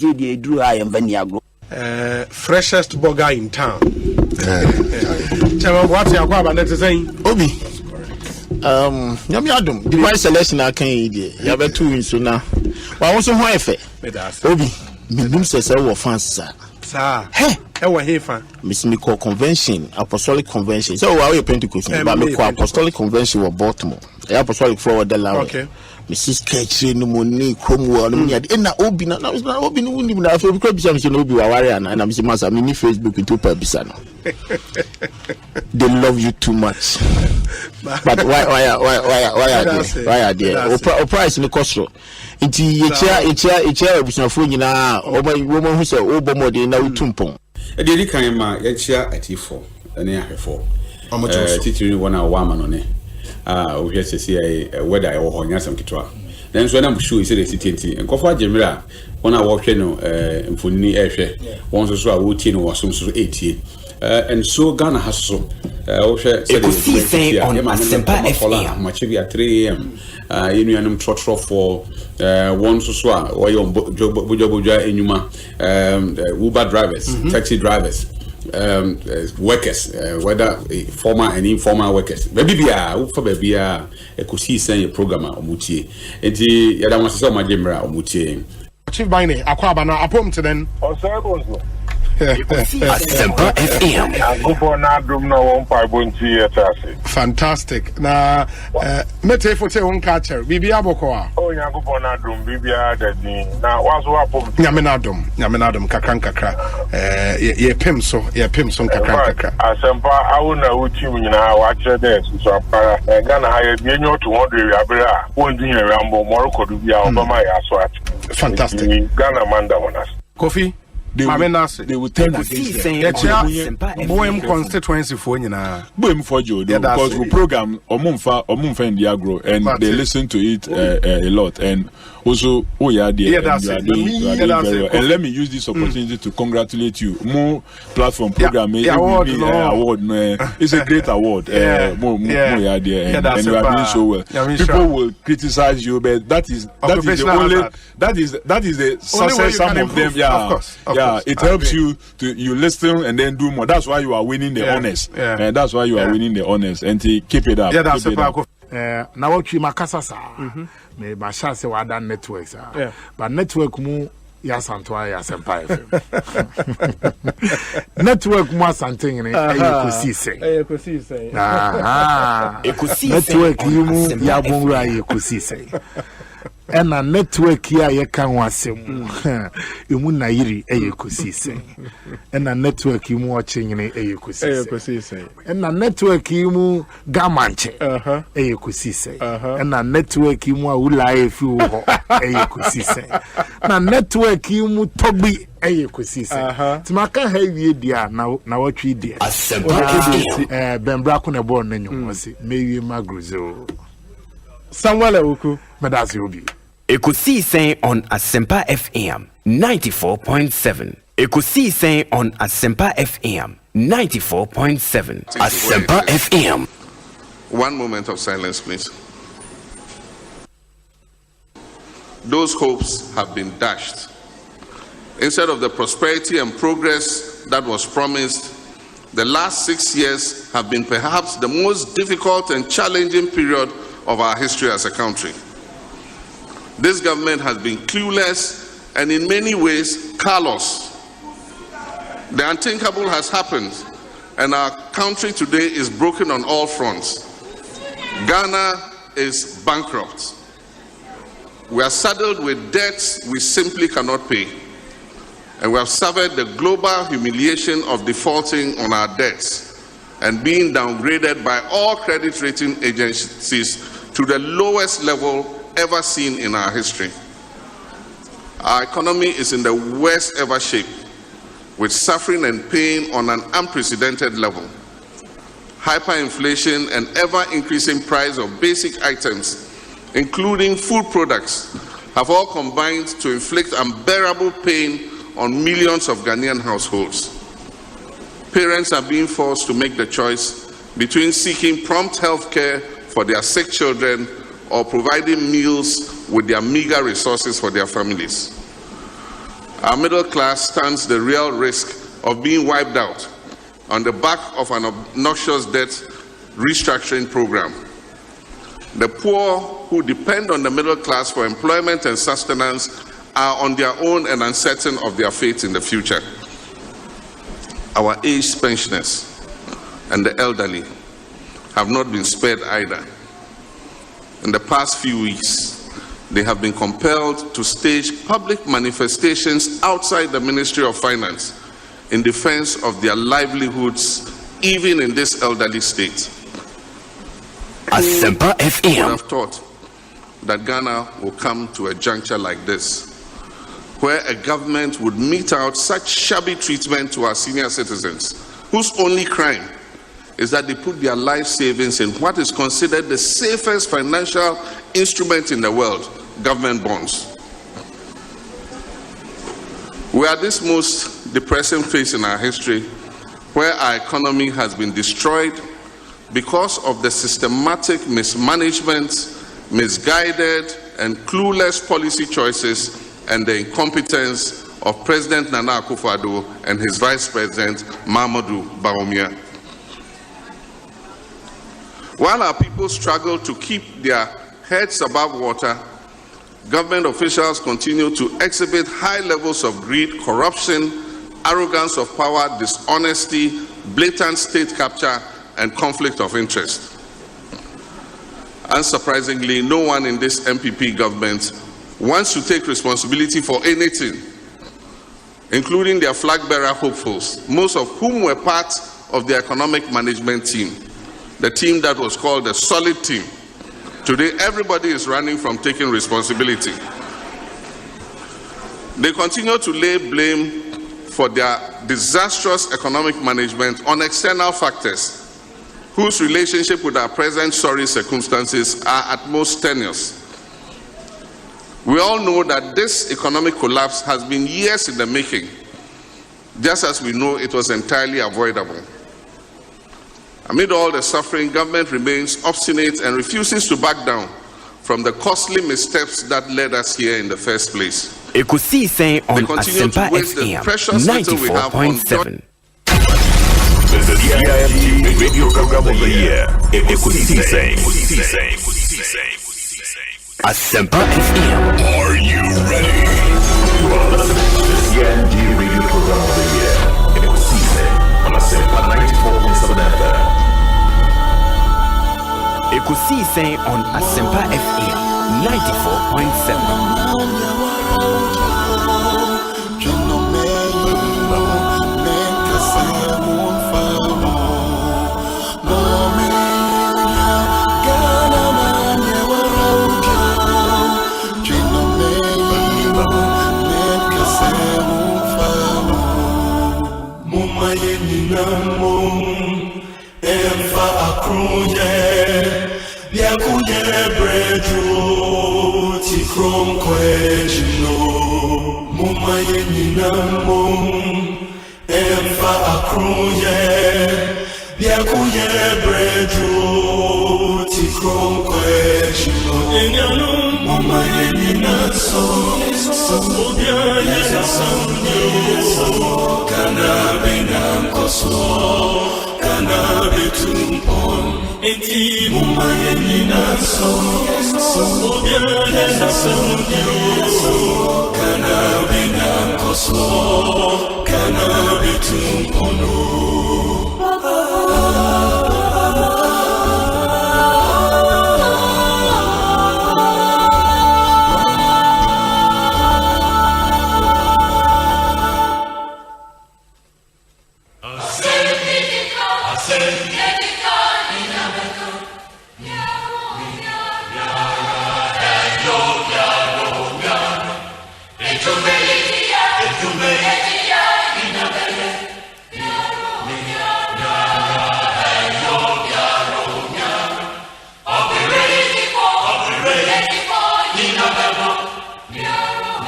say the drew I am Veniagro. Freshest burger in town. Chairman, what's your question? Let's say Obi. Yamiadum. The wise selection I can eat. You have 2 wins so now. But also why Obi. Minimum says I will fans, sir. Hey, I was here fan. Miss Miko Convention, Apostolic Convention. So why are you Pentecost? But look, Apostolic Convention was Baltimore. The Apostolic Forward the Law. Okay. Mrs. Ketchy, no money, Cromwell, no money. And now Obi, now it's not Obi, no one. I feel because I'm saying Obi Wawarian and I'm saying Master, I'm in Facebook with 2 Pebisano. They love you too much. But why are they? Or price in the cost. It's a chair, phone now. Or my woman who said, oh, Bomodi, now Tumpong. A daily kind of chair at E4, and I have 4. How much teaching 1 hour woman on it? We have to see a weather or Yasam Kitwa. Then, so I'm sure it's a city and Kofa Gemira. 1 hour channel and for near air, once or so a routine or some sort of 80. And so Ghana has so. Ekosiisen on Asempa FM. Machivi at 3 a.m. Union trot for one so or your Boja Enuma, Uber drivers, taxi drivers. Workers, whether former and informal workers. Maybe be a Ekosiisen programmer or Mutie. And the Yadama Soma Gemra or Mutie. Chief Bine, Aquabana, upon to then. Osei. Asempa FM. Fantastic. Na mete for say one catcher. Bibia Bokoa. Oh, Yagubona drum, Bibia Daddy. Now, what's what? Yaminadum, Kakranka. Ye Pimso, Kakranka. Asempa, I will know what you now watch this. So, Ghana hired Yenyo to wonder Abra, one dinner Rambo, Morocco to be Obama, Aswat. Fantastic. Ghana Manda on us. Coffee. They will turn against them. Boem constituency for you now. Boem for you because we program Omumfa in the agro and they listen to it a lot and also and let me use this opportunity to congratulate you. More platform program award. It's a great award. More and you are doing so well. People will criticize you, but that is the success. Some of them, it helps you to listen and then do more. That's why you are winning the honors. And that's why you are winning the honors. And keep it up. That's now what you makasasa. Me basha se wada networks. But network mu ya santwa ya Asempa FM. Network mu asanting ni Ekosiisen. Network mu ya bonra Ekosiisen. And a network here, you can wasem. You mun na yiri Ekosiisen. And a network you watching in Ekosiisen. And a network you mu gamanche. Ekosiisen. And a network you mu life you Ekosiisen. Na network you mu tobi Ekosiisen. Timaka heavy dia na what we did. Bembra kuna born nenyo wasi. Maybe magruzo. Samuel Uku. Ekosiisen on Asempa FM 94.7. Ekosiisen on Asempa FM 94.7. Asempa FM. 1 moment of silence, please. Those hopes have been dashed. Instead of the prosperity and progress that was promised, the last 6 years have been perhaps the most difficult and challenging period of our history as a country. This government has been clueless and in many ways callous. The unthinkable has happened and our country today is broken on all fronts. Ghana is bankrupt. We are saddled with debts we simply cannot pay. And we have suffered the global humiliation of defaulting on our debts and being downgraded by all credit rating agencies to the lowest level ever seen in our history. Our economy is in the worst ever shape, with suffering and pain on an unprecedented level. Hyperinflation and ever-increasing price of basic items, including food products, have all combined to inflict unbearable pain on millions of Ghanaian households. Parents are being forced to make the choice between seeking prompt health care for their sick children or providing meals with their meager resources for their families. our middle class stands the real risk of being wiped out on the back of an obnoxious debt restructuring program. The poor who depend on the middle class for employment and sustenance are on their own and uncertain of their fate in the future. Our aged pensioners and the elderly have not been spared either. In the past few weeks, they have been compelled to stage public manifestations outside the Ministry of Finance in defense of their livelihoods, even in this elderly state. Asempa FM. I would have thought that Ghana will come to a juncture like this, where a government would mete out such shabby treatment to our senior citizens, whose only crime is that they put their life savings in what is considered the safest financial instrument in the world, government bonds. We are at this most depressing phase in our history, where our economy has been destroyed because of the systematic mismanagement, misguided and clueless policy choices and the incompetence of President Nana Akufo-Addo and his Vice President Mahamudu Bawumia. While our people struggle to keep their heads above water, government officials continue to exhibit high levels of greed, corruption, arrogance of power, dishonesty, blatant state capture, and conflict of interest. Unsurprisingly, no one in this MPP government wants to take responsibility for anything, including their flag-bearer hopefuls, most of whom were part of the economic management team, the team that was called the solid team. Today, everybody is running from taking responsibility. They continue to lay blame for their disastrous economic management on external factors, whose relationship with our present sorry circumstances are at most tenuous. We all know that this economic collapse has been years in the making, just as we know it was entirely avoidable. Amid all the suffering, government remains obstinate and refuses to back down from the costly missteps that led us here in the first place. Ekosiisen on Asempa FM 94.7. The CIMT Radio Program of the Year, Ekosiisen. Asempa FM. Are you ready? You are listening to the CIMT Radio Program of the Year, Ekosiisen on Asempa 94.7 FM. Ekosiisen on Asempa FM 94.7.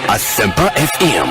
Asempa FM.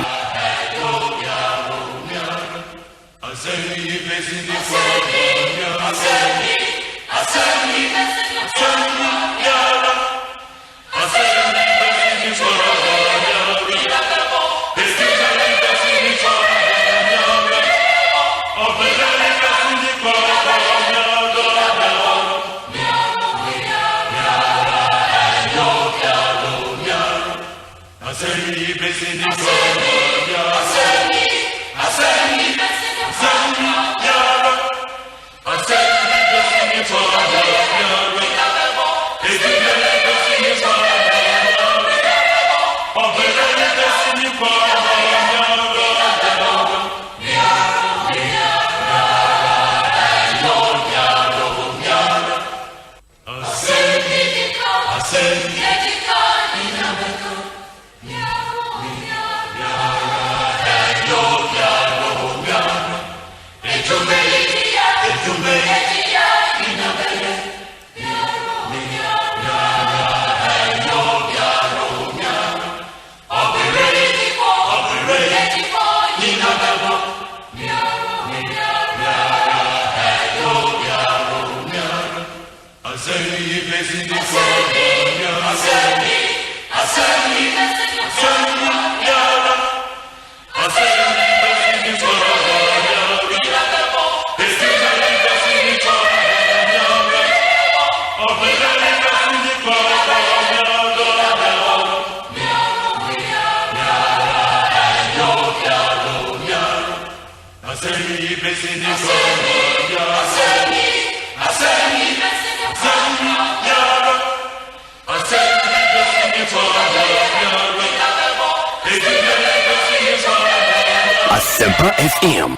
Asempa FM.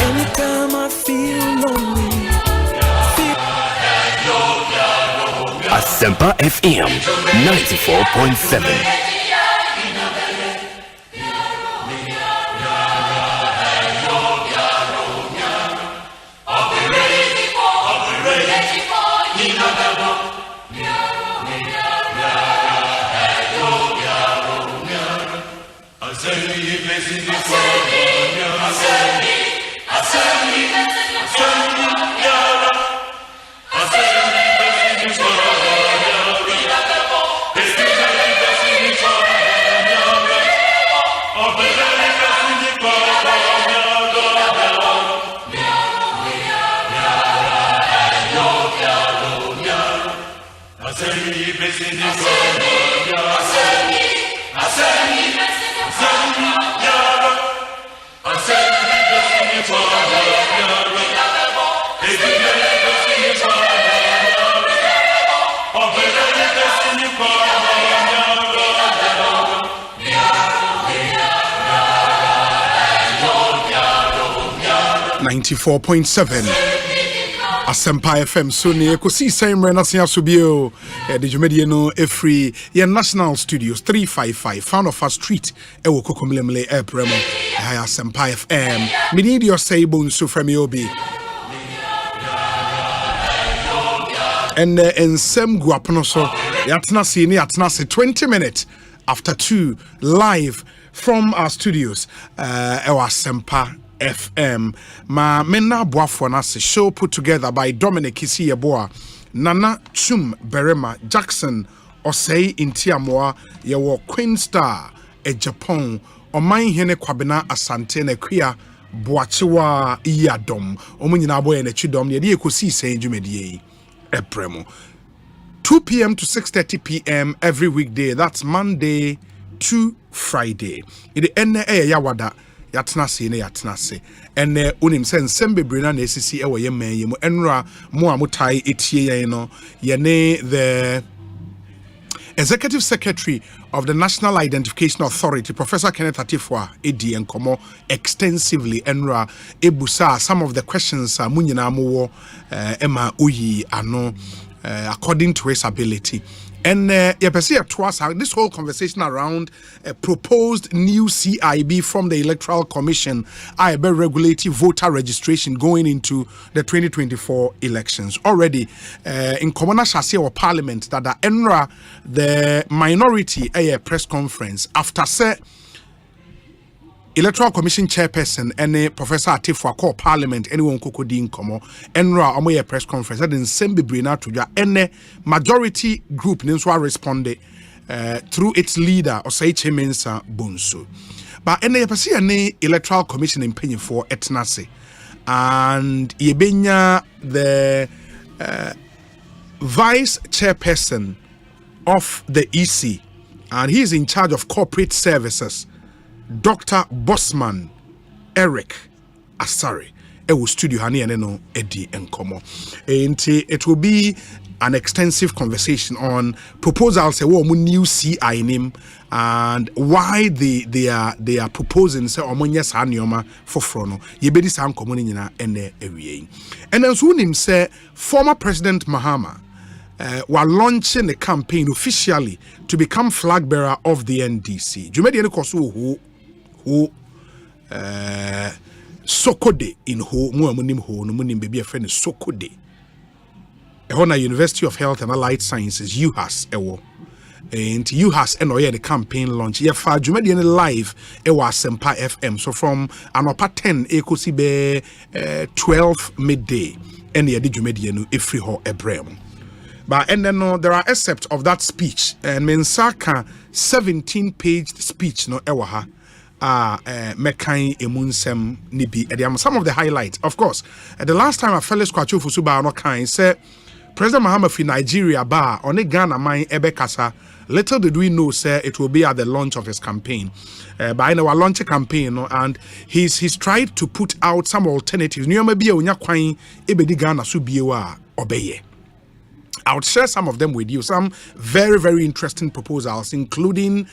Anytime I feel lonely. Asempa FM 94.7. Asempa FM so ne Ekosiisen Renasiya Subio the Jumedie no free ye National Studios 355 Fan of a Street ewo kokomlemle Premo Asempa FM mini di Osei Bonsu from Yobi and ensem guapono so yatna si ni yatna se 20 minutes after 2 live from our studios ewa Asempa FM. Ma mena boafo na se show put together by Dominic Isiyeboa, Nana Chum Berema Jackson Osei Intiamoa yewo Queen Star Japan oman hene kwabena asante na kwia boachewa iyadom omunyina aboye na chidom ye Ekosiisen dwumedie epremo 2 p.m. to 6:30 p.m. every weekday. That's Monday to Friday. It ene yawada yatnase ne yatnase ene unim sen sembebre na esisi ewo ye man yemu enra mo amutai etie yen no ye ne the Executive Secretary of the National Identification Authority, Professor Kenneth Atifwa, Edi Enkomo extensively enra ebusa some of the questions munyina mo Emma Uyi ano according to his ability. And this whole conversation around a proposed new CIB from the Electoral Commission, IB regulating voter registration going into the 2024 elections. Already in Commoner Shasi or Parliament that the ENRA, the minority press conference after Electoral Commission chairperson and Professor Atifwa call Parliament anyone kokodi nkomo enra omoye press conference that in sembebre na to ene majority group nso responded through its leader Osei Bonsu but ene yepese ene Electoral Commission in penny for etnase and yebenya the vice chairperson of the EC, and he is in charge of corporate services, Dr. Bosman Eric Asari. Ewo studio hani no edi enkomo. It will be an extensive conversation on proposals new CI name and why they are proposing say omonya sa nioma foforo no yebedi sa nkomo ni nyina ene ewie. And then so nim say former President Mahama were launching a campaign officially to become flag bearer of the NDC. Jumedi ene koso who Sokode in ho mu amunim ho no munim baby a friend Sokode. Ehona University of Health and Allied Sciences UHAS ewo. And UHAS eno the campaign launch. Ye fa dwumadi ne live ewo Asempa FM. So from anopa 10 ekosi be 12 midday ene ye di dwumadi no efri ho ebrem. But and then there are excerpts of that speech and mensaka 17-page speech no ewo ha. Mekai emunsem nibi. Some of the highlights, of course. The last time a fellow Kwachu Fusuba no kind said President Mahama fi Nigeria bar on a Ghana mine ebekasa. Little did we know, sir, it will be at the launch of his campaign. But in our launch campaign, and he's tried to put out some alternatives. Nyoma biya unya kwai ebedi Ghana subiwa obeye. I'll share some of them with you. Some very, very interesting proposals, including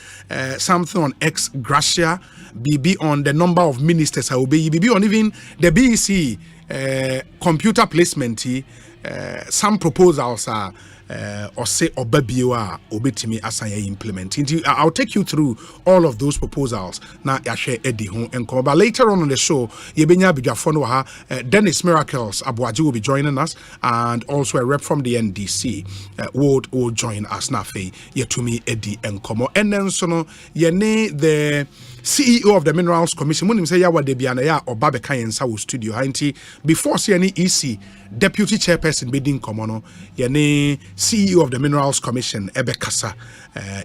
something on ex gratia, BB on the number of ministers I obey, BB on even the BEC computer placement. Some proposals are Osei Obabiwa Obetimi Asaya implement. I'll take you through all of those proposals. Now, I share Eddie Hon and come. But later on the show, Yebenya Bijafonwa, Dennis Miracles Abuaji will be joining us, and also a rep from the NDC will join us. Nafe Yetumi Eddie and Komo. And then so Yene the CEO of the Minerals Commission, when say Yawa Debiana ya or Babeka in South Studio, before any EC Deputy Chairperson bidding Komono, Yane CEO of the Minerals Commission, Ebe Kasa,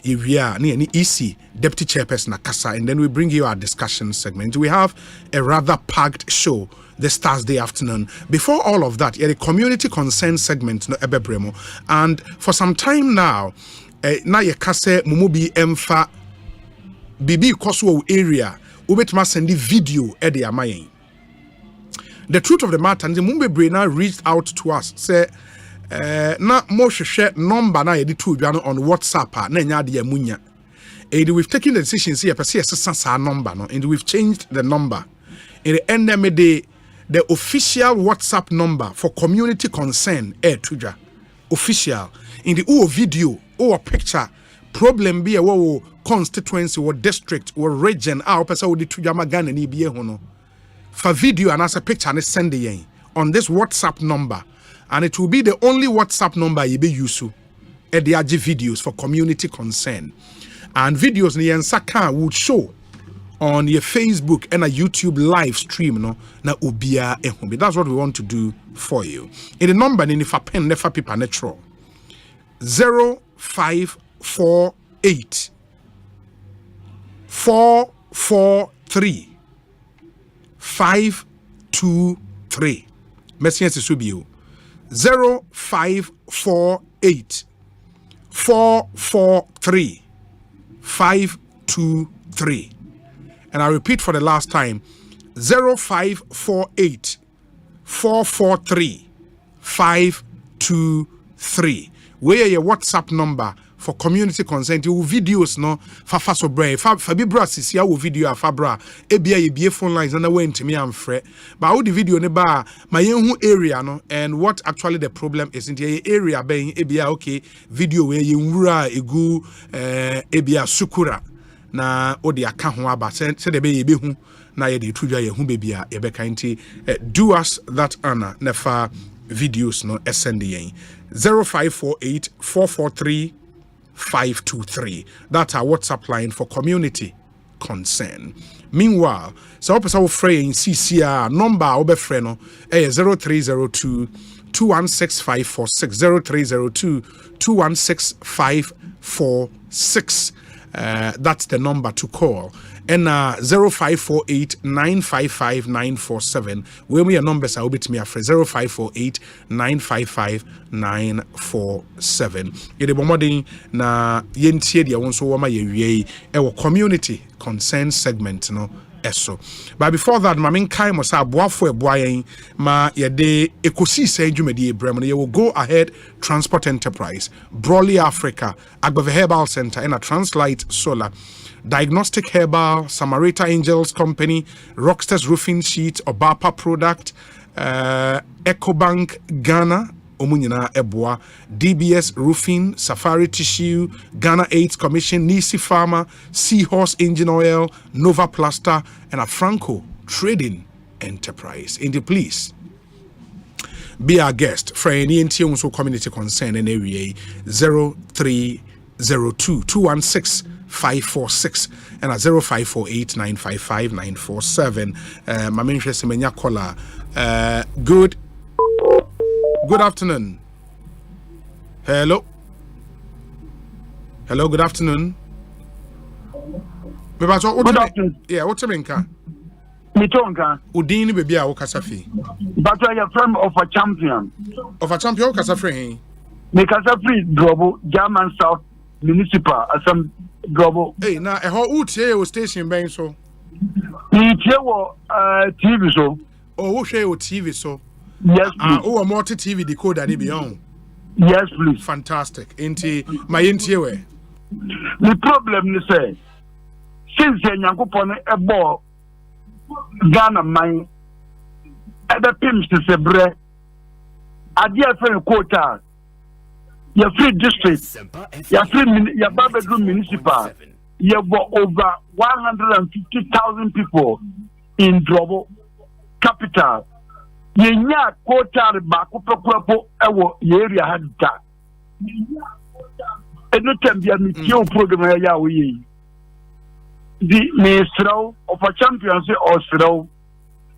Ivia, ni EC Deputy Chairperson Akasa, and then we bring you our discussion segment. We have a rather packed show this Thursday afternoon. Before all of that, a community concern segment no Ebe Bremo, and for some time now, na Yekase Mumubi Emfa. Bibi Koswo area, Ubetma sendi video ede amayen. The truth of the matter, the Mumbe Brainer reached out to us, say, na mo share number na yedi tu on WhatsApp, na nya de munya. And we've taken the decision, see, a number, no, and we've changed the number. In the end of the day, the official WhatsApp number for community concern, tuja, official, in the video, or picture, problem be a constituency or district or region our person would to Yamagana ni be hono for video and as a picture and send the on this WhatsApp number, and it will be the only WhatsApp number you be used at the AG videos for community concern, and videos ni Saka would show on your Facebook and a YouTube live stream no na ubia ehumbi. That's what we want to do for you. In the number ni fa pen nefa paper natural 0548 443 523. Messias Subio 0548 443 523. And I repeat for the last time 0548 443 523. Where your WhatsApp number for community consent, you videos no fa so brave fa bibra sisia wo video afabra ebia phone lines and went to me am frɛ but how the video ne ba ma yenhu area no and what actually the problem is in the area ben ebia okay video where yenwura egu ebia sukura na odi aka ho aba se de be yebehu na ye de tudwa yehu bebia ye be kanti do us that honor nefa videos no send yen 0548 443 523. That's our WhatsApp line for community concern. Meanwhile, so person frame CCR number obe freno 0302 216546 0302 216546. That's the number to call. And 0548 955 947. Where me your numbers are with me after 0548 955 947. Yede bomodin na yentie dia won so woma ye wie e community concern segment no eso. But before that, mamin kai mo sa boafo eboayen ma yede Ekosiisen dwumadi ebrem ye will go ahead transport enterprise, Broly Africa, Agbave Herbal Center and a Translight Solar, Diagnostic Herbal, Samarita Angels Company, Rockstars Roofing Sheet, Obapa Product, EcoBank Ghana, Omunyina Eboa, DBS Roofing, Safari Tissue, Ghana AIDS Commission, Nisi Pharma, Seahorse Engine Oil, Nova Plaster, and a Franco Trading Enterprise. Indeed, please be our guest for any NTO community concern in area 0302 216 546 and 0548 955 947. My main interest in Menyakola. Good afternoon. Hello, good afternoon. Good afternoon. Yeah, what's your name? Mitonka. Udini baby a Okasafi. But I am from of a champion. Of a champion Okasafi. Mekasafi Drobo, German South Municipal, some Drobo. Hey, now a whole station bang so. TV so. Oh, who share TV so? Yes, please. Oh, a multi TV decoder ni beyond. Yes, please. Fantastic. Inti my intiwe. The problem is say since Yankupon a ball Ghana mine at the pimps to Sebre, a dear friend quota, your free district, your free your bedroom municipal, you have over 150,000 people in Drobo capital. Yenya quota bakupo ewo area had that. And no time be a meteor program ya we. The minister of a championship or so.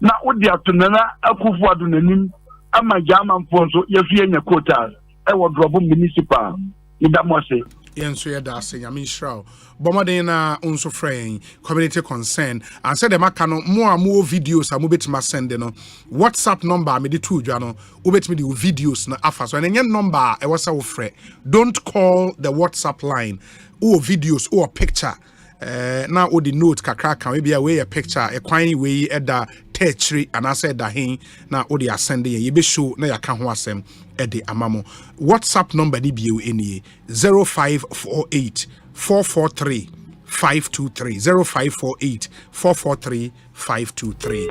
Now, what the afternoon, a kufu adunanim, and my German fonso, Yafian quota, I will drop municipal in that mose. Yes, we are dancing. I mean, sure. Bomadena unso fraying community concern and said the macano more and more videos. I move it to my send WhatsApp number. Me the two jano. Ubet me the videos na afa. So any number I was so free. Don't call the WhatsApp line or videos or picture. Now all the note kakra can maybe away a picture a quine way at the tertiary and I said that he now all the ascending you be show na ya kan ho asem e de amamo. WhatsApp number ni bio any 0548 443 523 0548 443 523.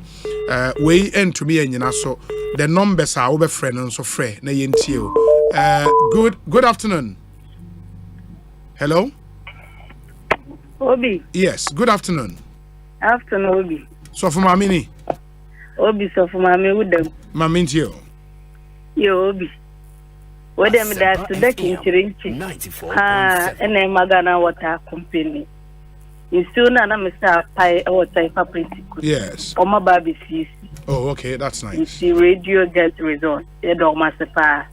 We end to me and so the numbers are over friend and so free na yentio. Good afternoon. Hello. Obi. Yes, good afternoon. Afternoon, Obi. So for Mamini. Obi, so for Mammy with them. Mamintio. Yo, Obi. What them that to the king and then Magana Water Company. You soon and I'm Mr. Pie or type of principle. Yes. Or my baby sees. Oh, okay, that's nice. You see, radio get resort. You don't master pa.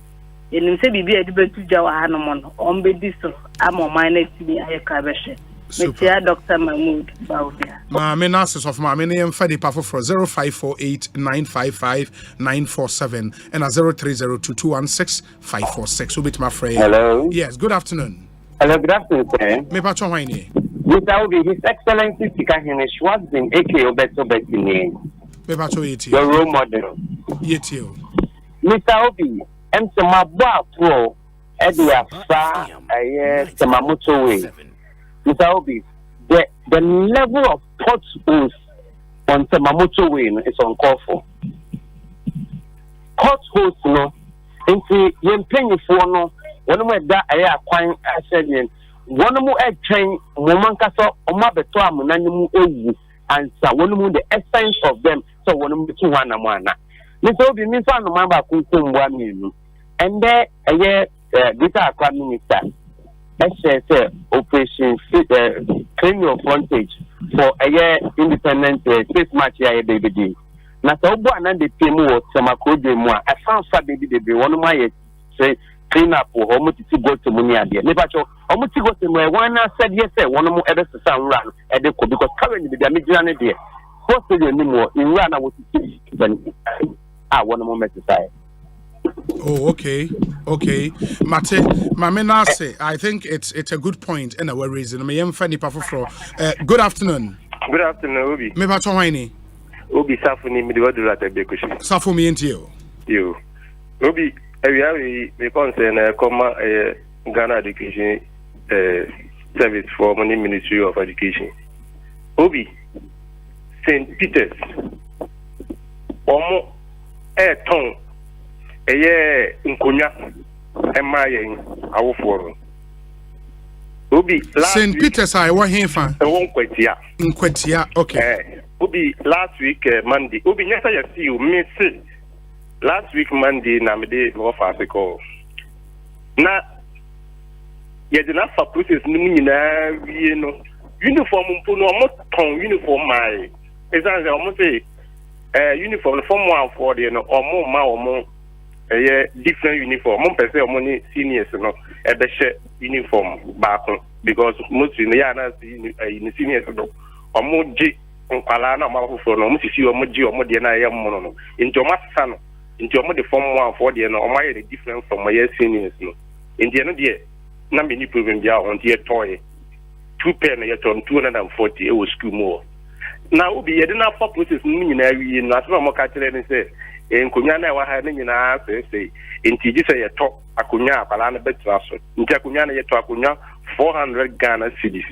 You say, be a debate to Jawa Hanamon. On be this, I'm on my next to me. I have Super. Dr. Mahmoud Baubia. My menaces of my many and Fadi Pafo for 0548 955 947 and 0302 216 546. Ubit my friend. Hello. Yes, good afternoon. Hello, good afternoon, sir. Me patron Waini. Mr. Obi, His Excellency Sikahine Schwarzin, aka Obeto Betini. Me patron Yeti. Your role model. Yeti. Mr. Obi, Msema Pro, Edia Fa, Semamoto Way. Mr. Obi, the level of potholes on Semamoto Way is uncalled for. Potholes, no, into Yempeni for no, one more that I acquire as one more train, Momancaso, Omabeto, Munanimu, and so one more the essence of them, so one more 2-1. Mr. Obi, Miss Anumamba Kunkum 1 million, and there a year, Guitar Prime Minister. SSA operation criminal frontage for a year independent state match here baby. Na so bo anan de temu o Samako de mu a fa baby de be one my say clean up or almost to go to money idea. Never show almost to go to where one said yes, one more ever sound run at the because currently the American idea. What's the anymore in run? I was when I want a moment to say. Oh, okay. Mate, Mamena say, I think it's a good point and a reason. Me am funny pafofro. Good afternoon. Good afternoon, Obi. Me ba chwaini. Obi Safuni me do that be question. Safu me ntio. You. Obi, we concern Ghana Education Service for Money Ministry of Education. Obi, St. Peter's. Omo ton nkonya emaye awoforo Obi St. Peter's I wa hefa nkwatia okay Obi last week Monday Obi nyasa ya see you miss last week Monday na me dey offer call na ye dey na for process no nyina wie no uniform mpo no almost ton uniform mai ezan almost say uniform form one for the no omo ma omo different uniform mon pese omo ni seniors no e be share uniform back because most in ya na in seniors no omo ji nkwala na ma foforo no omo sisi omo ji omo de na ye mo no nti omo sasa no nti omo de form one for the no omo ye different from my seniors no nti no de na me ni problem dia on the toy 2 pen ye ton 240 e wo school more na Obi ye de na for process ni nyina wi no asema mo ka kire ni say enkonya na wa ha ni nyina say enti ji say ye to akonya akala na betra so nti akonya na ye to akonya 400 Ghana cedis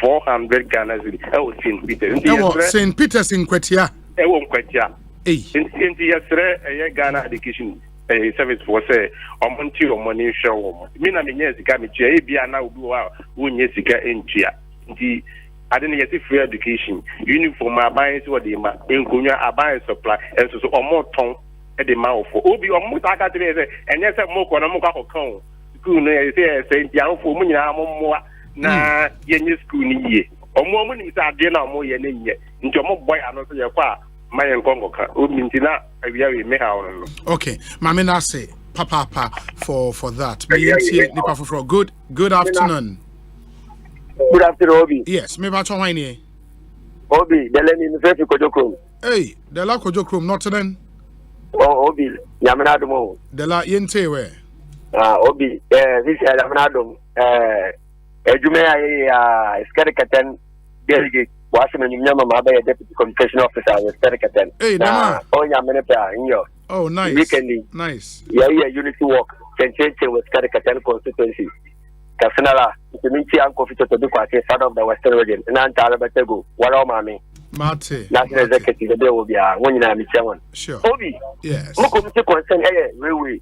400 Ghana cedis e o St. Peter nti St. Peter's in Kwatia e wo Kwatia nti yesre ye Ghana Education service for say omonti omoni hwe mi na menye sika me tia e bia na obi wa wonye sika entia nti I didn't get free education. Uniform abuying so the ma enkonya abuying supply and so omo ton e the ma for obi omo taka tire say enye say mo ko na mo ka kan school no e say ntia fo mo nyina mo na yenye school ni ye omo ni say ade na mo ye na nye nti omo boy ano so ye kwa maye nkongo ka obi ntina awia we me ha no. Okay, mama na say papa for that. Me nipa for good afternoon. Good afternoon, Obi. Yes, me ba chwa hwan ni. Obi, the lady in Fefi Kojokrom. Hey, the la Kojokrom, not then. Oh, Obi, Yamanadum. The la yente we. Obi, this is Yamanadum. Ejumea, Skarikaten, delegate, Washington, Yamama, deputy communication officer, Skarikaten. Hey, Nama. Oh, Yamanapa, in your. Oh, nice. Weekendly. Nice. Yeah, unity work. Change with Skarikaten constituency. Kafinala, the Minchi Uncle Fito to do quite a of the Western region, and Antalabetego, what all mammy. Mate. National executive, the day will be a 1 year Michael. Sure. Obi. Yes. Concern railway.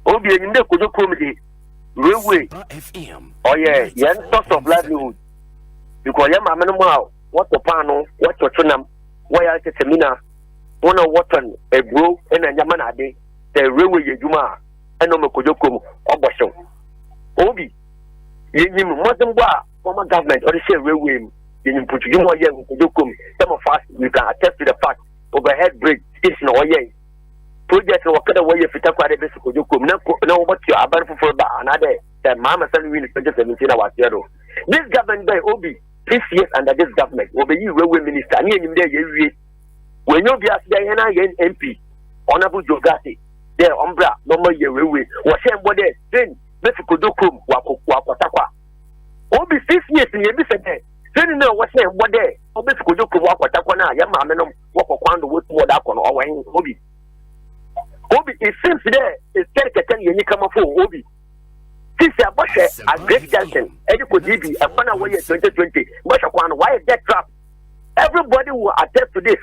Obi in the Kudu comedy. Railway. Oh, yeah, yes, source of livelihood. Because your mamma, what the panel, what your tunam, why I get a mina, one of what a grow and a Yamanade, the railway Yuma, and no Mokojokum, or Bosho. Obi. You mustn't former government or the same railway. You put you more young. Some of us you can attest to the fact overhead bridge is no way. Project or cut away if you talk about the basic you come no what you are about for another that Mama San really 2017 our zero. This government by Obi 6 years under this government will be you railway minister and you there when you be asked the MP Honorable Jogati there umbra no more railway was saying what they then Kodokum Wakotakwa. Obi 6 years in Yabi said, then no was saying what day, Obi Kodokum Wakotakwana, Yamamanum, Wakokwando, with more Dakon or Wayne Obi. Obi, it seems there is 10 years come for Obi. This is a great Johnson, Ediko DB, a fun away 2020, Bashakwan, why is that trap? Everybody will attest to this.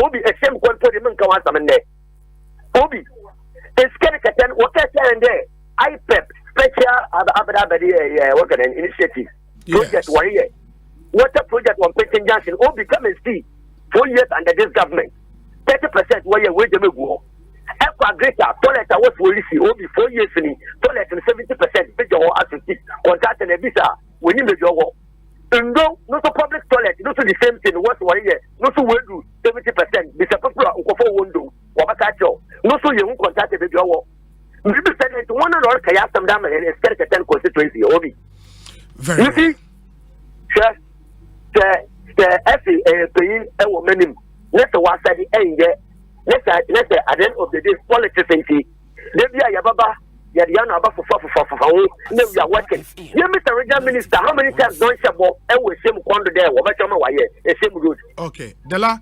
Obi, a same one for the man come out there. Obi, it's Kerikatan, what can I there? IPEP. Special work an initiative project 1 year. Water project on Pension Junction all become a see 4 years under this government. 30% where you wait them go. Aqua greater toilet was policy all be 4 years in toilet and 70% major or assistant contract and a visa when you make your work. No public toilet, no the same thing. What 1 year, no so we do 70%. This a popular for window or a catch. No so you won't contact the your work. Maybe said it one or Kayasam Dam and a certain constituency, Obi. Very well. The FA a woman, let the one side end there. Let's at the end of the day, politics and tea. Nebia Yababa, Yadiana for we are working. You, Mr. Regional Minister, how many times don't you about and we same quando there, what a same good. Okay, Dela,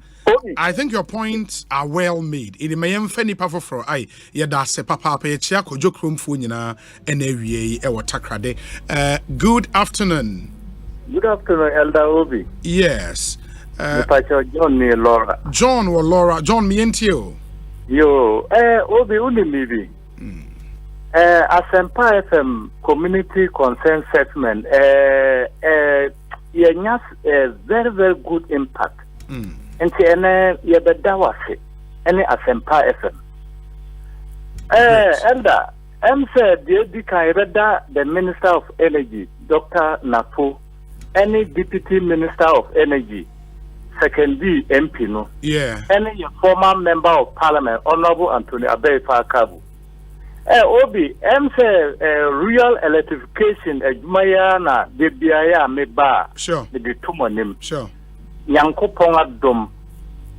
I think your points are well made. It may feni pa for I yada se papa pe chia ko jokrum fu nyina enewie e wotakrade. Good afternoon. Good afternoon, Elder Obi. Yes. John ni Laura. John or Laura. John me ntio. Yo, Obi uni libi. Asempa FM community concern settlement. Yes, very very good impact. Nti ene yebeda wase ene Asempa FM. Elder, said the kan yebeda the Minister of Energy, Dr. Napo, any Deputy Minister of Energy, second D MP no. Yeah. Any former Member of Parliament, Honorable Anthony Abefa Kabu. Obi, say real electrification ejumaya na de biaya meba. Sure. The tumonim. Sure. Yankopon adom.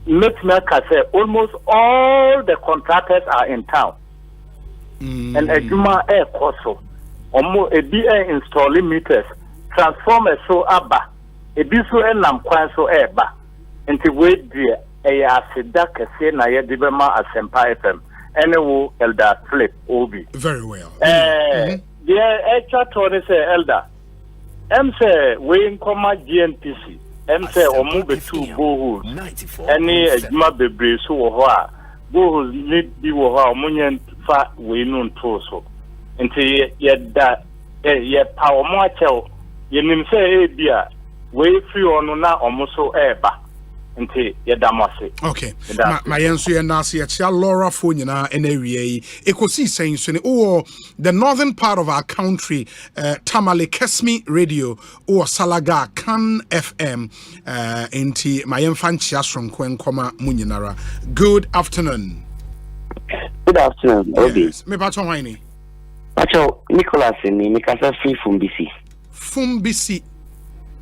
Make me say almost all the contractors are in town. And ejuma koso. Omo ebi installing meters. Transformers so aba. Ebi so enam kwan so eba. Nti we die asida kese na ye de bema Asempa FM. Anyway, Elder Flip Obi. Very well. The extra Tony say Elder. Say we in comma GNPC. Say omube two bohos. Any ejuma bebre so wa bohos need be wa omunyen fa we nun toso. Nti ye power mo achel ye nim say bia we free onu na omuso eba. Okay. My answer and Nasia Laura Funyana and Ekosiisen so or the northern part of our country, Tamale Kesmi Radio or Salaga Kan FM inti my infantias from Kwen Koma Munyinara. Good afternoon. Good afternoon, Obi. Yes. Me pacho waini. Pacho Nicholas ni Mikasa free from BC. From BC.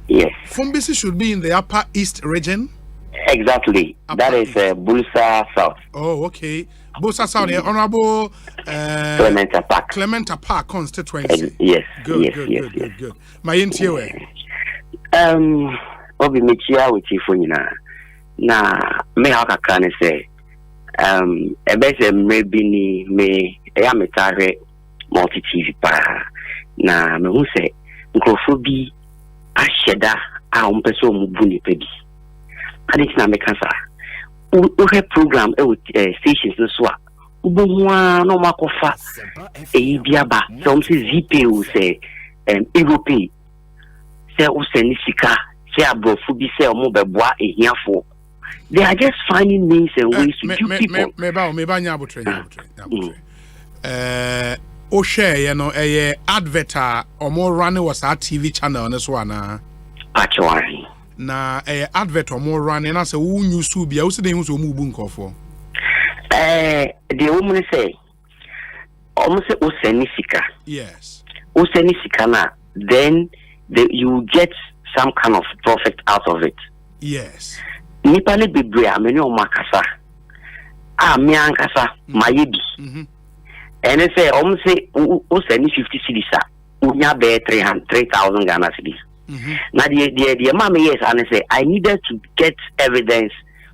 Yes. From BC should be in the upper east region. Exactly. That is Bulsa South. Oh, okay. Bulsa South, Honorable Clementa Park constituency. Yes. Good. My interview. Obi Michia with Tifuna. Na me haka can say ebese maybe me eyametare multi TV pa na me hu say nkrofo asheda a umpeso mu buni pedi. And it's not make answer. We have program with stations no so. Ubunwa no makofa. Biaba. Some say ZP will say Europe. Say useni sika. Say abrofu bi say omo beboa ehiafo. They are just finding means and ways to do people. Meba nyabotre. O share you know adverta omo running was our TV channel on this one actually. Na advert or more running as a woo new subia, who's the name of Mubun for? The woman say, almost Usenisika. Yes. Usenisika, then you get some kind of profit out of it. Yes. Nipale Bibria, many o Makasa. Miankasa, Mayibi. And they say, almost say, Useni 50 cities, Unya bear 3,000 Ghana cities. Now the mommy yes, and I say I needed to get evidence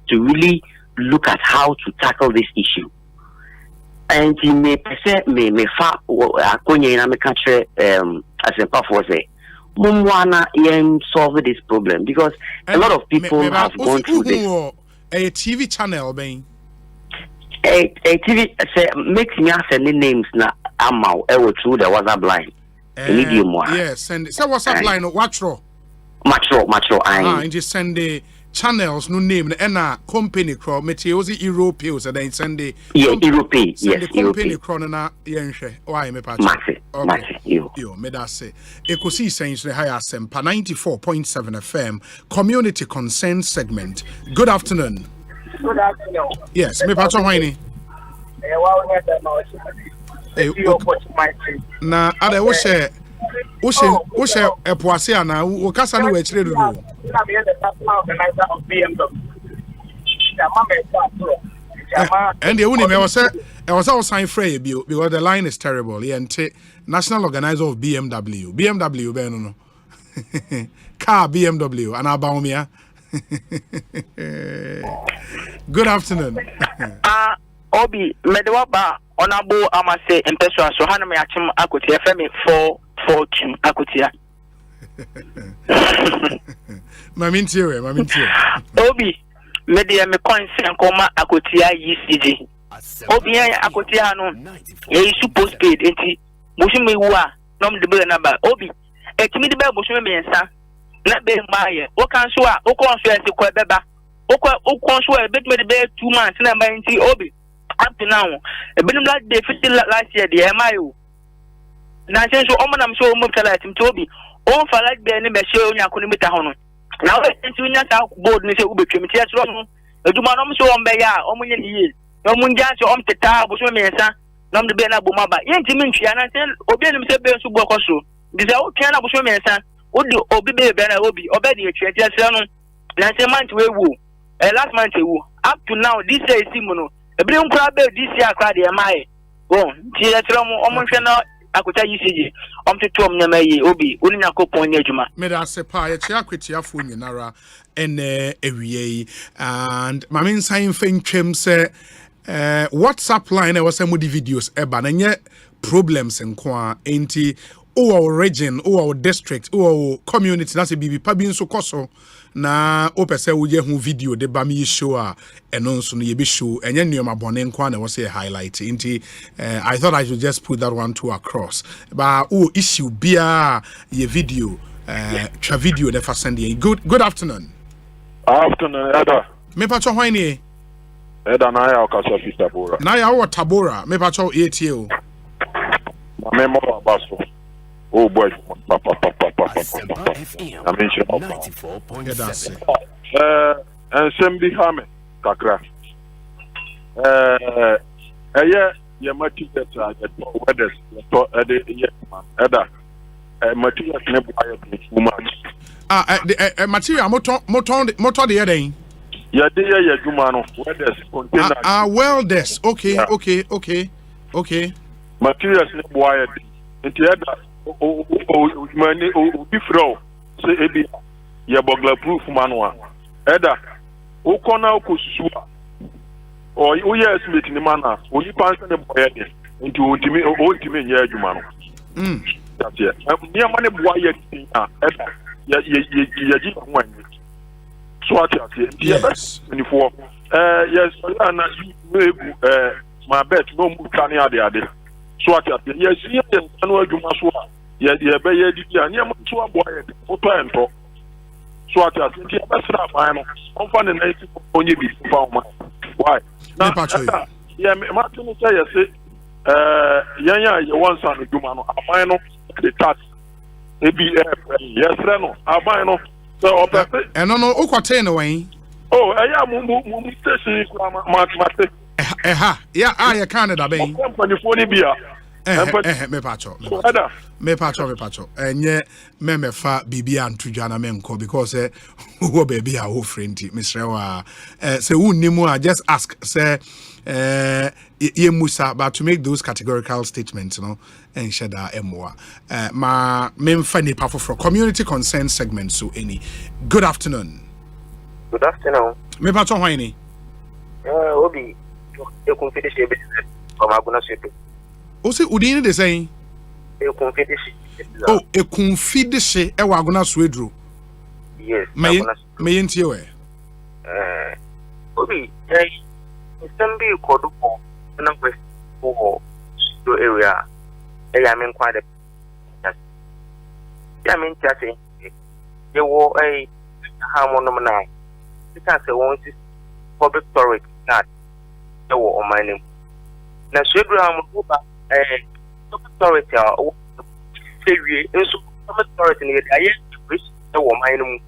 to really look at how to tackle this issue. And he may say me fa akonye na me catch Asempa for say mumwana yen solve this problem because a lot of people have gone through this. A TV channel being a TV say makes me ask any names na amau through the WhatsApp line. Yes, send so WhatsApp line Watro. Matro. And just send the channels no name and company crowd meteosi Europe and then send the Europe. Yes, the company crowd na yenhwe. Why me patch? Okay. Yo, me da say. Ekosiisen so high Asempa 94.7 FM community concern segment. Good afternoon. Good afternoon. Yes, me patch why ni? na ada wo share epoase ana wo kasa no we kire do I'm the national organizer of BMW. And the only me was sign free because the line is terrible. Yeah, and national organizer of BMW no car BMW and Abaumia. Good afternoon. Obi Medwaba Honorable Amase Impeswa so Haname Achim Akutia Femi 442 Akutia. Mamintie. Obi Media me coins and coma Akutia ECG. Obi Akutia no ye supposed paid enti Mushimi wa nom de be number Obi etimi de be Mushimi ensa na be maye o kan so a o kon so ese kwa beba o kon so e bet me de 2 months na ba enti Obi up to now e benum last day 50 last year de mayo na sen so o manam so o mo tala tim Obi o fa like be ni be she onya ko ni meta ho no na o enti onya ta board ni se u betwem ti esro no eduma no so o mbe ya o munye ni ye o munja so o mteta bo so me ensa na mde be na bo maba yenti mi ntwia na sen obi enim se be so bo koso dise o twa na bo so me ensa odi obi be na Obi obedi etwa ti esre no na sen month we wu last month we wu up to now this year simu no ebiri nkura be this year akra de mai oh ti esre mo o monhwe na akota yisiji omteto omnyama yi Obi oni yakopon ni adwuma me da sepa ye chia kwetiafo nyinara ene ewiei and mamin sign fentwem se WhatsApp line was some videos eba na nye problems nko enti our region our district our community that's a bibi pa bi nso koso na opese wo je hu video de ba mi show a eno nso no ye be show enye nneoma bone nko na was a highlight enti I thought I should just put that one to across but issue bia ye video tra video de fa send ye good afternoon Eda me pa cho hwan ni Eda na ya okasa fi Tabora na ya wo Tabora me pa cho etie o me mo abaso oh boy Asempa FM 94.7 ensem bi ha me kakra ye material that weather to eda material ne buy too much material motor the eden ya de ya juma no weather container welders okay materials ne buy nti eda mani different say ebi ya burglar proof manual eda ukona ukususu o uye estimate ni mana oni panse ne boye de nti ontimi nya adwuma no that's it ni amane boye tin eda ya ji ho anyi so ati yes ni for yes na egu my bet no mu kan ade so ati yes ye anu adwuma so ye be ye di ni am so aboye foto ento so ati ye be sra fa no on fa ne na iti onye bi fa o ma why na ye ma tunu say yes yanya ye won san adwuma no aman no the tax ebi yes re no aman no so opepe eno no ukwote ne wen oh eya mu station kwa ma ya ye Canada ben company phone bia me pacho enye me fa bibia ntudwa na me nko because wo baby a wo friendly misrewa say unnimu a just ask say ye musa but to make those categorical statements and sheda emwa ma memfa ni pa for community concern segment so any good afternoon me pacho hwan ni Obi e confidence e business from aguna sepe Osei udini de saying e confidence e wa aguna suedro yes me yentie we Obi somebody kodu ko na kwes ko do area ya men kwa de ya men chase ye wo ha mo no na ita se won si public storage na ye wo o mine na suedro am ko ba authority or sewie enso authority ne aye which the woman mu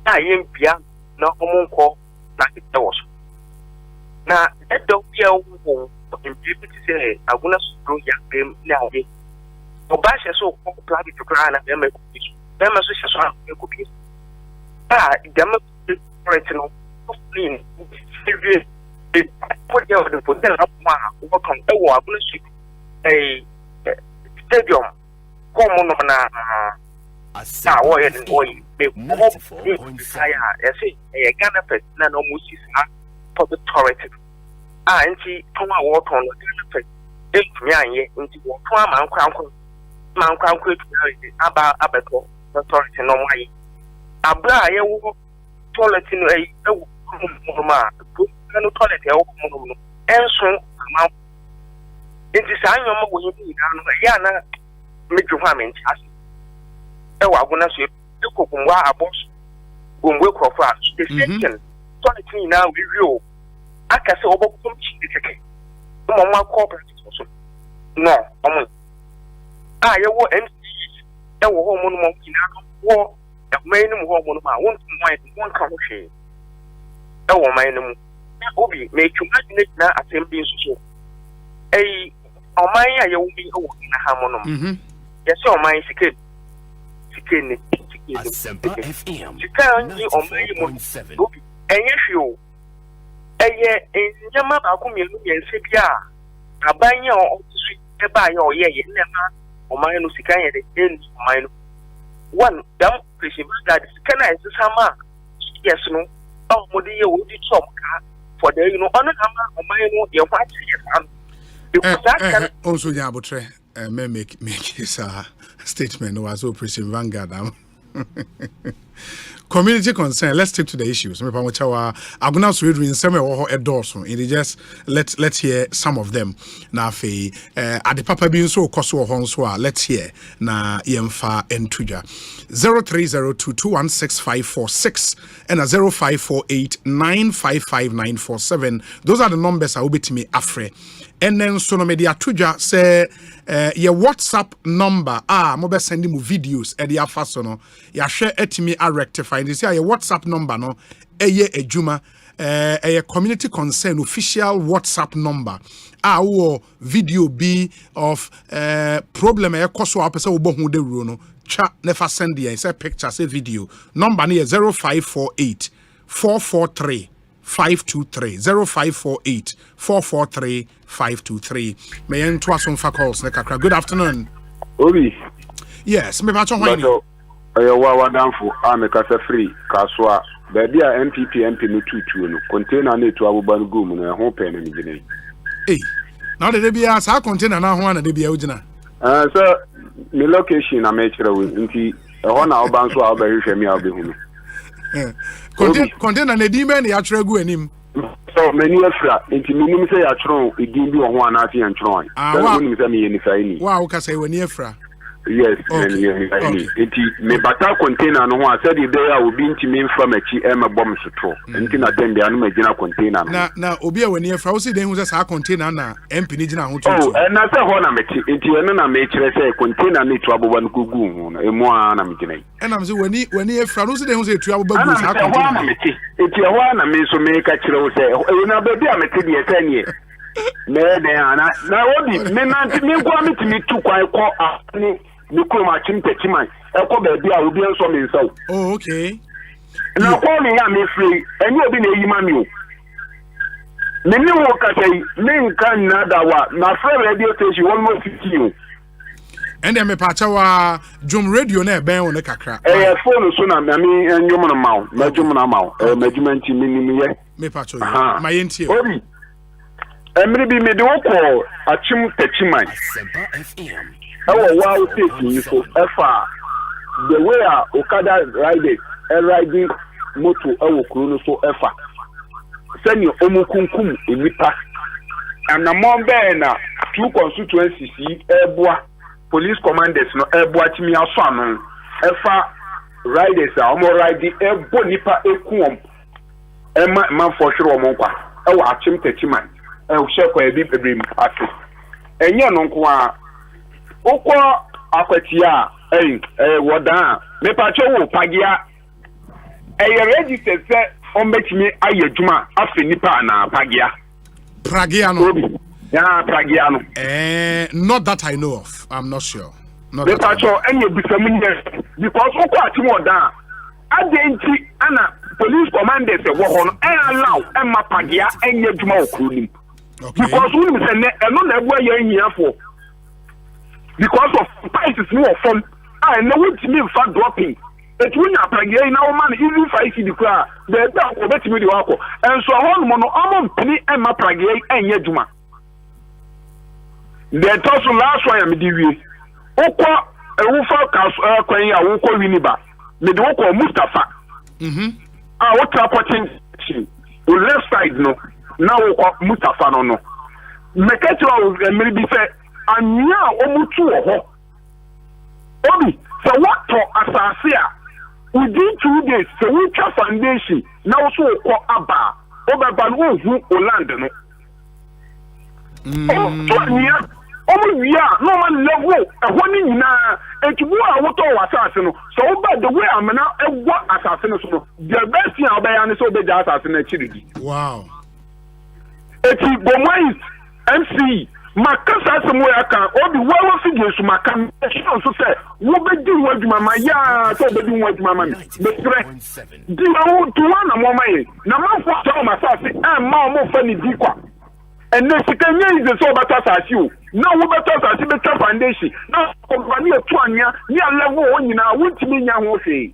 na aye bia na omonko na kete wo na edo bia wo in deputy say aguna so ya game na ade oba hye so ko plan to cry na dem so hye so an ko bi dem right no clean serious put your the put up ma ko kan e wo aguna so stadium ko mo no na wo ye be ko ya say e Ghana first na no mo si sa public toilet anti ton a wo ton no Ghana first e tumi anye nti wo ton ama nkwankwo aba abeto toilet no mo ayi abra ye wo toilet no e wo ma no toilet e wo no enso ama nti sa anyoma wo yi bi na no ya na medwo ha menti ase e wa aguna so e kokumwa abos gomwe krofa the section toilet ni na we rio aka se obokum chi keke mo ma cooperative so no omo ye wo MC e wo ho mo no mo kina wo e mai no mo ho mo no ma won won ka ho hwe e wo mai no na obi me twuma na assembly so oman ya ye wo bi wo na ha mo no ye se oman sike ni Asempa FM 94.7 obi enye hwe eye nyama ba ko mienu yense bia abanya o tisu e ba ya o ye nema oman no sika ye de en oman no one dam president that sika na esama yes no o mo de ye wo di chom ka for the you know ono ama oman no ye kwa tie am also nya abotre make his statement was so president Vanguard community concern. Let's stick to the issues. Aguna so reading some endorse. It just let's hear some of them. Na fe at the papa being so koso honso let's hear na yemfa entuja 0302216546 and a 0548955947. Those are the numbers I will be to me afre. And then so no media tuja say your WhatsApp number mobile sending mu videos e dia faso no ya share etimi a rectify this your WhatsApp number no eye ejuma community concern official WhatsApp number wo video be of problem e koso apese wo bohu de ru no cha never send the say picture say video number no 0548 443 523 0548 443 523. May I enter some calls? Good afternoon. Obi. Yes, me bacho hwan ni. Wa danfo amekasa free kaswa. Baby a MP no tutu no container na etu aboba no gum no ho pe na migine. Now the be as a container na ho na de bia ugina. So me location na me kire we nti ho na oba nso a oba hwehwe mi a obehu no. Container na di me na ya kire gu anim. So many extra nti minimum say ya kire edin bi ho ana ase ya kire. So minimum say me ye ni sai ni. Wa o ka say we ni efra. Yes, nti me bata container no ho ase de dey a obi ntimi mfa machi e ma bom soto nti na dem bia no magina container no na obi a wani efra wo si den hu say sa container na MP ni gina ho to na say ho na mechi nti eno na me kire say container ni to aboba no gugu hu no emu a na megina yi na me say wani efra no si den hu say tu aboba gu sa container na mechi nti ho na me so me ka kire wo say na ba bia meti de say ni me de ana na obi me na me kwa metimi tu kwan ko ani Nikuma chimtechiman eko baby a obi enso me nsaw. Oh, okay. Na ko me ya me free eni obi na eyi mami o. Me ni wo ka say me nkan na dawa na free radio station almost 50. And then me pacha wa Jum radio na ben won kakra. Phone so na me enjum na maw, na jum na maw. Management mi ye. Me pacha ma yentie. Obi. Emri bi me de wo ko achim techiman. Asempa FM. Wow, taking so far the way Okada riders riding motor Kruno so far. Send your Omukunkum in Nipa and a more bena 2 constituencies, Ebwa police commanders no Ebwa Timia Swanon, Efa riders are more riding Ebo Nipa Ekum Emma man for sure Monka. Achim Techiman, Shako a big dream artist. And you're non Okwa akwatia wodan me pacho wo pagia register se on betimi ayeduma afi nipa na pagia no Yeah, Pragiano. Not that I know of. I'm not sure. Not The that I know. patrol any bisamu because okwa more down. Agenti ana police commanders e wo hono allow emma Pragia enye djuma okuru. Because we say no na egwa ya ehia for. Because of prices more from I know what me fa dropping. It will not Pragia na man even fight the car. The da bet me the wako. And so hon mo no amon pini emma Pragia enye djuma. The toss last one am di wie. Okwa ewufa kas kwan ya wokọ winiba. Me de wokọ Mustafa. What opportunity? O left side no. Now wokọ Mustafa no. Meketwa emiri bi say anya omutu ho. Obi, so what to asase a within 2 days so we try foundation now so wokọ aba. Obeba no hu Holland no. Oh, omo wia no man level ehoni nyina etubu a woto wasase no so oba the way amena egwa asase no so the best thing obeya ne so obeja asase na chiridi. Wow. Eti bomwais MC makasa asemo ya kan obi wawo figure so makam so say wo bedi wadwuma ma ya so bedi wadwuma ma be tre di wo tuwa na mo mai na man fo so masase ma mo fa ni di kwa and then Sikanya is so better as you. Now we better as better foundation. Now company of Twanya, near level on you now, which mean you won't say.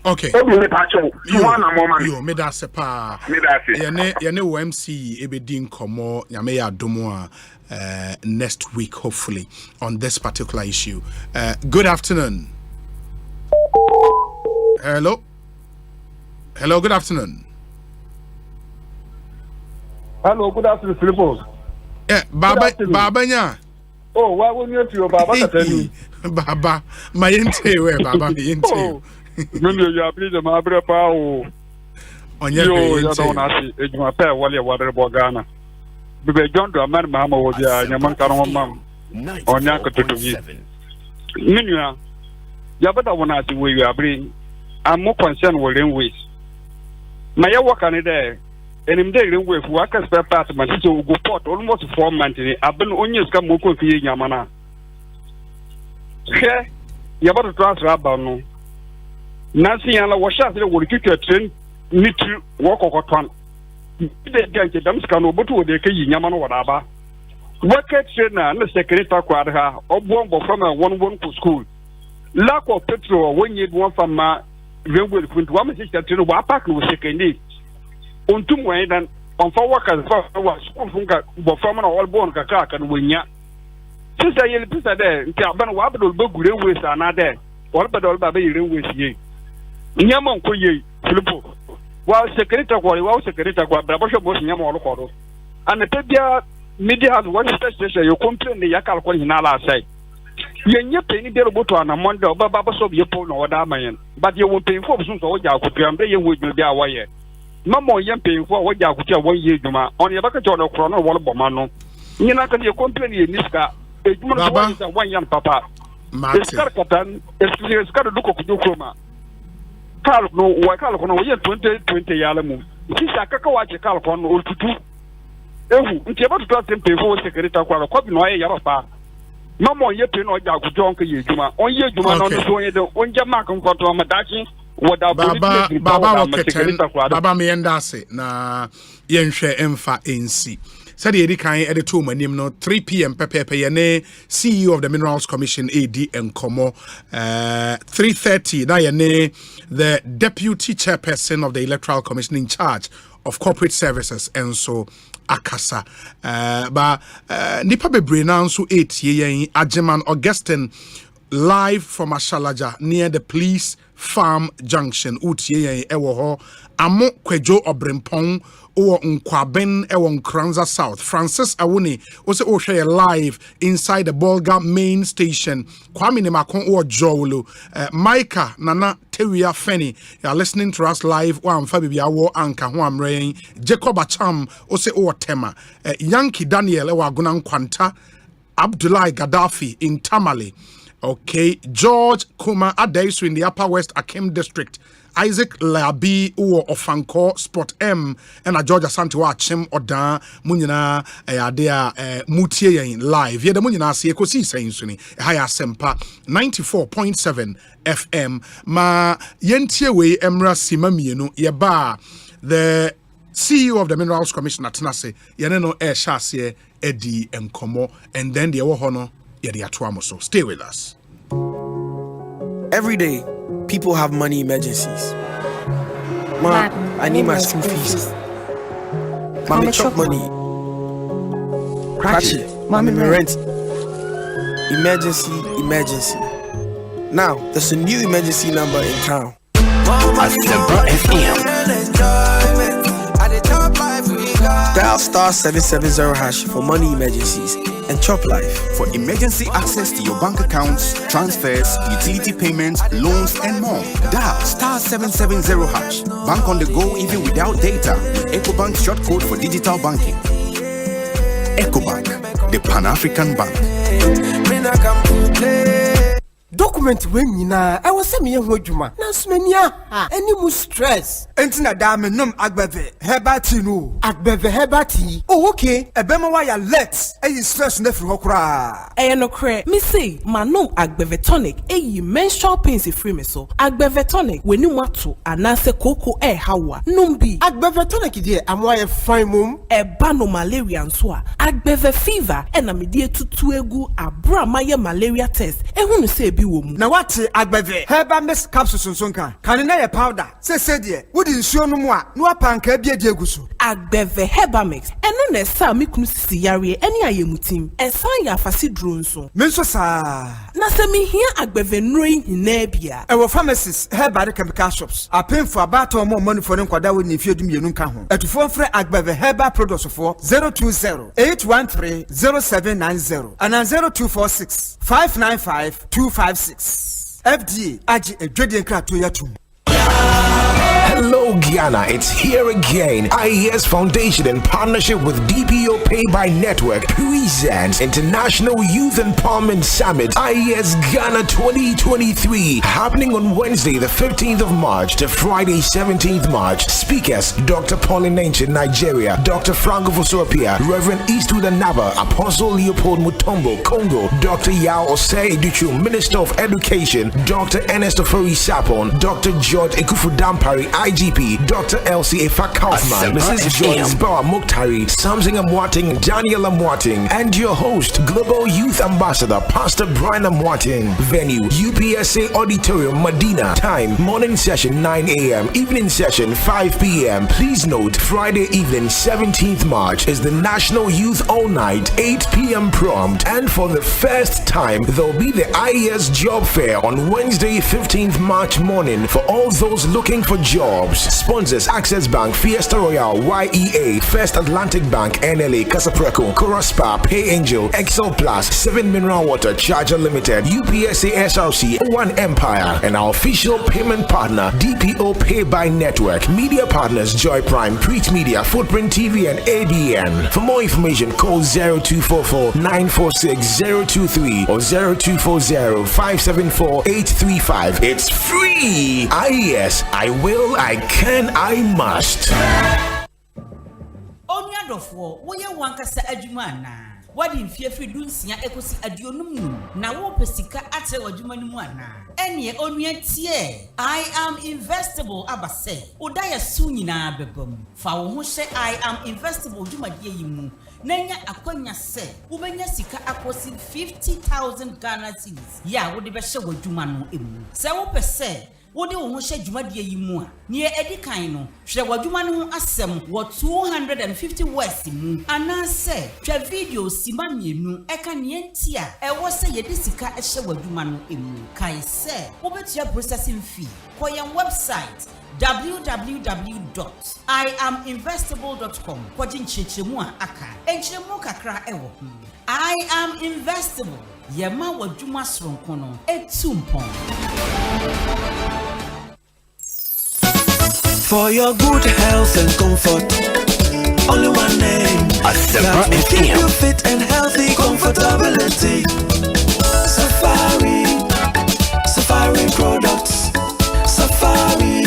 Okay. You made us a pa. Yane MC Ebedin Komo, Yameya Domoa next week, hopefully, on this particular issue. Good afternoon. Hello. Hello, good afternoon. Hello, good afternoon, Philippos. Yeah, Baba nya. Oh, why won't you to your Baba tell you? Baba, my inte where Baba me inte. Oh, you are pleased my brother Pao. On your you don't ask it, you are fair while you water Bogana. Because John to a man, Mamma was your Mancaron mum on Yanko to me. Meanwhile, you better want to ask where you are bringing. I'm more concerned with railways. My work on it there. And in the way for workers per part, my sister will go port almost 4 months. I've been on your scam more confused, Yamana. Here, you about to transfer about no. Nancy and I was shot will keep your train, need to walk over one. They get them scan over to the Kay Yamano whatever. Work at trainer and the secretary quadra or bomb from a 1 to school. Lack of petrol when you want from my railway with 1 sister to the Wapak was second day. On 2 way than on 4 workers was from all born Kaka and Winya. Since I yell pizza there, Caban Wabble book railways are not there. All but all baby railways ye. Yamon Koye, Filippo. While Secretary, while Secretary, Brabosha was Yamon. And the Pebia media has one station, you complain the Yakal Kolinala side. You're paying the robot on a Monday, Baba so your phone or Damayan, but you will pay for some so you could be with their way. Mamma yam paying for what you could 1 year, on your bucket on a chrono, wall bomano. You're not going to complain in this car. It's 1 young papa. It's got a look of Ducoma. Carl, no, why Carl, 20 Yalamu. She's a cacawachi Carl or to do. Oh, it's about to trust him before Secretary Quara, copy no Yapa. No more yet to know Jack Juma. On your Juma, on the Jamak and Cotton Madachi. Baba me endase na yenhwe emfa NC said the kan editor manim no 3 p.m. pepepe yene CEO of the Minerals Commission AD Nkomo 3:30 na yene the deputy chairperson of the Electoral Commission in charge of corporate services and so akasa ba nipa bebre na nso 8 yen Ajeman Augustine live from Ashalaja near the police farm junction utie ewo ho amo kwadwo obrempon o nkwaben ewo Nkranza South. Francis Awuni ose o hwe live inside the Bolga main station. Kwame ne makon o jowlo Micah Nana Tewia Feni, you are listening to us live o amfa bibia wo anka ho amren. Jacob Acham ose o tema Yankee Daniel ewo aguna nkwanta. Abdullahi Gaddafi in Tamale. Okay, George Kuma Adaisu in the Upper West Akim District. Isaac Labi or Ofanko Sport M and Georgia Santiwa Chem Oda Munina Adea Mutie live. Yeda Munina see Ekosiisen Suni High Asempa 94.7 FM. Ma Yentie we Emra Simamienu Yeba the CEO of the Minerals Commission at Tenase Yaneno Shasye Eddie Nkomo and then the Ohono Yedi Atuamoso. Stay with us. Every day, people have money emergencies. Ma, I need my school fees. Mommy chop money. Crash it. Mommy rent. Emergency. Now, there's a new emergency number in town. Asempa FM. Dial star 770 # for money emergencies and chop life. For emergency access to your bank accounts, transfers, utility payments, loans, and more, dial star 770 #. Bank on the go even without data with EcoBank short code for digital banking. EcoBank, the Pan-African Bank. Document when yina I was semi hodjuma na smenia any mu stress entina da me nom agbeve hebati no agbeve hebati oh okay ebema wa ya let stress na firi hokura no kre me say manom agbeve tonic menstrual pains free me so agbeve tonic weni mato anase koko hawa nom bi agbeve tonic die amoye fine mum eba no malaria nso a agbeve fever na me die tutu egu abra maye malaria test ehunu say bi wo mu na wate agbeve herbal mix capsules sonka kan na ye powder se de wodi nsuo no mu a no apanka bia die guso agbeve herbal mix eno na sa me kunu sisi yare eni ayemutim ensan ya afase duro nso me nso saa na se me hia agbeve nroi hina bia ewo pharmacies herbal chemical shops apemfo abato mo money for nkwada we ni fiedum yenu nka ho atufo frɛ agbeve herbal products for 020-813-0790 and 0246-595-256 FDA Aji Edwedian Kratoyatum. Hello Guyana, it's here again. IES Foundation in partnership with DPO Pay by Network presents International Youth Empowerment Summit IES Ghana 2023 happening on Wednesday the 15th of March to Friday 17th March. Speakers Dr. Pauline Ancient, Nigeria, Dr. Franco Fosopia, Reverend Eastwood Anaba, Apostle Leopold Mutombo, Congo, Dr. Yao Osei Duchu, Minister of Education, Dr. Ernest Ofori Sapon, Dr. George Ekufudampari, IGP, Dr. Elsie Efa Kaufman, Mrs. Joyce Bawa Muktari, Samsung Amwating, Daniel Amwating, and your host, Global Youth Ambassador, Pastor Brian Amwating. Venue, UPSA Auditorium, Medina. Time, morning session 9 a.m., evening session 5 p.m. Please note, Friday evening 17th March is the National Youth All Night 8 p.m. prompt, and for the first time, there'll be the IES Job Fair on Wednesday 15th March morning for all those looking for jobs. Sponsors Access Bank, Fiesta Royale, YEA, First Atlantic Bank, NLA, Casapreco, Coraspa, Pay Angel, Excel Plus, 7 Mineral Water, Charger Limited, UPSA SRC, One Empire, and our official payment partner, DPO Pay by Network. Media partners Joy Prime, Preach Media, Footprint TV, and ABN. For more information, call 0244-946-023 or 0240-574-835. It's free! IES, I will, I can, I must. Onyadofo, wo ye wankasa adwuma na. Wadi mfiefri dunsia ekosi adionum nu. Na wo pesika atre wadwuma ni mu ana. Ene onua tie. I am investable abase. Oda ya su nyina bebam. Fa wo ho hye I am investable dwumadie yi mu. Nanya akwanya se. Ubenya sika akosi 50,000 Ghana cedis. Ya wo de be hye wadwuma no emu. Se wo pese wode wo ho hye dwumadie yi mu a ne edi kan no hwe wadwuma no ho asem wo 250 words mu anase hwe video sima mienu eka ne ntia ewo se yedi sika hye wadwuma no emu kai se wo betua processing fee ko yan website www.iaminvestable.com kwajin chechemu a aka enchemu kakra ewo I am investable yema wadwuma soronko no etumpon. For your good health and comfort, only one name. Asempa That will keep FM. you fit and healthy, comfortability. Safari products. Safari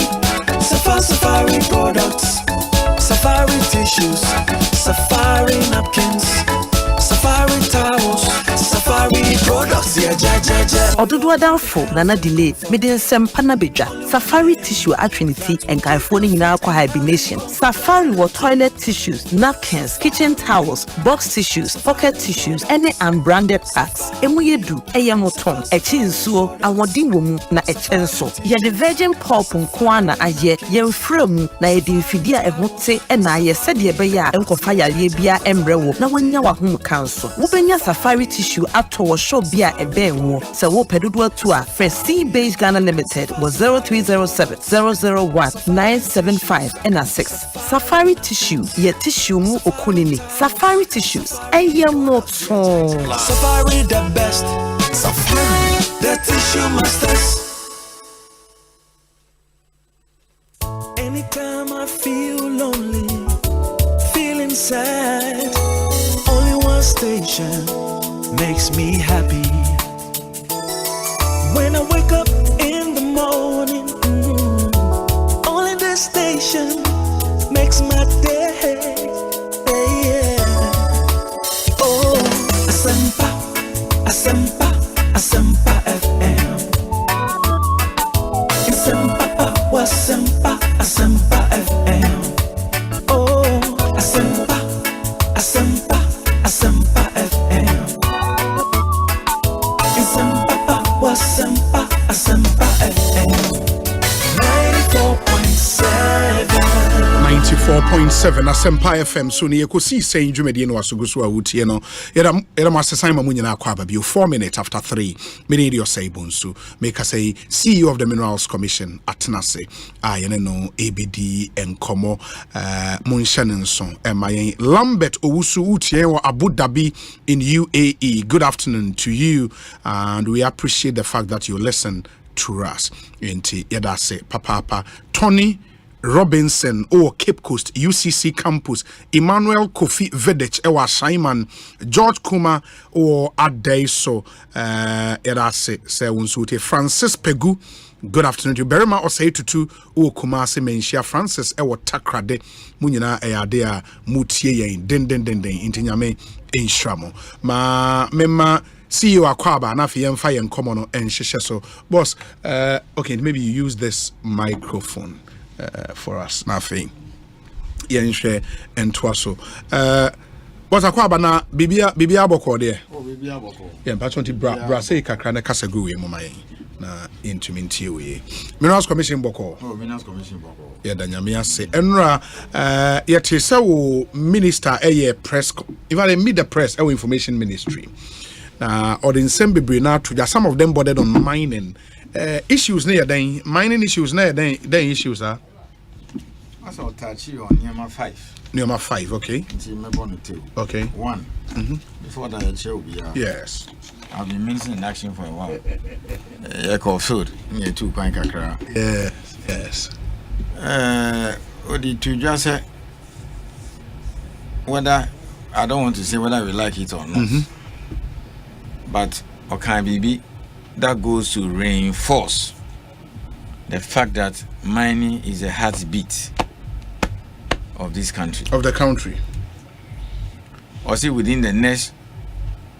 Odudu adamfo nana delay mede nsɛmpa na bedwa Safari tissue at Trinity and Gaifoni nyinaa kwa hibernation. Safari wɔ toilet tissues, napkins, kitchen towels, box tissues, pocket tissues, any unbranded packs. Emu yedu ɛyɛ moton ɛkyi nsuo awɔden wɔ mu na ɛkyɛ nso. Yɛde virgin pulp nko na ayɛ yɛmfrɛ mu na yɛde mfidi a ɛho te ɛna ayɛ sɛdeɛ ɛbɛyɛ a ɛnkɔfa yareɛ bia ɛmbrɛ wo na wanya wahom ka nso. Wobɛnya Safari tissue atɔ wɔ shop bia ɛbɛn wo sɛ wo pɛdodoɔ to a frɛ C-Base Ghana Limited was 0307 001 975 and 6. Safari tissue ye tissue mu okunini. Safari tissues ɛyɛ moton. Safari the best. Safari the tissue masters. Anytime I feel lonely, feeling sad, only one station makes me happy. When I wake up in the morning, only this station makes my day. Oh, Asempa, Asempa, Asempa FM. Asempa, Asempa, Asempa FM. Oh, Asempa, Asempa, Asempa FM. Asempa, Asempa FM. 94.7 Asempa FM so ne Ekosiisen dwumadi no asogoso a wotie no yɛda masesan ma munyina akwa ba bio 4 minutes after 3 me radio Osei Bonsu make say CEO of the Minerals Commission Atenase ayene no ABD enkomo munshanenso emayen Lambert Owusu utie wo Abu Dhabi in UAE. Good afternoon to you and we appreciate the fact that you listen to us. Inti yɛda se papa Tony Robinson or Cape Coast UCC campus, Emmanuel Kofi Vedech ewa Simon George Kuma or Adaiso Erase Sewunsute Francis Pegu. Good afternoon to Berima Osei Tutu o Kumasi Menshia Francis ewa Takrade Munyina Eyadea Mutie yen den intinyame inshramo ma mema CEO Akwaba na fi yemfa yen komono enhyehyɛ so boss okay maybe you use this microphone for us nothing yenhwe entwaso boss Akwaba na bibia aboko there bibia aboko patronti bra say kakra na kasa go we mama yen na intumintie we Minerals Commission boko Minerals Commission boko danyame ase enra yete se wo minister press even meet the press information ministry or the Nsembebre na to some of them bothered on mining issues near then mining issues near then issues are as I'll touch you on number 5 okay okay 1 before that chair will be yes I've been missing in action for a while echo food near 2 pint kakra yes what did you just say whether I don't want to say whether we like it or not but okay baby that goes to reinforce the fact that mining is a heartbeat of this country of the country or see within the next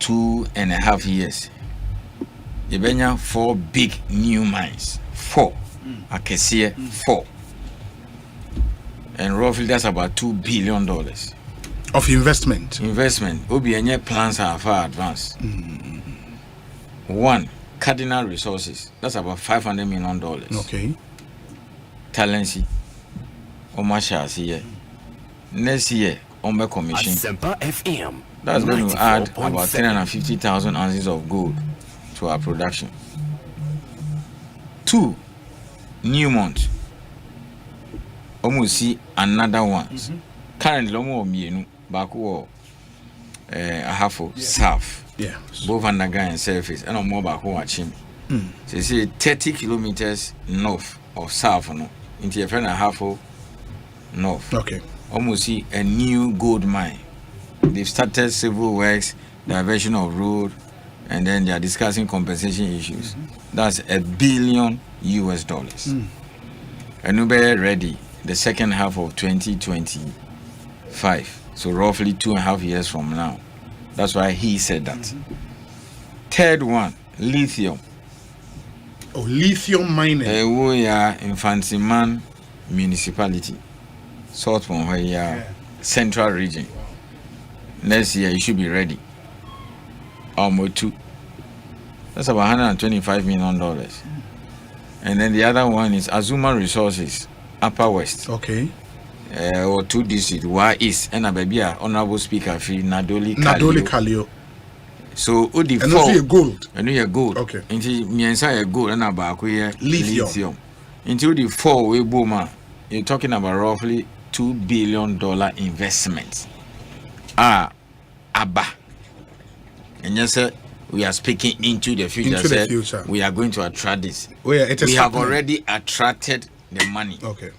2.5 years you benya 4 big new mines 4 Akesie 4 and roughly that's about $2 billion of investment obi enye plans are far advanced 1 cardinal resources that's about $500 million okay Talency Omashasi here next year Ombe Commission Asempa FM that's going to add about 350,000 ounces of gold to our production. 2 Newmont almost see another one currently lomo mienu baku ahafo south both underground and surface and more back home achim so you see 30 kilometers north of south no into a friend and half north okay almost see a new gold mine. They've started civil works, diversion of road, and then they are discussing compensation issues. That's $1 billion. And we'll be ready the second half of 2025, so roughly 2.5 years from now. That's why he said that. Third one, lithium. Oh, lithium mining. We are in Fansiman municipality, sort from where central region. Next year, it should be ready. Almost 2. That's about $125 million. And then the other one is Azuma Resources, Upper West. Okay. Or 2 districts, Wa East, and a baby, Honorable Speaker, Nadoli Kalio. So, the and also gold. And you gold. Okay. Into Miensa gold and about lithium. Into the 4 way boomer, you're talking about roughly $2 billion investment. Abba. And yes, sir, we are speaking into the future. Into the future. We are going to attract this. We have already attracted the money. Okay.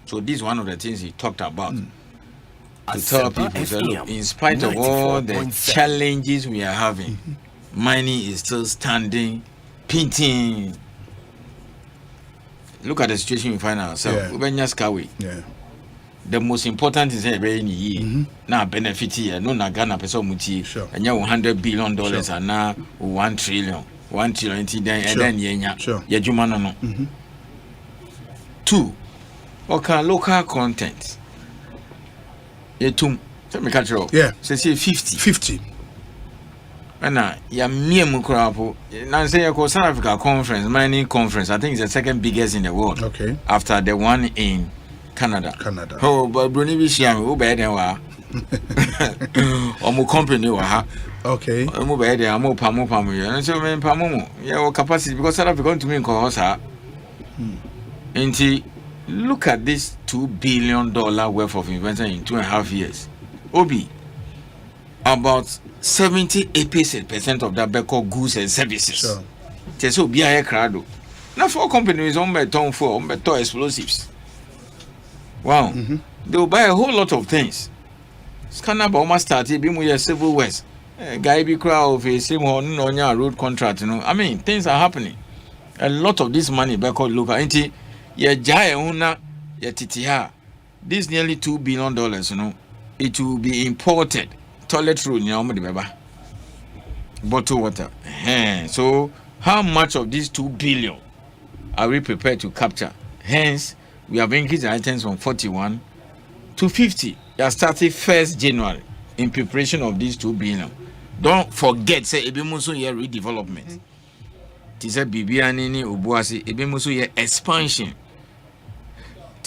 So this is one of the things he talked about. To tell people, so look, in spite of all the challenges we are having, mining is still standing, painting. Look at the situation we find ourselves. Yeah. The most important is now benefit here. No Nagana person muti. And you $100 billion and now 1 trillion. 1 trillion and then yenya. 2. Okay, local content. Yeah. Say 50. 50. And ya mukrapo. Now say South Africa conference, mining conference. I think it's the second biggest in the world. Okay. After the one in Canada. Oh, but Bruni Bisham, who better than wa. Omu company wa ha. Okay. Omu better than Amu Pamu. And so men Pamu. Yeah, capacity because South Africa going to mean Kohosa. Look at this $2 billion worth of investment in 2.5 years. Obi, about 78% of that be called goods and services. Sure. Just so be a crowd. Now, 4 companies on beton for explosives. Wow. They will buy a whole lot of things. Scanner Boma started being with civil west. Guy be crowd of a same on your road contract. I mean, things are happening. A lot of this money be called local. This nearly $2 billion, it will be imported. Toilet roll, bottled water. So, how much of these $2 billion are we prepared to capture? Hence, we have increased the items from 41 to 50. They are starting 1st January in preparation of these $2 billion. Don't forget, say, Ebimuso here redevelopment. Tisa Bibianini Ubuasi, Ebimuso here expansion.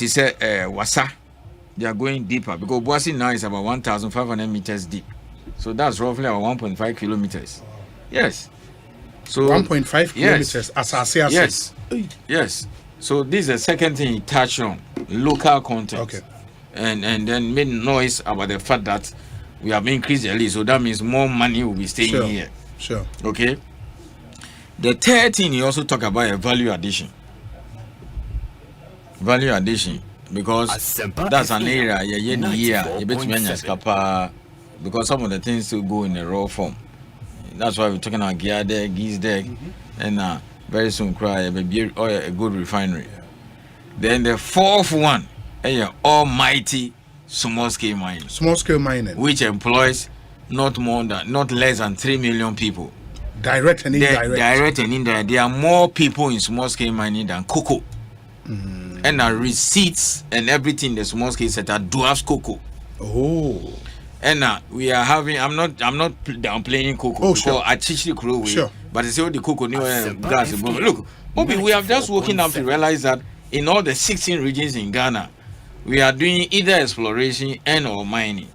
Wasa, they are going deeper because Boasi now is about 1,500 meters deep. So that's roughly about 1.5 kilometers. Yes. So 1.5 kilometers as I say. Yes. Yes. So this is the second thing he touched on, local content. Okay. And then made noise about the fact that we have increased the list. So that means more money will be staying here. Sure. Okay. The third thing he also talked about a value addition. Value addition, because that's an area because some of the things still go in a raw form. That's why we're talking about gear deck, geese deck, and very soon cry a good refinery. Then the 4th one, almighty small scale mining. Small scale mining, which employs not less than 3 million people. Direct and indirect. Direct and indirect. There are more people in small scale mining than cocoa. And receipts and everything the small scale sector dwarfs cocoa. Oh. And we are having I'm not downplaying cocoa. Oh, sure. I teach the crew sure. But it's all the cocoa new gas. Look, Bobby, we have just woken up to realize that in all the 16 regions in Ghana, we are doing either exploration and or mining.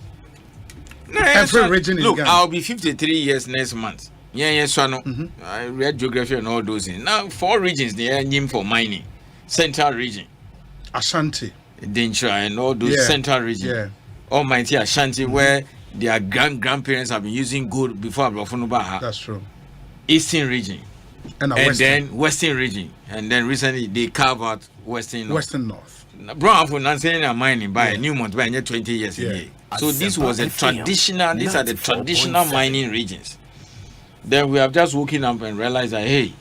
Every region in Ghana. I'll be 53 years next month. I read geography and all those things. Now 4 regions they are named for mining. Central region, Ashanti, Dentra, and all those central region, Almighty Ashanti, where their grandparents have been using gold before Abrafonubaha. That's true. Eastern region, and then Western region, and then recently they carve out Western North. Western North. Brown for Nansen mining by Newmont by 20 years a year. So this was a traditional. These are the traditional mining regions. Then we have just woken up and realized that hey.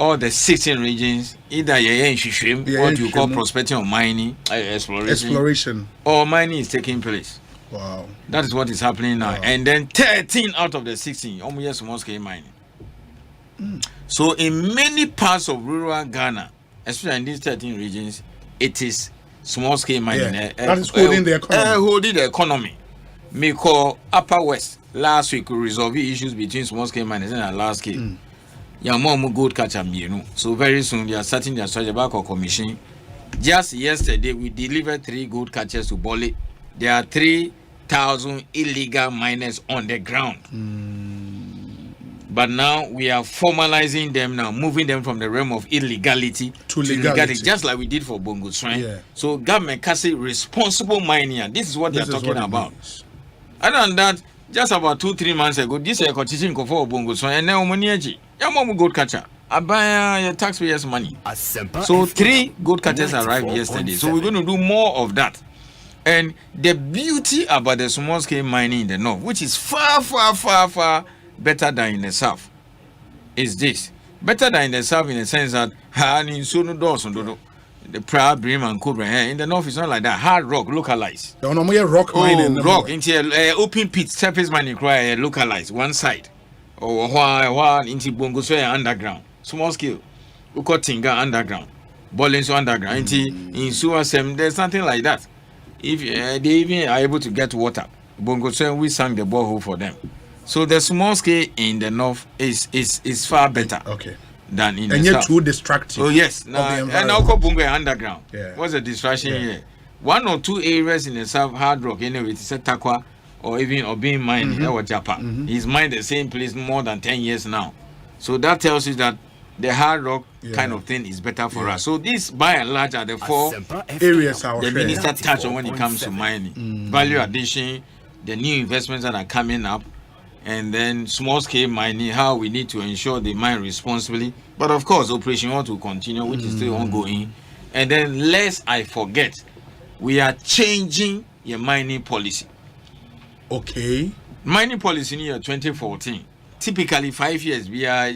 All the 16 regions, either what you call prospecting or mining, exploration, or mining is taking place. Wow. That is what is happening now. Wow. And then 13 out of the 16, almost small scale mining. So in many parts of rural Ghana, especially in these 13 regions, it is small scale mining. That is holding the economy. Holding the economy. Me call Upper West last week we resolve issues between small scale miners and large scale. Yamomu gold catcher, so very soon they are starting their strategy back or commission. Just yesterday we delivered 3 gold catchers to Bole. There are 3,000 illegal miners on the ground. But now we are formalizing them now, moving them from the realm of illegality to legality, just like we did for Bongo Shrine. Yeah. So government can say responsible mining. This is what they are talking about. Other than that, just about 2-3 months ago, this is a competition for Bongo Shrine, and now Moniaji, Yamomu gold catcher. I buy your taxpayers' money. So 3 gold catchers arrived yesterday. So we're going to do more of that. And the beauty about the small scale mining in the north, which is far better than in the south, is this. Better than in the south in the sense that the Proud, Brim and Cobra in the north is not like that. Hard rock localized. Rock mining. Rock into open pit surface mining localized one side. Or one into Bongo underground. Small scale. Ukotinga underground. Bolinso underground. In Suasem, there's nothing like that. If they even are able to get water, Bongo we sang the borehole for them. So the small scale in the north is far better than in the south. And yet too distracting. Oh yes. And now Bongo underground. Yeah. What's the distraction here? 1 or 2 areas in the south hard rock anyway, it's a Takwa or even Obin mine or Japan. He's mined the same place more than 10 years now. So that tells you that the hard rock kind of thing is better for us. So these by and large are the 4 areas the minister touched on when it comes to mining. Value addition, the new investments that are coming up, and then small scale mining, how we need to ensure they mine responsibly. But of course, operation want to continue, which is still ongoing. And then lest I forget, we are changing your mining policy. Okay. Mining policy in year 2014. Typically 5 years. We are a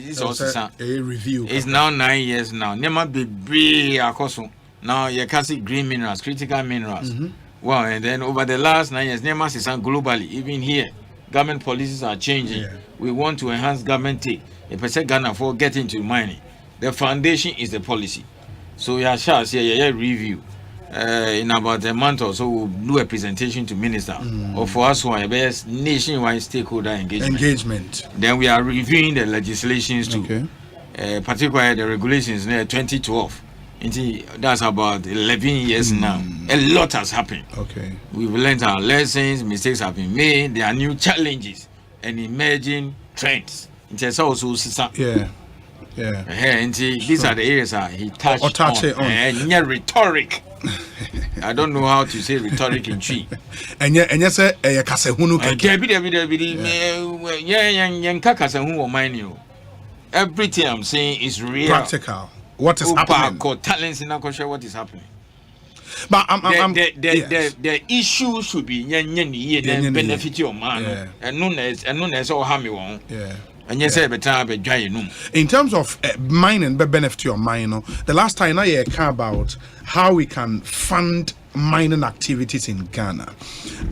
review. It's now 9 years now. Nema be now you can see green minerals, critical minerals. Well, and then over the last 9 years, Nema is globally, even here, government policies are changing. We want to enhance government take. A percent Ghana for getting into mining. The foundation is the policy. So we shall see a review. In about a month or so, we'll do a presentation to minister, or for us who are best nationwide stakeholder engagement. Then we are reviewing the legislations too, particularly the regulations in 2012. That's about 11 years now. A lot has happened. We've learned our lessons, mistakes have been made, there are new challenges and emerging trends. These are the areas he touched on. And rhetoric. I don't know how to say rhetoric in Chi. And yes, everything I'm saying is real. Practical. What is happening? Talents in what is happening. But the issue should be benefit your man and none as all harm you want. And yes, in terms of mining, benefit your mine. The last time I care about how we can fund mining activities in Ghana,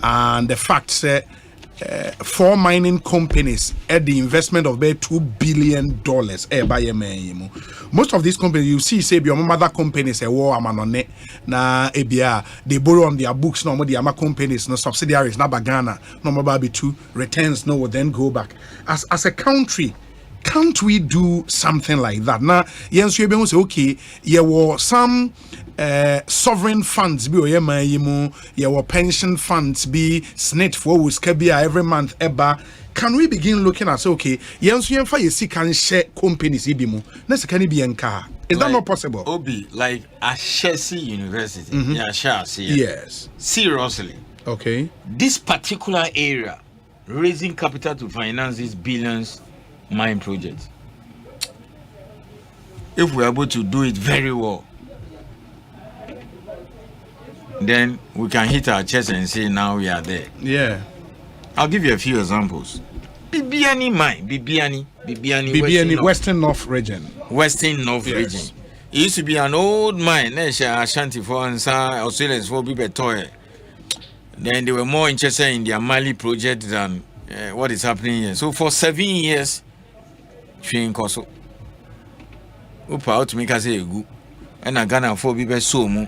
and the fact that 4 mining companies at the investment of about $2 billion. Most of these companies you see say your mother companies na they borrow on their books no the ama companies no subsidiaries na Ghana no more to returns no will then go back. As a country, can't we do something like that? Now, yes, you be say okay, there were some sovereign funds be there were pension funds be snit for Wuskabia every month eba. Can we begin looking at say okay, yes, you can share companies ibimu. Next can be enka. Is that not possible? Obi, like Ashesi University. Yes. Seriously. Okay. This particular area, raising capital to finance these billions mine projects. If we're able to do it very well, then we can hit our chest and say now we are there. Yeah. I'll give you a few examples. Bibiani mine, Bibiani Western North region. Western North region. It used to be an old mine. Ashanti for Australians for Bibetoy. Then they were more interested in their Mali project than what is happening here. So for 7 years, Upa out make us say egu. And a Ghana for be so mu.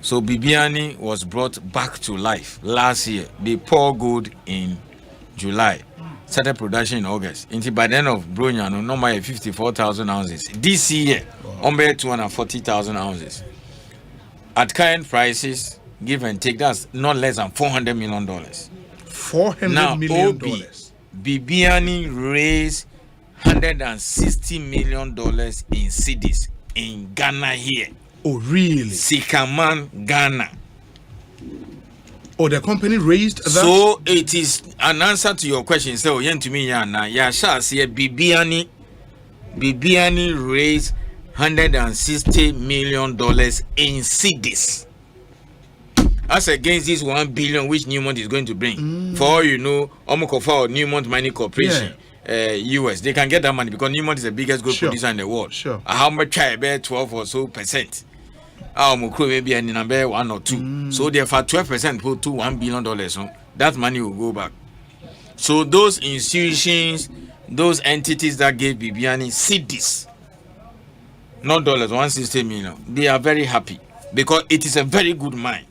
So Bibiani was brought back to life last year. They poured gold in July. Started production in August. Until by the end of Bronya, no more 54,000 ounces. This year, only 240,000 ounces. At current prices, give and take, that's not less than $400 million. $400 million. Bibiani raised $160 million in cedis in Ghana here. Oh, really? Sikaman, Ghana. Oh, the company raised that? So it is an answer to your question. So, yen to me, Yana, Yasha, see, Bibiani raised $160 million in cedis. As against this 1 billion which Newmont is going to bring. For all you know, Omokofa or Newmont Mining Corporation, US, they can get that money because Newmont is the biggest gold producer in the world. How much I bear 12 or so percent. Our Mukro maybe in number 1 or 2. So therefore 12% put to $1 billion. So that money will go back. So those institutions, those entities that gave Bibiani cedis, not dollars, 160 million, they are very happy because it is a very good mine.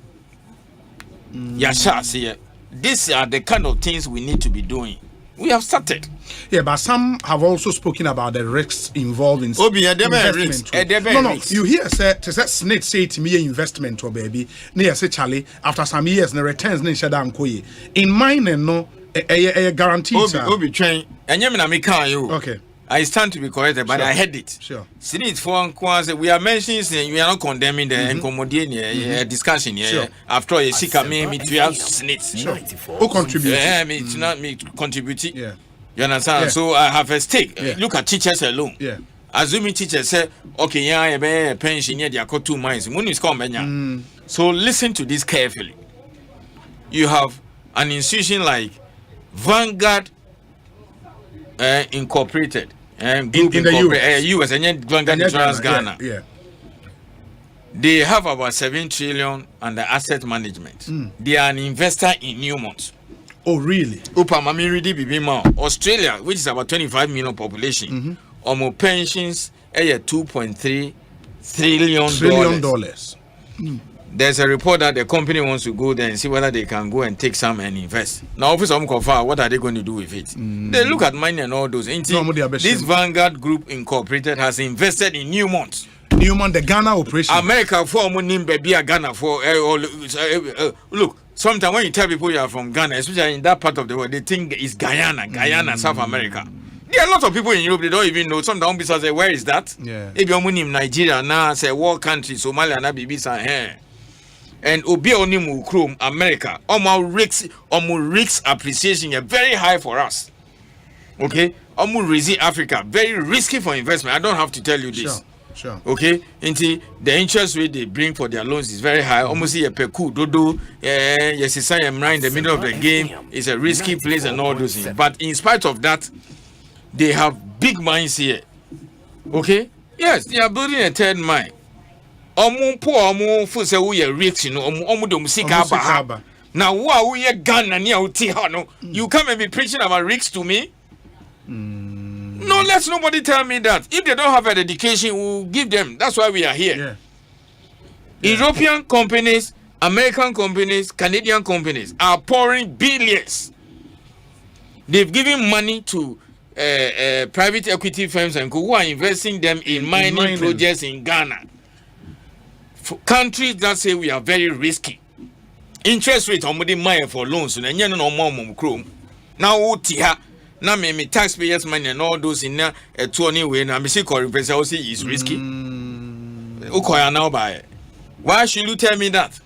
Yasha, see, these are the kind of things we need to be doing. We have started. Yeah, but some have also spoken about the risks involved in investment. No, you hear say snake say to me investment or baby. Near say Charlie after some years the returns ne shada ankoye. In mining no a guaranteed. Obi train. Okay. I stand to be corrected, but I heard it. Sure. See it for we are mentioning we are not condemning the incommodation discussion here. Sure. After all, you see, me to have snakes. Sure. Who contribute? It's not me contributing. Yeah. You understand? Yeah. So I have a stake. Yeah. Look at teachers alone. Yeah. Assuming teachers say, okay, yeah, a pension, yeah, they are called 2 mines. So listen to this carefully. You have an institution like Vanguard Incorporated. Group in the US and Vanguard Ghana. Yeah. They have about 7 trillion under asset management. They are an investor in Newmont. Oh, really? Australia, which is about 25 million population, pensions, $2.3 trillion. There's a report that the company wants to go there and see whether they can go and take some and invest. Now, obviously, what are they going to do with it? They look at money and all those. This Vanguard Group Incorporated has invested in Newmont. Newmont, the Ghana operation. America for money, baby, Ghana for. Look, sometimes when you tell people you are from Ghana, especially in that part of the world, they think it's Guyana, South America. There are a lot of people in Europe, they don't even know. Some down beside say, where is that? Yeah. If you're in Nigeria now, say, war country, Somalia, na Bibisa, here. And Obi Onimu Chrome, America, risk appreciation is very high for us. Okay? Raising Africa, very risky for investment. I don't have to tell you this. Sure. Okay? The interest rate they bring for their loans is very high. Almost a peku, dodo, yes, it's in the middle of the game. It's a risky place and all those things. But in spite of that, they have big mines here. Okay? Yes, they are building a third mine. For say we are rich, you know, now we are Ghana near you come and be preaching about risks to me. No, let nobody tell me that. If they don't have an education, we'll give them. That's why we are here. European companies, American companies, Canadian companies are pouring billions. They've given money to private equity firms and who are investing them in mining projects in Ghana. Countries that say we are very risky. Interest rate on the money for loans and no more chrome. Now now me taxpayers money and all those in there 20 way now me see represent is risky. Now by why should you tell me that?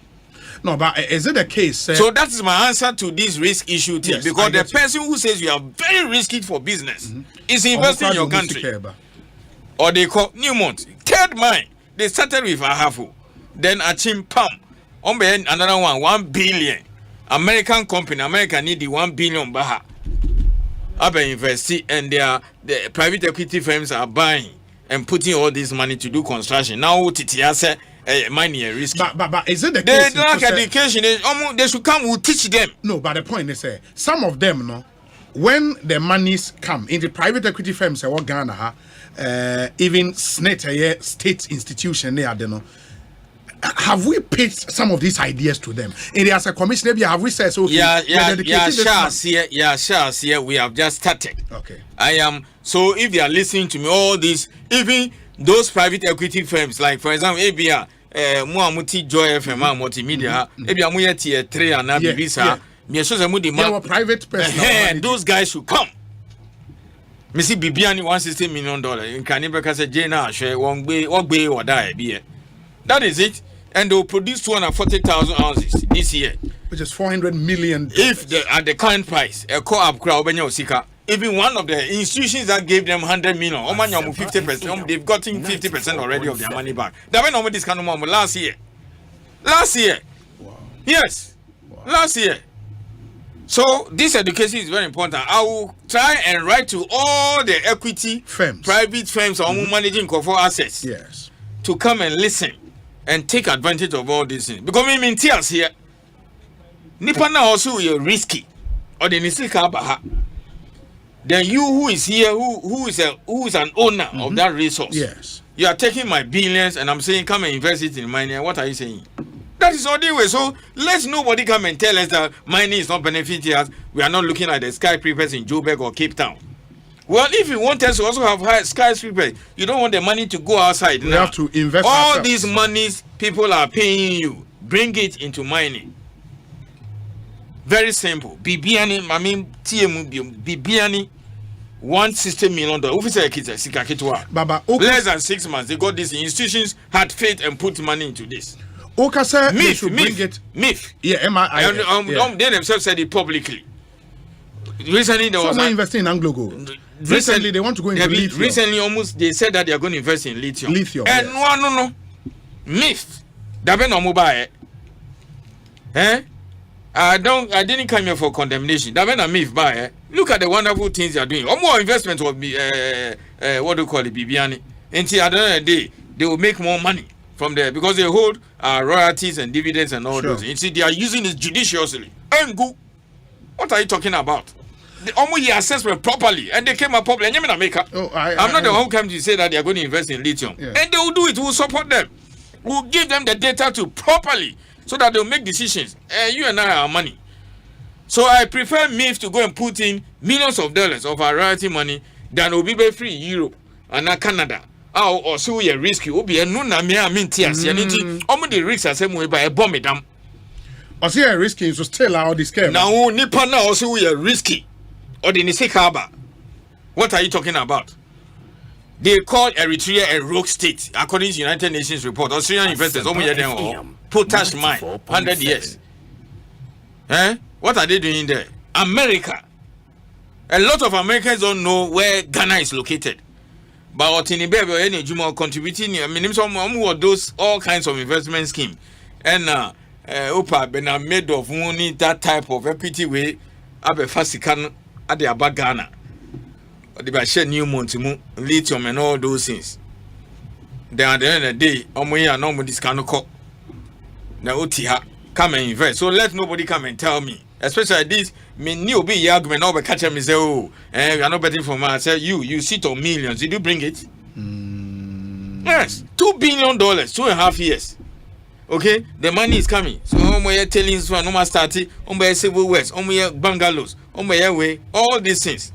No, but is it the case? So that is my answer to this risk issue thing. Yes, because the person who says you are very risky for business is investing in your country. Or they call Newmont. Third mine. They started with Ahafo. Then Achim Pam. Another one, 1 billion. American company, America need the 1 billion baha. I've invested and the private equity firms are buying and putting all this money to do construction. Now TTS say money is risky. But is it the case? They lack education. They should come, we'll teach them. No, but the point is some of them when the monies come in the private equity firms, what Ghana, even SNET, state institution, have we pitched some of these ideas to them? And as a commissioner, have we said so? We have just started. Okay. So if they are listening to me, all these, even those private equity firms, like for example, ABR, Muamuti Joy FM, Multimedia, ABR Muyati 3 and Nabisa, private person. Those guys should come. Missy Bibiani $160 million in Canibaka said Jena share won't be or die. That is it. And they will produce 240,000 ounces this year, which is $400 million. If at the current price, a co-op crowd, even one of the institutions that gave them 100 million, 50%, they've gotten 50% already of their money back. That went on with this kind of money last year. Wow. Yes. Wow. Last year. So this education is very important. I will try and write to all the equity firms, private firms, or managing for assets, yes, to come and listen and take advantage of all these things. Because me mean tears here. Nipana also you're risky, or the Nisika Baha. Then you who is here, who is an owner of that resource. Yes. You are taking my billions and I'm saying come and invest it in mining. What are you saying? That is all the way. So let nobody come and tell us that mining is not benefiting us. We are not looking at the skyscrapers in Joburg or Cape Town. Well, if you want us to also have high skyscrapers, you don't want the money to go outside. We have to invest all ourselves. These monies people are paying you. Bring it into mining. Very simple. Bibiani, I mean, Bibiani, $160 million. Baba, less than 6 months, they got these institutions had faith and put money into this. Okasa, myth. Yeah, they themselves said it publicly. Recently, there was investing in Anglo-Gold. Recently, they want to go into lithium. Recently, almost they said that they are going to invest in lithium. And yes. no. Myth. Dabe no mobile. I didn't come here for condemnation. Dabe na myth by. Look at the wonderful things they are doing. Or more investment will be what do you call it, Bibiani. Until at the end of the day, they will make more money from there because they hold royalties and dividends and all those. You see, they are using it judiciously. And go. What are you talking about? The almost assessment properly, and they came up properly. I'm not the one who came to say that they are going to invest in lithium, and they will do it. We'll support them. We'll give them the data to properly so that they'll make decisions. You and I are money, so I prefer MIF to go and put in millions of dollars of our royalty money than will be free Europe and not Canada. Or so we are risky. Will be a no na me. I mean, tears. Almost the risks are same way by a bomb it down. I see a risky, so still out this scale. Now, Nippon also we are risky. Or the Nisekaba. What are you talking about? They call Eritrea a rogue state, according to United Nations report. Australian investors, potash mine, 100 years. What are they doing there? America. A lot of Americans don't know where Ghana is located. But Otinibe contributing, I mean, some of those all kinds of investment scheme. And Opa been made of money that type of equity way abe fasikan at the Ghana. They by share new montimu, lithium and all those things. Then at the end of the day, omoya no this kind of call. Now utiha come and invest. So let nobody come and tell me. Especially this me new be argument over catch me say oh we are not betting for me. I say you sit on millions. Did you bring it? Yes, $2 billion, 2.5 years. Okay, the money is coming. So we telling so no more starting, civil works, bungalows, way, all these things.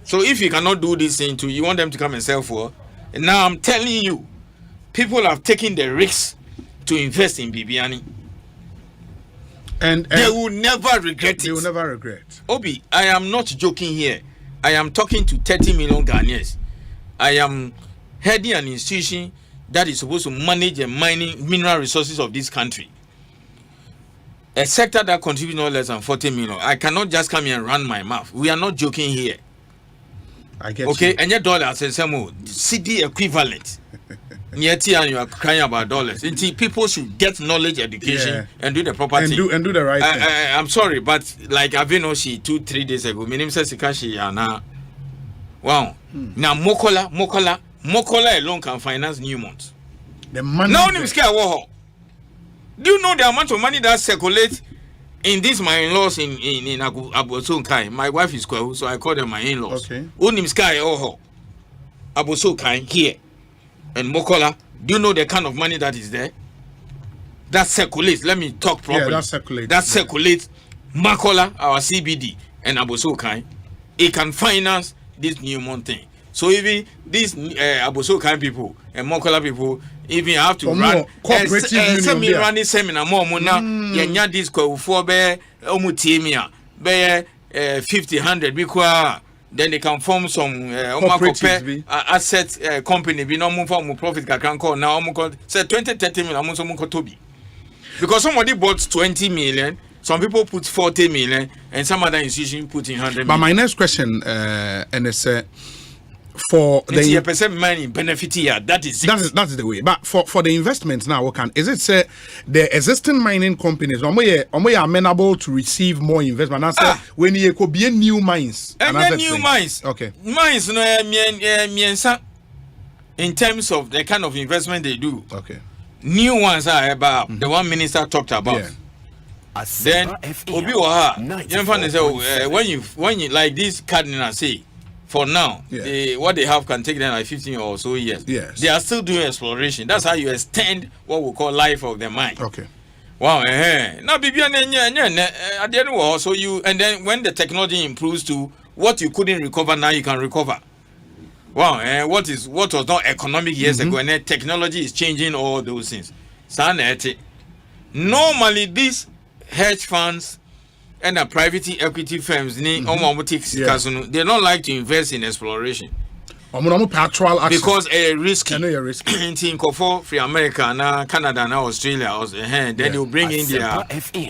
So if you cannot do this thing too, you want them to come and sell for. And now I'm telling you, people have taken the risk to invest in Bibiani. And they will never regret it. They will never regret. Obi, I am not joking here. I am talking to 30 million Ghanaians. I am heading an institution that is supposed to manage the mining mineral resources of this country. A sector that contributes no less than 40 million. I cannot just come here and run my mouth. We are not joking here. I get okay, you. And your dollars and some CD equivalent. Yet and you are crying about dollars. People should get knowledge, education, and do the proper thing. And do the right thing. I'm sorry, but like Avinoshi 2-3 days ago, my name says Sikashi Yana. Wow. Now Mokola alone can finance Newmont. The money. No one is scared. Do you know the amount of money that circulates in this my in-laws in Abosokai, my wife is Kwahu, so I call them my in-laws. Okay. Unim Sky Oho. Abosokai here. And Mokola, do you know the kind of money that is there? That circulates. Let me talk properly. Yeah, that circulates. That circulates. Makola, our CBD, and Abosokai, it can finance this new mountain. So even these Abosokai people and Mokola people, even have to run cooperative seminar more now. Yanya this for be omutimia be 50-100 because then they can form some asset company. Be no more form profit can call now. Say 20-30 million. Because somebody bought 20 million. Some people put 40 million, and some other institution put in 100 million. But my next question, and it's for the percent money benefit here. That is it. That is the way. But for the investments now, what can is it say the existing mining companies are amenable to receive more investment? And say when you could be new mines. And new mines. Okay. Mines in terms of the kind of investment they do. Okay. New ones are about the one minister talked about. Yeah. Then Obi Waha, when you like this cardinal say, for now, what they have can take them like 15 or so years. Yes. They are still doing exploration. That's how you extend what we call life of the mine. Okay. Wow. Now, at the end, so you and then when the technology improves to what you couldn't recover, now you can recover. Wow. What was not economic years ago, and then technology is changing all those things. Normally, these hedge funds and the private equity firms they don't like to invest in exploration because risky. In free America and Canada and Australia then they will bring in their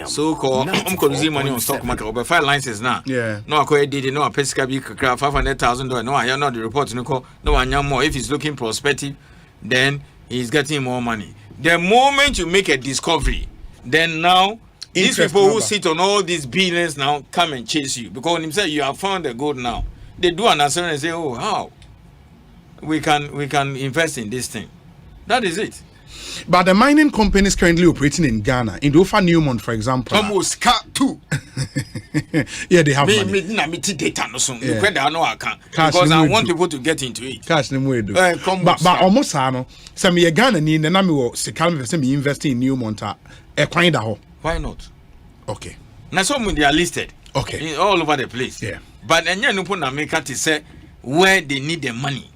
so-called money on stock market over 5 licenses now. No I did no pesca be $500,000 no I not the report no more. If he's looking prospective, then he's getting more money. The moment you make a discovery, then now these people who sit on all these billions now come and chase you because when they say you have found the gold now, they do an assessment and say, "Oh, how we can invest in this thing." That is it. But the mining companies currently operating in Ghana, in Dofa Newmont, for example, almost cut too. Yeah, they have money. Because I want people to get into it. Cash them way do. But almost no. Some ye Ghana ni na me wo sekam say me invest in Newmont Why not? Okay. Now some they are listed. Okay. All over the place. Yeah. But no put America to say where they need the money.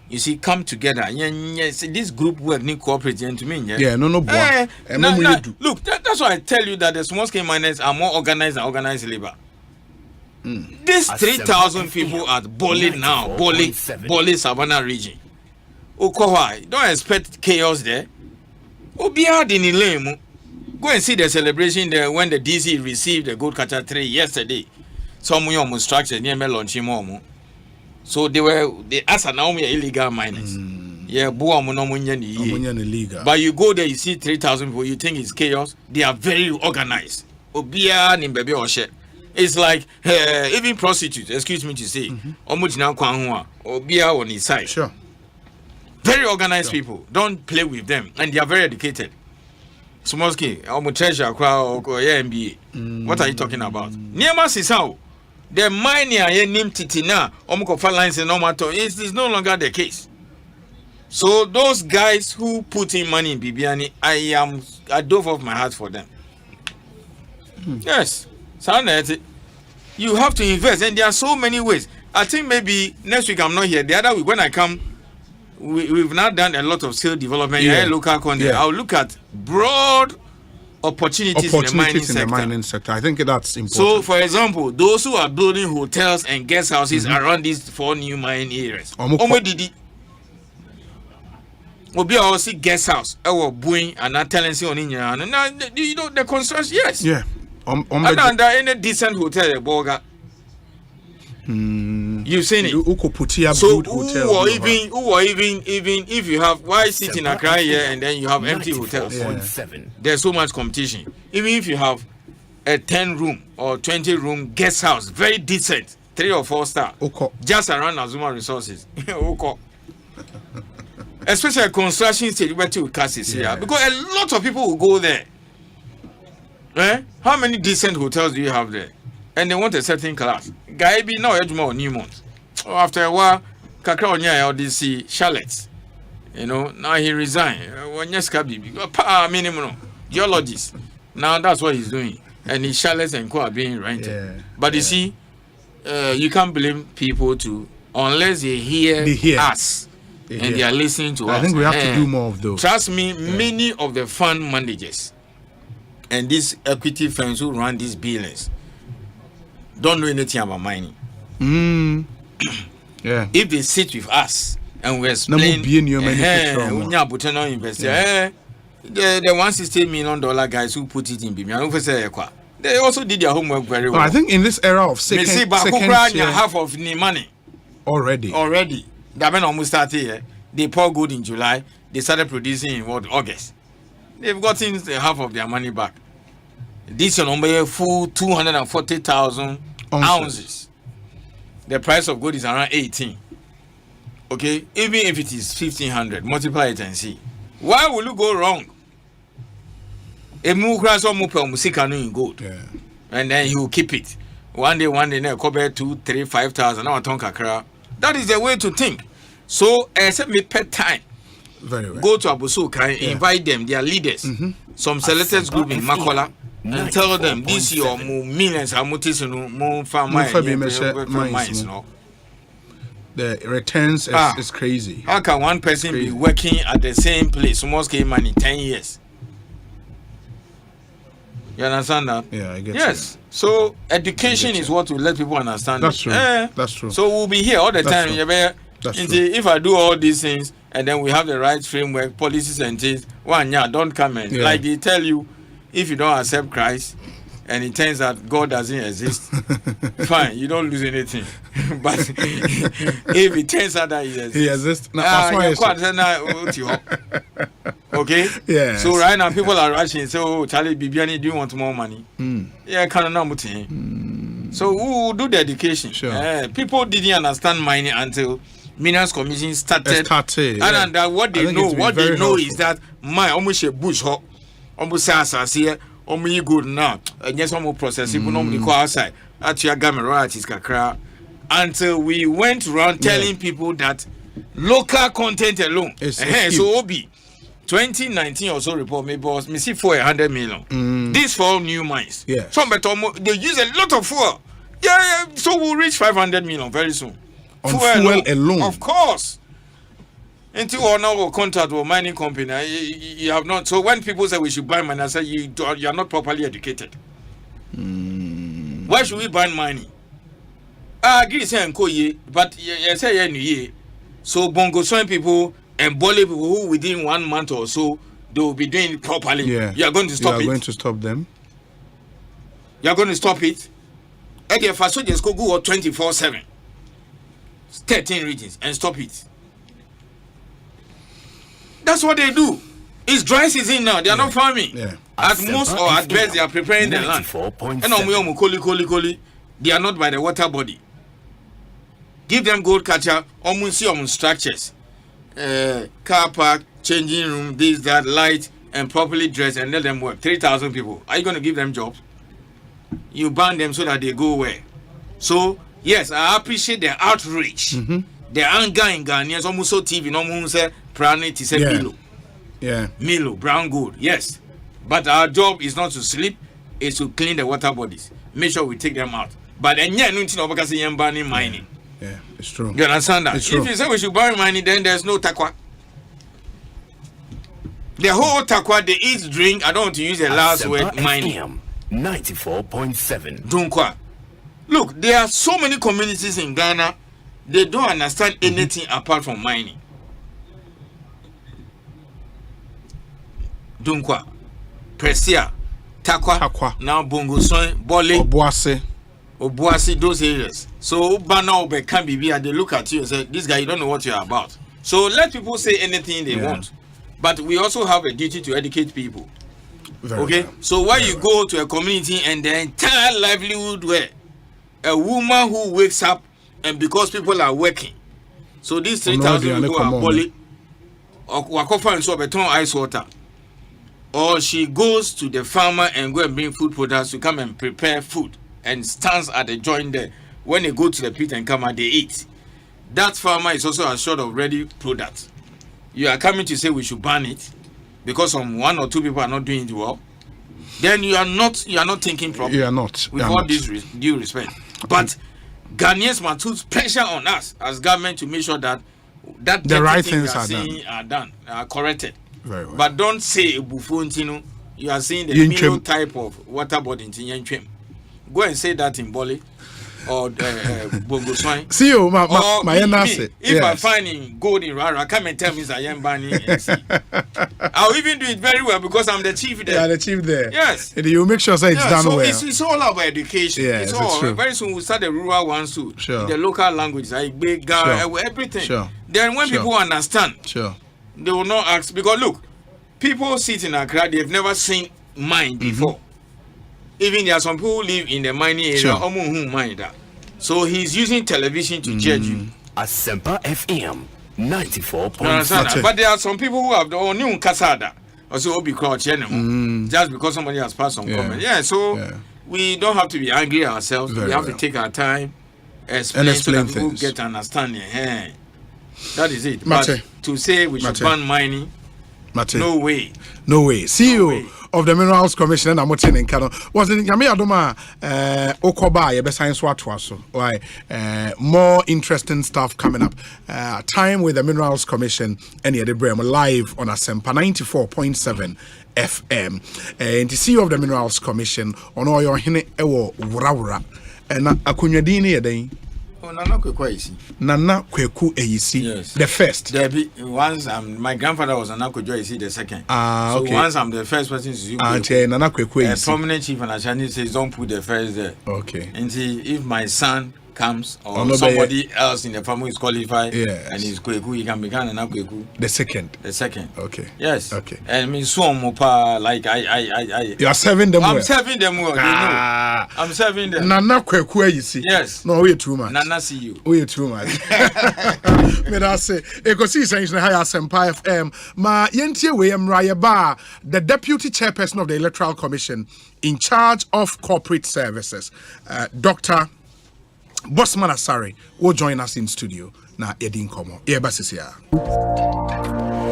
You see, come together. Yes, this group work need cooperate to me. Yeah, no. Look, that's why I tell you that the small scale miners are more organized than organized labor. These 3,000 people at Boli now, Boli Savannah region. Okohai, don't expect chaos there. Obiad in Ilemu. Go and see the celebration there when the DC received the gold catcher 3 yesterday. Some almost structured near Melon. So they asked Naomi illegal miners. Yeah, but you go there, you see 3,000 people, you think it's chaos. They are very organized. It's like even prostitutes, excuse me to say, on his side. Sure. Very organized people. Don't play with them, and they are very educated. Smolski, MBA. What are you talking about? Niema Sisao, the miner name Titina, Omukofa lines and Omato is no longer the case. So those guys who put in money in Bibiani, I dove off my heart for them. Yes, you have to invest, and there are so many ways. I think maybe next week I'm not here. The other week when I come, we've now done a lot of skill development. Local content. I'll look at broad opportunities in the mining sector. I think that's important. So, for example, those who are building hotels and guest houses around these 4 new mining areas. Obi also guest house. Boeing and not telling you on now, you know the construction. Yes. Yeah. And any decent hotel in Boga. You've seen it. So or even if you have why sit in Accra here and then you have empty hotels. There's so much competition. Even if you have a 10-room or 20-room guest house, very decent, 3 or 4 star, just around Azuma Resources. Especially construction stage, because a lot of people will go there. How many decent hotels do you have there? And they want a certain class. Guy be now Edmore Newmont. After a while, Kakra Onya LDC Charlotte. You know, now he resigned. When Yeskabi, minimum geologist. Now that's what he's doing. And his Charlotte and Co are being rented. Yeah. But you see, you can't blame people unless they hear us. They are listening to us. I think we have to do more of those. Trust me, many of the fund managers and these equity firms who run these billions don't know anything about mining. Yeah. If they sit with us and we explain, the $160 million guys who put it in BIM, they also did their homework very well. I think in this era of second half of the money already. That when almost started here, they pour gold in July. They started producing in August. They've gotten half of their money back. This number full 240,000 ounces. The price of gold is around 18. Okay, even if it is 1,500, multiply it and see. Why will you go wrong? A mukras or mupa musikanu in gold, and then he will keep it. One day, now cover 2, 3, 5,000. Now Kakra. That is the way to think. So, except me pet time. Very well. Go to Abusuka, invite them, their leaders, some selected group in Makola, and tell them this year millions are more farm mines. The returns is crazy. How can one person be working at the same place, almost came money 10 years? You understand that? Yeah, I get Yes. So education is what will let people understand. That's true. That's true. So we'll be here all the time. If I do all these things and then we have the right framework, policies and things, don't come and like they tell you, if you don't accept Christ and it turns out God doesn't exist, fine, you don't lose anything. But if it turns out that he exists, okay? Yeah. So right now people are rushing. So Charlie Bibiani, do you want more money? Yeah, So who will do the education? Sure. People didn't understand mining until Minerals Commission started. And what they know is that my almost a bush hop, almost here, almost good now. And yes, almost processing, normally go outside. At your government royalties, kakra. Until we went around telling people that local content alone. So Obi 2019 or so report maybe was me see 400 million. These 4 new mines. Yeah. Some better they use a lot of fuel. Yeah. So we'll reach 500 million very soon. On fuel alone. Of course. Until we now contract with mining company, you have not. So when people say we should buy mining, I say you are not properly educated. Why should we buy mining? I agree saying but you say so Bongo Swine people and Bole people who within 1 month or so they will be doing it properly. Yeah. You are going to stop it. You are going to stop them. You are going to stop it. And if I just go 24/7, 13 regions and stop it. That's what they do. It's dry season now. They are not farming. Yeah. At most or at best, they are preparing the land. And they are not by the water body. Give them gold catcher, almost structures, car park, changing room, this, that, light, and properly dressed, and let them work. 3,000 people. Are you going to give them jobs? You ban them so that they go where? So yes, I appreciate the outreach, the anger in Ghanaians. Almost so TV, no one say Prani to say Milo. Yeah. Milo, brown gold, yes. But our job is not to sleep, it's to clean the water bodies. Make sure we take them out. But then mining. Yeah, it's true. You understand that? It's true. If you say we should ban mining, then there's no takwa. The whole takwa, they eat, drink. I don't want to use the last word, mining. 94.7. Dunkwa. Look, there are so many communities in Ghana, they don't understand anything apart from mining. Dunkwa, Presia, Takwa, now Bongo Soin, Bole, Obuasi, those areas. So Bana can be and they look at you and say, this guy, you don't know what you're about. So let people say anything they want. But we also have a duty to educate people. Okay? So why you go to a community and the entire livelihood where a woman who wakes up and because people are working. So these 3,000 people are Bole or Wakofa and so beton ice water. or she goes to the farmer and go and bring food products to come and prepare food and stands at the joint there. When they go to the pit and come out, they eat. That farmer is also assured of ready products. You are coming to say we should ban it because some 1 or 2 people are not doing it well. Then you are not thinking properly. You are not. With all this due respect. But Ghanaians must put pressure on us as government to make sure that the right things are corrected. Very well. But don't say Bufontino. You are saying the minimum type of waterboarding in Yenchwem. Go and say that in Boli or Bogoswine. See you, my if I find in gold in Rara, come and tell me that I am banning. I'll even do it very well because I'm the chief there. You are the chief there. Yes. And you make sure it's done so well. It's all about education. Yes, it's all. true. Very soon we'll start the rural ones too. Sure. In the local language, like big everything. Sure. Then when people understand, they will not ask. Because look, people sit in Accra, they've never seen mine before. Even there are some people who live in the mining area. So he's using television to judge you. Asempa FM 94.7. But there are some people who have the new Kasada. Also, be crouch just because somebody has passed some comment. So we don't have to be angry ourselves. We have to take our time, explain so that people get understanding. That is it. But to say we should ban mining, no way. No way. CEO of the Minerals Commission and Amotin in Kano was in Yami Adoma Okoba, Yebe Science Watwaso. Why? More interesting stuff coming up. Time with the Minerals Commission and the Brem live on Asempa 94.7 FM. And the CEO of the Minerals Commission on all your hine ewo wurawura. And akunyadini yedin. Nana Kweku Eyisi. Yes. The first. Once my grandfather was Nana Kweku Eyisi the second. Okay. So once I'm the first person to use Nana Kweku Eyisi. Prominent chief and Ashani says don't put the first there. Okay. And see if my son comes or somebody else in the family is qualified and he's Kweku, he can become Nana Kweku. The second. Okay. Yes. Okay. And me so mopa like I. You are serving them well. I'm serving them well. They know. I'm serving them. Nana Kweku Eyisi. Yes. No, we too much. Nana see you. We too much. Me da say Ekosiisen na high Asempa FM. Ma yentie we emra ba the deputy chairperson of the Electoral Commission in charge of corporate services, Dr. Bosman Asare will join us in studio. Na Edin Komo.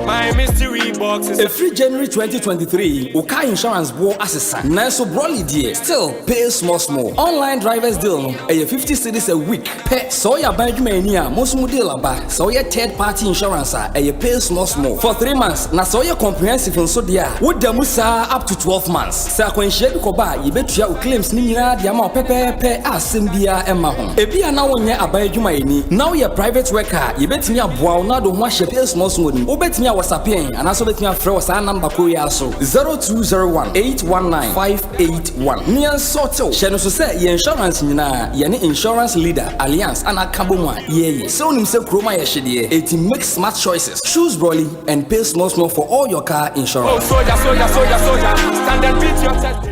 My mystery box is every January 2023. Uka Insurance War Assessor. Nanso Broly dear. Still pay small. Online drivers deal. A 50 cedis a week. Pay so ya Benjamania. Most deal ba. So ya third party insurance. A pay small. For 3 months. Na so ya comprehensive and so dia. Would the musa up to 12 months. Sa kwen share koba. Yibe tuya u claims ni nyina dia ma pepe asembia emma hon. Ebi ana wonya abayadwuma eni. Now ya private worker. Yibe timi aboa na do ho ahye pay small ni. Obetimi WhatsApp and also let me throw us our number so 0201-819-581. Near Soto, Shenoso say insurance yeni insurance leader alliance and akaboma ye. So himself Kroma Yeshidi, it makes smart choices. Choose Broly and pay small for all your car insurance. Oh, soldier, stand and beat your chest.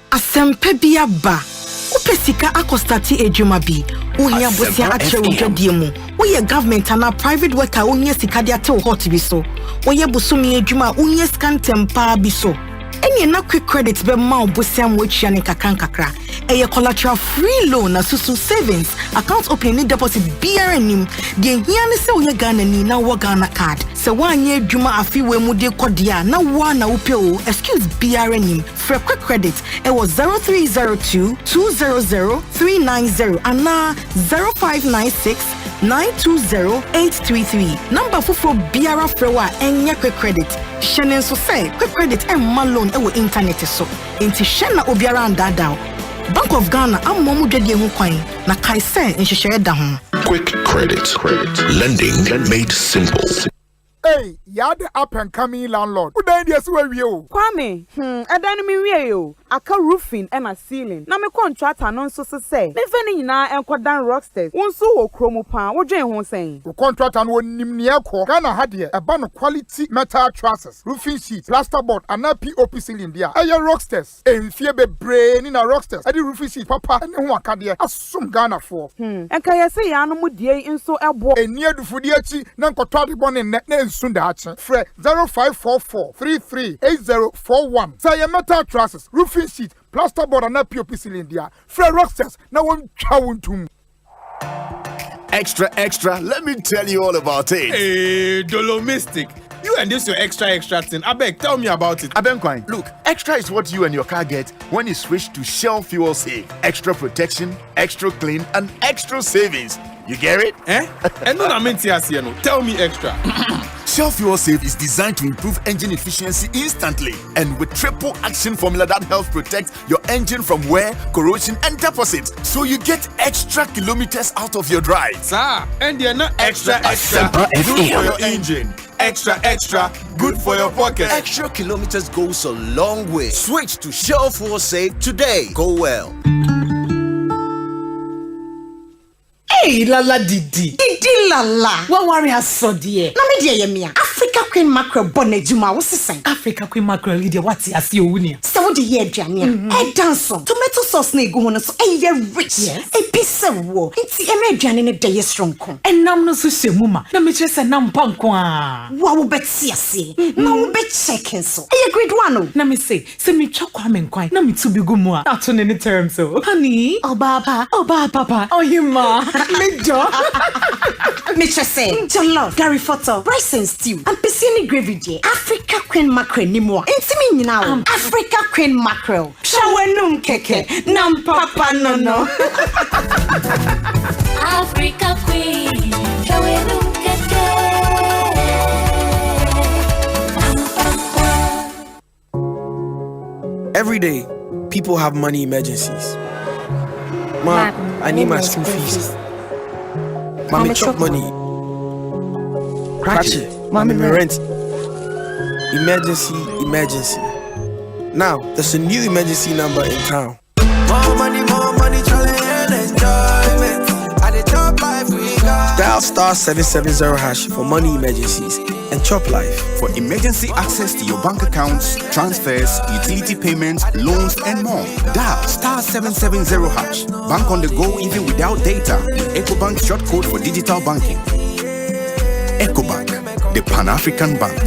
Asempa biaba. Upesika akostati ejuma bi. Unya bosia ache udwadiemu. Uye government ana private worker unya sikadia te hot bi so. Uye busumi ejuma unya scan tempa bi so. Eni na quick credit be ma obosia mwechia ne kakra. Eye collateral free loan na susu savings account opening deposit BRNim. De hia ne se uye Ghana ni na wo Ghana card. Se wanye ejuma afiwe mu de kodia na wa na upe o excuse BRNim. For quick credit, it was 0302-200-390 and now 0596-920-833. Number for Biara Frewa and quick credit. Shannon so say quick credit and malone ewo internet so. Inti Shanna Obiara and Dada. Bank of Ghana am momu dwedie hu kwan na kai say nhyehyɛ da ho. Quick credit. Lending made simple. Hey, you're the up and coming landlord. Who died yes where you? Kwame, I don't mean we you. aka roofing and a ceiling. Na me contractor no so say. Me fani nyina enkodan rocksters. Wonso wo kromo pan. Wo dwen ho sen. Wo contractor no nimne ekọ. Ghana ha de eba no quality metal trusses, roofing sheet, plasterboard and POP ceiling dia. Eye rocksters. Enfie bebre ni na rocksters. Ade roofing sheet papa ne ho akade asum Ghana for. Enka ye say ya no mu die nso ebo. Eni adufudi achi na nkotọ ade bone ne nsu da achi. Fre 0544338041. Say ye metal trusses, roofing sheet, plasterboard and POP ceiling dia. Fre rocksters na won twa wontum. Extra, let me tell you all about it. Hey, Dolomistic. You and this your extra thing. Abeg, tell me about it. Abenquine, look, extra is what you and your car get when you switch to Shell Fuel Save. Extra protection, extra clean, and extra savings. You get it? And no, I mean, tell me extra. Shell Fuel Save is designed to improve engine efficiency instantly and with triple action formula that helps protect your engine from wear, corrosion, and deposits. So you get extra kilometers out of your drive. Sir, and you're not extra. Good for your engine. Extra, good for your pocket. Extra kilometers goes a long way. Switch to Shell Fuel Save today. Go well. Hey, Lala Didi Lala. What worry us so dear? Na me dear yemia. Africa Queen Mackerel bonnet juma was the Africa Queen Mackerel dear what's as you win. So the year Jamia. Dance tomato sauce ne go on so rich. Yes. A piece of war. It's a median in a day strong. And nam no so muma. Na me just a nam pankwa. Wow bet see. No bet checking so. A great one. Na me say me chokwa men kwai. Na me to be gumwa. Not on any terms so. Honey. Oh papa. Oh you ma. Mr. Say, Jollof, Gary Photo, rice and stew, and piscine gravy j. Africa Queen Mackerel ni mo. Intimi now. Africa Queen Mackerel. Shawenum keke, nam papa no. Africa Queen, shawenum keke. Every day, people have money emergencies. Ma, I need my school fees. Mommy chop money. Cratchy. Mommy rent. Emergency. Now, there's a new emergency number in town. More money, challenge and enjoyment. At the top life we got. Dial *770# for money emergencies and chop life. For emergency access to your bank accounts, transfers, utility payments, loans, and more. Dial *770#. Bank on the go even without data with Ecobank short code for digital banking. Ecobank, the Pan-African Bank.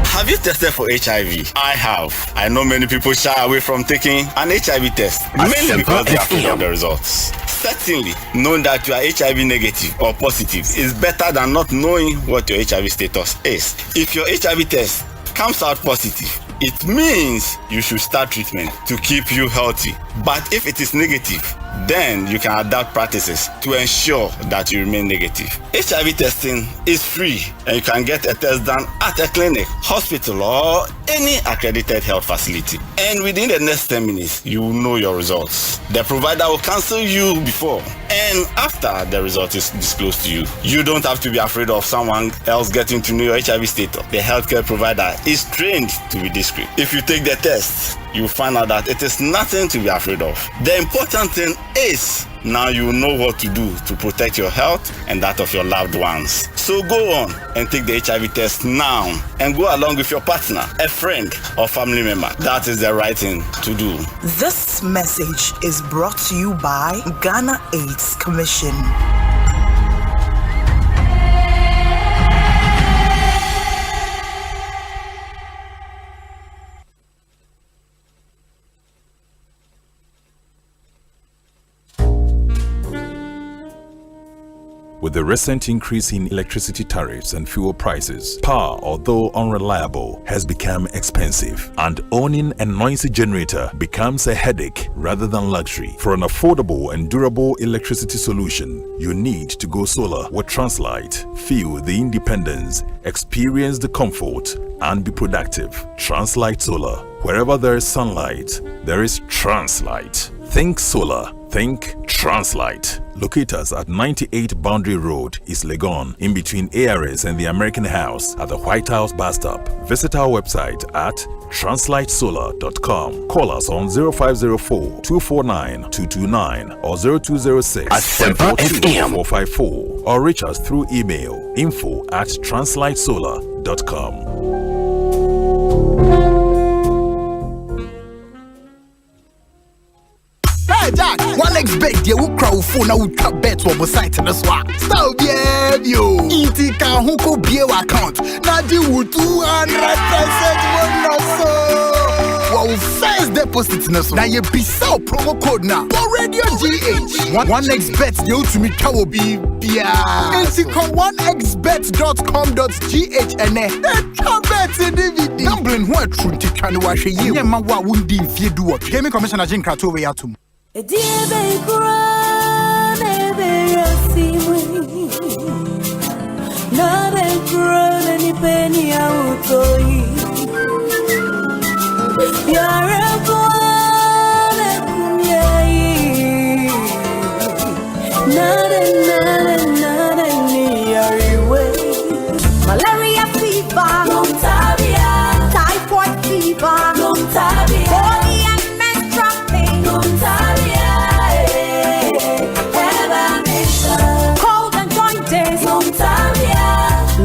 Have you tested for HIV? I have. I know many people shy away from taking an HIV test, mainly because they are afraid of the results. Certainly, knowing that you are HIV negative or positive is better than not knowing what your HIV status is. If your HIV test comes out positive, it means you should start treatment to keep you healthy. But if it is negative, then you can adapt practices to ensure that you remain negative. HIV testing is free and you can get a test done at a clinic, hospital, or any accredited health facility. And within the next 10 minutes, you will know your results. The provider will cancel you before and after the result is disclosed to you. You don't have to be afraid of someone else getting to know your HIV status. The healthcare provider is trained to be discreet. If you take the test, you find out that it is nothing to be afraid of. The important thing is now you know what to do to protect your health and that of your loved ones. So go on and take the HIV test now and go along with your partner, a friend, or family member. That is the right thing to do. This message is brought to you by Ghana AIDS Commission. With the recent increase in electricity tariffs and fuel prices, power, although unreliable, has become expensive, and owning a noisy generator becomes a headache rather than luxury. For an affordable and durable electricity solution, you need to go solar with Translight. Feel the independence, experience the comfort, and be productive. Translight Solar. Wherever there is sunlight, there is Translight. Think solar. Think Translite. Locate us at 98 Boundary Road, East Legon, in between ARS and the American House at the White House bus stop. Visit our website at translitesolar.com. Call us on 0504 249 229 or 0206 Asempa FM 454 or reach us through email info@translitesolar.com. Hey Jack, 1xbet you will crowd phone now with cap bet for site in the swap. Stop yeah you. Inti ka huko bio account. Na di wu 200% won so. Wow, first deposit na so. Na ye bisa promo code na. For Radio GH. 1xbet you to me kawo bi bia. Inti ko 1xbet.com.gh ene. Ka bet DVD. Gambling ho atru nti twane wa hwe ye. Nyema wa wundi fie du what. Gaming Commissioner Jim Krato we atum. Malaria fever, typhoid fever, body and menstrual pain, cold and joints,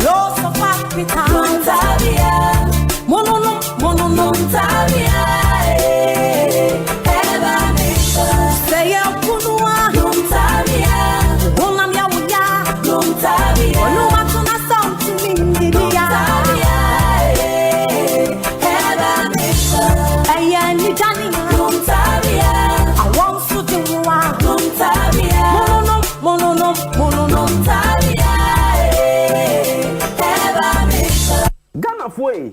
loss of appetite, say a punua,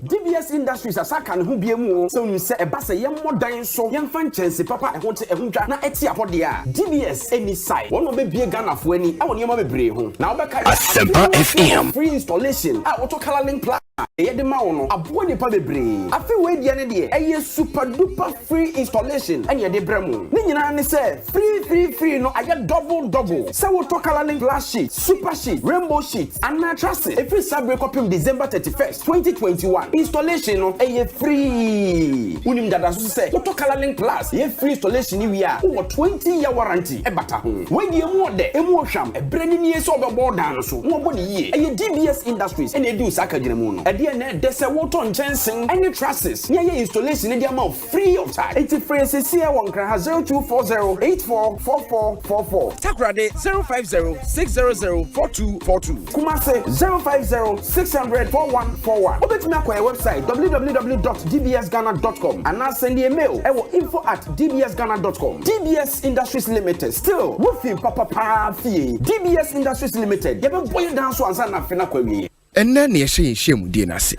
DBS Industries asaka ne ho biemu so nu se eba se yem modan so yem fa nchense papa e ho te ehundwa na eti apode a DBS any side one be bie Ghana fo ani a woni ma bebre ho na obeka Asempa FM free installation a auto coloring plan e de ma wo no abo nipa bebre afi we dia ne de eye super duper free installation enya de bremu ni nyina ne se free no aya double se wo to coloring glass sheet super sheet rainbow sheet and mattress every Saturday copy December 31st 2021 installation no eye free unim dada so se wo to coloring plus ye free installation ni wi a wo 20-year warranty e bata ho we die mu de emu ohwam e brani ni so obebo dan so wo body ye eye DBS Industries ene di usaka gina mu no e de na de se wo to nchensen any trusses ni ye installation ni dia ma free of charge it's free se won kra 0240844444 Takrade 050-600-4242 Kumase 050-600-4141 obetimi akwa website www.dbsghana.com and now send a mail info@dbsghana.com. DBS Industries Limited still roofing papa fee DBS Industries Limited you be boy down so ansa na fina kwa wi enne na ye shemu die na se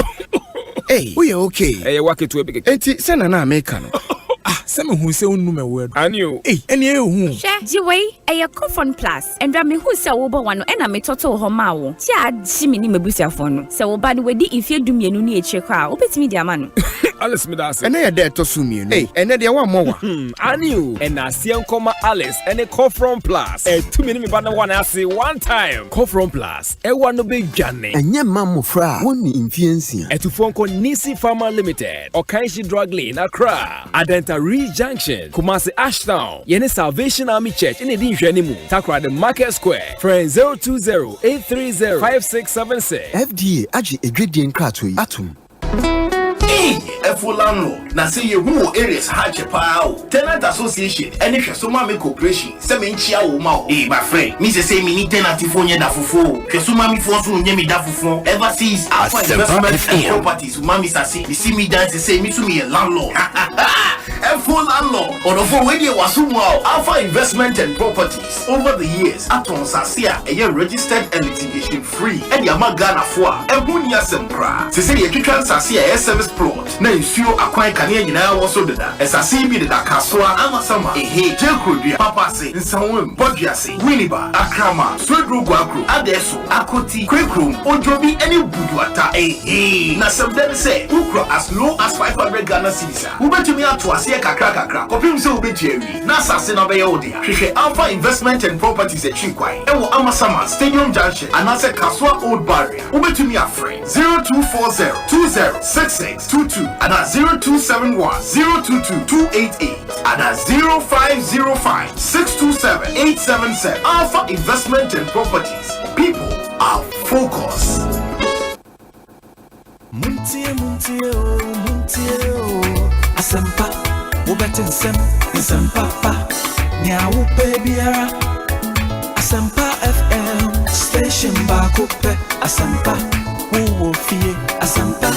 hey we okay eh wake to ebeke enti se na na America no Some who say no word. And you, and you, share Jiway, a coffin plus, and Rami who say over one and I may total homao. Chad, Jimmy Mebusia phone. So, by the way, if you do me a new check out, bet me, dear man. Alice Midas, and I are there to sue me. Hey, and then there one more. I knew, and I see Uncle Alice and a coffin plus. A 2 minute but one I say one time. Coffin plus, a one no big journey. And your mamma fra, one influence. And to phone call Nisi Pharma Limited, or Kaishi Drug Lane, Accra, Adenta Junction, Kumasi Ashtown, Yene Salvation Army Church in Edinshanimu, Takra the Market Square, friend 020-830-5676. FDA, Aji, a great deal in Kratui, Atum. Efulano, na say you who areas hatch a pao. Tenant Association, and if Suma Corporation, Semenchia Uma. My friend, Mrs. Say me need tenant Tifonia Dafufo, Kesumami Fonsu Yemi Dafufo, ever sees our investment and properties, Mami Sassi, you see me dance and say me to me a landlord. Full landlord, or the phone radio was Alpha Investment and Properties. Over the years, Aton Sasia, a year registered and litigation free, and Yamagana Fua, and Bunia Sempra. To say you can Sasia SMS plot, now you feel acquire Canadian also did that. As I see me the Kaswa, Amasama, a hey, Jelkrudia, Papa say, in some Bodjasi, Winiba, Akrama, Swedru Guagru, Adeso, Akoti, Quakrum, Ojobi, any Buduata, a hey, Nasam then say, Ukra as low as 500 Ghana cedis. Who bet to me out to Asia ye kakra kopim se obetiewi na asase na obeye ode hwehwe Alpha Investment and Properties e chikwai e wo Amasama Stadium Junction anase Kaswa Old Barrier ubetumi afre 0240 206622 and 0271 022 288 and 0505 627 877. Alpha Investment and Properties. People are focused. Muntie, Asempa, Ubetin Papa, Nyawu Babyara, Asempa FM, Station Bakupe, Asempa, Woo Fie, Asempa,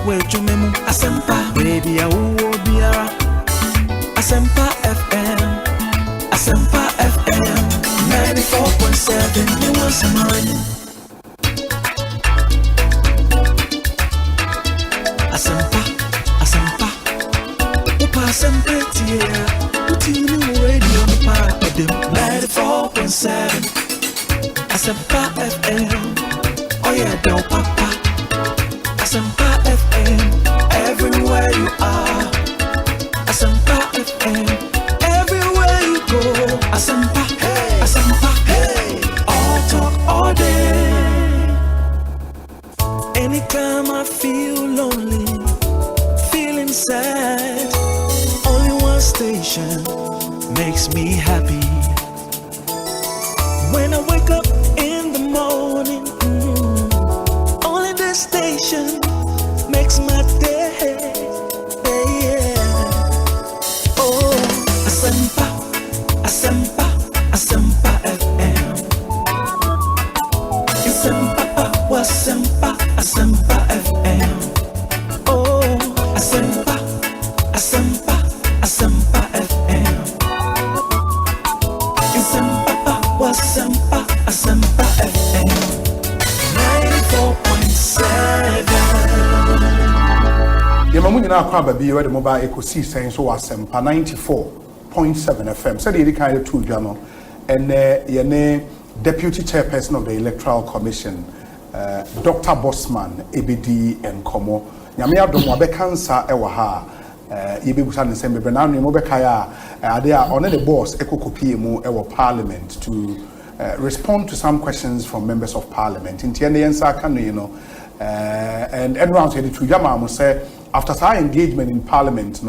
Woo Jumemu, Asempa, Baby, Woo Biara, Asempa FM, Asempa FM, 94.7, you want some money. Asempa, Upa Sempetia, Utinu Radio Park, 94.7, Asempa FM, oh yeah, Del Papa, Asempa FM, everywhere you are, Asempa FM, everywhere you go, Asempa, hey, Asempa, hey, all talk all day. Anytime I feel lonely, feeling sad, only one station makes me happy. When I wake up in the morning, only this station makes my day. Oh, Asempa, Asempa, Asempa FM. Asempa, Wasempa, Asempa FM. Oh, Asempa, Asempa, Asempa FM. Asempa, Wasempa, Asempa FM. 94.7. Yamamunya na kwa baby we the mobile Ekosiisen so Asempa 94.7 FM. Said the kind of two jano and yene Deputy Chairperson of the Electoral Commission, Dr. Bossman, ABD and Komo. Nyame adom wabekansa ewa ha yebebusa ne sembe bena no mobekaya they are on the boss ekokopie mu ewa parliament to respond to some questions from members of parliament. In tiene yensa kanu and everyone said to Yama mo say after our engagement in parliament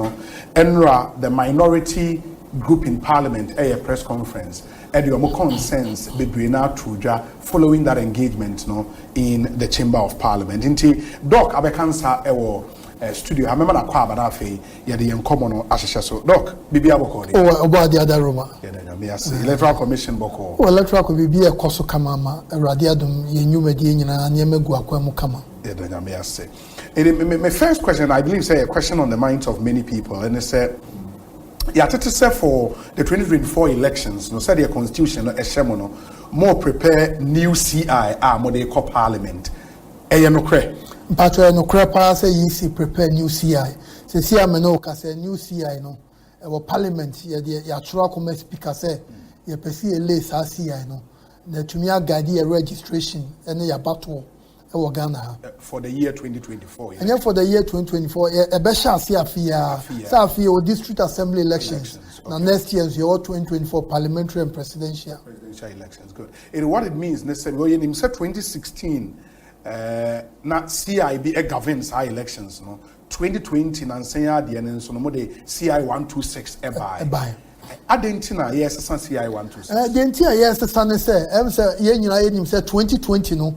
Enra the minority group in parliament a press conference and your more concerns between our Truja following that engagement in the chamber of parliament. Inti Doc Abekansa ewo studio. I remember na kwa badafe yede yenkomo no ahihye so. Doc bibi aboko de. Oh about the other room. Yede me ase electoral commission boko. Oh electoral ko bibi e koso kama ma awrade adom yenyumadi nyina na emegu akwam kama. Yede me ase. My first question, I believe, say a question on the minds of many people, and it's for the 2024 elections. No, said the constitution, more prepare new CI, more they call parliament. No cre. But no crepa say you prepare new CI. Say CI menoka say new CI no. Our parliament ya try come speaker say you perceive a less CI no. The tumia guide a registration and ya battle. For the year 2024. Yeah. And for the year 2024, a besha Safia or district assembly elections. Okay. Now next year's your 2024 parliamentary and presidential elections. Good. What it means, necessarily, in 2016, not CIB governs our elections. 2020, Nansenya, the NN, no more the CI 126 by. Adentina, yes, CI 126. Adentina, yes, the son say, you say 2020, no.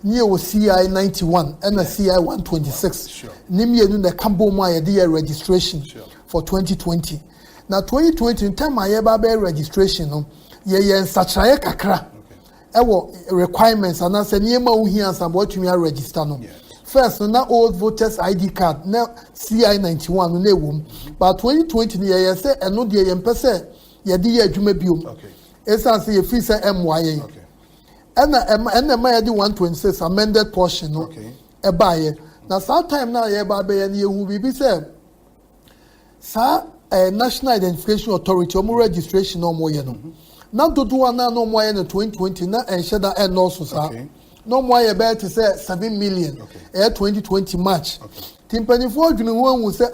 Near was CI 91 and a CI 126. Sure. Nimie no the Cambo Maya dear registration for 2020. Now 2020 in time I ever registration no ye such a kakra. Ewo requirements and I said Niema uhi and some what you register no. First no old voters ID card now CI 91 no wom. But 2020 ye say and no dear yempese ye dear jumebium. Okay. Esa say free say MYA. Okay. And the Maya 126 amended portion no a buyer. Now sometime now ye baby and you will be said. Sir, National Identification Authority or registration no more no. Now to do one no more in 2020 now and share that and also sir. No more about to say 7 million 2020 March. Timpani for you one will say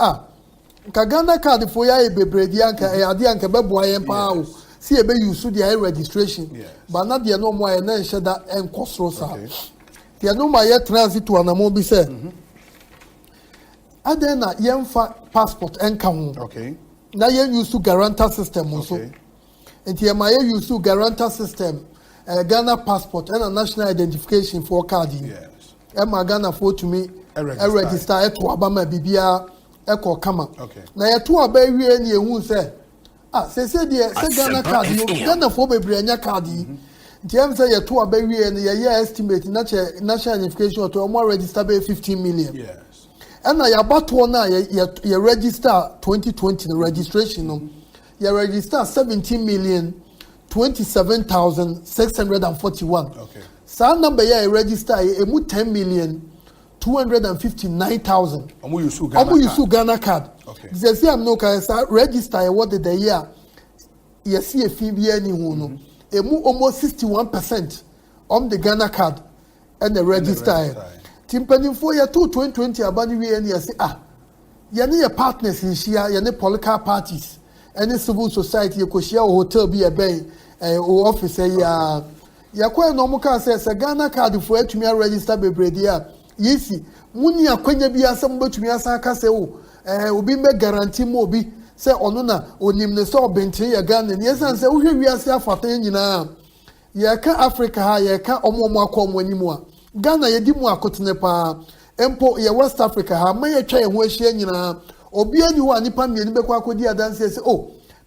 Ka Ghana card for ya bebredi anka e ade anka beboa yen pa o. See ebe use their registration. But not the no more na nhye da enkosro sa. The no my transit to anamo bi say. Adena yemfa passport enka ho. Okay. Na yen use guarantor system also. Enti ye my use guarantor system. Ghana passport and a national identification for card. Yes. Emma Ghana for to me register to Obama Bibia Echo Kama. Okay. Now you two are baby and you who say say Ghana card you Ghana for baby and your card. James say you two are baby and your estimate national identification to more register by 15 million. Yes. And now you about one now you register 2020 the registration you register 17 million 27,641. Okay. Sa number here register emu 10,259,000. Omu use Ghana card. Okay. They say I'm no can register what the year. You see a fee be any no. Emu almost 61% on the Ghana card and the register. Timpani for year 2020 abani we any say you need your partners in share, you need political parties. Any civil society you could share hotel be a bay office ya kwa no muka say Ghana card for to me register bebredi a yesi muni akwanya bi asem betumi asaka say obi me guarantee mo obi say ono na onim ne so obenten ya Ghana ne yesan say wo hwe wiase afatan nyina ya ka Africa ha ya ka omo akwa animu a Ghana yedi mu akotene pa empo ya West Africa ha ma ya twa ye ho ahia nyina obi ani ho anipa mieni bekwa akodi adanse say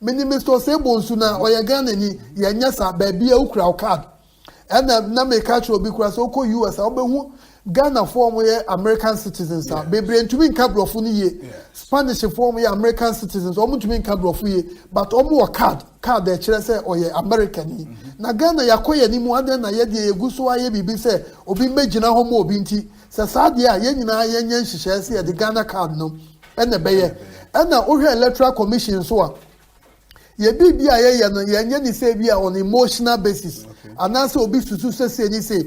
mini Mr. Osei Bonsu na oya Ghana ni ya nyasa baby e ukra card na me catch obi kura so ko US obehu Ghana form ye American citizens are bebre ntumi nka brofo ni ye Spanish form ye American citizens omu ntumi nka brofo ye but omu wa card e kire say oye American ni na Ghana yakoye ni mu ade na ye de eguso aye bibi say obi megina ho mo obi nti say saade a ye nyina ye nyen hihye say ye de Ghana card no ene beye ena ohwe electoral commission so a ye bibi a ye no ye nye ni say bi a on emotional basis anase obi susu say ni say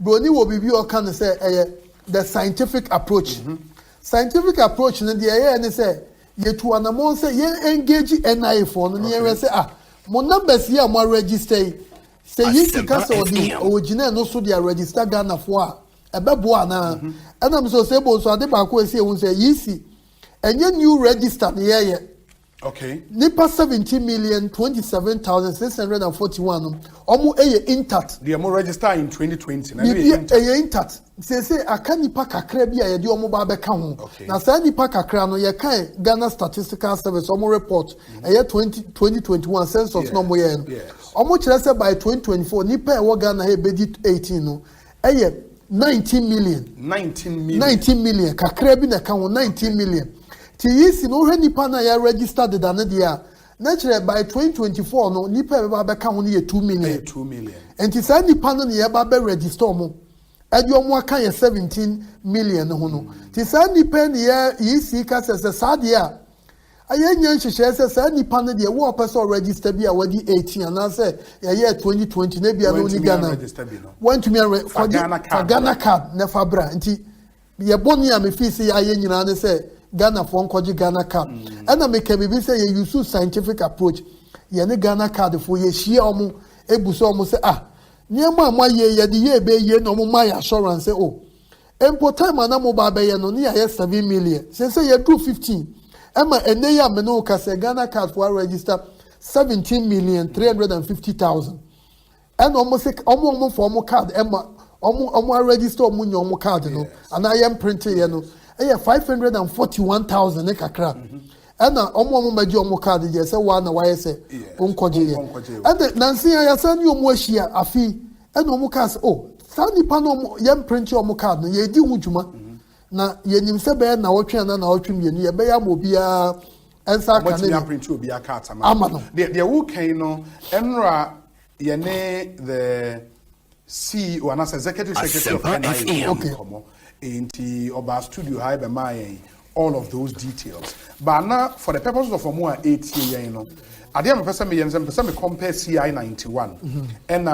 broni wo bibi o kan say the scientific approach scientific approach no de ye ni say ye tu anamon say ye engage NIA for no ye say mo numbers here mo register say ye sika so the original no so dia register Ghana for a ebebo ana enam so say bo so ade ba ko say won say yisi enye new register ne ye okay. Nipa 17,027,641. Omu eye intact. The omu register in 2020. Bibi eye intact. Say aka nipa kakra bi a ye di omu ba beka ho. Na say nipa kakra no ye kan Ghana Statistical Service omu report eye 2021 census no mo ye no. Omu kire say by 2024 nipa e wo Ghana he bedi 18 no. Eye 19 million. 19 million. Kakra bi na ka ho 19 million. Ti yisi no hwe nipa na ya register the dane dia naturally by 2024 no nipa be ba beka ho ne 2 million 2 million enti sa nipa no ne ya ba be register mo ade omo aka ye 17 million ho no ti sa nipa ne ya yisi ka se sa de a aye nyan hihye se sa nipa no de wo person register bi a wadi 18 ana se ye 2020 na bia no ni Ghana want to me for Ghana card na fabra enti ye boni a me fi se aye nyina ne se Ghana for nkoji Ghana card and I make me say you use scientific approach ye ne Ghana card for ye hia omo ebuso omo say niema ma ye de ye be ye no mo my assurance say empo time na mo ba be ye no ne ye 7 million say ye do 15 ema ene ya me no ka say Ghana card for register 17,350,000 and almost say omo for omo card ema omo register omo nyomo card no and I am printing ye no 541,000 kakra ana omo maji omo card je say wa na wa say onkoje ye and nansi ya san yo mo ahia afi ana omo card sa nipa no yam print omo card no ye di hujuma na ye nim se be na wotwe na wotwe mienu ye be ya mo bia ensa ka na print obi aka atama the who can no enra ye ne the CEO and as executive secretary of NIA okay into Oba studio high by my all of those details. But now for the purposes of a more 8 year, you know, I didn't person me compare CI 91 and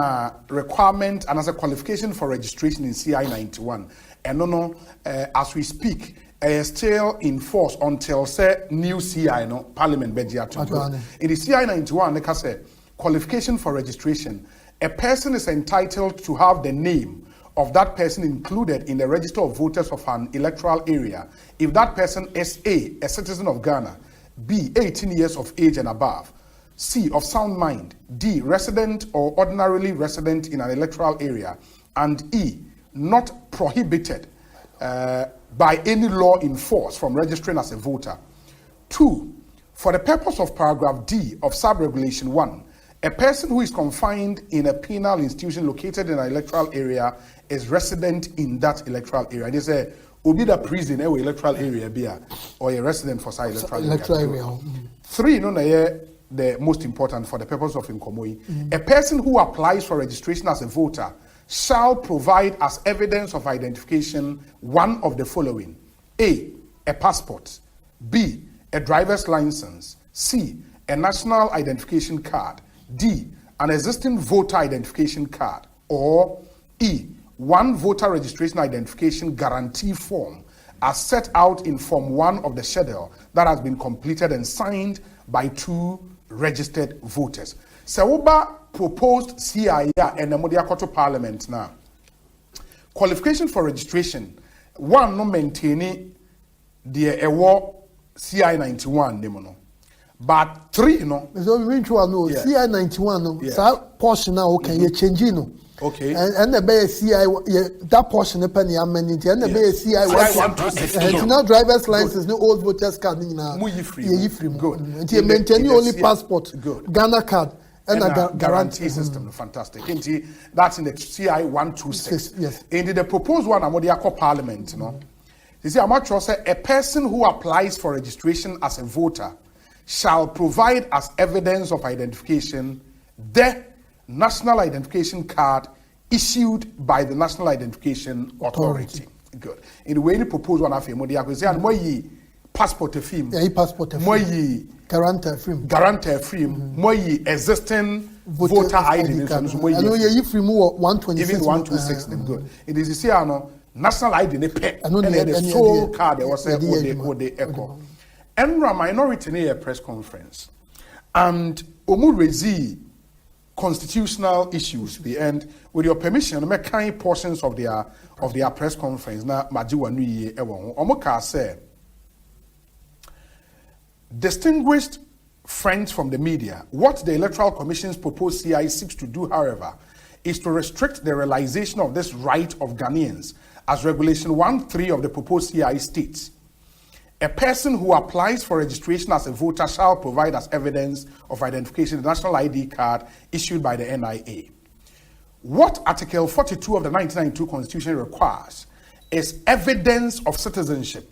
requirement and as a qualification for registration in CI 91. And no, as we speak, still in force until say new CI no Parliament Bedia to. In the CI 91, they say qualification for registration. A person is entitled to have the name of that person included in the register of voters of an electoral area if that person is a citizen of Ghana, B, 18 years of age and above, C, of sound mind, D, resident or ordinarily resident in an electoral area, and E, not prohibited by any law in force from registering as a voter. 2, for the purpose of paragraph D of sub-regulation 1, a person who is confined in a penal institution located in an electoral area is resident in that electoral area. They say, "Obi da prison or electoral area be or a resident for say electoral area." 3, no, the most important for the purpose of Nkomoi. A person who applies for registration as a voter shall provide as evidence of identification one of the following: A, a passport; B, a driver's license; C, a national identification card; D, an existing voter identification card; or E, one voter registration identification guarantee form as set out in Form 1 of the schedule that has been completed and signed by 2 registered voters. Sewuba proposed CIA and the Modiakoto Parliament now. Qualification for registration, 1 no maintaining the EWO CI 91 demono. But 3 no. So we mean no CI 91 no. So portion now can you change no. Okay. And the bay CI that portion the penny amendment and the bay CI 1 now driver's license no old voters card now. Muy free. Good. And you maintain only passport. Good. Ghana card. And a guarantee system, fantastic. That's in the CI 126. Yes. In the proposed one, I'm Parliament, you know. You see, I'm actually say a person who applies for registration as a voter shall provide as evidence of identification the national identification card issued by the National Identification Authority. Good. In the way the proposed one, I'm say, and more passport film. Yeah, passport film. Guarantor film. More existing voter ID. I know you film 126. Even 126. Good. It is here no national ID ne pay. And the sole card there was what they echo. Enra minority in a press conference, and omurezi constitutional issues. And with your permission, make kind portions of their press conference. Na majiwa nuye ewo. Omoka say. Distinguished friends from the media, what the Electoral Commission's proposed CI seeks to do, however, is to restrict the realization of this right of Ghanaians, as Regulation 1.3 of the proposed CI states. A person who applies for registration as a voter shall provide as evidence of identification the national ID card issued by the NIA. What Article 42 of the 1992 Constitution requires is evidence of citizenship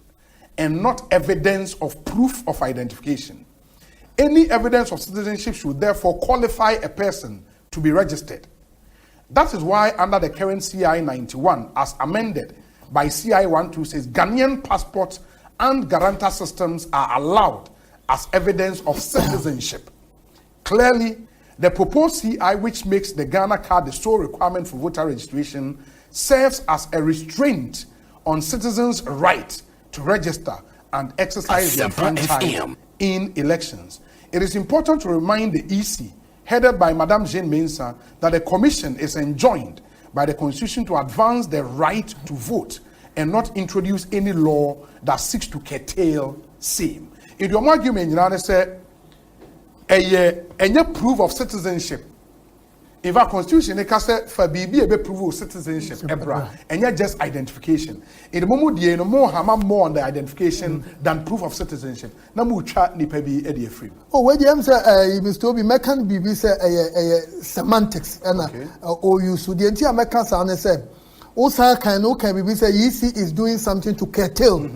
and not evidence of proof of identification. Any evidence of citizenship should therefore qualify a person to be registered. That is why under the current CI 91, as amended by CI 126, Ghanaian passports and guarantor systems are allowed as evidence of citizenship. Clearly, the proposed CI, which makes the Ghana card the sole requirement for voter registration, serves as a restraint on citizens' right to register and exercise their franchise in elections. It is important to remind the EC, headed by Madame Jean Mensah, that the Commission is enjoined by the Constitution to advance the right to vote and not introduce any law that seeks to curtail same. In your argument, you say, a proof of citizenship. If our constitution, they can say for BB a proof of citizenship, and yet just identification. In the moment, you know more on the identification than proof of citizenship. Now, we chat ni pebi edi free. Oh, where the answer, Mr. Obi, mekan BB say semantics, and or you so the entire mekan say say, also can BB say EC is doing something to curtail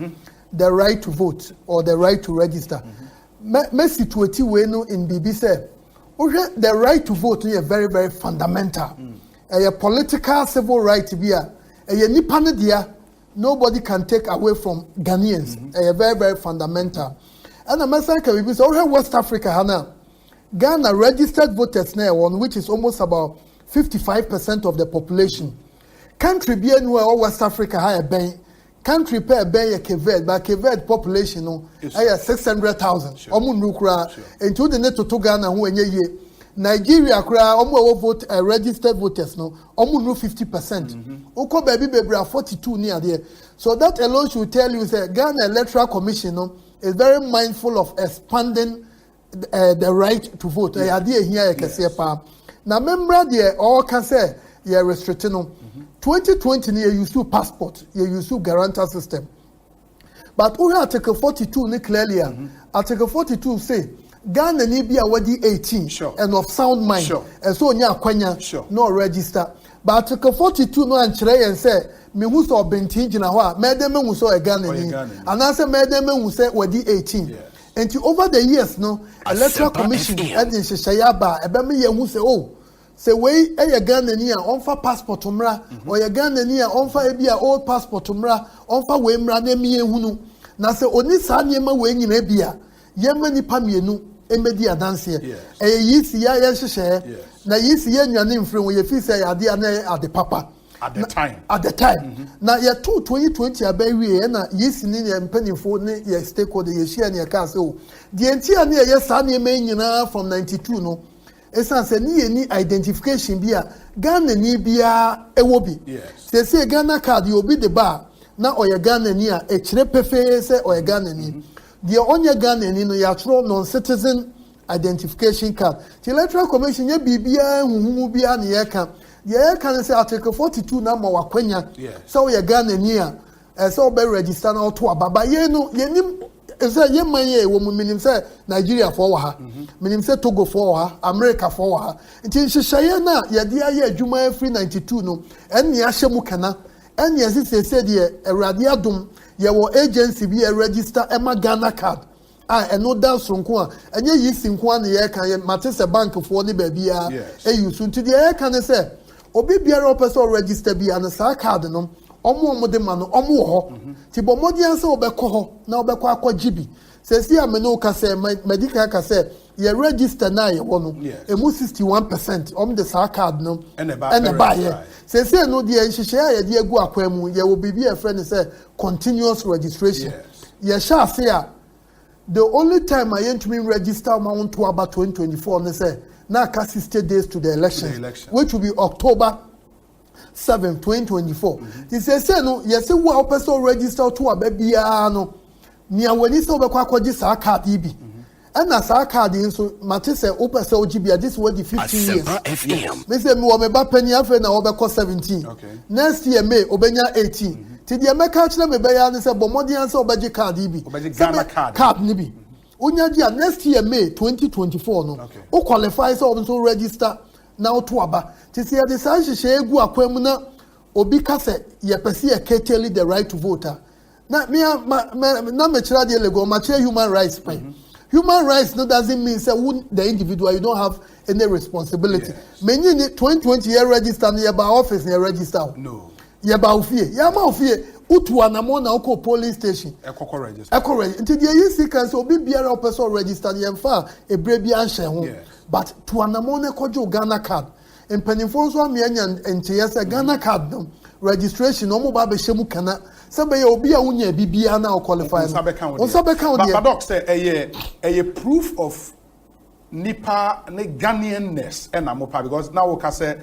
the right to vote or the right to register. Me situate we no in BB say. The right to vote is very, very fundamental. A political civil right to be a nipanidia, nobody can take away from Ghanaians. A very, very fundamental. And the message we say, oh, West Africa, Hana, Ghana registered voters now, which is almost about 55% of the population. Country be anywhere, West Africa, higher bank. country pay be Kevet, but Kevet population no 600,000 omu nukra into the net to Ghana who enye Nigeria kra omu vote registered voters no omu no 50%. Oko baby bebra 42 near there. So that alone should tell you that Ghana Electoral Commission no, is very mindful of expanding the right to vote. I idea here now remember the all can say you restricting no 2020 you use to passport, you use to guarantor system. But we Article 42 ni clearly Article 42 say Ghana need be already 18 and of sound mind. And so nya kwanya no register. But Article 42 no ankyere and say me who so benti gina ho a medem who so a Ghana ni. And I say medem who say wadi 18. And over the years no Electoral Commission and in Shayaba ebe me ye who say oh say we a Ghana ni a onfa passport umra or ya Ghana ni a onfa ebi a old passport umra onfa we mra na me ehunu na say oni sa niema we nyina bia ye mani pamienu emedi adanse yisi ya hyehyɛ na yisi ya nwane mfre wo ye fi say ade na ade papa at the time na ya 2020 abawie na yisi ni mpanifo ni ya stakeholder ye share na ka say o de enti ane ye sa niema nyina from 92 no esanse ni ni identification bia Ghana ni bia ewobi say Ghana card you obi de ba na oye Ghana ni a ekire pefe say oye Ghana ni the onye Ghana ni no yatro non-citizen identification card. The Electoral Commission ye bibia huhu bia na ye kan. Ye kan say Article 42 na ma wakwanya. So ye Ghana ni a so be register na to ababa ye no ye nim say ye man ye wo minim say Nigeria for wa ha. Minim say Togo for wa ha, America for wa ha. Nti hyehyɛ na ye dia ye adwuma free 92 no en ne ahye mu kana. En ye say de Awurade adom ye wo agency be a register Emma Ghana card. No dance nko a enye yisi nko a na ye kan ye matese bank for ni ba bia use nti de ye kan say obi biara person register bia na sa card no omo de ma no omo ho ti bo modian say obekọ ho na obekọ akọgibi say si ameno ka say medical ka say ye register na ye wo no emu 61% de sa card no and ba ye say no de nhihye ye de agu akwa mu ye wo bibi e friend say continuous registration ye sha say the only time I ain't to register my own to about 2024 and say now 60 days to the election, which will be October 7, 2024. He says, no, yes, we are person register to a baby no near when it's over Quaquajis card EB. And as our card in so Matisse open so GB this was the 15 years. Mr. Muameba Penny Afren over 17. Next year May Obenya 18. Ti the America chile me beya ne say bomodi answer obaje card ibi card ni bi onya dia next year May 2024 no o qualify so also register now to aba ti say the san hye egu akwam na obi ka say ye pese ye keteli the right to vote na me na me chira de lego ma chira human rights human rights no doesn't mean say the individual you don't have any responsibility many 2020 year register near by office near register no yaba ofie yama ofie utu anamo na oko police station ekoko register nti the yisi kan so obi biara person register yemfa ebre bi anhye ho but to anamo na kojo Ghana card empanifo so amianya ntiye se Ghana card no registration no mo ba be hyemu kana sebe ye obi a unya bibia na qualify on sabeka but doc say a proof of nipa ne Ghanaianness and amopa because now we can say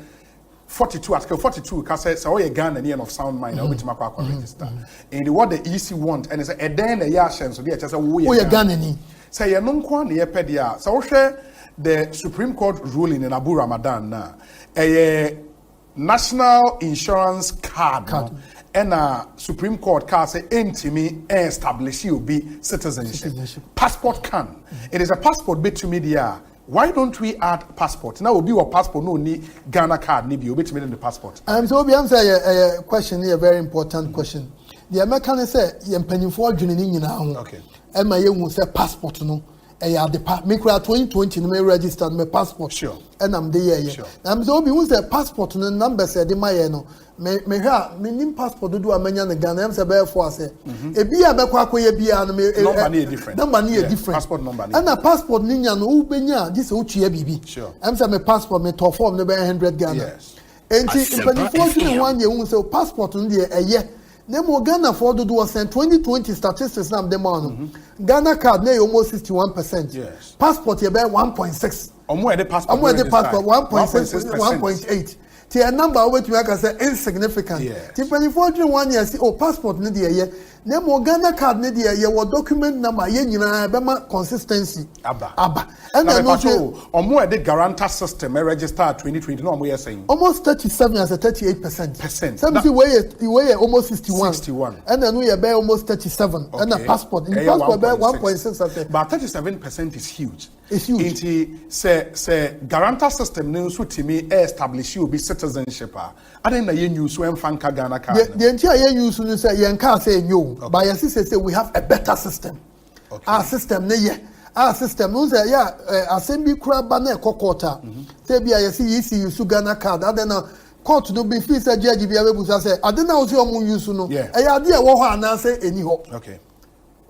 42 article 42 can say so you Ghana and of sound mind na obitima kwa register and what the EC want and say then a year so dey say we Ghana ni say ye no nko na ye pedia so hwe the Supreme Court ruling in Abu Ramadan na national insurance card. And Supreme Court can say entimi establish you be citizenship. Passport can. It is a passport bit to media. Why don't we add passport? Now will be your passport no need Ghana card need be obey to the passport. So we answer a question here, a very important question. The American say yempanyim for adwene nyina ho. Okay. E ma ye say passport no the me 2020 no me register my passport. Sure. And I'm there here. Sure. So we use the passport no number say the my no. Me hwa me nim passport do amanya na Ghana am say be for say e bia be kwa akoye bia no me number na different. Number na different. Passport number na. And a passport ni nya no u benya this u tua bibi. Sure. Am say me passport me to form no be 100 Ghana. Yes. Enti impanifo dwene wan ye hu say passport no de eye Nemo Ghana for do was 2020 statistics now them on. Ghana card na almost 61%. Yes. Passport you bear 1.6. Omo the passport. Omo the passport 1.6 1.8. Ti a number wey to make say insignificant. Ti 24 years passport ne dey here. Nemo Ghana card ne dey here what document number ye nyina be ma consistency. Aba. And then also omo the guarantor system register 2020 no omo you saying. Almost 37 as a 38%. Something way almost 61. And then we bear almost 37. And a passport. In passport bear 1.6. But 37% is huge. It's huge. Inti say guarantor system no so timi establish you be citizenship. And then you use when fanka Ghana card. The entire use no say yen can say you. But yes say we have a better system. Our system ne ye. Our system no say assembly kura ba na ekokota. Say bia yes use Ghana card. And then court no be fee say judge bia we busa say ade na o say omo use no. E ya de e wo ho ana say eni ho. Okay.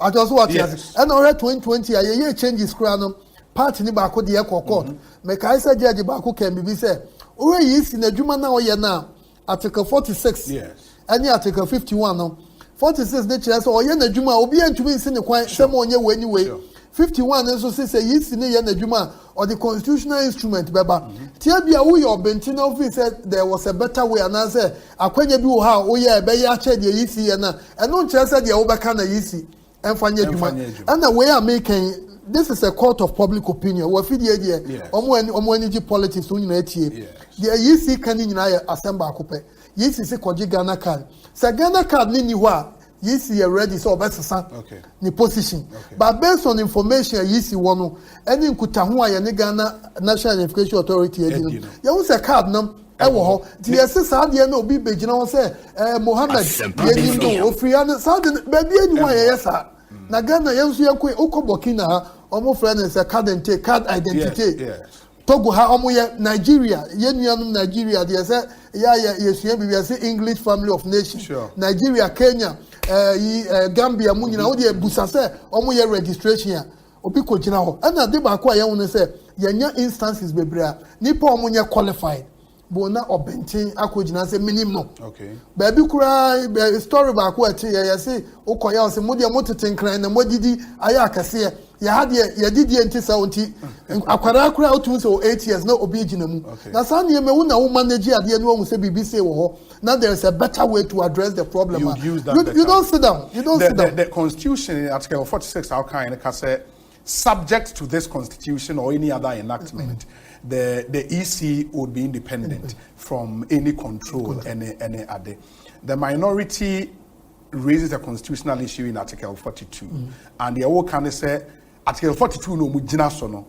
I just what yes. And already 2020 ye changes kura no. Party ni ba ko de court. Me kai say judge ba ko can be say o we yi si na dwuma na o ye na article 46. Yes. Any article 51 no. 46 de kire say o ye na dwuma obi antumi nsi ne kwan say mo onye we anyway. 51 nso say yi si ne ye na dwuma or the constitutional instrument beba. Tia bia wo your bentin office said there was a better way and say akwanya bi wo ha o ye be ya che de yi si ye na. Eno kire say de wo beka na yi si enfanye dwuma. And the way am making this is a court of public opinion. We feed the idea. Omo energy politics so nyina etie. The EC kan nyina Asempa akopɛ. EC se koji Ghana card. Sa Ghana card ni ho a EC ready so obesesa. Okay. Ni position. Okay. But based on information EC won no, any nkuta ho a ye ne Ghana National Identification Authority edi no. Ye wo se card nam ewo ho. The EC sa de na obi begina ho se Mohammed ye ni no ofria na sa de baby eni ho ye sa. Na Ghana yensu yakwe uko Burkina ha omo friend is a card identity. Yes. Togo ha omo ye Nigeria yenuanum Nigeria de say yesua bibia say English family of nations. Sure. Nigeria, Kenya, Gambia mu nyina wo de busa say omo ye registration a obi ko gina ho. Na de ba ko a ye won say yenya instances bebrea nipa omo nye qualified. Bona obenten akogina say minimum. Okay. Baby kura story ba ko ati ya say ukoya say mo de moteten kran na modidi aya akase ya hade ya didi enti sa onti akwara kura otum say 8 years na obi gina mu. Na sa ne me wo na wo manage ade no wo say BBC wo ho. Now there is a better way to address the problem. You don't sit down. You don't sit down. The constitution in article 46 how kind of say subject to this constitution or any other enactment. The EC would be independent from any control, any other. The minority raises a constitutional issue in Article 42, and the whole can say Article 42 no mujina sono,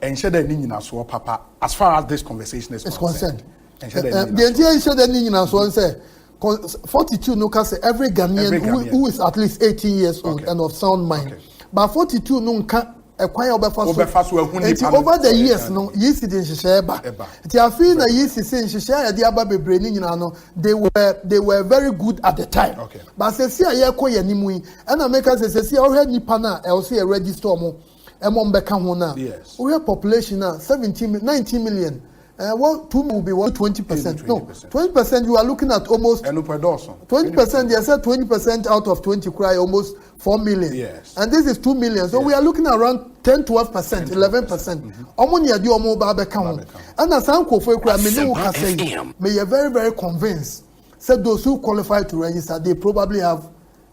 ensure that nina so papa. As far as this conversation is concerned, the entire ensure that nina so say 42 no can say every Ghanaian who is at least 18 years old and of sound mind, but 42 no can. Over the years, no, yeast in Shisheba. Tiafina yeast is in Shishaya, the Abba Brainy, they were very good at the time. Okay. But say, see, I call your Nimui, and I make us say, already Nipana, I'll see a register more. Among Becamona. Yes. We have population now 19 million. 2 will be 20%. No, 20%. You are looking at almost 20%. They said 20% out of 20 cry almost 4 million. Yes. And this is 2 million. So we are looking at around 10, 12%, 11%. Omoni adi omo ba be kan. And as an kofo cry, may you very, very convinced. Said those who qualify to register, they probably have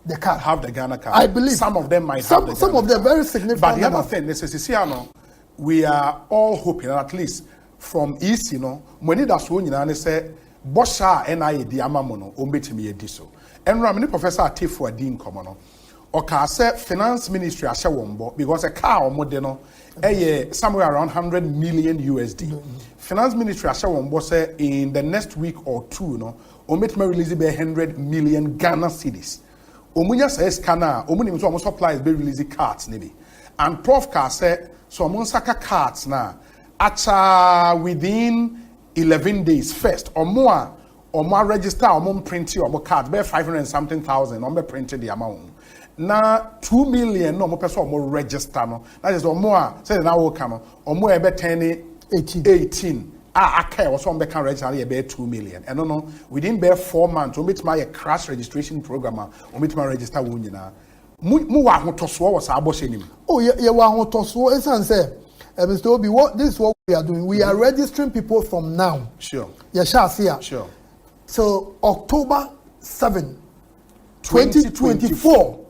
the card. Have the Ghana card. I believe some of them might have the some of them very significant. But the other thing, we are all hoping at least. From East, when it does one, you say, Bosha and I, the Amamono, Ombetimi Ediso. And Ramini Professor Atifu Adin Common. Or Kase Finance Ministry Ashawombo, because a car modeno, somewhere around 100 million USD. Finance Ministry Ashawombo say in the next week or two, Ombetimi release 100 million Ghana cedis. Omunya says Kana, Omunim almost supplies be release cards, maybe. And Prof Kase, so Monsaka cards now. Within 11 days first or more register or more print or more cards by 500 and something thousand or more printed the amount. Now 2 million no more person or more register no. That is or more say now will come or more about 18 okay, was on become register bear 2 million. And no, within bear 4 months, we meet my crash registration program, we meet my register woundina. Mu wa hotoswo was abosheni. Oh, yeah, wa hotoswo esan say, Mr. Obi, this is what we are doing. We are registering people from now. Sure. Yeah, sure. So October 7, 2024.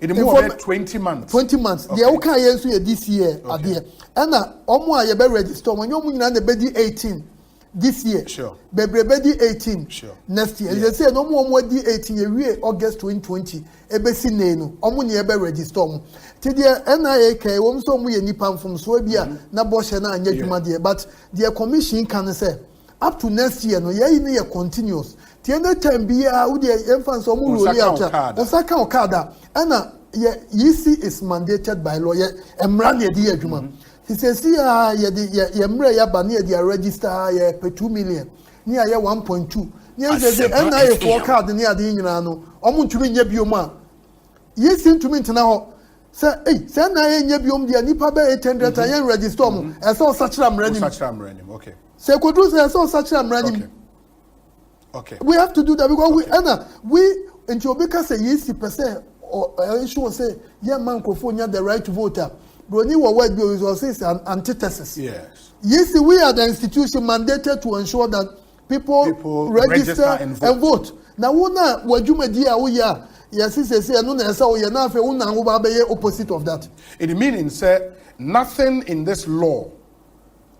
It more 20 months. 20 months. The okay yensu this year adie. And omo a ye be register when you nyina na be di 18 this year. Sure. Bebrebe di 18 sure. Next year. They say no more di 18 ye wie August 2020 ebesi ne no. Omo ne be register omo. Ti the NIAK wom so omo ye nipa mfom so bia na bo hye na anya dwuma de. But the commission can say up to next year no ye ne ye continuous. Ti any time bia wo de emfa so omo roll out. Osaka okada. And YC is mandated by lawyer Emran Yedi Adjuma. He says, see, Yemre Yabani, they are registered 2 million, near 1.2. Near the NIA 4 card near the Inano, Omun to win Yabioma. Ye seem to me now. Say, hey, send I in Yabium, the Nipa 800 and register. I saw such a random. Okay. Say, could you say I saw such a random? Okay. We have to do that because we into Obeka say yes, or issue say, yeah, man, the right to vote. Brony word is an antithesis. Yes. Yes, we are the institution mandated to ensure that people register and vote. Now, what you may do, yes, say, no, you're not opposite of that. It means, nothing in this law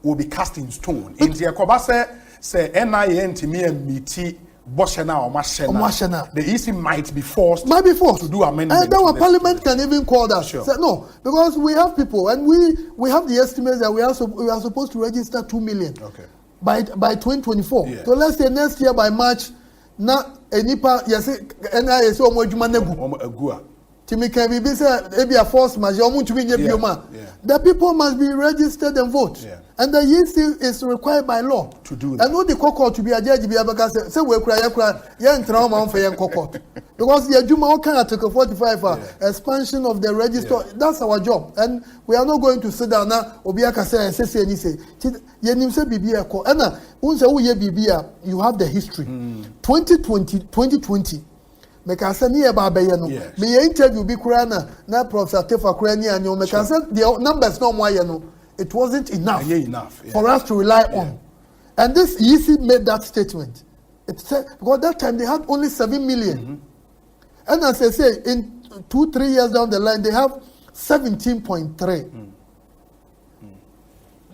will be cast in stone. In the Ekobase, say, NIN to me and meet. Boshena or Mashena. The EC might be forced to do amendments. And our parliament can even call that. Sure. So, no, because we have people and we have the estimates that we are supposed to register 2 million by 2024. Yeah. So let's say next year by March, na enipa yesi NIS omo adwuma negu. Omo agua. Timi can be maybe a force majeure omo tumi nye bioma. The people must be registered and vote. Yeah. And the EC is required by law to do that. And no the court to be a judge be abaka say we kura ye ntra ma for ye court. Because the adwuma can article 45 expansion of the register, that's our job. And we are not going to sit down now obi aka say any say ye nim say bibia ko and unse wo ye bibia you have the history. 2020 make I say near Babaye no. Me interview be kura na Professor Tefa kura ni anyo make I say the numbers no more no. It wasn't enough for us to rely on. And this EC made that statement. It said, because that time they had only 7 million. And as I say, in 2-3 years down the line, they have 17.3.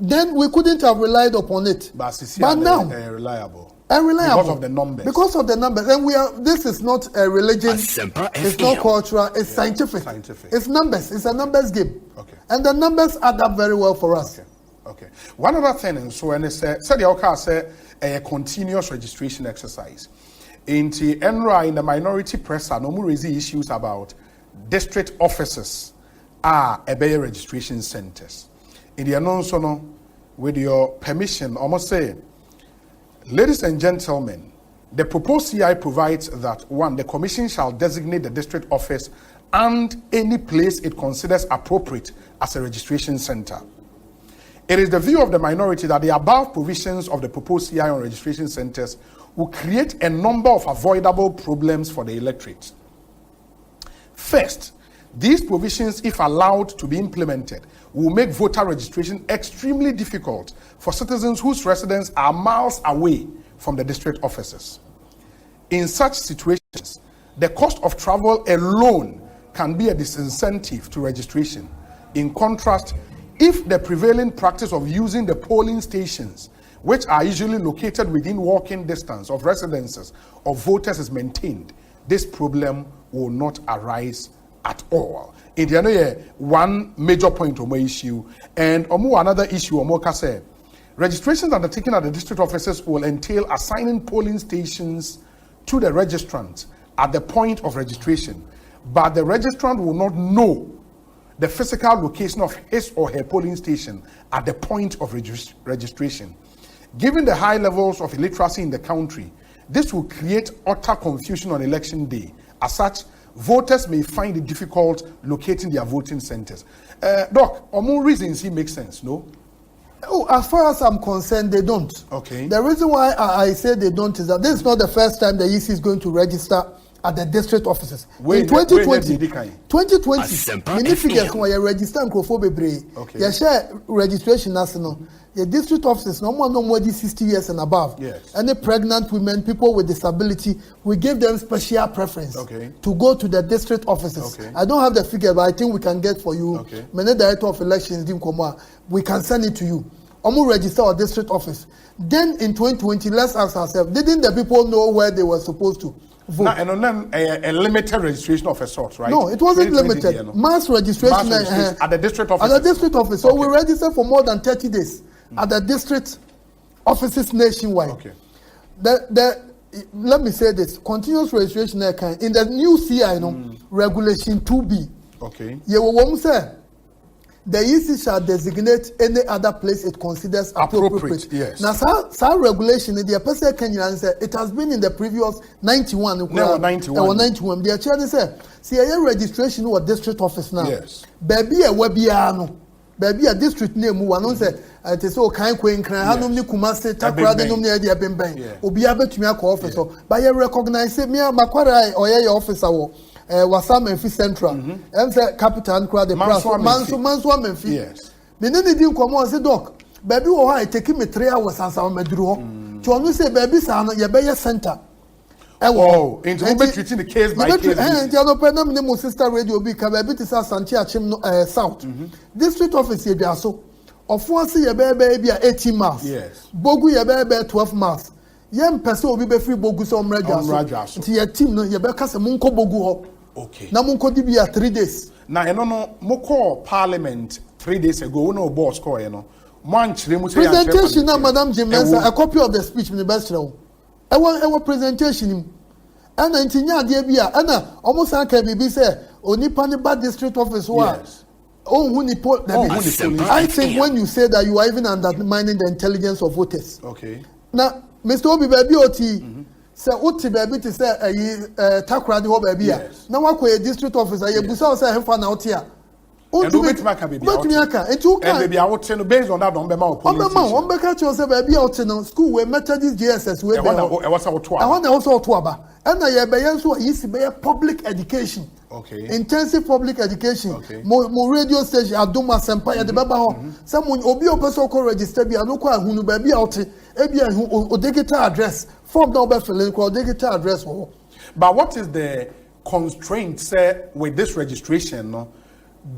Then we couldn't have relied upon it. But now, reliable. Unreliable. Because of the numbers. Because of the numbers. And this is not a religion. It's not cultural. It's scientific. It's numbers. It's a numbers game. Okay. And the numbers add up very well for us. Okay. One other thing, and so when they say the OCA say a continuous registration exercise. In the NRA, in the minority press, no more raise issues about district offices are a better registration centers. In the announcement, with your permission, I must say, ladies and gentlemen, the proposed CI provides that 1, the Commission shall designate the district office and any place it considers appropriate as a registration center. It is the view of the minority that the above provisions of the proposed CI on registration centers will create a number of avoidable problems for the electorate. First, these provisions, if allowed to be implemented, will make voter registration extremely difficult for citizens whose residence are miles away from the district offices. In such situations, the cost of travel alone can be a disincentive to registration. In contrast, if the prevailing practice of using the polling stations, which are usually located within walking distance of residences of voters, is maintained, this problem will not arise at all. In the other, one major point on my issue, and another issue on say, registrations undertaken at the district offices will entail assigning polling stations to the registrant at the point of registration, but the registrant will not know the physical location of his or her polling station at the point of registration. Given the high levels of illiteracy in the country, this will create utter confusion on election day. As such, voters may find it difficult locating their voting centers. Doc, or more reasons it makes sense, no? Oh, as far as I'm concerned, they don't. Okay. The reason why I say they don't is that this is not the first time the EC is going to register at the district offices. In 2020, many figures when you register in Bebre, you share registration national. The district offices, no more than 60 years and above. Yes. Any pregnant women, people with disability, we give them special preference to go to the district offices. Okay. I don't have the figure, but I think we can get for you. Many director of elections, we can send it to you. Register our district office. Then in 2020, let's ask ourselves, didn't the people know where they were supposed to vote? Now, and then a limited registration of a sort, right? No, it wasn't limited. Mass registration at the district office. At the district office. So we registered for more than 30 days at the district offices nationwide. Okay. Let me say this: continuous registration in the new CI, regulation 2B. Okay. You will say the EC shall designate any other place it considers appropriate. Yes. Now, some regulation, the person can answer. It has been in the previous 91. No, 91. 91. The chair say, see, a registration or district office now. Yes. Baby, a webiano. Baby, a district name. One say, it is all kind queen. Hanum ni kumase takra de num ni edi abemben. Obi abetumi akọ office. But you recognize me makwara or your officer. Wasam Memphis Central. Say capital and crowd the Manso Memphis. Yes. The name didn't come on say doc. Baby, why taking me 3 hours and some medru. To only say baby son, your baby center. Oh, into treating the case by case. And the other penam name sister radio be baby to Santia Chim South. District office here so. Of once your baby 18 miles. Yes. Bogu your baby 12 miles. Yem person will be free bogu so mraja. Ti your team no your baby se munko bogu ho. Okay. Na munko di bia 3 days. Na eno no mo call parliament 3 days ago no boss call eno. Mo anchire mo say presentation na Madam Jim Mensa a copy of the speech me best show. E won presentation him. Ana ntinya ade bia ana almost aka bibi say onipa ne ba district office wa. I think when you say that you are even undermining the intelligence of voters. Okay. Now, Mr. Obi baby oti say oti baby to say takra de ho baby a. Now what a district officer ye busa say hefa na oti a. And wait aka baby. Wait aka. And you can baby out no based on that on be ma police. On be catch you say baby out no school we Methodist JSS we be. E was auto. I want also auto aba. And na ye be yen so yi si be public education. Okay. Intensive public education. Okay. Mo radio station Adoma Asempa ya de baba ho. Someone obi opeso ko register bi anoko ahunu ba bi out e bi ahu o digital address. Form that be filling ko digital address ho. But what is the constraint say with this registration no?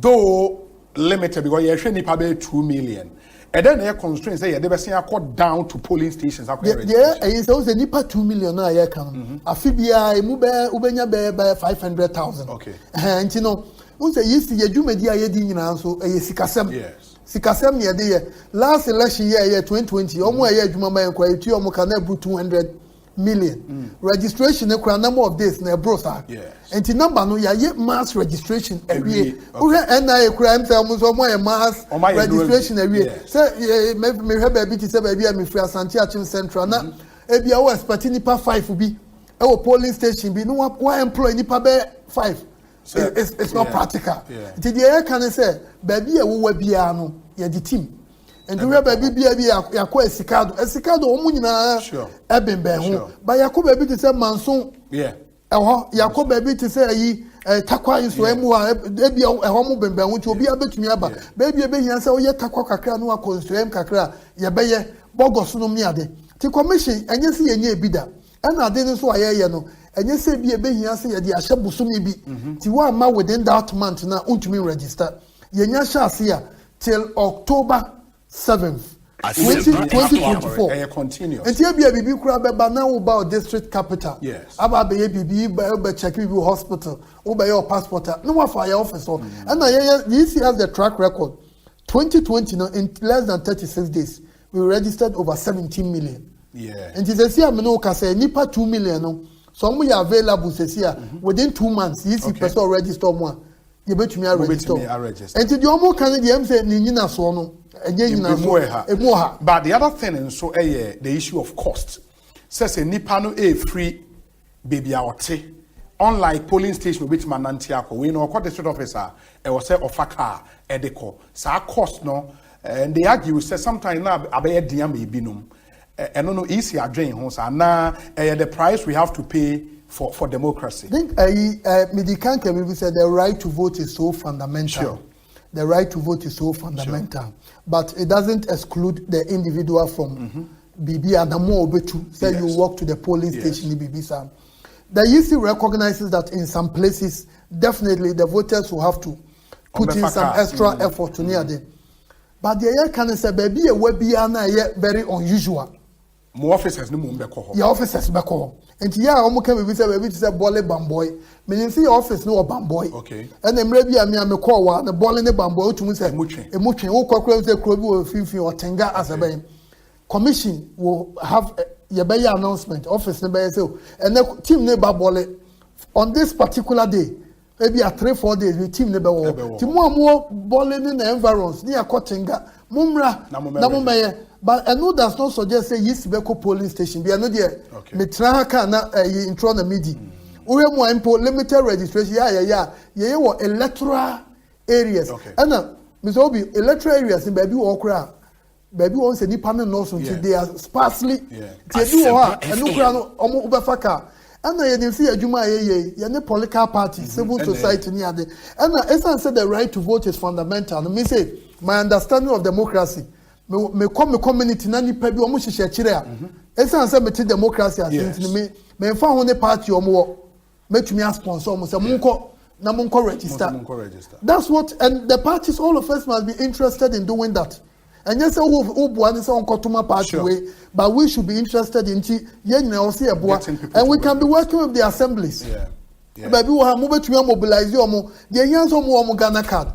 Though limited because you actually pay 2 million. And then the constraint say they be saying I down to polling stations. Yeah, and so the nipa 2 million na ya kan. Afibia mu be ubenya be 500,000. Okay. And you know, we say yes ye dwumadi aye di nyina so e sikasem. Yes. Sikasem ne de ye. Last election year 2020, omo aye adwuma ma en kwa etu omo kana bu 200 million. Registration e kwa number of days na bro sir. Yes. And the number no ya ye mass registration every. Ure NI kura am say omo so omo mass registration every. Say me have baby to say baby am free Asante Achim Central na e bia wo expect nipa 5 bi. E wo polling station bi no wa employ nipa be 5. It's not practical. The air can say baby e wo bia no ye the team. And the baby bia yakwa esikado omo nyina ebembe ho. Ba yakwa baby to say manson. Yeah. Yakob baby to say yi takwa so emu a ebi ehom bembe ho ti obi abetumi aba baby ebe hia say oye takwa kakra no akonstruem kakra ye beye bogos no mi ade ti commission enye se yenye ebida na ade no so ayeye no enye se bi ebe hia say ye de ahye busumi bi ti wa ma within that month na untumi register yenya sha ase a till October 7th 2024 continue. And here be a bibi kura beba na about district capital. Yes. Aba be bibi be check bibi hospital. Oba your passport. No one for your office. And now you see has the track record. 2020 now in less than 36 days we registered over 17 million. Yeah. And this is here me no ka say nipa 2 million no. So we are available say here within 2 months you see person register one. You bet me register. And the omo kan dey say ni nyina so no. But the other thing and so the issue of cost. Says a nipano free baby out. Unlike polling station which manantiako, we know what district officer was say of a car edeko. So cost no And they argue say sometimes now abeye dia may be no. And no easy adwen ho sa na the price we have to pay for democracy. I think Medican can say the right to vote is so fundamental. Sure. The right to vote is so fundamental. Sure. But it doesn't exclude the individual from BB and more obetu. Say you walk to the polling station in BB Sam. The EC recognizes that in some places, definitely the voters will have to put in some extra effort to near them. But the year can say baby a webi ana very unusual. More officers no more beko. Your officers beko. And yeah, almost can be baby to say bole bamboy. Meaning see your office no bamboy. Okay. And then maybe I mean call one the ball in the bamboy to me say emuche. O kokro say krobi o fifi or tenga as a bay. Commission will have your bay announcement. Office ne bay say and the team ne bole on this particular day. Maybe at 3-4 days we team ne be wo. Timo more balling in the environs near Kotenga. Mumra na but I know that's not suggest say yes beko polling station. Be I know there. Me traka na intro na midi. We mo impo limited registration. Yeah. What electoral areas. And me so be electoral areas in baby okra. Baby won say nipa no so they are sparsely. They do ha and no kra no omo ubefaka. And I didn't see a Juma ye ne political party, civil society near the and I said the right to vote is fundamental. And me say my understanding of democracy. Me community na nipa bi omo hihye kire a. Esa say me democracy as me fa ho ne party omo metumi sponsor omo say monko register. That's what and the parties all of us must be interested in doing that. And yes, party way, but we should be interested in and we can be working with the assemblies. But we will move to mobilize you. The young more Ghana card.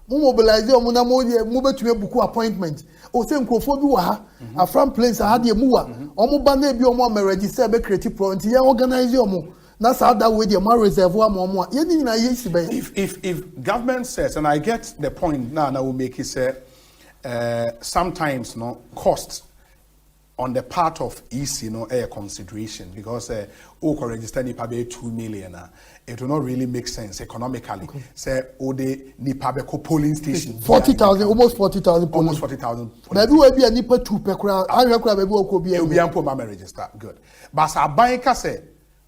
Mobilize you move to a book appointment. O same Kofobi a front place I had a mover. Omo bane bi omo me register be creative pro nti organize you. That's how that way the reservoir more. If government says, and I get the point now, and I will make it say. Sometimes costs on the part of EC a consideration because register nipa be 2 million it will not really make sense economically. Say the nipa be polling station 40,000 almost 40,000 almost 40,000. Maybe we be a nipa 2 per crowd. I reckon baby will be a register good. But sa banka say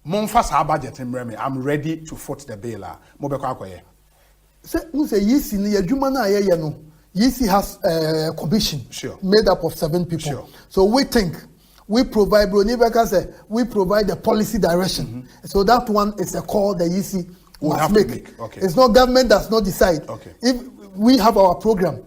monfa sa budget I'm ready to foot the bill mo be kwa akoye. Say who say EC ni adwuma na ye no. EC has a commission made up of 7 people. So we think we provide, we provide the policy direction. So that one is a call the EC must make. It's not government does not decide. If we have our program,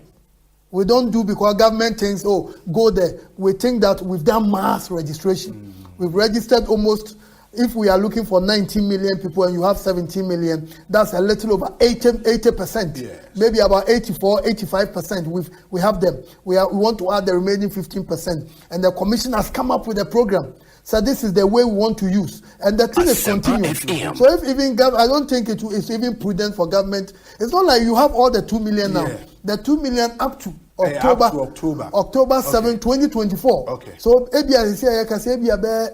we don't do because government thinks, go there. We think that we've done mass registration. We've registered almost. If we are looking for 19 million people and you have 17 million, that's a little over 80%. Yes. Maybe about 84, 85%. We have them. We want to add the remaining 15%. And the commission has come up with a program. So this is the way we want to use. And the thing is continuous. So if even I don't think it is even prudent for government. It's not like you have all the 2 million now. The 2 million up to October 7, 2024. So ABI say I can say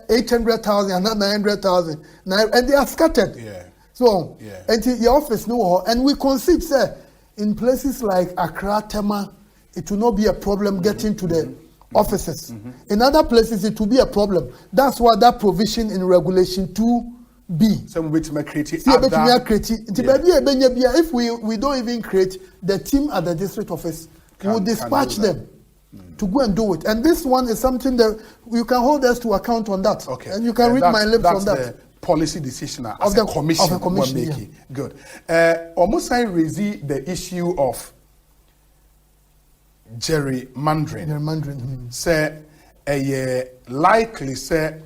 800,000 and not 900,000. And they are scattered. So and the office no and we concede say in places like Accra, Tema, it will not be a problem getting to the offices. In other places it will be a problem. That's why that provision in regulation 2B. Some bit to create if we don't even create the team at the district office. We will dispatch them to go and do it. And this one is something that you can hold us to account on that. And you can read my lips on that. The policy decision as a commission. Good. Almost I raise the issue of gerrymandering. Say likely say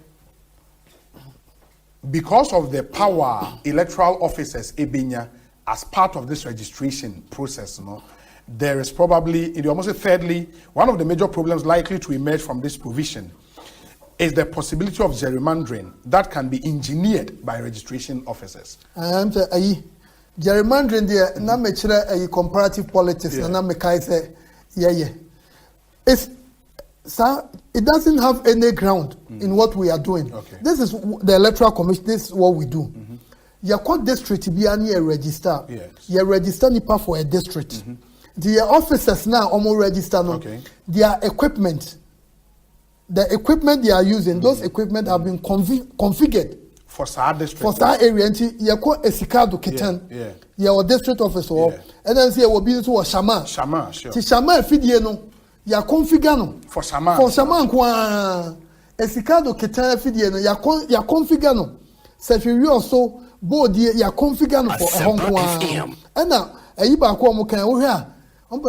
because of the power electoral officers Ebinya as part of this registration process, there is probably, thirdly, one of the major problems likely to emerge from this provision is the possibility of gerrymandering that can be engineered by registration officers. Gerrymandering there, na me chere comparative politics, na me kai say, It's it doesn't have any ground in what we are doing. This is the Electoral Commission, this is what we do. Your court district be any register. You register nipa for a district. the officers now almost register no. Their equipment, the equipment they are using, those equipment have been configured for Sa district. For Sa area, and you call Esikado Kitan. Your district officer, and then say will be to Shama. Shama, sure. Shama Fidiano, ya configano. For Shama. For Shama, Esikado Kitan Fidiano, ya configano. Say you also board ya configano for a Hong Kong. And now, a Iba Kwamuka, we have.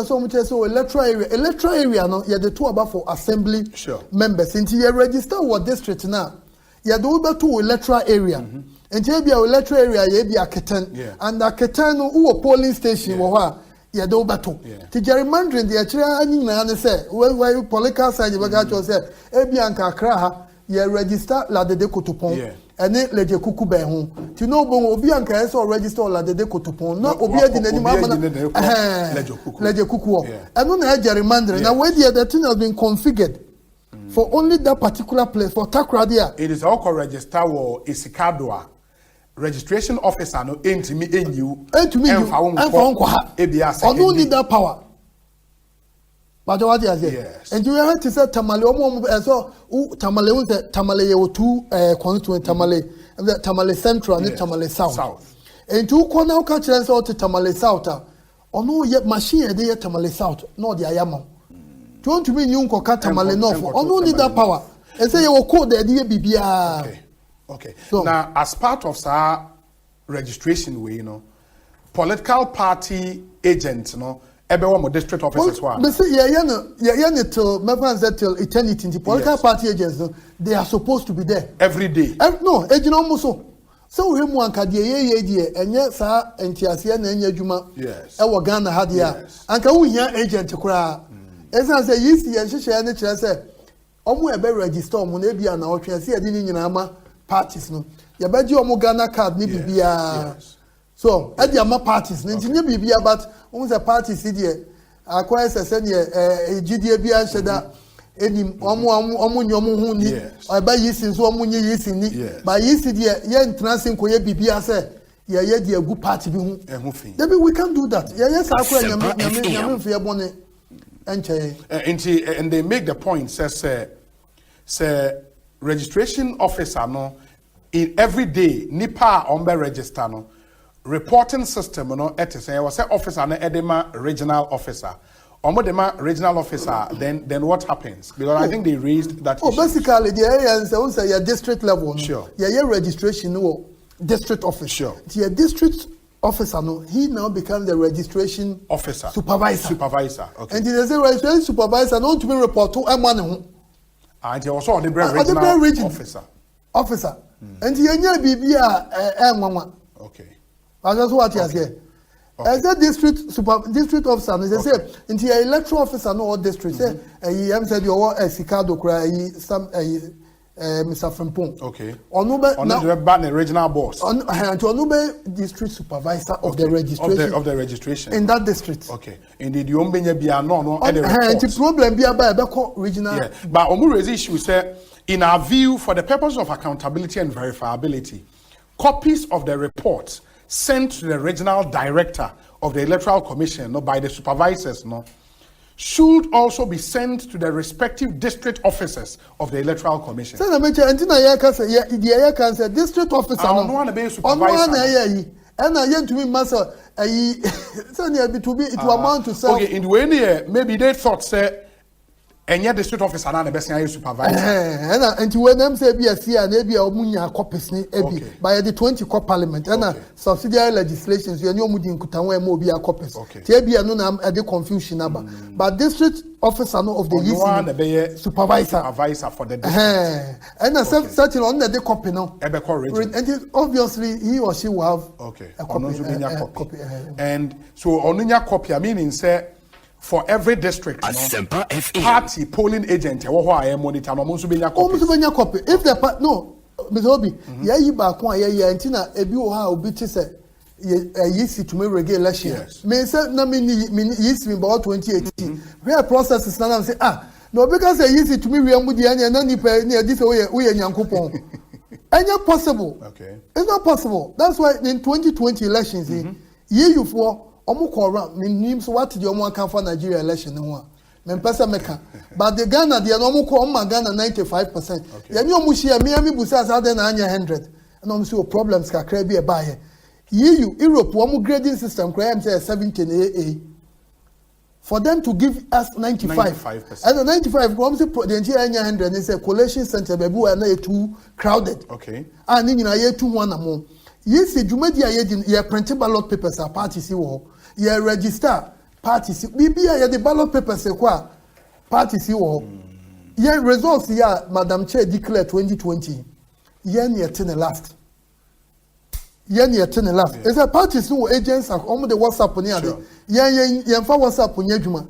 So electoral area no you the two about for assembly members until you register what district now you do over to electoral area and you be a electoral area you be a keten and a keten who polling station you do over to the gerrymandering the actually any say where political side you got to say ebianka kraha you register la de kotopon and then leje kuku be ho ti no bon obi anka eso register la de kotopon na obi adi nani mama leje kuku and no na gerrymandering now where the thing has been configured for only that particular place for Takradia. It is all register or Isikadoa registration officer no entimi enyu I don't need that power. But what is it? Yes. And you have to say Tamale so Tamale Tamale you two constituent Tamale Central and Tamale South. And two corner catchers out to Tamale South. Or no yet machine there Tamale South, no the Ayamo. Don't you mean you can cut Tamale North? Or no need that power. And say you will call the idea BBR. Okay. So now as part of our registration way, political party agents, everyone district officers one. But see, till eternity. The political party agents, they are supposed to be there every day. No, agent almost so. So him one can and yes, sir, and Tiasia and Juma. Yes. Our Ghana had here. And can we hear agent to cry? As I say, yes, and she and the say, Omu ebe register mo na bia na o twa se ade ni nyina ma parties no. Ya ba ji omu Ghana card ni bibia. So, ade ama parties no ntinye bibia but omu say parties dey akwa sese ne gidie bia nheda enim omu nyomu hu ni aba yisi so omu nyi yisi ni ba yisi dey ye ntrance nkoye bibia say ye dey agu party bi hu. Maybe we can do that. Yes akwa nyame mfe bone. And they make the point say registration officer no in every day nipa ombe register no reporting system no say was say officer no edema regional officer omodema regional officer then what happens because I think they raised that issue. Basically the area say your district level no your registration no district officer your district officer no he now becomes the registration officer supervisor okay and the registration supervisor no to be report to emane and he also the regional officer and he nya bibia enwanwa okay that's what he has here as a district officer no say into your electoral officer no or district say he said your Esikado cry some Mr. Frimpong. Okay. Onube regional boss. Onube district supervisor of the registration. Of the registration. In that district. Okay. Indeed, you ombenya bia no the problem bia ba be regional. Yeah. But omu raise issue say in our view for the purpose of accountability and verifiability, copies of the reports sent to the regional director of the Electoral Commission by the supervisors should also be sent to the respective district officers of the Electoral Commission. So the district officer and I to me master it will amount to okay in the way maybe they thought say and yet the district officer na the best supervisor and when them say be a and be a munya copies ni by the 20 core parliament and subsidiary legislations you know mudi nkutanwa mo be a copies tie be no na the confusion aba but district officer of the supervisor for the district and certain on the copy now and obviously he or she will have a copy and so onunya copy meaning say for every district, Asempa FM party polling agent, monitor copy. If the no, Mr. Obi, you back one year, and Tina, a view how bit is a yeasy to me regulation. Yes. May say, no, yeast about 2018. Where process is not say, no, because a yeasy to me, we are with the and then you pay near this way, we are young coupon. And not possible. Okay. It's not possible. That's why in 2020 elections, you for omo call around me so what the omo account for Nigeria election no me pesa meka but the Ghana the omo call omo Ghana 95%. Ya ni omo share me busa sa de na anya 100 and omo say problems kakra bi e ba here. EU Europe omo grading system kra am say 70 AA. For them to give us 95%. And the 95, the entire 100 is a collation center, baby, we are too crowded. Okay. And in a year 2 1 more. Yes, you made your printed ballot papers are party see war. You register party see. Maybe the ballot papers are party see war. Yeah, results here, Madam Chair declared 2020. Yeah, near 10 last. Yeah, near 10 last. It's a party no agents are on the WhatsApp on here. Yeah, for WhatsApp on Yejuma.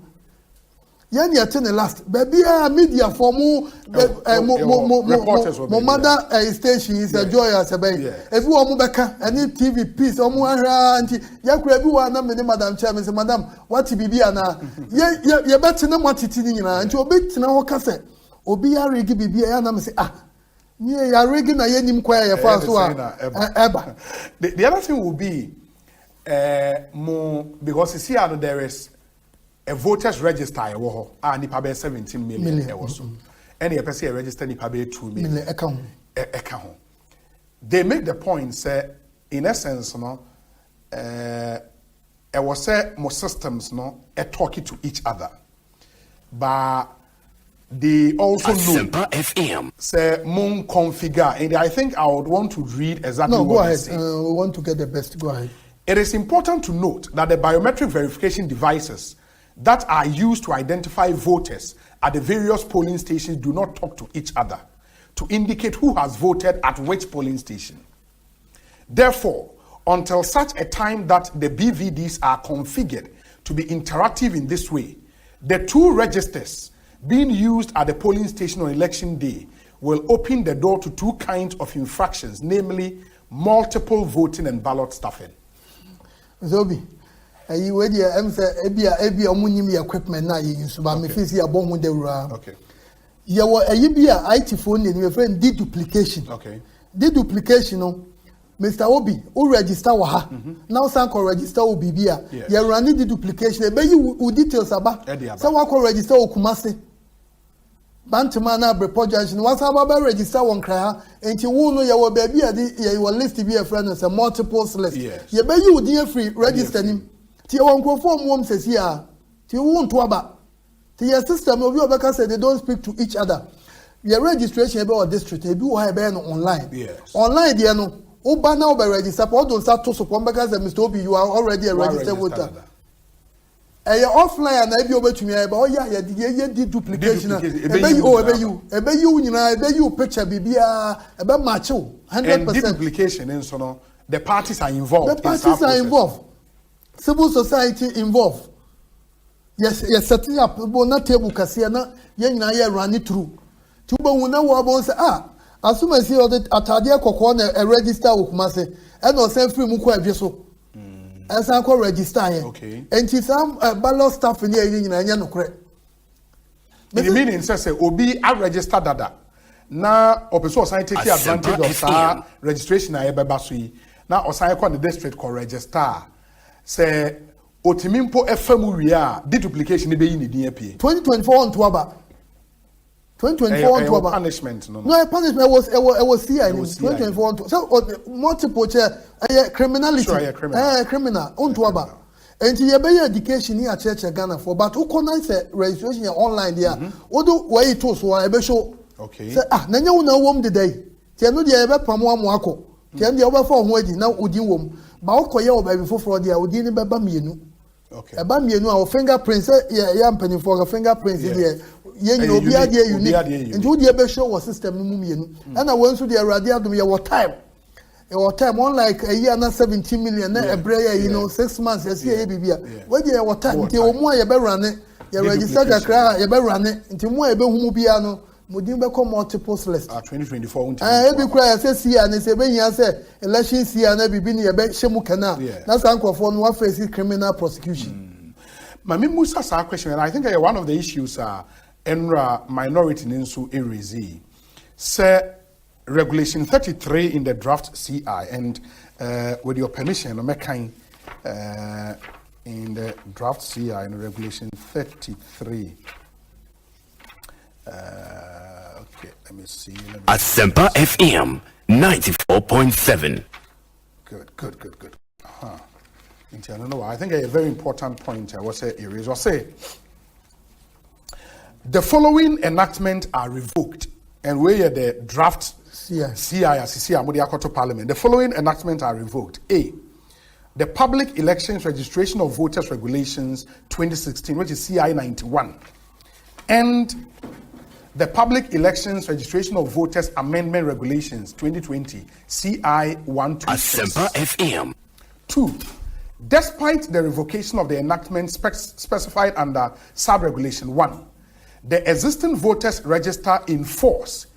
Yeah, near 10 last. Baby, media for more mother station is a joy as a baby. Everyone mubeka, any TV piece, or more auntie. Yeah, everyone, I'm Madam Chairman, say, Madam, what to be na? Yeah, better than what it is in and to a bit now, cassette. Obia Rigi be and I'm say, yeah, rigging a yenim choir for us. The other thing will be more because you see how there is a voters register and nipa be 17 million also. Any person register nipa be 2 million account. They make the point say in essence no was say more systems no talking to each other. But they also Asempa FM. Say moon configure, and I think I would want to read exactly what go ahead. We want to get the best. Go ahead. It is important to note that the biometric verification devices that are used to identify voters at the various polling stations do not talk to each other to indicate who has voted at which polling station. Therefore, until such a time that the BVDs are configured to be interactive in this way, the two registers being used at the polling station on election day will open the door to two kinds of infractions, namely multiple voting and ballot stuffing. Zobi, you wait here, ebia omunyim equipment na you use, but me feel see abon hu dewura. Okay. You were a yibia IT phone and your friend deduplication. Okay. Deduplication no. Mr. Obi, who register wa ha. Now san ko register obi bia. You run the deduplication. Ebe you details aba. So wa ko register Okumase. Bantama na report judge no wasa ba register won kra enti wo no ye wo ba bia ye wo list be a friend as a multiple list. Ye be you dey free register nim. Ti won crofo mum sesi a. Ti wo nto aba. Ti your system obi obeka say they don't speak to each other. Your registration be or district e bi wo ha be no online. Online there no Oba now by register, but don't start to support because Mr. Obi, you are already a registered voter. Offline and I be over to me, but you did duplication. Ebe you picture BBA, ebe macho, 100%. Duplication, and so on. The parties are involved. The parties are involved. Civil society involved. Yes, setting up, but not table Cassiana, you run it through. Tuba will know say, as soon as you atade kokko na register Okumase and no send free mu ko adweso as I call register here okay and some ballot staff here nyina nya nokre the meaning say obi a register dada na opeso osan take advantage of sa registration na ebeba so yi na osan call the district ko register say otimimpo efamu wi a deduplication be yi ne din apie 2024 on to aba 2024 on punishment no punishment was here in 2024 so multiple criminality criminal on to aba and you be education here church Ghana for but who connect registration online there odo where to so e be show okay say na nya una wom de day tie no de e be pam am akọ tie no de oba fa ho adi na odi wom ba okoye oba bi foforo de odi ni be ba mienu okay e ba mienu a fingerprints ya mpani for fingerprints there ye no be ade unique and who dey be show was system no mumienu and na won so dey rade adom ye what time unlike a year na 17 million na ebre you know 6 months yes ye bibia we dey what time nti omu a ye be run ye register kakra ye be run nti mu a be humu bia no modin be come multiple list 2024 unti e bi kra say see and say be hia say election see na bibi ni ye be hyemu kana na sankofo no wa face criminal prosecution mami musa sa question and I think one of the issues enra minority ninsu erezi say regulation 33 in the draft CI and with your permission I'm making in the draft CI in regulation 33. Okay, let me see. Asempa FM 94.7. Good. I don't know. I think a very important point I was say the following enactment are revoked, and where the draft CI Parliament. The following enactments are revoked. A. The Public Elections Registration of Voters Regulations 2016, which is CI 91, and the Public Elections Registration of Voters Amendment Regulations 2020, CI 126. Asempa FM. 2. Despite the revocation of the enactment specified under Sub-Regulation 1, the existing voters register in force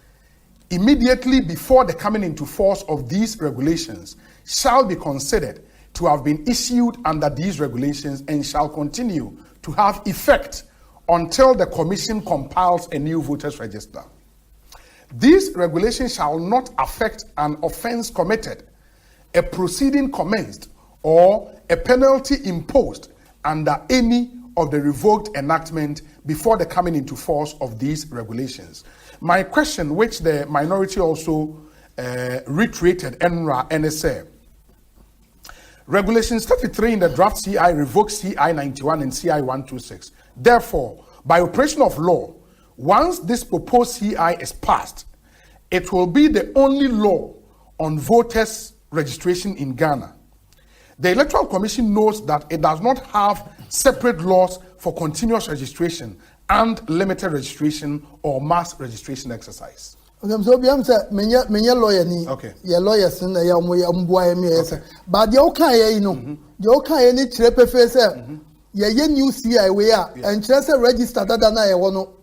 immediately before the coming into force of these regulations shall be considered to have been issued under these regulations and shall continue to have effect until the Commission compiles a new voters register. These regulations shall not affect an offense committed, a proceeding commenced, or a penalty imposed under any of the revoked enactment before the coming into force of these regulations. My question, which the minority also reiterated, NSA, Regulations 33 in the draft CI revokes CI 91 and CI 126. Therefore, by operation of law, once this proposed CI is passed, it will be the only law on voters' registration in Ghana. The Electoral Commission knows that it does not have separate laws for continuous registration and limited registration or mass registration exercise. Okay, so we say menya lawyer ni. Okay. Your lawyers na ya mboa me say. But the okay you know. The okay ni trepe fe say. Ye new CI we are and say register that na ye wono.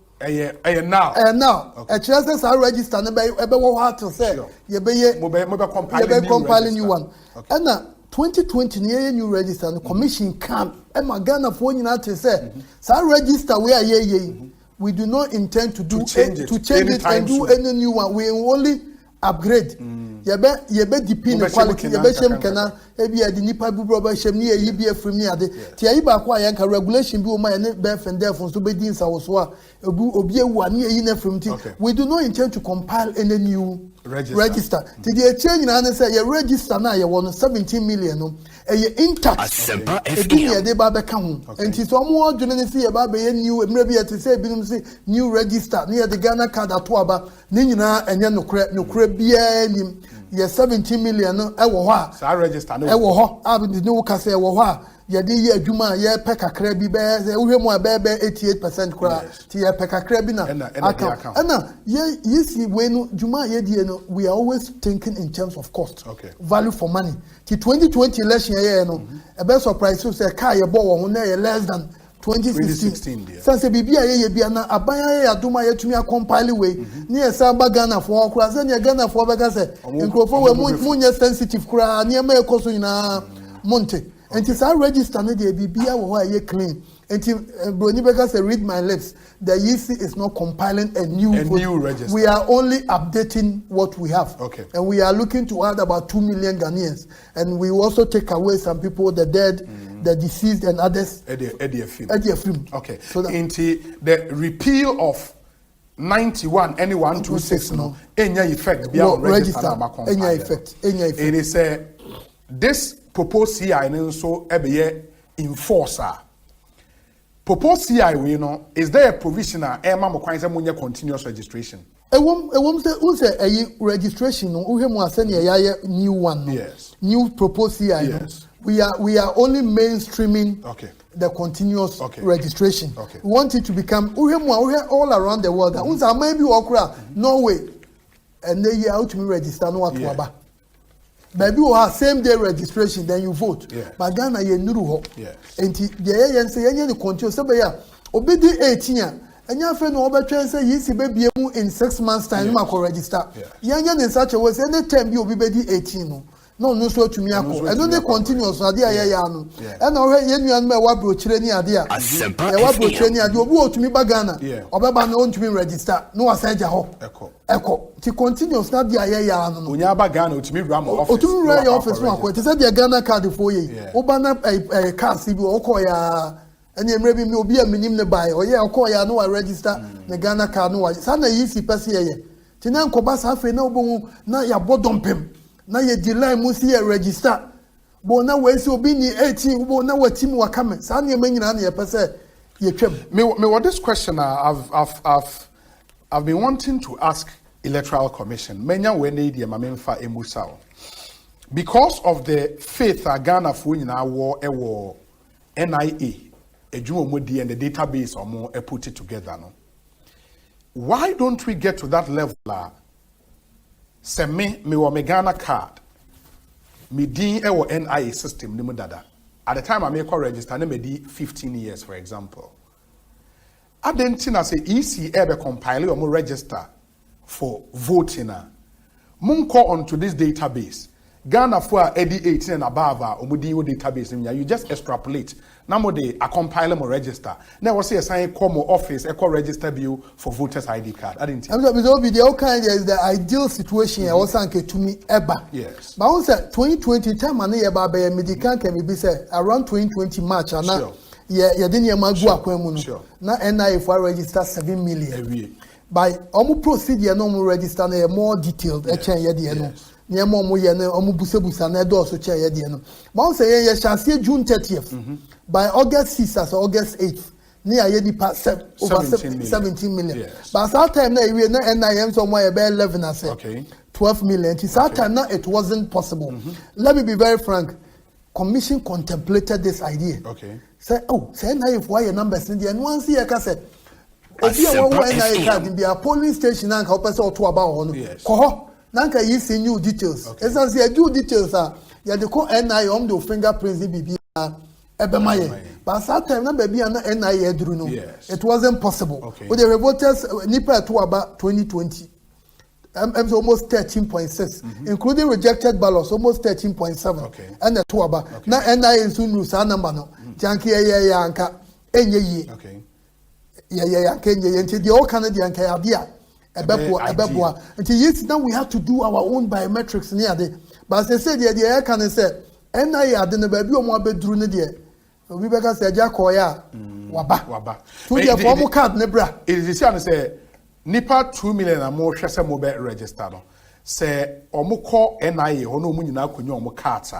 Now. Now. A say say register na be wo ha to say. Ye be ye mo be compiling new one. And 2020 near new register and commission camp e Ghana for nyina to say say register we are ye. We do not intend to change it and do any new one. We only upgrade. Yebe depend the quality. Yebe shem kana ebi adi nipa bu broba shem ni eyi bi efrim ni ade. Ti ayi ba kwa yanka regulation bi o ma ne be fender fon so be din sa wo so a obi ewu ani eyi na efrim ti. We do not intend to compile any new register. Ti the change na say ye register na ye won 17 million no. Eye intact. Asempa FM. They ba be ka ho. Enti so mo odwene ne say ye ba be new emre bi ati say binum say new register near the Ghana card ato aba ne nyina enye nokre bia nim ye 17 million no e wo ho a sa register no e wo ho abi ne wo ka say e wo ho a ye de ye adwuma ye pe kakra bi be wohwemu a be 88% kura ti ye pe kakra bi na account na ye see we no dwuma ye die no we are always thinking in terms of cost, value for money. Ti 2020 election ye no e be surprise so say car ye bo wo na ye less than 2016 sanse bibia ye bia na abanya ye adoma ye tumi compile we ni ye sa ba Ghana for kura se ni Ghana for be ka se nkrofo we munye sensitive kura ni e ma ekoso nyina monte enti sa register no de bibia wo ye clean enti broni be ka se read my lips. The EC is not compiling a new register. We are only updating what we have. And we are looking to add about 2 million Ghanaians, and we also take away some people, the dead, the deceased, and others. Eddie Film. Okay. So the repeal of 91 any 126 no any effect beyond register any effect. It is this proposed CI and so ebe enforcer. Proposed CI we know is there a provisional mo kwan say munye continuous registration. Say a registration no uhemu ase na ya new one no. Yes. New proposed CI. Yes. We are only mainstreaming the continuous registration. We want it to become all around the world. Unza maybe okra Norway and they out to register no what aba. Maybe we have same day registration then you vote. But Ghana ye nuru ho. And the yen say any continuous say ya obedi 18 and your friend no obetwen say yisi be in 6 months time ma ko register. Yen in such a way say any time be obi 18 no. no so to me akọ and no continuous ade ya no and o ye nuan ma wa brochire ni ade a wa brochire ni ade obi otumi ba Ghana obeba na ontumi register no wasaja ho eko ti continuous na ade ya no onya ba Ghana otumi wura ma office otumi wura your office no akọ ti say the Ghana card for ye oba na card si bi okọ ya eni emre bi mi obi a minim ne bai o ye okọ ya no wa register the Ghana card no wa sa na yi si pese ye ti na nkoba sa afi na obo na ya bodompem na ye delay mu si register bo na we si obi ni 18 bo na watim wakame sa na me nyina na ye pese ye twem me what this question I've been wanting to ask Electoral Commission menya we na die ma memfa emusa because of the faith Ghana fo nyina wo ewo NIA edwuma mo die and the database omo put it together no why don't we get to that level se me wo me Ghana card me din ewo NIA system ni mu dada at the time I make a register na me di 15 years for example adentina say EC be compile or register for voting munko onto this database Ghana for edi 18 and above omudi database you just extrapolate na mo dey a compile mo register na we say assign come office e register bill for voters ID card I didn't be the kind is the ideal situation I was anke to me eba yes but on say 2020 time na ye ba be medical can be say around 2020 March na ye dey near magu akwan mu no na NIA for register 7 million by omu procedure no mo register na more detailed e chen ye dey no near mo ye na omu busebusa na do so chen ye dey no but on say ye chance June 30th by August 6th as August 8th near ye di over 17 million yes. But that time na we na NIM so mo ye be 11 as 12 million that time na it wasn't possible let me be very frank commission contemplated this idea say say NIM for your numbers in the and once ye ka say obi a wo NIM card be a polling station na ka opese oto aba ho no ko nanka yi see new details esa say new details ya de ko NIM do fingerprints bibi ebemaye but that time na baby na NIA duru no it wasn't possible with the voters nipa to about 2020 almost 13.6 including rejected ballots almost 13.7 and the to about na NIA sunu sa number no janki ya anka enye yi ya kenye enti the all Canadian ka ya dia ebeboa enti yes now we have to do our own biometrics near the but they say the can say NIA ade na baby omo abeduru ne de obi beka say ja koya waba to the form card ne bra it is say nipa 2 million amo hwese mo be register no say omo call NIA ho no mu nyina akonyo omo cards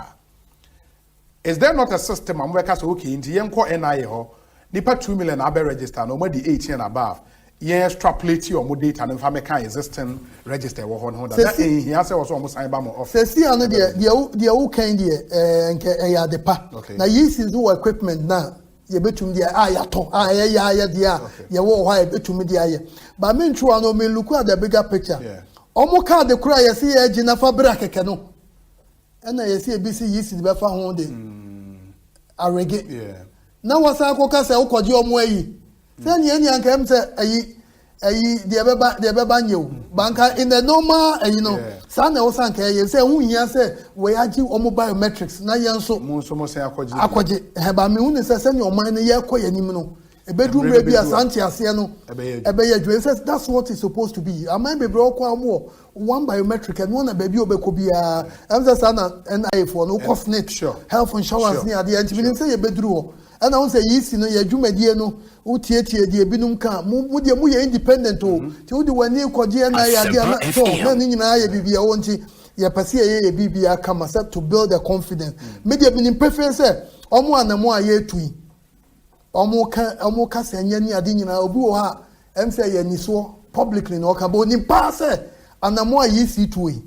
is there not a system am beka say okay nti yenko NIA ho nipa 2 million abe register no mo di 18 and above yen extrapolate your mo data no fa meka existing register wo ho no that here say also omo sign ba mo office see ano de who kind de nke ya de pa na yisi do equipment na ye betum de ayato ya de ye wo ho betum de aye but me ntru ano me look at the bigger picture omo card de kura ye see ye gina fa bra keke no na ye see bc yisi de be fa ho de arege na wasa akoka se ukoje omo ayi say ni anka em say ayi de beba nyew banka in the normal you know sa na wosan ka ye say hu hia say we agi omo biometrics na ye nso mo say akoje he ba me hu ne say ni oman ne ye koye nim no ebedum re bi asante ase no ebe ye dwe say that's what it's supposed to be aman bebre okwa amo one biometric and one baby obeko bia em say na NIA for no cost net health insurance ni ade antimi say ye beduru and I want say yisi no ye dwumadie no utietie de binum ka mu de mu ye independent o ti wo de wani koje na ya de na so na ni nyina ya bibia wo nti ye pese ye bibia kama set to build the confidence me de binim preference omo anamo aye tui omo ka se nya ni ade nyina obi wo ha em say ye niso publicly no ka bo ni pa se anamo aye si tui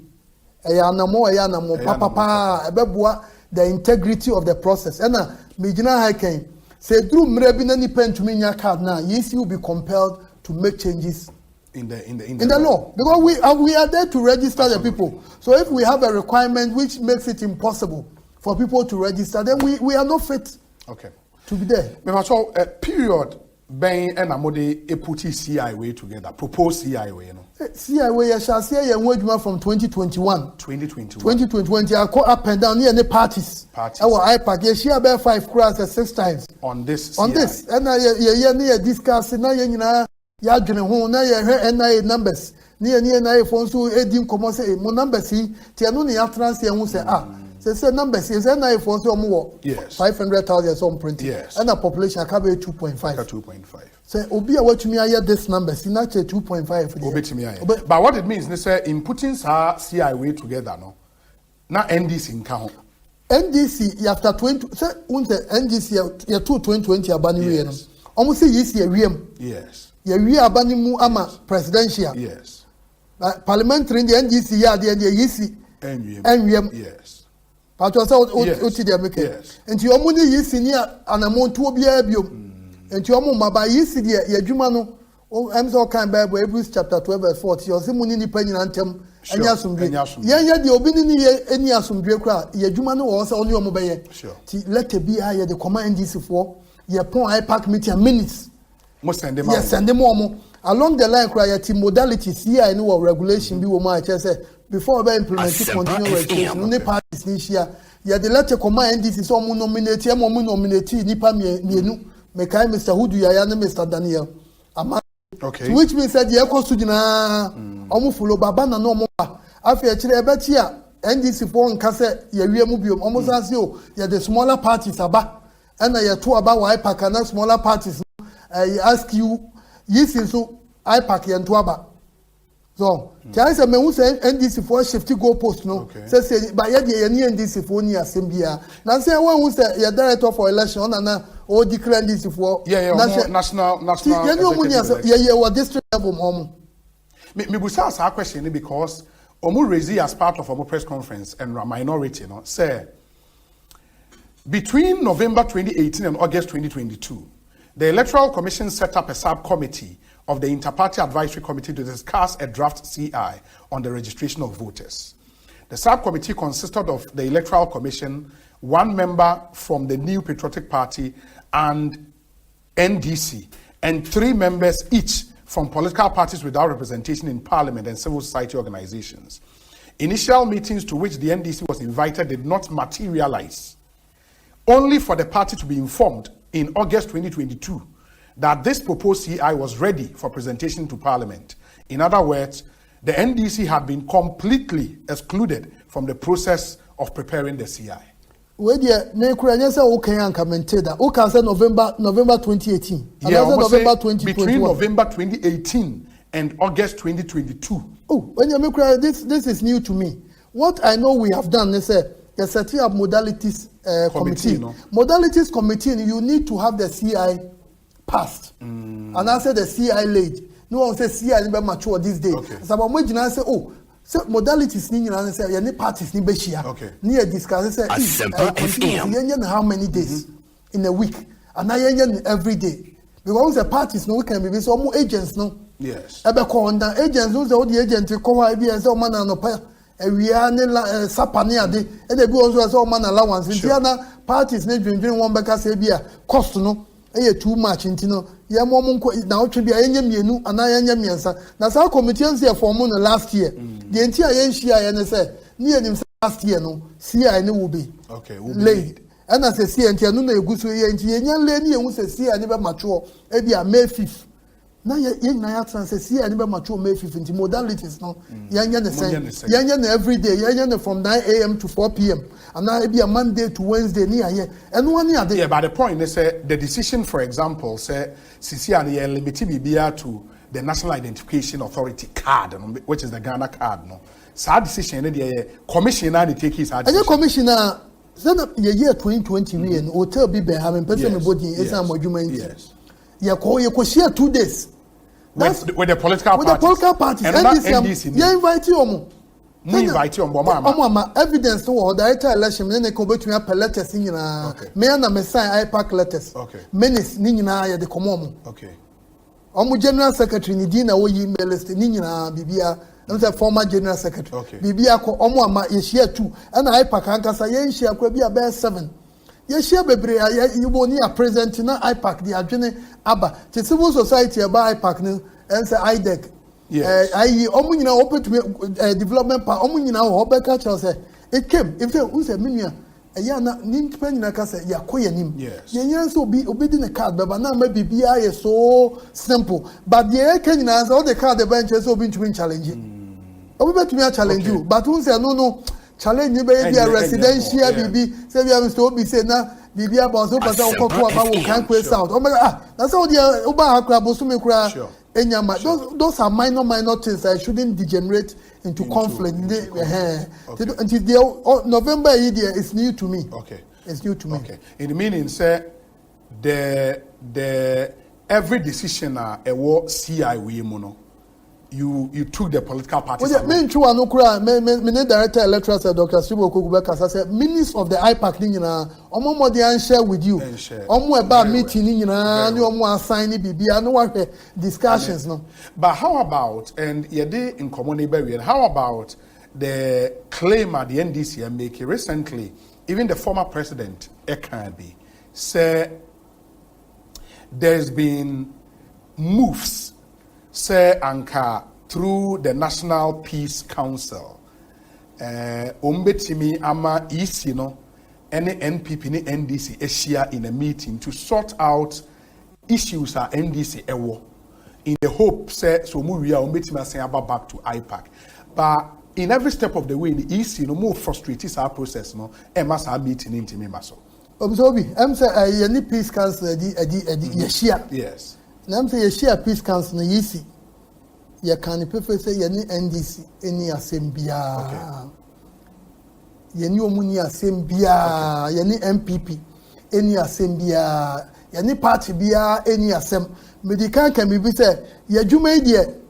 e anamo papa ebeboa the integrity of the process and Mijina Hiking say through Mrebina ni pen to minya card now yes you will be compelled to make changes in the law because we are there to register the people so if we have a requirement which makes it impossible for people to register then we are not fit to be there so a period Ben and Amode eputi CI way together. Propose CI way, no. CI way I shall say a word from 2021. 2021. I call up and down near the parties. Our IPAC, yes, she about 5 crowds 6 times. On this. And I near discussing now, ya home, now you NIA numbers. Near NIA phones who Edim come say, my numbers see, Tianuni after and say, say numbers is NIA phones or more. Yes. 500,000 some printing. Yes. And a population I cover 2.5. 2.5. Say, Obia, what to me, I hear this number, see, not 2.5. But what it means, they say, in putting CI way together, no, not NDC in count. NDC, after 20, say, NDC, year 2020, Abani, almost say, yes, yes. Ye Abani Mu Ama, presidential. Yes. Parliamentary in the NDC, yeah, the Yisi, and yes. But was out to make it. And you only Yisi near an amount to be a biom. And you almost by Yisi, ye Jumano, I'm so kind by Hebrews chapter 12, verse 40, or some money penny anthem, and Yasum. Yeah, the obini any Yasum Brecra, ye Jumano was only on mobile. Sure. Let it be higher the command NDC for ye pon IPAC meeting minutes. Send them yes, send them more. Along the line, cry at modalities here, I know regulation be woman. I say before we implement continue regulation, only parties this year. Yeah, the letter command this is almost nominated, Nipa Mienu, Mekai Mr. Hudu Yayana, Mr. Daniel. Okay. Which means that the Ekosiisen, almost follow Babana no more. After a bet here, NDC for one cassette, Yamubium, almost as you, the smaller parties are back. And I two about IPAC and smaller parties. I ask you, yes, so IPAC and Tuaba. So, there is a man who said NDC for shifty goalpost, no? Says, by yet, NDC for near Simbia. Now, say one who said, you're director for election, and or declare NDC for national. Yeah, what district level home. Me ask our question because Omu Rezi, as part of our press conference, and a minority, you know, say between November 2018 and August 2022. The Electoral Commission set up a subcommittee of the Inter-Party Advisory Committee to discuss a draft CI on the registration of voters. The subcommittee consisted of the Electoral Commission, 1 member from the New Patriotic Party and NDC, and 3 members each from political parties without representation in Parliament and civil society organizations. Initial meetings to which the NDC was invited did not materialize, only for the party to be informed in August 2022 that this proposed CI was ready for presentation to Parliament. In other words, the NDC had been completely excluded from the process of preparing the CI. Where the Nekuranya say okay and commented that okay say November 2018. Yeah, November 2021. Between November 2018 and August 2022. Oh, when you make this is new to me. What I know we have done is the setting up modalities committee. No? Modalities committee, you need to have the CI passed. And I say the CI laid. No one says CI never mature this day. So I'm waiting and say, oh, so modalities ni and say any parties ni beshia. Okay. Near discuss say how many days in a week. And I every day. Because the parties no can be so more agents no. Yes. Ebe call on agents no say the agent call I be say man no pay. We are sapani ade e dey be also as all man allowance ntiana parties na dwindwin won beka say bia cost no e too much ntino ye mo na otwe bia enye mienu ana enye miensa na sa committee nse form no last year the ntia ye nhia ye ne say ne enim last year no CI ne will be laid and as a CI ntia no na eguso ye ntia ye nya le ne ye hu say CI ne be mature e bia May 5th. Now you na say see any be mature May 15 modalities no yanya the same yanya every day yanya from 9 a.m. to 4 p.m. and now it be a Monday to Wednesday near here and one year yeah but the point they say the decision for example say CC and the limit BBR to the National Identification Authority card which is the Ghana card no sad decision the commissioner they take his decision commissioner said year 2020 we and hotel be having person body is am yes you share 2 days. With the political parties. With the political parties. NDC. You invite you. You invite you. Mama, evidence to director election. Then they come to me a letters. Me and me sign IPAC letters. Okay. Minutes. Nina ya de komo. Okay. Omu general secretary ni dina wo email list. Nina bibia. I'm the former general secretary. Okay. Bibia ko omu ama ye share 2. And IPAC ankasa ye share ko bia be 7. Yeshia bebre you boni a present na IPAC the adwene aba. The civil society about IPAC no and say IDEC. Yes. Omu nyina open to development part omu nyina ho obeka cha say it came if say who say minia eya na nimpa nyina ka say yakoye nim. Yes. Yenyan so obi di ne card baba na ma bibia is so simple but the eke nyina say all the card the bench so obi ntumi challenge. Obi betumi challenge you but who say no challenge be be a residential bibi say we have to be say na bibi about so person ko ko about we can quest out. Oh my god that's all the oba akra bosume kura enyama those are minor things that shouldn't degenerate into conflict. Until November is new to me. Okay. It's new to me. Okay. In the meaning say the every decision a CI we mono. You took the political parties. Well, me too anu kura me director electoral said Dr. Sibo Kokubeka said ministers of the IPAC ni nyina omo mo dey share with you. Omo eba meeting ni nyina ni omo assign ni bibia no wa discussions no. But how about and yede in common area how about the claim at the NDC make recently even the former president Ekabi said there's been moves say anka through the National Peace Council ombetimi ama EC no any NPP ni NDC share in a meeting to sort out issues at NDC ewo in the hope say so mu wi a ombetimi asen aba back to IPAC but in every step of the way the EC no more frustrates our process no e must have meeting intimi maso obi say any peace council edi share yes Nam say Yeshia Peace Council na yisi. Ya can prefer say yani NDC any assembia. Okay. Yani omuni assembia, yani MPP any assembia, yani party bia any assem. Medical can be say ya juma idie.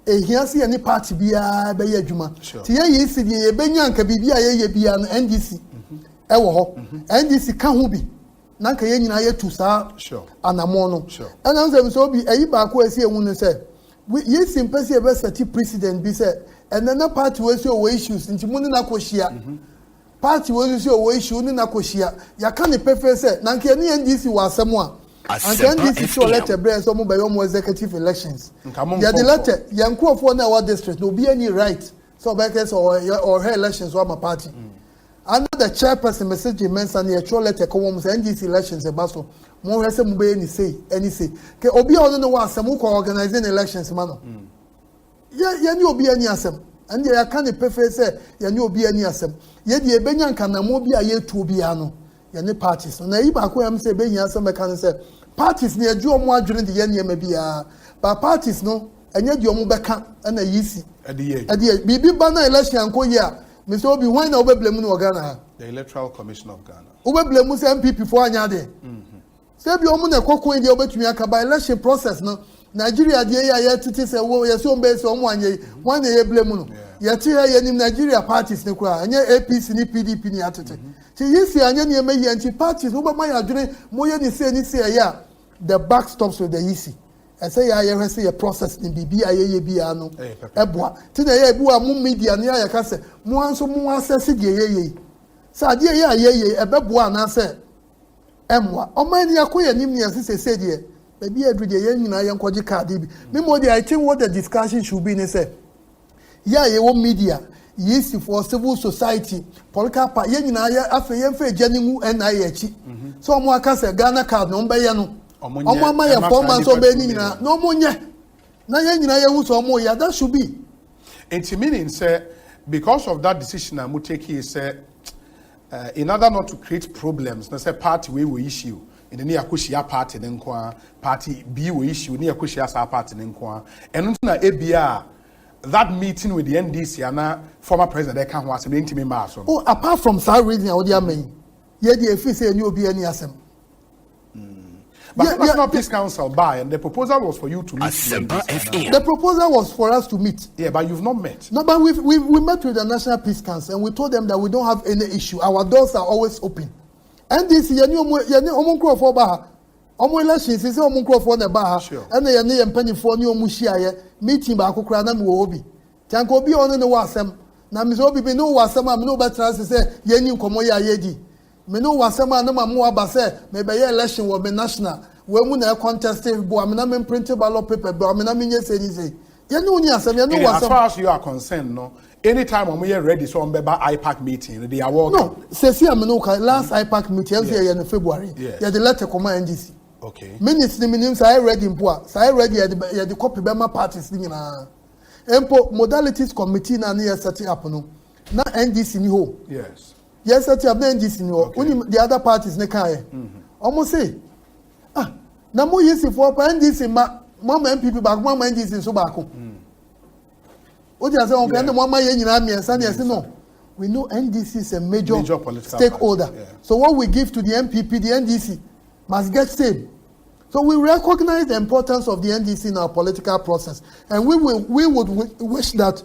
Here see any party bia be ya juma. Ti ya yisi die benya nka bibia ye bia no NDC. Ewo ho. NDC kan ho bi. Nanka ye nyina ye tu sa anamo no and am say so be eyi ba ko esi ehun ne say ye simpesi e be set president bi say and then party we say o issues nti mu ne na ko hia party we say o issue ne na ko hia ya ka ne prefer say nanka ye ne NDC wa asem a and NDC so letter bre so mo be yo mo executive elections ya the letter ya nkofo na wa district no be any right so be case or her elections wa my party under the chairperson message mensa na your letter ko won say NDC elections e ba so mo hwese mo be any say ke obi ono no wa asem ko organizing elections ma no ya ni obi ani asem and ya kan the prefer say ya ni obi ani asem ye de ebenya nka na mo bi a ye tu obi ano ya ne parties na yi ba ko am say benya asem be kan say parties na eju omo adwene de ye ne ma bia but parties no enye de omo be kan na yisi ade bibi ba na election ko ye a Mr. Obi, when na ube blame no Ghana? The Electoral Commission of Ghana. Ube blame say MPP for anya de. Say bi omo na kokon de obetumi aka by election process no. Nigeria de ya titi say wo ye so mbe say omo anya one na ye blame no. Ye ti ye nim Nigeria parties ne kura anya APC ni PDP ni atete. Ti yisi anya ne me ye anti parties ube ma ya adwene mo ye ni say ya the back stops with the EC. I say ya say a process in bibi ayeye bia no eboa ti na ye ebu am media na ya ka say mo anso mo access de yeye sa de ye ayeye ebeboa na say emwa oman ni akoya nim ni asese de baby edu de ye nyina ye nkoje card bi me mo de I think what the discussion should be ne say ya ye wo media yes for civil society political party ye nyina ye afa ye mfa janimu na ye chi so mo aka say Ghana card no mba ye no omo ma ya 4 months obe ni nyina no mo nye na ye nyina ye hu so omo ya that should be it meaning say because of that decision I take here say in order not to create problems na say party we issue in the near kushia party nenkwa party B we issue near kushia sa party nenkwa eno na ebia that meeting with the NDC and former president they can was intimi ma so oh apart from that reason I would mean ye dey feel say any obi any asem. But National Peace Council by and the proposal was for you to meet. The proposal was for us to meet. Yeah, but you've not met. No, but we met with the National Peace Council and we told them that we don't have any issue. Our doors are always open. And this yani omo nkrofo ba ha. Omo elections is omo nkrofo na ba ha. And yani mpanifo ni omo hia ye meeting ba akokra na me wo obi. Tanko obi ono ne wasem. Na me so obi be no wasem am no betra say yani nkomo ya ye di. me no wasema na mamu aba say me be election wo be national we mu na contest bo amena me print ballot paper bo amena me nyese ni say ye no ni asem ye no wasem. As far as you are concerned, no, anytime when we are ready, so on IPAC meeting, they are working. No, say amena last IPAC meeting say in February. Yeah, the letter command NDC. Okay. Minutes the minimum say ready mpo say ready ya the copy be ma parties ni na. Empo modalities committee na na setting up no. Na NDC ni ho. Yes. Yes, setting up na NDC ni ho. Only the other parties ne kai. Almost say na mo yesi for NDC ma MPP back mama NDC so back. O just say on kind of mama ye nyina me say no. We know NDC is a major stakeholder. Yeah. So what we give to the MPP, the NDC must get same. So we recognize the importance of the NDC in our political process, and we would wish that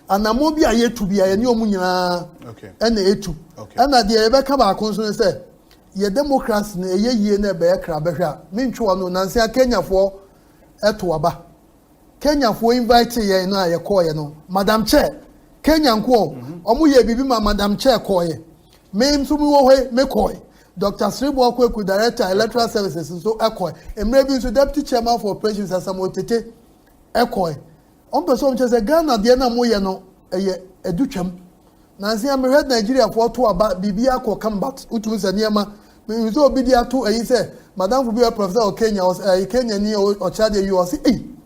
Anamobi aye to be a new munyina and etu. And at the Rebecca Baconson say, ye Democrats ye ne be crabesha. Minchua no Nancy Kenya for Etuaba. Kenya for invite ye na ye call ye no. Madam Chair, Kenya nko, omu ye bibi ma Madam Chair call ye. Me msumi wo he me call. Dr. Sribo Akweku, Director, Electoral Services, so Ekoi. And maybe so Deputy Chairman for Operations as a Motete Ekoi. On person says a Ghana, Diana Moyano, a Duchem. Nancy, I heard Nigeria for two about Bibiako combat, which was a Niama. We saw Bidia too, and he said, Madame will be a professor of Kenya, or Kenya near or Chad, you are saying,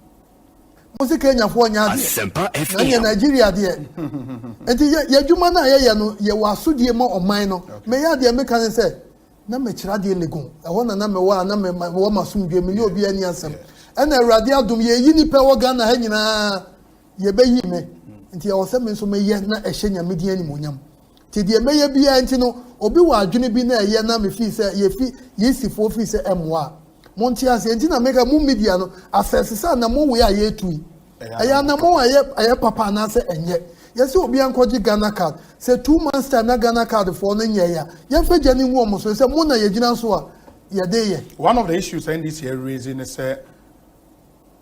was it Kenya for Asempa FM. Nigeria, dear. And Yajumana, you were so dear more or minor. May I, the American say, na me chira de legon e wona na me wa na me wo masum dwe me ne obi ani asem e na awrade adom ye yi nipa wo Ghana ha nyina ye be yi me nti e wo se me so me ye na e hye nya me di ani monyam ti de me ye bia nti no obi wa adwene bi na ye na me fi se ye fi ye sifo fi se emwa monti ase nti na meka mu media no access sa na mo we aye tui aya na mo aye papa na se enye. Yes, you be ankoji Ghana card. Say 2 months time na Ghana card for no year. You fe jani wo so say mo na ye gina so a ye dey ye. One of the issues in this year raising is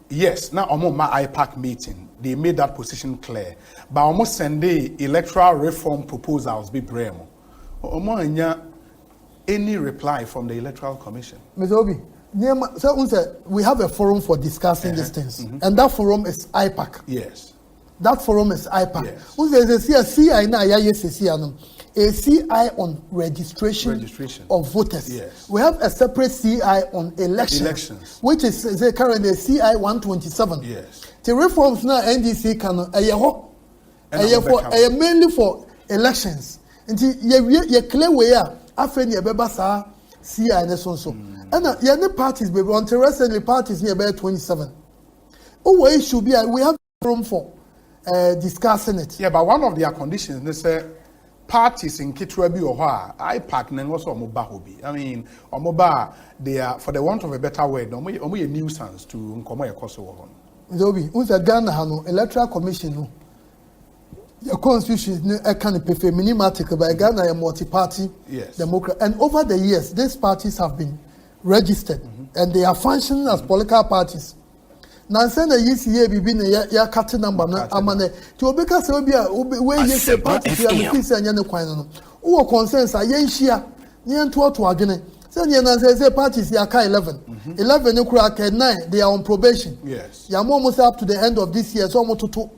yes, now omo ma IPAC meeting. They made that position clear. But almost send the electoral reform proposals be bremo. Omo anya any reply from the Electoral Commission. Mr. Obi, so we have a forum for discussing these things. And that forum is IPAC. Yes. That forum is IPAC. Yes. A CI on registration of voters. Yes. We have a separate CI on elections. Which is currently CI 127. Yes. The reforms now NDC can mainly for elections. Until you clear way after you beba CI and so. And the parties baby until recently parties near about 27. Oh, it should be we have room for discussing it. Yeah, but one of their conditions, they say parties in Kitwebi or IPAC and also Omoba Hobi. I mean, Omoba, they are, for the want of a better word, only a nuisance to Nkomo Ekoso. Zobi, who's a Ghana Hano, Electoral Commission, your constitution is a kind of minimalistic by Ghana, a multi-party democrat. And over the years, these parties have been registered and they are functioning as political parties. Nansen na yisi bibi na ya kate number na amane ti obeka se obi a we yesi party ya me se anya ne kwan no wo consensus ya nhia ne nto to adwene se ne nansen say parties ya ka 11 ne kura ka 9 they are on probation. Yes, ya mo almost up to the end of this year so mo toto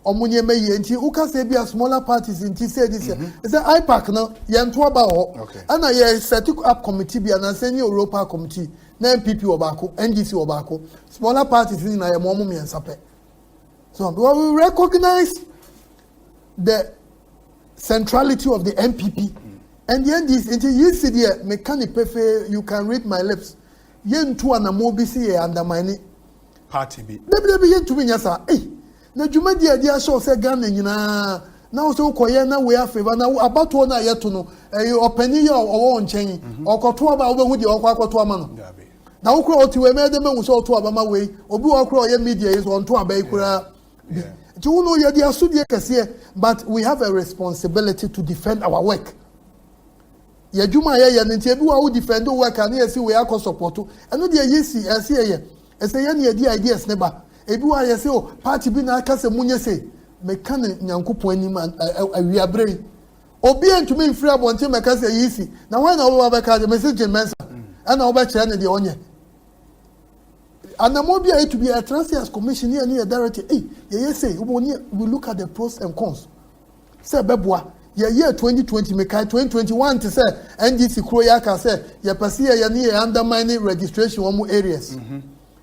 omunye meyi nti uka se bia smaller parties nti say this year say IPAC no ya nto aba ho ana ya set up committee bia na say Europa committee na MPP obako NDC obako smaller parties in na mo me nsape. So we recognize the centrality of the MPP and the NDC until you see there mechanic perfect you can read my lips yen to an amobi see undermine party be yen to me nyasa na djuma dia show say Ghana nyina na so koye na we afeva na abato na yeto no opani ya owo nchen okoto aba obehu di okoto ama no na wo kro otiwe me de mehu so oto aba ma we obi wo kro ye media is on to aba ikura you know ye dia studie kese but we have a responsibility to defend our work ye djuma ye nti ebi wa wo defend work and ye see we akọ support eno dia yesi ase ye ese ye na di ideas ne ba ebi wa ye say o party bi na aka se munye say me kan nyankopon anim awiabre Obi and to me free up until my cousin easy. Now when I over the message in Mensa and over China the onion. And the more to be a Transfers Commission near director. Hey, say we look at the pros and cons. Say Bebois, year 2020, make 2021 to say NDC Kroyaka say ya pasia ya near undermining registration on more areas.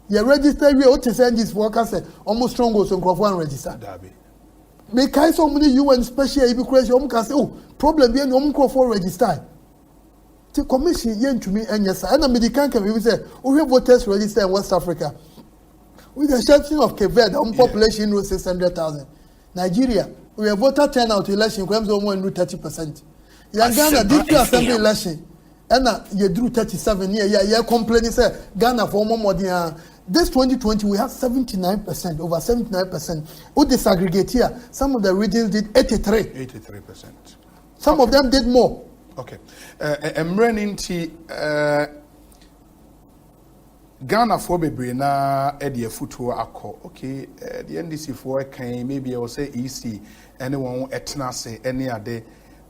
You register we ought to send this workers almost strong goes on Crawford register. Make so many UN special immigration can say, oh, problem being Crawford register. The commission yen to me and yes, and the medical can we say, we have voters register in West Africa. With the exception of Cape Verde, population was 600,000. Nigeria, we have voter turnout election comes over 30%. Ghana did assembly election. And you drew 37 years, complaining say Ghana for more than this 2020 we have 79%, over 79%. Who disaggregate here? Some of the regions did 83%. Some of them did more. Okay. I'm running to Ghana for bebre na Eddie Futu Ako. Okay, the NDC for can maybe I will say EC, anyone etna say any other.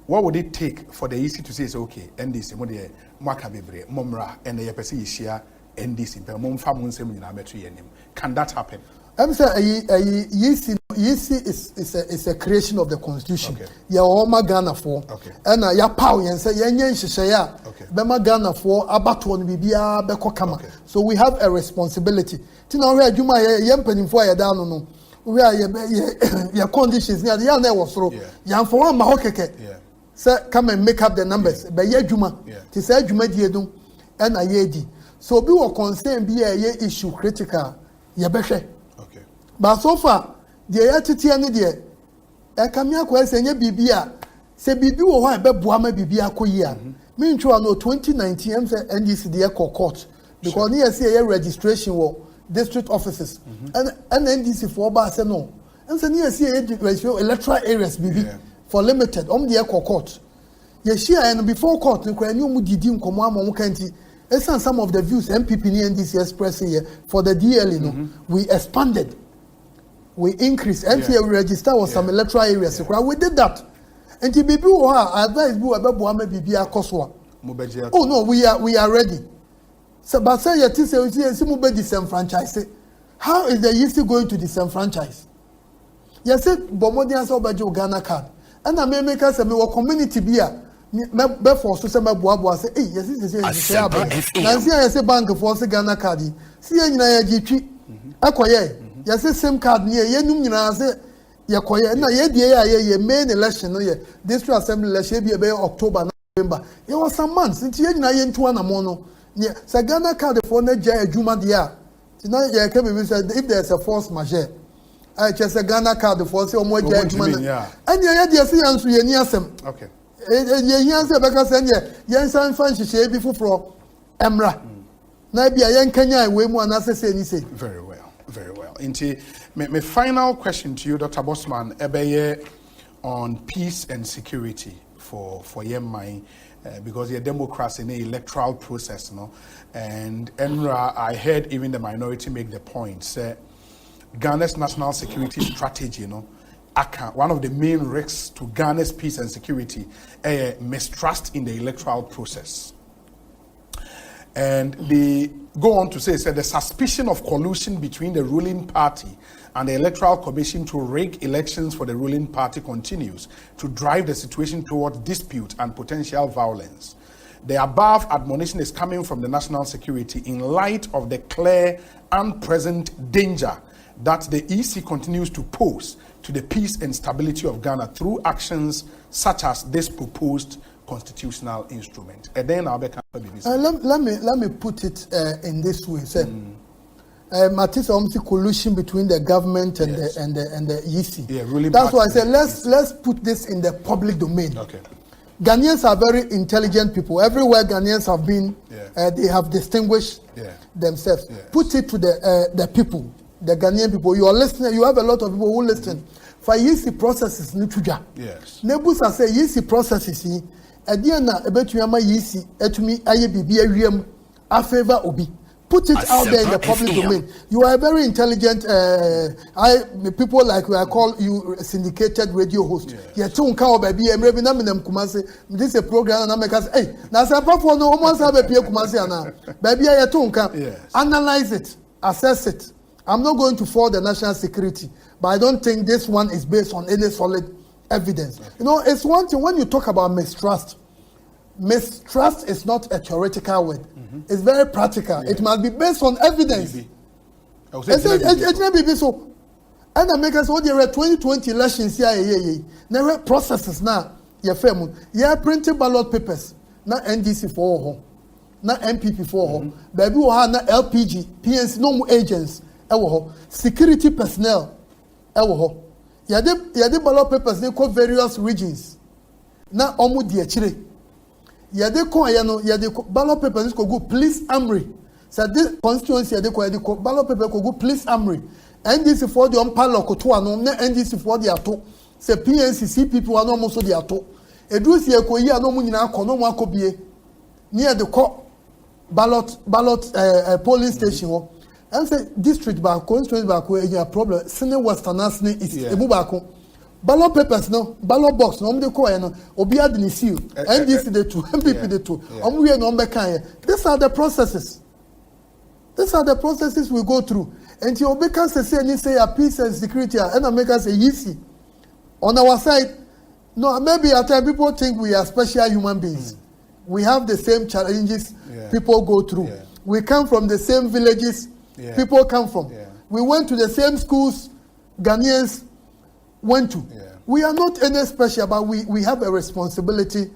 What would it take for the EC to say, okay, NDC, what the Maka bebre, Momra, and the Yapesi share NDC, but Mom Famun Semin Ametri. Can that happen? I'm saying EC is a creation of the constitution. Okay. Ya Oma Ghana for, and ya power and say Yan Shaya, Bema Ghana for Abatone Bibia Beko Kama. So we have a responsibility. Tina where Juma Yempen for ya down no. We are your conditions near the young was through. Yan for one Mahokeke. Say come and make up the numbers. But ye Juma. To say Juma Diedum and a yedi. So be what concern be a issue critical. Yabeshe. But so far, the attitude and the Ekamia question, Bibia, say Bibi or why Bebuama Bibia Koya. Meanwhile, no 2019 NDC the Eco Court because near say registration or district offices and NDC for Basa no. And so near say electoral areas BB for limited on the Eco Court. Yes, and before court, you can new Mudidim Komama Mukanti. Some of the views MPP NDC expressing here for the DL, we expanded. We increased. MCA we register was some electoral areas. We did that. And the baby who advice bu about baby akoswa. Oh no, we are ready. So but say you say mube disenfranchise. How is the EC going to disenfranchise? You said Bomodian so bajo Ghana card. And I may make us a community beer. Me force to say me boa say hey yes say say bank force Ghana card. See you na GP. Akoye. You say same card near ye num nyina say ye koye na ye die ye main election no ye district assembly election be October November. It was some months since ye nyina ye ntu anamo no. Yeah, so Ghana card for na jay adwuma dia. Tonight ye can be said if there's a force majeure. I just a Ghana card for say omo jay adwuma. And ye dey say anso ye ni asem. Okay. Ye hian say beka say ye san fan hihye bi foforo emra. Na bia ye nkanya we mu anase say ni say. Very well. Very well. Into my final question to you, Dr. Bosman, ebeye on peace and security for Yemai, because you're democracy in the electoral process, no. And Enra, I heard even the minority make the point, say Ghana's national security strategy, you know, one of the main risks to Ghana's peace and security, mistrust in the electoral process. And they go on to say the suspicion of collusion between the ruling party and the Electoral Commission to rig elections for the ruling party continues to drive the situation towards dispute and potential violence. The above admonition is coming from the national security in light of the clear and present danger that the EC continues to pose to the peace and stability of Ghana through actions such as this proposed constitutional instrument. And then I'll let me put it in this way. Matisse collusion between the government and the EC. Yeah, really. That's why I said let's put this in the public domain. Okay. Ghanaians are very intelligent people. Everywhere Ghanaians have been, they have distinguished themselves. Yes. Put it to the people, the Ghanaian people. You are listening. You have a lot of people who listen. For EC processes, yes. Nebusa say EC processes. Ediana ebetumi ama yisi etumi aye bibia wiem a favor obi Put it out there in the public domain. You are a very intelligent. People like I call you syndicated radio host. Yeah, too count baby. I'm ready. Kumasi. This is a program and I'm say, hey, now say for no almost have a Pierre Kumasi ana. Baby, I too count. Analyze it, assess it. I'm not going to fall the national security, but I don't think this one is based on any solid evidence. You know, it's one thing when you talk about mistrust. Mistrust is not a theoretical word. It's very practical. It must be based on evidence. It may be so. And I make us what there are 2020 elections here. There are processes now. You printed ballot papers. Not NDC for home. Not MPP for home. Baby, we have LPG, PNC, no more agents. Security personnel. You have the ballot papers. They call various regions. Now, omu diachire. Yade ballot papers could go police armory. So this constituency yade ballot paper could go police armory. NDC for the umpalo kotua no NDC for the ato. Say PNC CPP one almost so the ato. Edrusi yeko yi ano mu nyina kono mu akobie. Near the ballot polling station ho. And say district back constituency back where you problem. Sene Western Asne East. Ebu bako. Ballot papers no, ballot box no, de ko no, obi ad ni seal. NDC the two, MPP the two. We no mbeka. These are the processes. These are the processes we go through. And you obeka say a peace and security and make us say easy. On our side, no, maybe at times people think we are special human beings. We have the same challenges people go through. We come from the same villages people come from. We went to the same schools Ghanaians went to. We are not any special, but we have a responsibility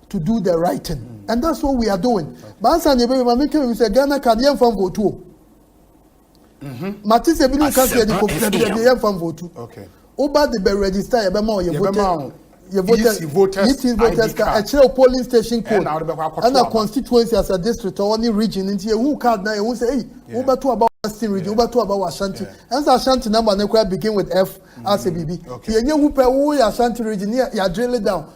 to do the right thing. And that's what we are doing. But as I make say Ghana can yam from vote. Matisse Binu can say the yam from vote. Okay. Oba the be register you vote. You voters can actually polling station code and a constituency as a district or any region into who card now you say hey over to about Western region over to about Ashanti and Ashanti number never begin with F as a BB you know who pay Ashanti region you drill it down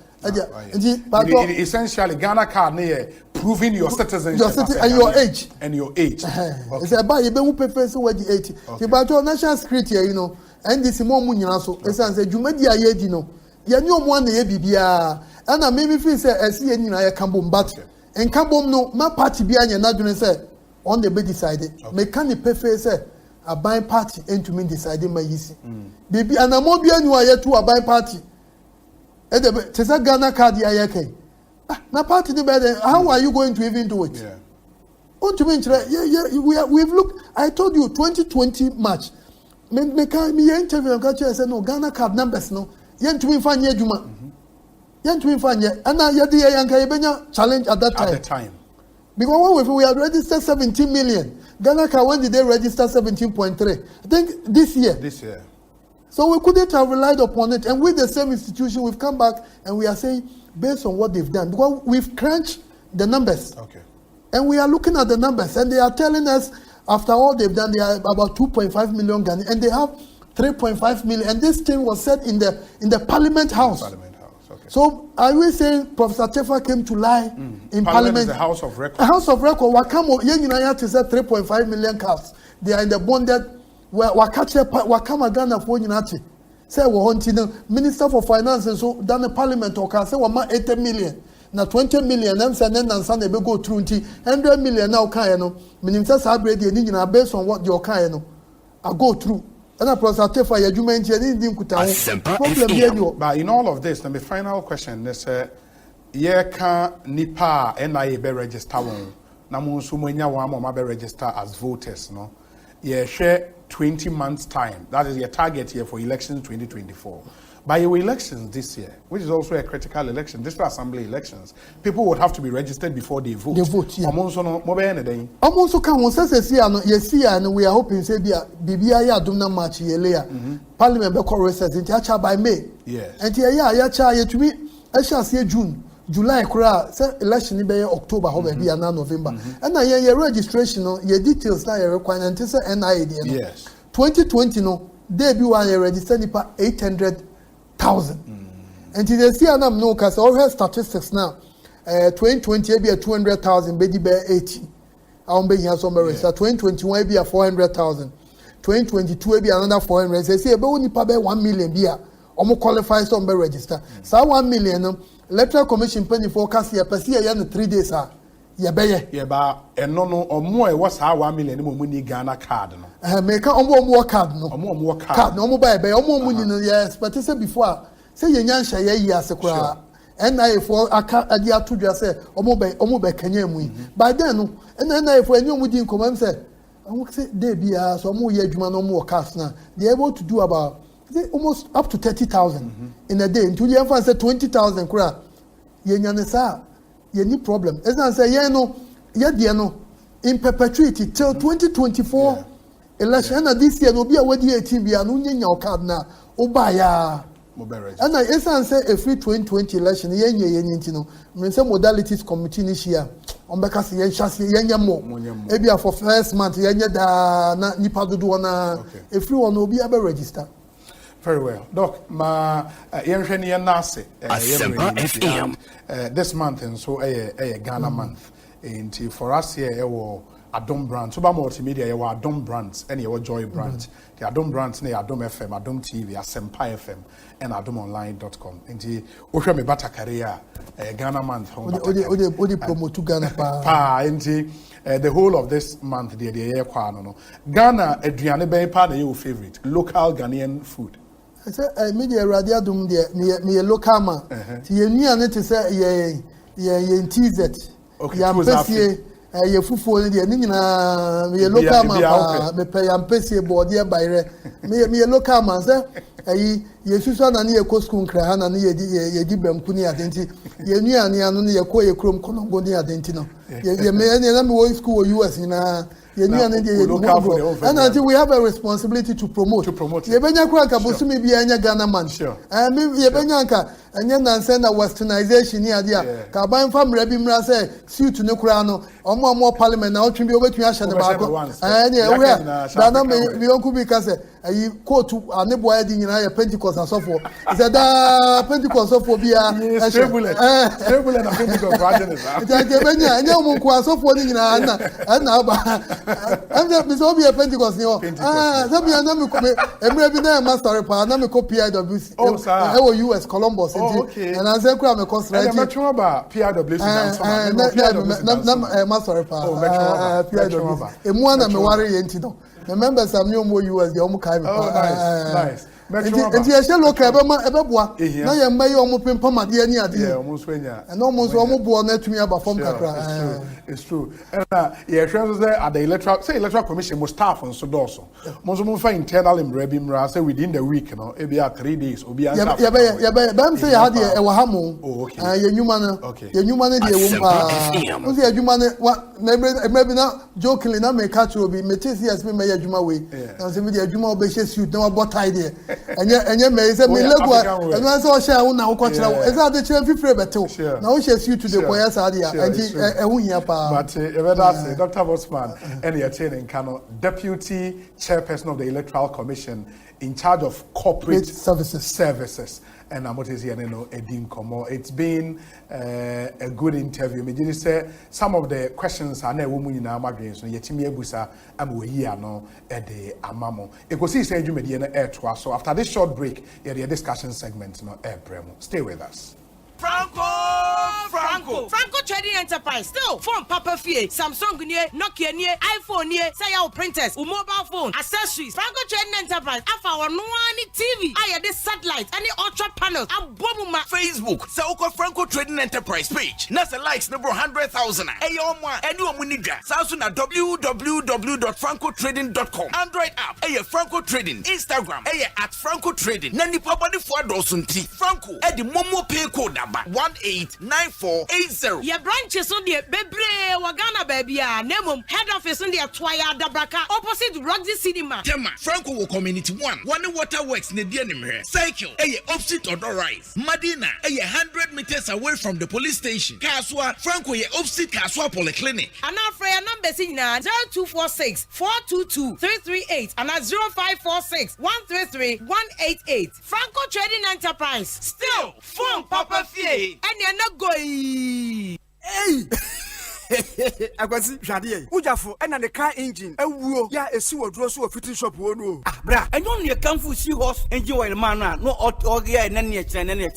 essentially Ghana card near proving your citizenship and your age it's about you who pay first where the 80 but national security you know and this more money also it's say you made the you know ya nyo mo na ye bibia ana me feel say esi ye nyina ye kambom but en kambom no ma party bia nya na dwene say on the be decided me can the prefer say aban party into me decide ma yisi bibi ana mo bia nyu aye to aban party e de tesa Ghana card ya ye kai na party the better how are you going to even do it on to me we've looked I told you 2020 March me can me interview and catch say no Ghana card numbers no yentumi fanye adwuma yentumi fanye ana yede yanka yebenya challenge at that time because when we had registered 17 million Ghana when did they register 17.3 I think this year so we couldn't have relied upon it and with the same institution we've come back and we are saying based on what they've done because we've crunched the numbers and we are looking at the numbers and they are telling us after all they've done they are about 2.5 million Ghanaians and they have 3.5 million, and this thing was said in the Parliament House. So are we saying Professor Tefa came to lie in Parliament? Is the House of Record. A House of Record. Wakamo Yenginaya to say 3.5 million cards. They are in the bonded. Wakama Ghana for Unity. Say Minister for Finance and so done the Parliament or say 80 million. Now 20 million. Them say then Sunday we go through 100 million now. Kayano. Minister Sabre the based on what your Kayano. I go through. And I process for your document but in all of this, the final question is can nipa NIA be register one. Namun sumenya one be register as voters, no? Share 20 months time. That is your target here for elections 2024. By your elections this year, which is also a critical election, district assembly elections, people would have to be registered before they vote. Almost can say and we are hoping say BBI adumna match year Parliament be recess in by May. Yes. And ya to me I shall say June. July say election be October how be na November. And now your registration your details now your requirement say NIA. Yes. 2020 no they be one register nipa 800,000. And they see anam no cause all her statistics now 2020 be 200,000 be 80. I'm being here somewhere. 2021 be a 400,000. 2022 be another 400. Say about only pay 1 million be a qualify some register. So 1 million Electoral Commission penny forecast here per year 3 days yeah ba no or more was how 1 million money Ghana card no make more card no card no buy money no yes but say before say you nyansha year sekura NIA for aka adia to just say omo be kanya mu by then no NIA for any mu din come say they be so omo ye adwuma no mo cast na they able to do about almost up to 30,000 in a day until you have say 20,000 kura ye nyane sa ye ni problem as I say ye no in perpetuity till 2024 election na this year no be a wadi 18 be anu nyanya card na oba ya and I say a free 2020 election ye nti no me say modalities committee this year on beka se ye chance ye nya mo e bia for first month ye nya da na nipa dodo na a free one obi aba register. Very well. Doc, ma yenhwene ye nase Asempa FM this month and so a Ghana month. And for us here Adom brand. So ba multimedia ye Adom brands and ye Joy brand. The Adom brands na Adom FM, Adom TV, Asempa FM and adomonline.com. And wo hwe me bata career Ghana month. Odi promote Ghana pa and the whole of this month the year kwa no. Ghana aduane ben pa na your favorite local Ghanaian food. I say media radio dum de me local man. Ti ye nuane te say ye TZ. Ya pesie ye fufuo ne de ni nyina me local man me pay am pesie board ye bayre. Me local man say ye susu na ye ko school nkra ha na ye di bamku ni adenti ye nuane anu ne ye ko ye krom konongo ni adenti no. Ye me na me wo school US na and we have a responsibility to promote. Yebenya kwanka bosumi bi anya Ghana man. I mean yebenya nka anya nanse na westernization ni adia. Ka ban fam rabi mra say suit ne kura no omo parliament na otwe bi obetun ahye ne baako. Anya we da na me yonku bi ka say ayi court anebo adi nyina ya Pentecost asofo. Is that Pentecost asofo bia stable na Pentecost radio ne sa. Yebenya anya omo ko asofo ni nyina na ba I'm just be a Pentecost ni o sabi na me ko emre bi na master pa na me ko PIWC US Columbus and I say kura me ko straight na metro ba PIWC na master pa PIWC emu na me ware ye ntino the members am new US the omo kai me nice Enti ye she local ebeboa na ye mma ye omo pempam ade ani ade omo so anya and omo so omo bo na tumi aba form kakra it's true and ye hwe say at the electoral commission mo staff so doso mo so mo fa internal imrabi mra say within the week no e be 3 days obi answer ye be bam say ha de e wa ha mo ye nyuma na de wo mpa o say adwuma na emrabi na jokingly na me catch obi me tisi yes me me adwuma we na say me de adwuma obe she suit na wa tie de enye me say me legua and I say o na wo kochira wo eza de chire fifre betew na wo she suit to the boy asa dia enti ehu hia pa but say Dr. Bosman and your chain in Kano deputy chairperson of the Electoral Commission in charge of corporate services and I'm what is here no Edin Komo. It's been a good interview. Me did say some of the questions are na woman in our magazine so yetimi ebusa am we here no e de amamo. Ekosiisen dwumadi na airtoa so after this short break the discussion segment no airpremo. Stay with us. Franco Trading Enterprise still phone Papa Fie Samsung nie Nokia nie iPhone nie say your printers mobile phone accessories Franco Trading Enterprise afa ono ani TV aye this satellite any ultra panels abomuma Facebook say uko Franco Trading Enterprise page na say likes number 100,000 eyomwa eni omunidra sasu na www.francotrading.com Android app Franco Trading Instagram @Franco Trading na nipa body for dosunti Franco e di momo pay code 189480. Your branches on the bebre wagana baby nemum head office on the Twaya Dabraka opposite Roxy Cinema. Tema Franco wo community 1 waterworks ne die nim cycle opposite Odor Rise. Madina 100 meters away from the police station. Kaswa Franco opposite Kaswa Polyclinic. And our prayer number is 0246 422 338 and 0546 133 188. Franco Trading Enterprise. Still phone Papa Fie. And you're not going. Hey! Akwasi hwade ujafo na the car engine awuo ya esi wodro so fitting shop wo no bra enyo ne kanfu seahorse engine oil man no oge na ne kire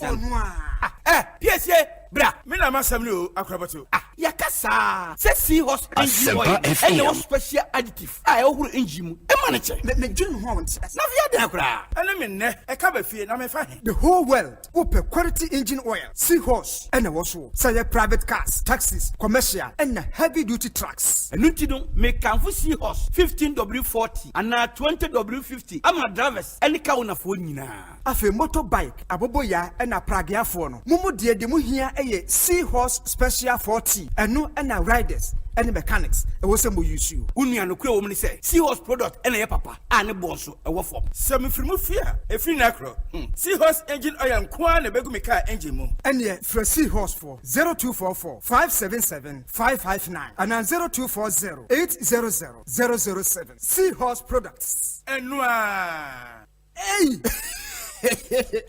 PSA bra me na masam ni o akrabato yakasa se seahorse engine oil and no special additive ohuru engine mu e ma ne kire me dwun ho wonte na via da kra ene me ne e ka ba fie na me fa the whole world open quality engine oil seahorse and wo so say private cars taxis commercial and heavy duty trucks enu ti no me kanfo seahorse 15W40 and 20W50 ama drivers any ka wona fo nyina afi motorbike aboboya and pragiafo no mumu de mu hia eye seahorse special 40 enu and riders and mechanics e wo se mo use you unua no kwe wo mu ni say seahorse product and ye papa ane bonsu e wo form semi frimu fia e free na kro seahorse engine oil kwa na begu me car engine mu and ye for seahorse for 0244 577 559 and 0240 800 007 seahorse products enua hey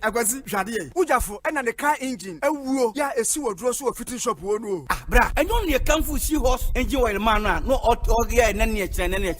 Akwasi hwade ujafo na the car engine awuo ya esi wodro so fitting shop wo no bra enyo ne kanfu seahorse engine oil man no oge na ne kire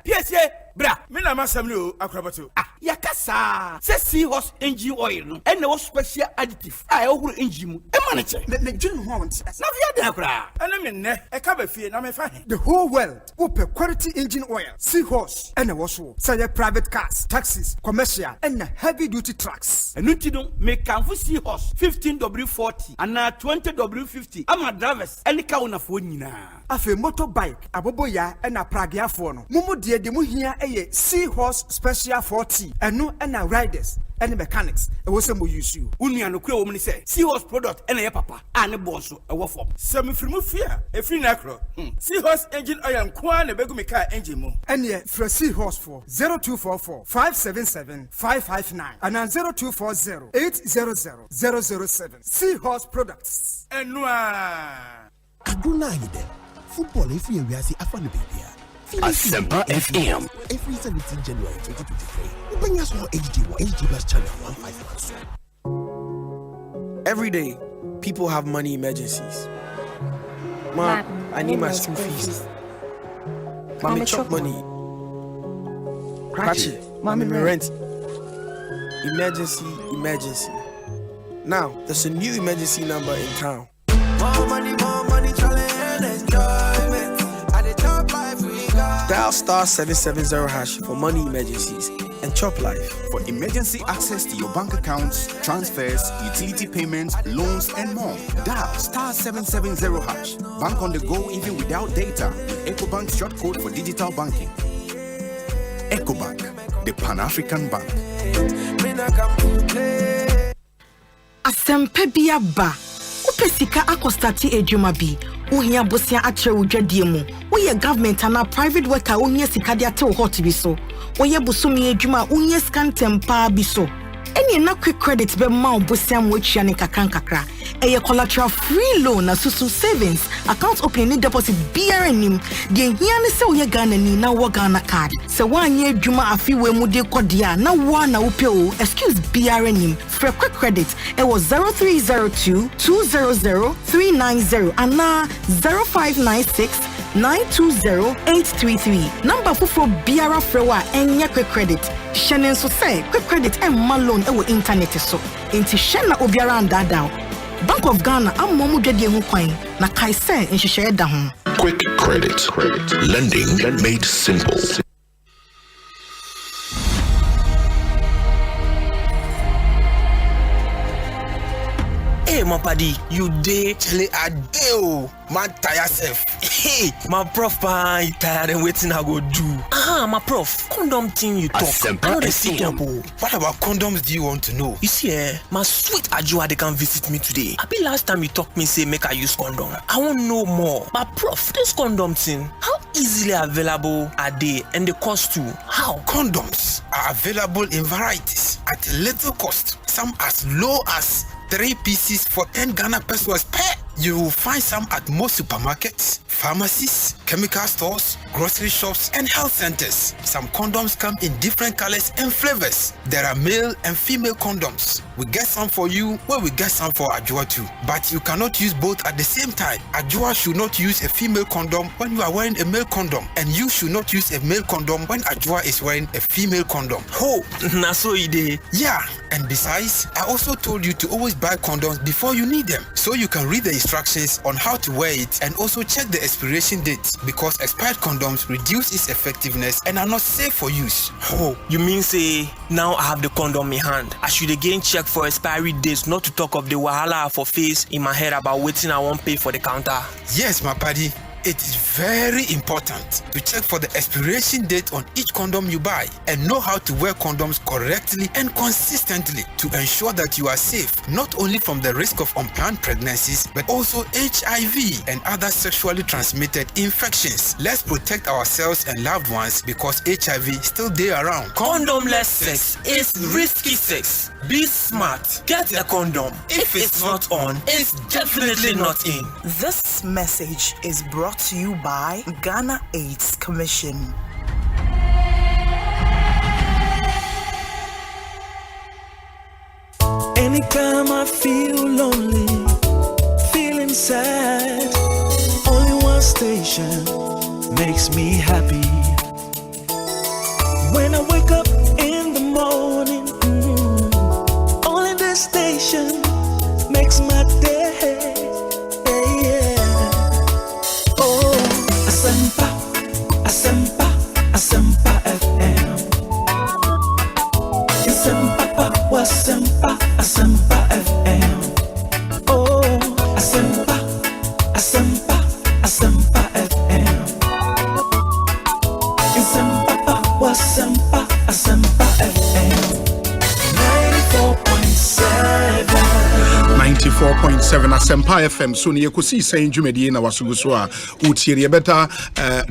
PSA bra me na masam ni o akrabato yakasa se seahorse engine oil no and no special additive ohuru engine mu e ma ne kire me dwun ho wonte na via da kra ene me ne e ka ba fie na me fa the whole world open quality engine oil seahorse and wo so say private cars taxis commercial and heavy duty trucks enu ti no me kanfo seahorse 15W40 and 20W50 ama drivers any ka wona fo nyina afi motorbike aboboya and pragiafo no mumu de mu hia eye seahorse special 40 enu and riders and mechanics e wo se mo use you unua no kwe wo mu ni say seahorse product and ye papa ane bonso e wo form semi frimu fia e free na kro seahorse engine oil kwa na begu me car engine mu and ye for seahorse for 0244 577 559 and 0240 800 007 seahorse products enua Aduna ide football every area see afan baby. Asempa FM. Every 17 January 2023. Open your small HD Plus channel 151. Every day, people have money emergencies. Mom, I need my school fees. Mommy chop money. Cratchet, mommy rent. Emergency. Now, there's a new emergency number in town. More money, challenge, enjoyment. At the top life we got. Dial *770# for money emergencies and chop life. For emergency access to your bank accounts, transfers, utility payments, loans, and more, dial *770#. Bank on the go even without data with Ecobank short code for digital banking. Ecobank, the Pan-African Bank. Asempa biaba. Upesika akostati ejuma bi. Uhia bosia atre udwadie mu. Woye government ana private worker ohia sika de ate hot bi so. Woye busumi ejuma ohia scan tempa bi so. Eni na quick credit be ma bosia mo atwa ne kakra. Eye collateral free loan na susu savings account opening deposit BRNim. De hia ne se woye Ghana ni na wo Ghana card. Se wanye ejuma afiwe mu de kodia na wo na upe o excuse BRNim. For quick credit it was 0302 200 390 and 0596 920-833. Number for Biara Frewa and quick credit. Shannon so say quick credit and malone ewo internet so. Inti Shanna Obiara and Dada. Bank of Ghana am momu dwede hu kwan na kai say nhihye da ho. Quick credit. Lending made simple. Hey, my paddy, you day, chile a day, man, tire self. Hey, my prof, I tired and waiting. I go do. My prof, condom thing you talk. I know the secret. What about condoms do you want to know? You see, my sweet Ajua, they can visit me today. I be last time you talk me say make I use condom. I want to know more. My prof, this condom thing, how easily available are they and the cost too? How? Condoms are available in varieties at little cost. Some as low as 3 pieces for 10 Ghana pesos per. You will find some at most supermarkets pharmacies, chemical stores, grocery shops, and health centers. Some condoms come in different colors and flavors. There are male and female condoms. We get some for you where we get some for Ajua too. But you cannot use both at the same time. Ajua should not use a female condom when you are wearing a male condom. And you should not use a male condom when Ajua is wearing a female condom. Oh, na so ide. Yeah, and besides, I also told you to always buy condoms before you need them. So you can read the instructions on how to wear it and also check the expiration date, because expired condoms reduce its effectiveness and are not safe for use. Oh, you mean say now I have the condom in hand, I should again check for expiry dates, not to talk of the wahala for face in my head about waiting I won't pay for the counter? Yes, my buddy. It is very important to check for the expiration date on each condom you buy and know how to wear condoms correctly and consistently to ensure that you are safe, not only from the risk of unplanned pregnancies, but also HIV and other sexually transmitted infections. Let's protect ourselves and loved ones, because HIV still there around. Condomless sex is risky sex. Be smart. Get a condom. If it's not on, it's definitely not in. This message is brought to you by Ghana AIDS Commission. Anytime I feel lonely, feeling sad, only one station makes me happy. When I wake up in the morning, only this station makes my day. Asempa FM. Asempa FM. Oh, Asempa FM. Asempa FM. 94.7 Asempa FM. So ni Ekosiisen dwumadi na wasuguso a utiere beta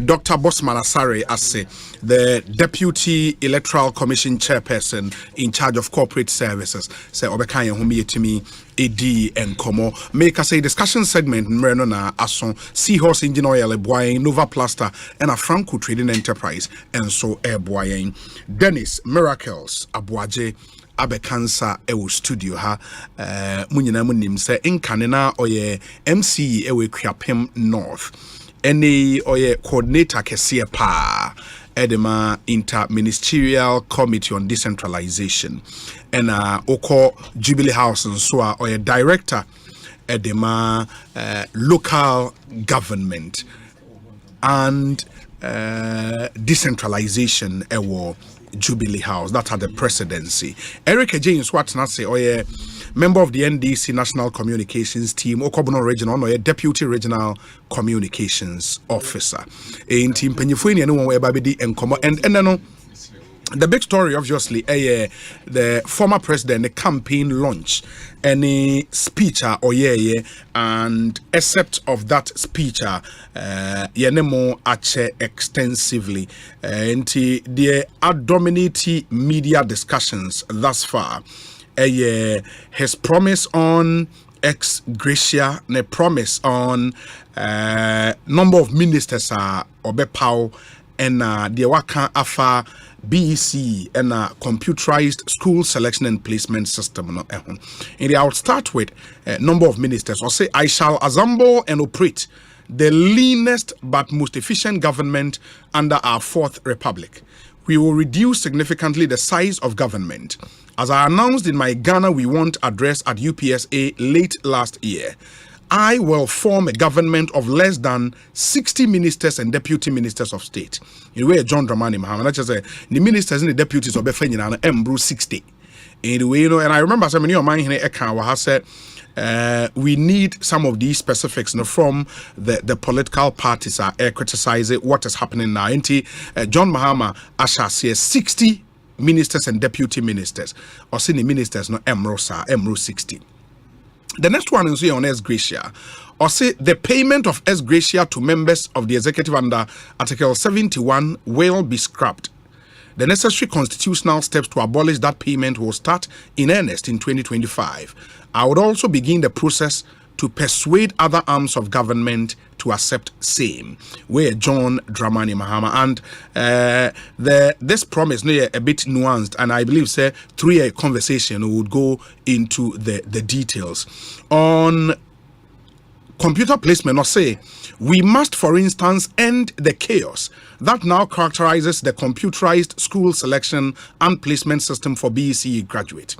Dr. Bosman Asare Ase, the Deputy Electoral Commission Chairperson in charge of corporate services. Say obeka ye homi yetimi edi enkomo. Make us a discussion segment mreno na ason Seahorse Engine Oil eboyen, Nova Plaster and a Franco Trading Enterprise and so eboyen. Dennis Miracles Abuaje abekansa ewo studio ha munyina munim se nkanena oye MC ewe Kwapem North ene oye coordinator kese pa edema Interministerial Committee on Decentralization and oko Jubilee House nso a oye director edema local government and decentralization ewo Jubilee House, that had the presidency. Eric James Watnase, or a member of the NDC National Communications Team, Okobono Regional, or a Deputy Regional Communications Officer. In Team Pennyfuini, and one Babidi and Como, and then the big story, obviously, the former president, the campaign launch, any speech or and except of that speech, yenemo ache extensively, and the dominating media discussions thus far. His promise on ex gratia, ne promise on number of ministers are obepow and the waka afa BEC and a computerized school selection and placement system. And I'll start with number of ministers. I'll say I shall assemble and operate the leanest but most efficient government under our fourth republic. We will reduce significantly the size of government. As I announced in my Ghana We Want address at UPSA late last year, I will form a government of less than 60 ministers and deputy ministers of state. In way, John Dramani Mahama, not just the ministers and the deputies of Befenina and 60. Anyway, and I remember some of your mind here has said we need some of these specifics from the political parties are criticizing what is happening now. John Mahama Asha says 60 ministers and deputy ministers, or senior ministers no Emro 60. The next one is here on ex gratia, or say the payment of ex gratia to members of the executive under Article 71 will be scrapped. The necessary constitutional steps to abolish that payment will start in earnest in 2025. I would also begin the process to persuade other arms of government to accept same. Where John Dramani Mahama, and this promise no a bit nuanced, and I believe say through a conversation we would go into the details on computer placement. Or say we must, for instance, end the chaos that now characterizes the computerized school selection and placement system for BECE graduate.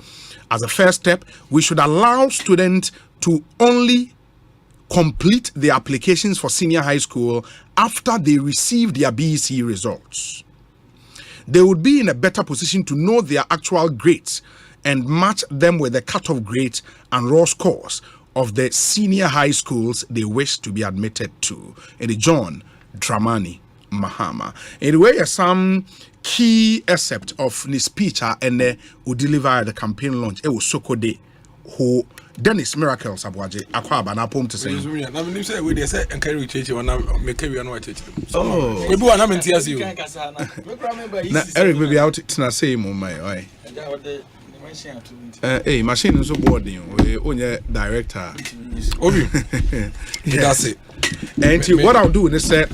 As a first step, we should allow students to only complete the applications for senior high school after they receive their BECE results. They would be in a better position to know their actual grades and match them with the cutoff grades and raw scores of the senior high schools they wish to be admitted to. And John Dramani Mahama. Anyway, some key excerpt of his speech and who deliver the campaign launch. It was Sokode who Dennis Miracles Abwaje Akwaba na pom to say. Na me say we dey say encourage church wana make we no church. Oh. We be wana mentias you. Na Eric baby out tina say mo mai oi. Hey, machine so boarding. We onye director. Obi. That's it. And what I'll do is say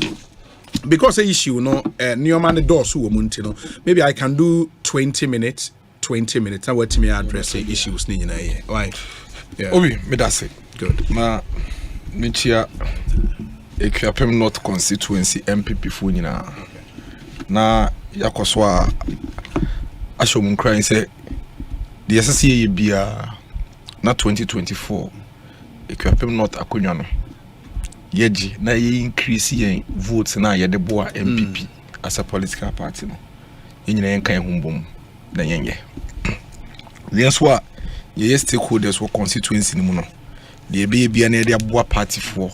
because the issue no new man the door so womunti no maybe I can do 20 minutes and what me address the issues ni na here. Why? Yeah. Obi, me that's it. Good. Na me chia Ekosiisen North constituency MPP fu nyina. Na yakoso a ashom nkran say the SSA bia na 2024 Ekosiisen North akonwa no yeji na ye increase yen votes na ye de boa MPP as a political party no nyina yen kan humbom na yenye yes wa ye stakeholders wo constituency ni mu no de be bia na de boa party for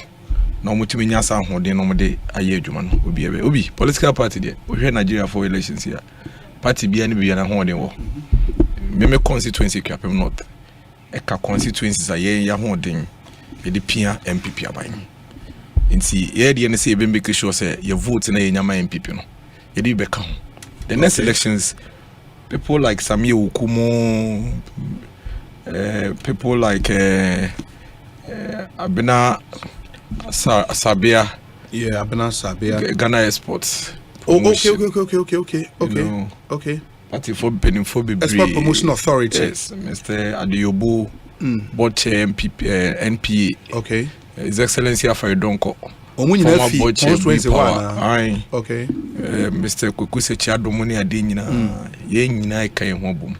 na omutumi nya sa hoden no de aye adwuma no obi political party de ohwe Nigeria for elections here party bia ne bia na hoden wo me constituency Ekosiisen North eka constituencies aye ya hoden e de pia MPP aban nti ye de ne say be make sure say your vote na ye nyama MPP no ye de be ka the next elections people like Samia Ukumo people like Abena Sabia Abena Sabia Ghana Exports. Okay. Party for Benin Export Promotion Authority. Yes, Mr. Adeyobo Boche NPA. Okay. His Excellency Afaridonko. Former Boche okay. Mr. Kokuse Chiadomoni Adenyina. Ye nyina ka ye ho bom.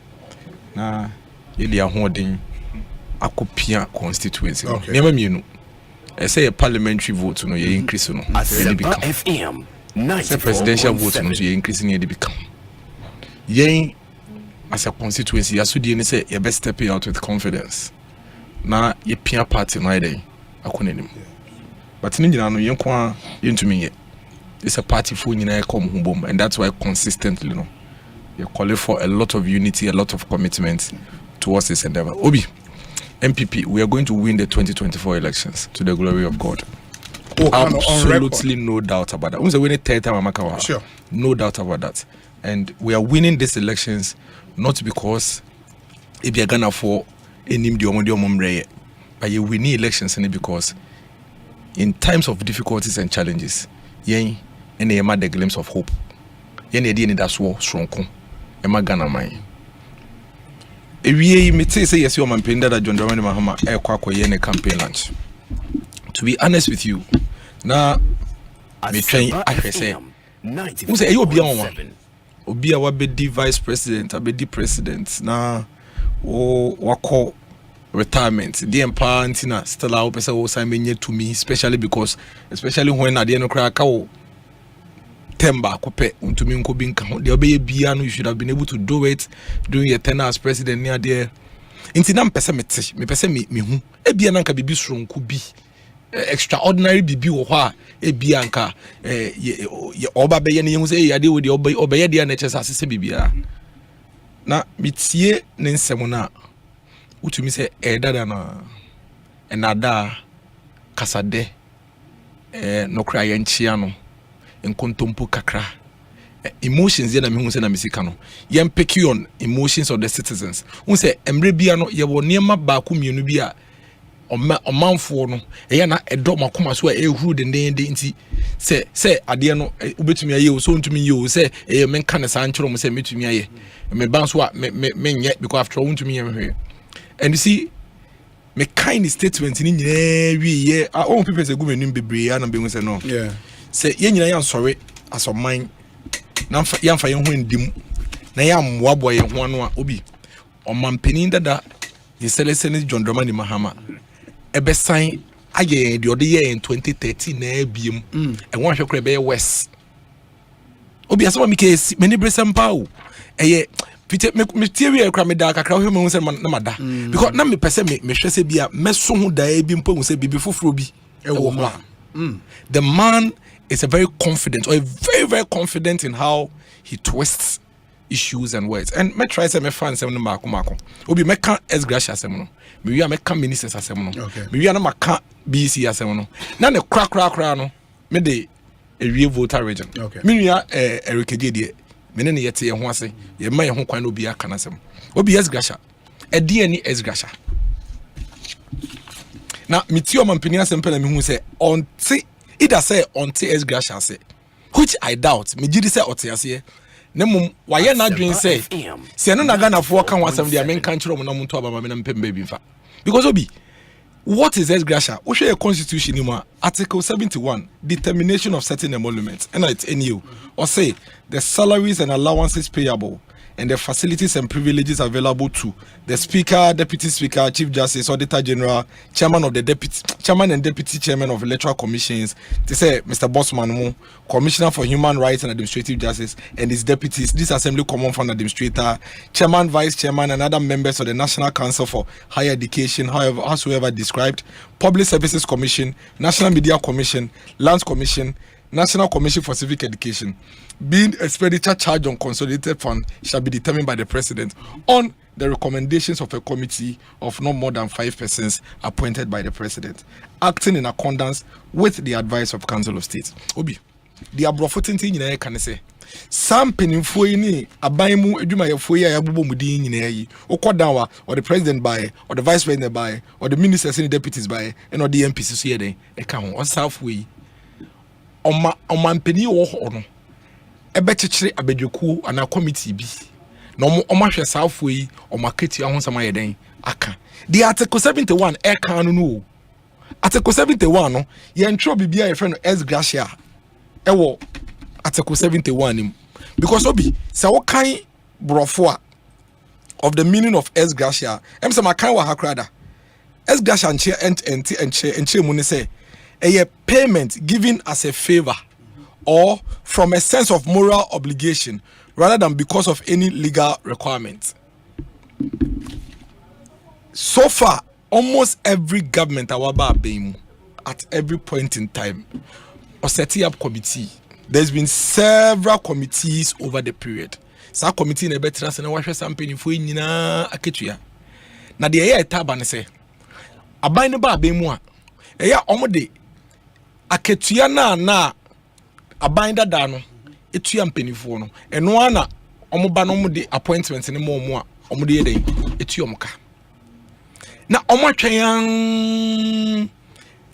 Na ye dia ho den akopia constituency. Nema mienu. I say a parliamentary vote no ye increase no. Asempa FM 94.7. Presidential vote no ye increase ni dey become. Yen as a constituency asudi ni say ye best step out with confidence. Na ye pia party no dey akonenim. But ni nyina no yen kwa yentumi ye. It's a party for nyina come home, and that's why consistently no you call for a lot of unity, a lot of commitment towards this endeavor. Obi MPP, we are going to win the 2024 elections to the glory of God. Absolutely no doubt about that. We're winning third time Amakawa. Sure. No doubt about that. And we are winning these elections not because if you're gonna for any but you win elections because in times of difficulties and challenges, yen and the glimpse of hope. Yen the that's war strong. Emma Ghana mine. We may say yes, you're my pain that John Dramani Mahama air campaign lunch. To be honest with you, now me train I say, who say you be on one? Obi a wabedi vice president, abedi president. Now, wako retirement. The empire antina still out person who say me to me, especially when at the end of crack Temba kope untumi nkobi nka the obey bia no you should have been able to do it during your tenure as president near there inti na mpese mete me pese me hu e bia na nka bibi soronko bi extraordinary bibi wo ho a e bia nka ye oba be ye ne hu say ade wo de obeye de na chese asese bibia na mitie ne nsem na utumi se dada na enada kasade no kra ye nchia no enkontompo kakra emotions na me hu se na mesika no yem pick on emotions of the citizens hu se emre bia no ye wo niema ba ko mienu bia ɔmanfoɔ no ɛyɛ na ɛdɔ makoma so a ɛhuru dendenden nti sɛ adeɛ no wobɛtumi ayɛ o so ntumi yɛ o sɛ ɛyɛ menka ne saa nkyerɛ mu sɛ mɛtumi ayɛ meba nso a menyɛ because after all ntumi yɛ mehwɛ and you see me kind statement ni nyinaa wie yɛ all people say go menim bebree ana be hu sɛ no sɛ yɛ nyinaa yɛ nsɔre asɔman na yɛmfa yɛn ho ndim na yɛ ammoaboa yɛn ho ano a obi ɔmampanin dada yɛ sɛlɛsɛ John Dramani Mahama ebesan aye the other year in 2013 na ebiem e won hwe kra be west obi asema mi ke many bresempa o eye pite me tie kra me da kakra hwe me hu se na mada because na me pese me hwe se bia meso ho da ebi mpo hu se bibi foforo bi e wo ho the man is a very confident or very confident in how he twists issues and words and me try say me fan sem no mako obi me kan S gracia sem no me wi me kan ministers asem no me wi na maka BC asem no na ne kra no me de ewie voter region me wi erikeje de me ne yete ye ho ase ye ma ye ho kwan no obi aka na asem obi S gracia e de ani S gracia na me ti o mampani asem pe na me hu say onti ida say onti S gracia say which I doubt me gidi say otiase Nemum waye na dwen say se no na Ghana fo kan wasam dia men kan kire mo na mo to abama me na mpem baby mfa because obi what is gracia wo hwe constitution ni mo article 71 determination of certain emoluments and it's NU or say the salaries and allowances payable and the facilities and privileges available to the Speaker, Deputy Speaker, Chief Justice, Auditor General, Chairman and Deputy Chairman of Electoral Commissions, they say Mr. Bossman, Commissioner for Human Rights and Administrative Justice, and his deputies, this Assembly Common Fund Administrator, Chairman, Vice Chairman, and other members of the National Council for Higher Education, howsoever described, Public Services Commission, National Media Commission, Lands Commission, National Commission for Civic Education. Being expenditure charged on consolidated fund shall be determined by the President on the recommendations of a committee of no more than 5 persons appointed by the President, acting in accordance with the advice of Council of State. Obi, the abrofotinti nyina can say some penifo ni abaimu edwuma yefo ya yabubo mudi nyina yi okodanwa or the President by or the Vice President by or the ministers and the deputies by and or the MPs so here e ka ho on halfway omampeni wo ho no ebechechire abedweku ana committee bi na omahwe saafo yi omaketi ahonsama yeden aka the article 71 e kan no article 71 no ye ntro bibia ye friend S gracia e wo article 71 nim because obi say wo kan brofo a of the meaning of S gracia em say makan wa hakrada S gracia enche mu ne say a payment given as a favor or from a sense of moral obligation rather than because of any legal requirement. So far, almost every government at every point in time or setting up committee. There's been several committees over the period. So committee na better say na wahwe sampeni fo nyina aketua. Na de ye etaba ne say aban ne ba abemu a eya omode aketua na aban dada no etua mpenifo no eno ana omoba no omode appointment ne mo a omode yeden etua omka na omotwen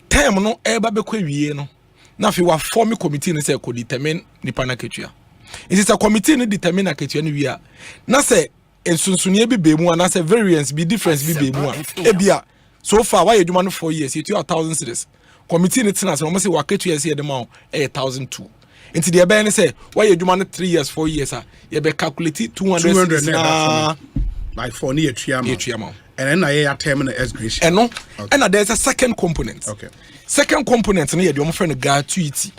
time no eba bekwa wie no na fi wa form committee ne say ko determine nipa na ketua it is a committee ne determine na ketua ne wie a na say ensunsunie bi be mu na say variance bi difference bi be mu a ebia so far why you do man 4 years you 1,000 cedis committee ne tena say no say wa ketua say de ma 1,002 into the ben say why you do man 3 years 4 years you be calculate 200 by 4 near triama and then I term as gracious and no and there's a second component. Okay, second component no ye de friend gratuity.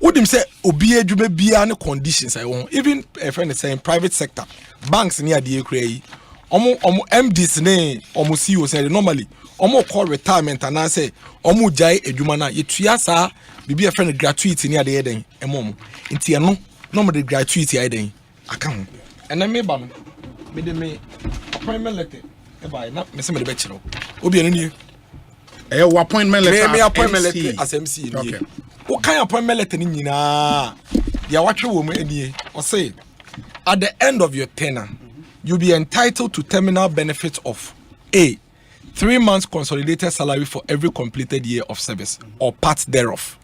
Would him say obi adwuma bia ne conditions I want even a friend saying private sector banks near the ekrai omo MDs ne omo CEOs say normally omo call retirement and I say omo jai adwuma na yetua sa bibi a friend gratuity near the eden emom nti no normal the gratuity eden aka ho and then me ba me de me appointment letter e ba na me se me de be kiro obi anu ni e wo appointment letter me appointment letter as MC. Okay, what kind of appointment letter ni nyina ya watwe wo mu anie o say at the end of your tenure you'll be entitled to terminal benefits of A, 3 months consolidated salary for every completed year of service or part thereof.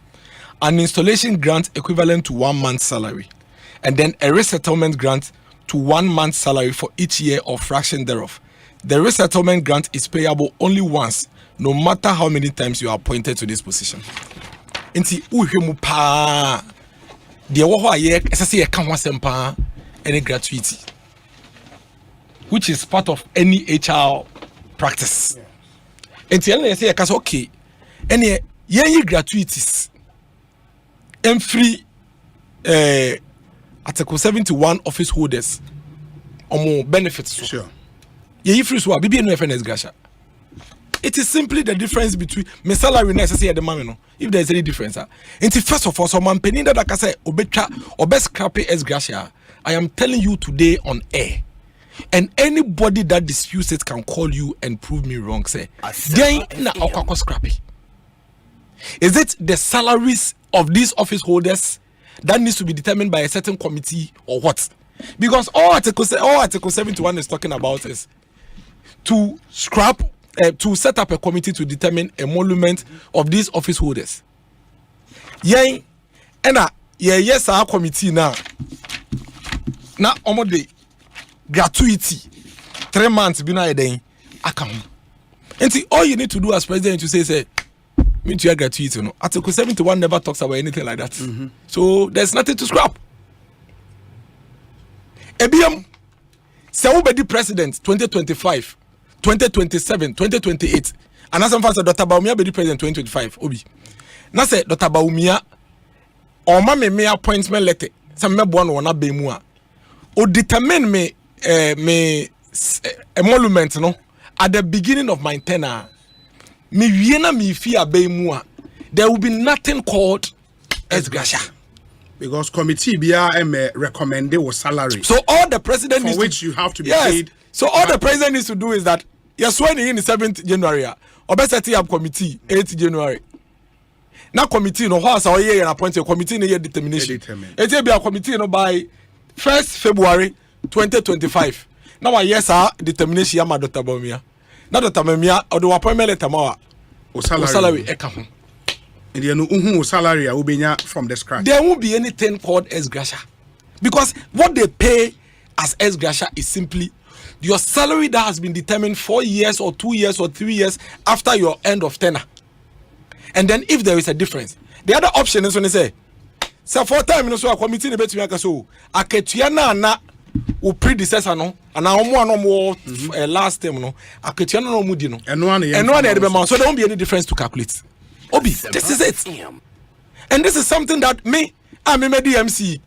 An installation grant equivalent to 1 month's salary, and then a resettlement grant to 1 month's salary for each year or fraction thereof. The resettlement grant is payable only once, no matter how many times you are appointed to this position. Inti uhemu pa de wo ho aye esese ye ka ho asempa any gratuity, which is part of any HR practice. Inti ene say ka so okay ene ye gratuities and free Article 71 office holders more benefits. Sure. Ye free so bibi no FNS grasha. It is simply the difference between my salary necessary at the moment. If there is any difference, it's first of all, someone penny that I can say obetra or best crappy as gracia. I am telling you today on air, and anybody that disputes it can call you and prove me wrong. Say, then na okako scrappy. Is it the salaries of these office holders that needs to be determined by a certain committee or what? Because all Article 71 is talking about is to scrap. To set up a committee to determine emolument of these office holders. Yes, our committee now omode gratuity 3 months be na den account. And all you need to do as president to say me to gratuity no. Article 71 never talks about anything like that. So there's nothing to scrap. Ebiam se wo be the president 2025 2027, 2028. And as far as Dr. Baumia be the president 2025, Obi. Now say Dr. Baumia or me appointment letter. Some me born wana be mua. O determine me emolument no at the beginning of my tenure. Me wiena me fear be mua. There will be nothing called as gracia. Because committee be recommend your salary. So all the president for needs which you have to be paid. So all the president needs to do is that you're swearing in the 7th January. Or best setting up committee 8th January. Now committee no house or year appoint a committee in year determination. It will be a committee no by 1st February 2025. Now yes sir determination yama Dr. Baumia. Now Dr. Baumia or the appointment letter ma o salary eka ho. And you know salary will be from the scratch. There won't be anything called ex gratia. Because what they pay as ex gratia is simply your salary that has been determined 4 years or 2 years or 3 years after your end of tenure. And then if there is a difference, the other option is when they say, so for time so a committee ne betumi aka so aketua na o predecessor no and no more last term no aketua no mu di no eno na be ma so there won't be any difference to calculate. Obi, this is it. And this is something that me medi MC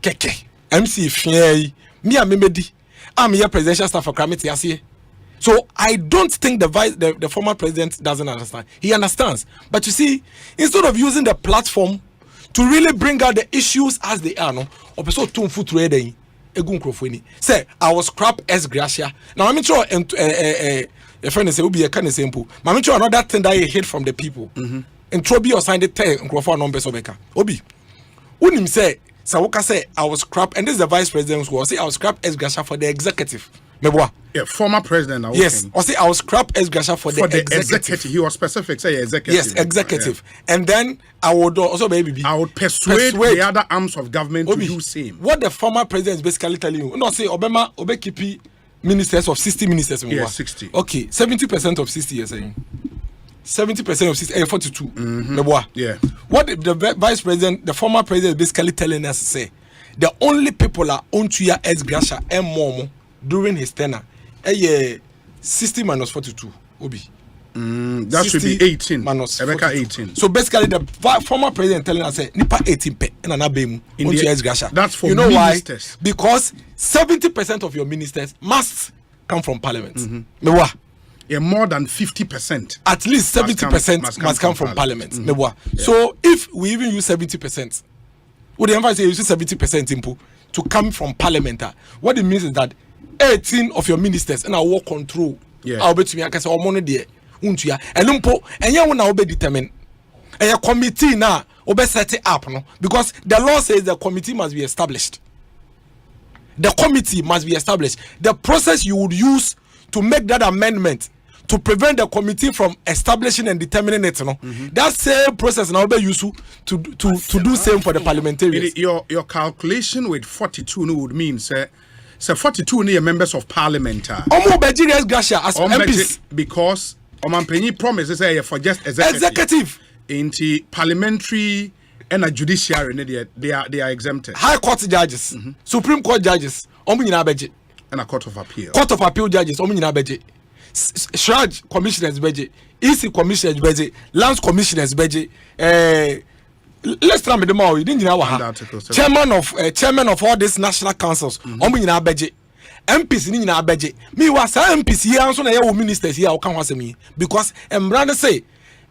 keke MC fie me medi I'm your presidential staff for Kramiti Asie. So I don't think the former president doesn't understand. He understands. But you see, instead of using the platform to really bring out the issues as they are, no, say I was crap as Gracia. Now I'm sure a friend say be a kind of simple. I'm sure another thing that you heard from the people. And Trobi or signed the 10 numbers of Beka. Obi. Unim say Sawoka say I was crap, and this is the vice president who say I was crap as Gasha for the executive. Meboa. Yeah, former president. Yes, or say I was crap as Gasha for the executive. He was specific, say executive. Yes, executive. Yeah. And then I would also maybe I would persuade the other arms of government to do same. What the former president is basically telling you, no, say Obama Obekipi ministers of 60 ministers. Yeah, 60. Okay, 70% of 60 you're saying. 70% of 60, 42. Yeah. What the vice president, the former president, is basically telling us to say, the only people are on to your ex Gracia and Momo during his tenure, 60 minus 42. Obi. That should be 18. Minus 18. So basically, the former president telling us, Nipa 18 pe and an abemu on to your ex Gracia. That's for ministers. Why? Because 70% of your ministers must come from parliament. Yeah, more than 50%. At least 70% must come from parliament. Yeah. So if we even use 70%, what the emphasis is use 70% input to come from parliament. What it means is that 18 of your ministers and our work control. I'll bet to me I can say or money there. Untuya. And lumpo and you will be determined. And your committee now will set it up, no? Because the law says the committee must be established. The committee must be established. The process you would use to make that amendment to prevent the committee from establishing and determining it. No, that same process now be used to do same for the parliamentarians. Your calculation with 42 would mean say 42 near members of parliament. Omo beji ex gratia as MPs because Omanpenyi promises say for just executive. Into parliamentary and a judiciary, they are exempted. High court judges, Supreme Court judges, omu nyina beji, and a court of appeal. Court of appeal judges, omu nyina beji. Shraj commissioners beji, EC commissioners beji, Lands commissioners beji. Let's try me the more. You didn't know chairman of all these national councils, omu nyina beji. MPs ni nyina beji. Me was MPs here, so na ye ministers here. Okan wase me because Embrand say.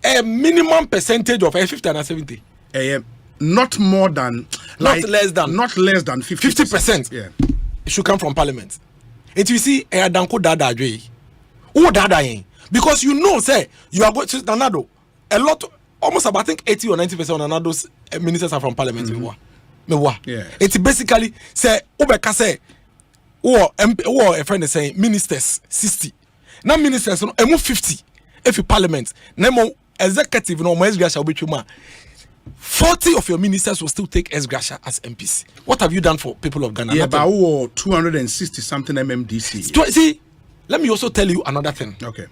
A minimum percentage of 50 and 70. Not more than, not less than 50%. Yeah, it should come from parliament. And you see, danko dada adwe. Who dada yin? Because you know, say you are going to Nanado. A lot, almost about I think 80 or 90% of Nanado's ministers are from parliament. Yeah. It's basically say Ubeka say, or a friend is saying ministers 60. Now ministers no 50. If you parliament, nemo executive no more gratia will be 40 of your ministers will still take ex gratia as MPs. What have you done for people of Ghana? Yeah, about 260 something MMDC. See, let me also tell you another thing. Okay.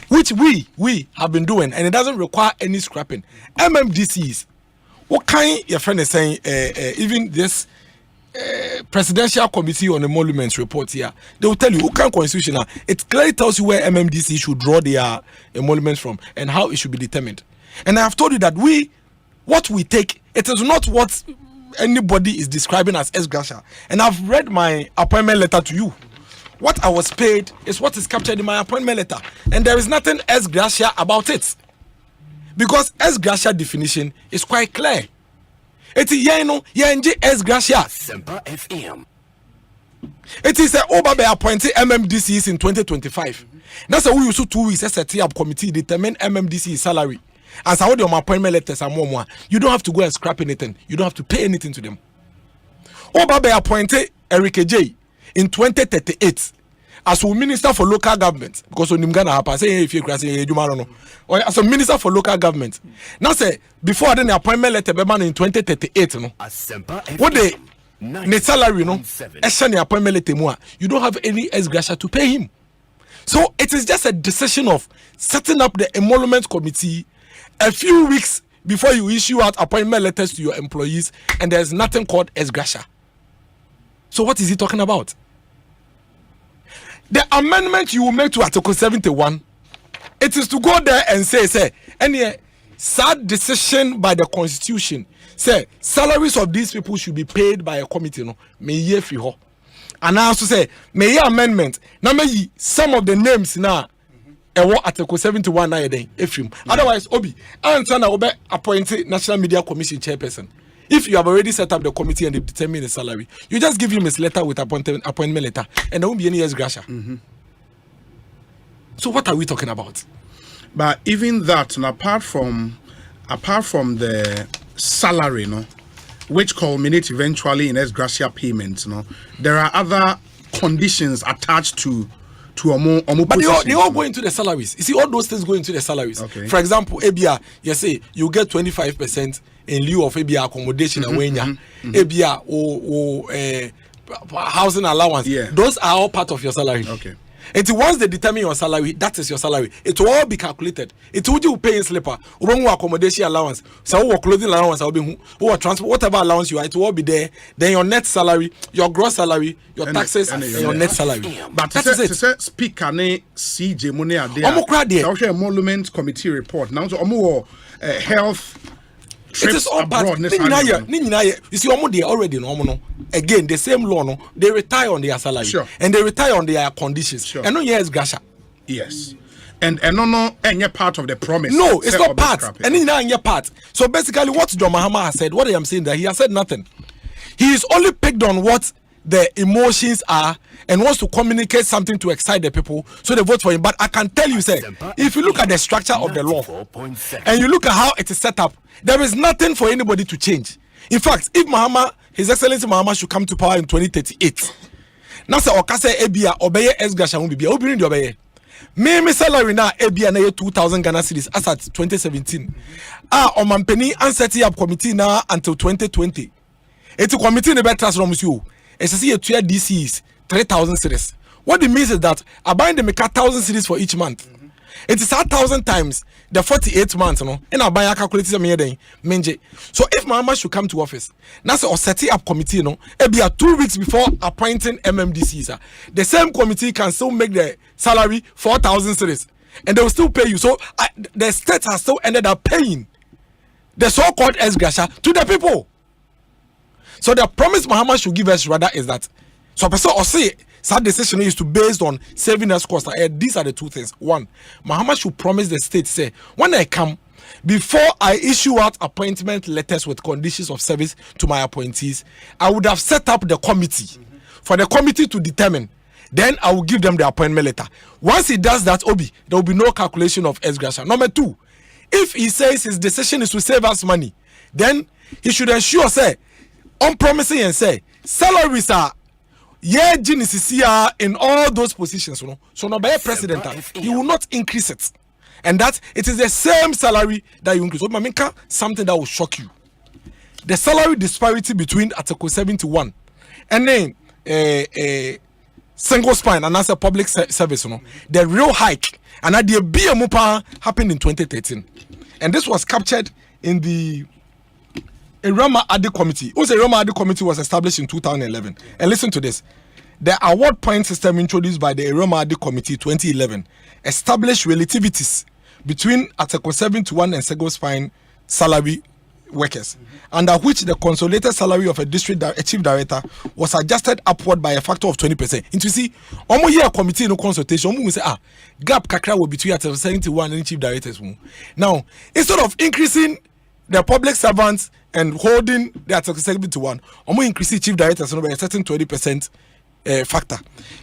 Which we have been doing, and it doesn't require any scrapping. MMDCs. What kind your friend is saying? Even this presidential committee on emoluments report here, they will tell you what kind of constitutional. It clearly tells you where MMDC should draw their emoluments from and how it should be determined. And I have told you that what we take, it is not what anybody is describing as ex gratia. And I've read my appointment letter to you. What I was paid is what is captured in my appointment letter, and there is nothing ex gratia about it, because ex gratia definition is quite clear. It is ex gratia. Asempa FM. It is a Obabe appointed MMDCs in 2025. That's why we used 2 weeks as a set up committee determine MMDC salary. As I hold your appointment letters and more. You don't have to go and scrap anything. You don't have to pay anything to them. Obabe appointed Eric J in 2038 as a minister for local government, because when Ghana happen say if you or as a minister for local government. Now say before then the appointment letter be man in 2038 no. What they the salary no the appointment letter you don't have any ex gratia to pay him. So it is just a decision of setting up the emolument committee a few weeks before you issue out appointment letters to your employees, and there's nothing called ex gratia. So what is he talking about? The amendment you will make to Article 71, it is to go there and say, any sad decision by the Constitution, say salaries of these people should be paid by a committee. No, may ye free ho. And I also say, may ye amendment. Now may some of the names now. Article 71 na yeden efim. Otherwise, Obi, answer na obe appointed National Media Commission chairperson. If you have already set up the committee and they determine the salary, you just give him his letter with appointment letter, and there won't be any ex gratia. So what are we talking about? But even that, and apart from the salary, no, which culminate eventually in ex gratia payments, no, there are other conditions attached to a more but they all go into the salaries. You see, all those things go into the salaries. Okay. For example, ABR, you say you get 25% in lieu of ABR accommodation and wenya, ABR or housing allowance. Yeah. Those are all part of your salary. Okay. And once they determine your salary, that is your salary. It will all be calculated. It will you pay in slipper, accommodation allowance, so clothing allowance, or transport, whatever allowance you are, it will all be there. Then your net salary, your gross salary, your taxes, and your net salary. But that is it. Speaker ne CJ money are there. So emolument committee report now. So health. It is all part. You see, already no. Again, the same law, no. They retire on their salary, and they retire on their conditions. And no, yes, Gasha. Yes, and no, any part of the promise. No, it's not part. And any part. So basically, what John Mahama has said, what I am saying that he has said nothing. He is only picked on what the emotions are and wants to communicate something to excite the people, so they vote for him. But I can tell you, say, if you look at the structure of the law and you look at how it is set up, there is nothing for anybody to change. In fact, if His Excellency Mahama should come to power in 2038, now say Okase Ebia obeye ex gratia will be obeying the obeye. me salary na ebia na 2,000 Ghana cedis as at 2017. On my penny and setting up committee now until 2020. It's a committee in the better from you. It's a year DCs 3,000 cedis. What it means is that I buy them 1,000 cedis for each month. It is 1,000 times the 48 months, and I buy a calculator menje. So if Mama should come to office, that's a setting up committee, it be 2 weeks before appointing MMDCs. The same committee can still make the salary 4,000 cedis, and they will still pay you. So the state has still ended up paying the so-called ex-gratia to the people. So the promise Mahama should give us rather is that so person Osei that decision is to based on saving us cost. These are the two things. One, Mahama should promise the state, say, when I come, before I issue out appointment letters with conditions of service to my appointees, I would have set up the committee for the committee to determine. Then I will give them the appointment letter. Once he does that, Obi, there will be no calculation of ex-gratia. Number two, if he says his decision is to save us money, then he should ensure, say, on promising and say, salaries are in all those positions, so no by president, he will not increase it, and that it is the same salary that you increase. So Maminka, something that will shock you: the salary disparity between Article 71 and then single spine and as a public service, the real hike and at the BMUPA happened in 2013, and this was captured in the Erama Adi Committee. Also, Erama Adi Committee was established in 2011. And listen to this. The award point system introduced by the Erama Adi Committee 2011 established relativities between Article 71 and single spine salary workers, under which the consolidated salary of a chief director was adjusted upward by a factor of 20%. And you see, almost year committee no consultation, we say gap kakra will between Article 71 and chief directors. Now, instead of increasing the public servants and holding the Article 71, increase chief directors by a certain 20% factor.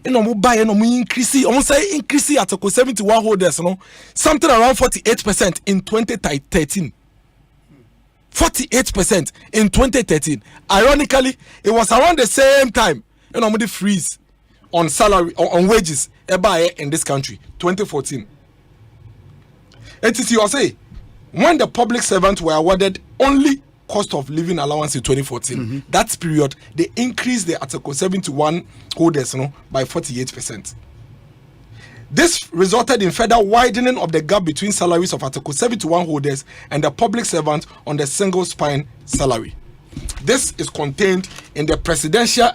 Increase Article 71 holders, something around 48% in 2013. 48% in 2013. Ironically, it was around the same time the freeze on salary on wages in this country, 2014. ATC Osei, when the public servants were awarded only cost of living allowance in 2014, that period they increased the Article 71 holders by 48%. This resulted in further widening of the gap between salaries of Article 71 holders and the public servants on the single spine salary. This is contained in the Presidential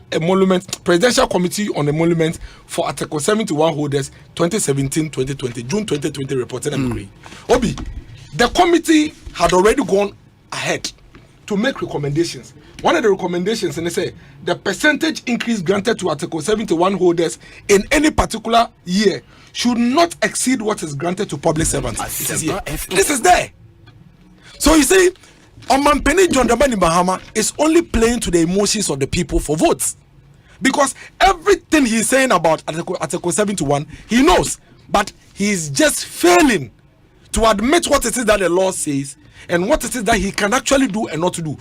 Committee on Emolument for Article 71 holders 2017-2020, June 2020 report. Obi, the committee had already gone ahead to make recommendations. One of the recommendations, and they say the percentage increase granted to Article 71 holders in any particular year should not exceed what is granted to public servants. This is there. So you see, Omampeni John Dramani Mahama is only playing to the emotions of the people for votes, because everything he's saying about Article 71 he knows, but he's just failing to admit what it is that the law says and what it is that he can actually do and not to do.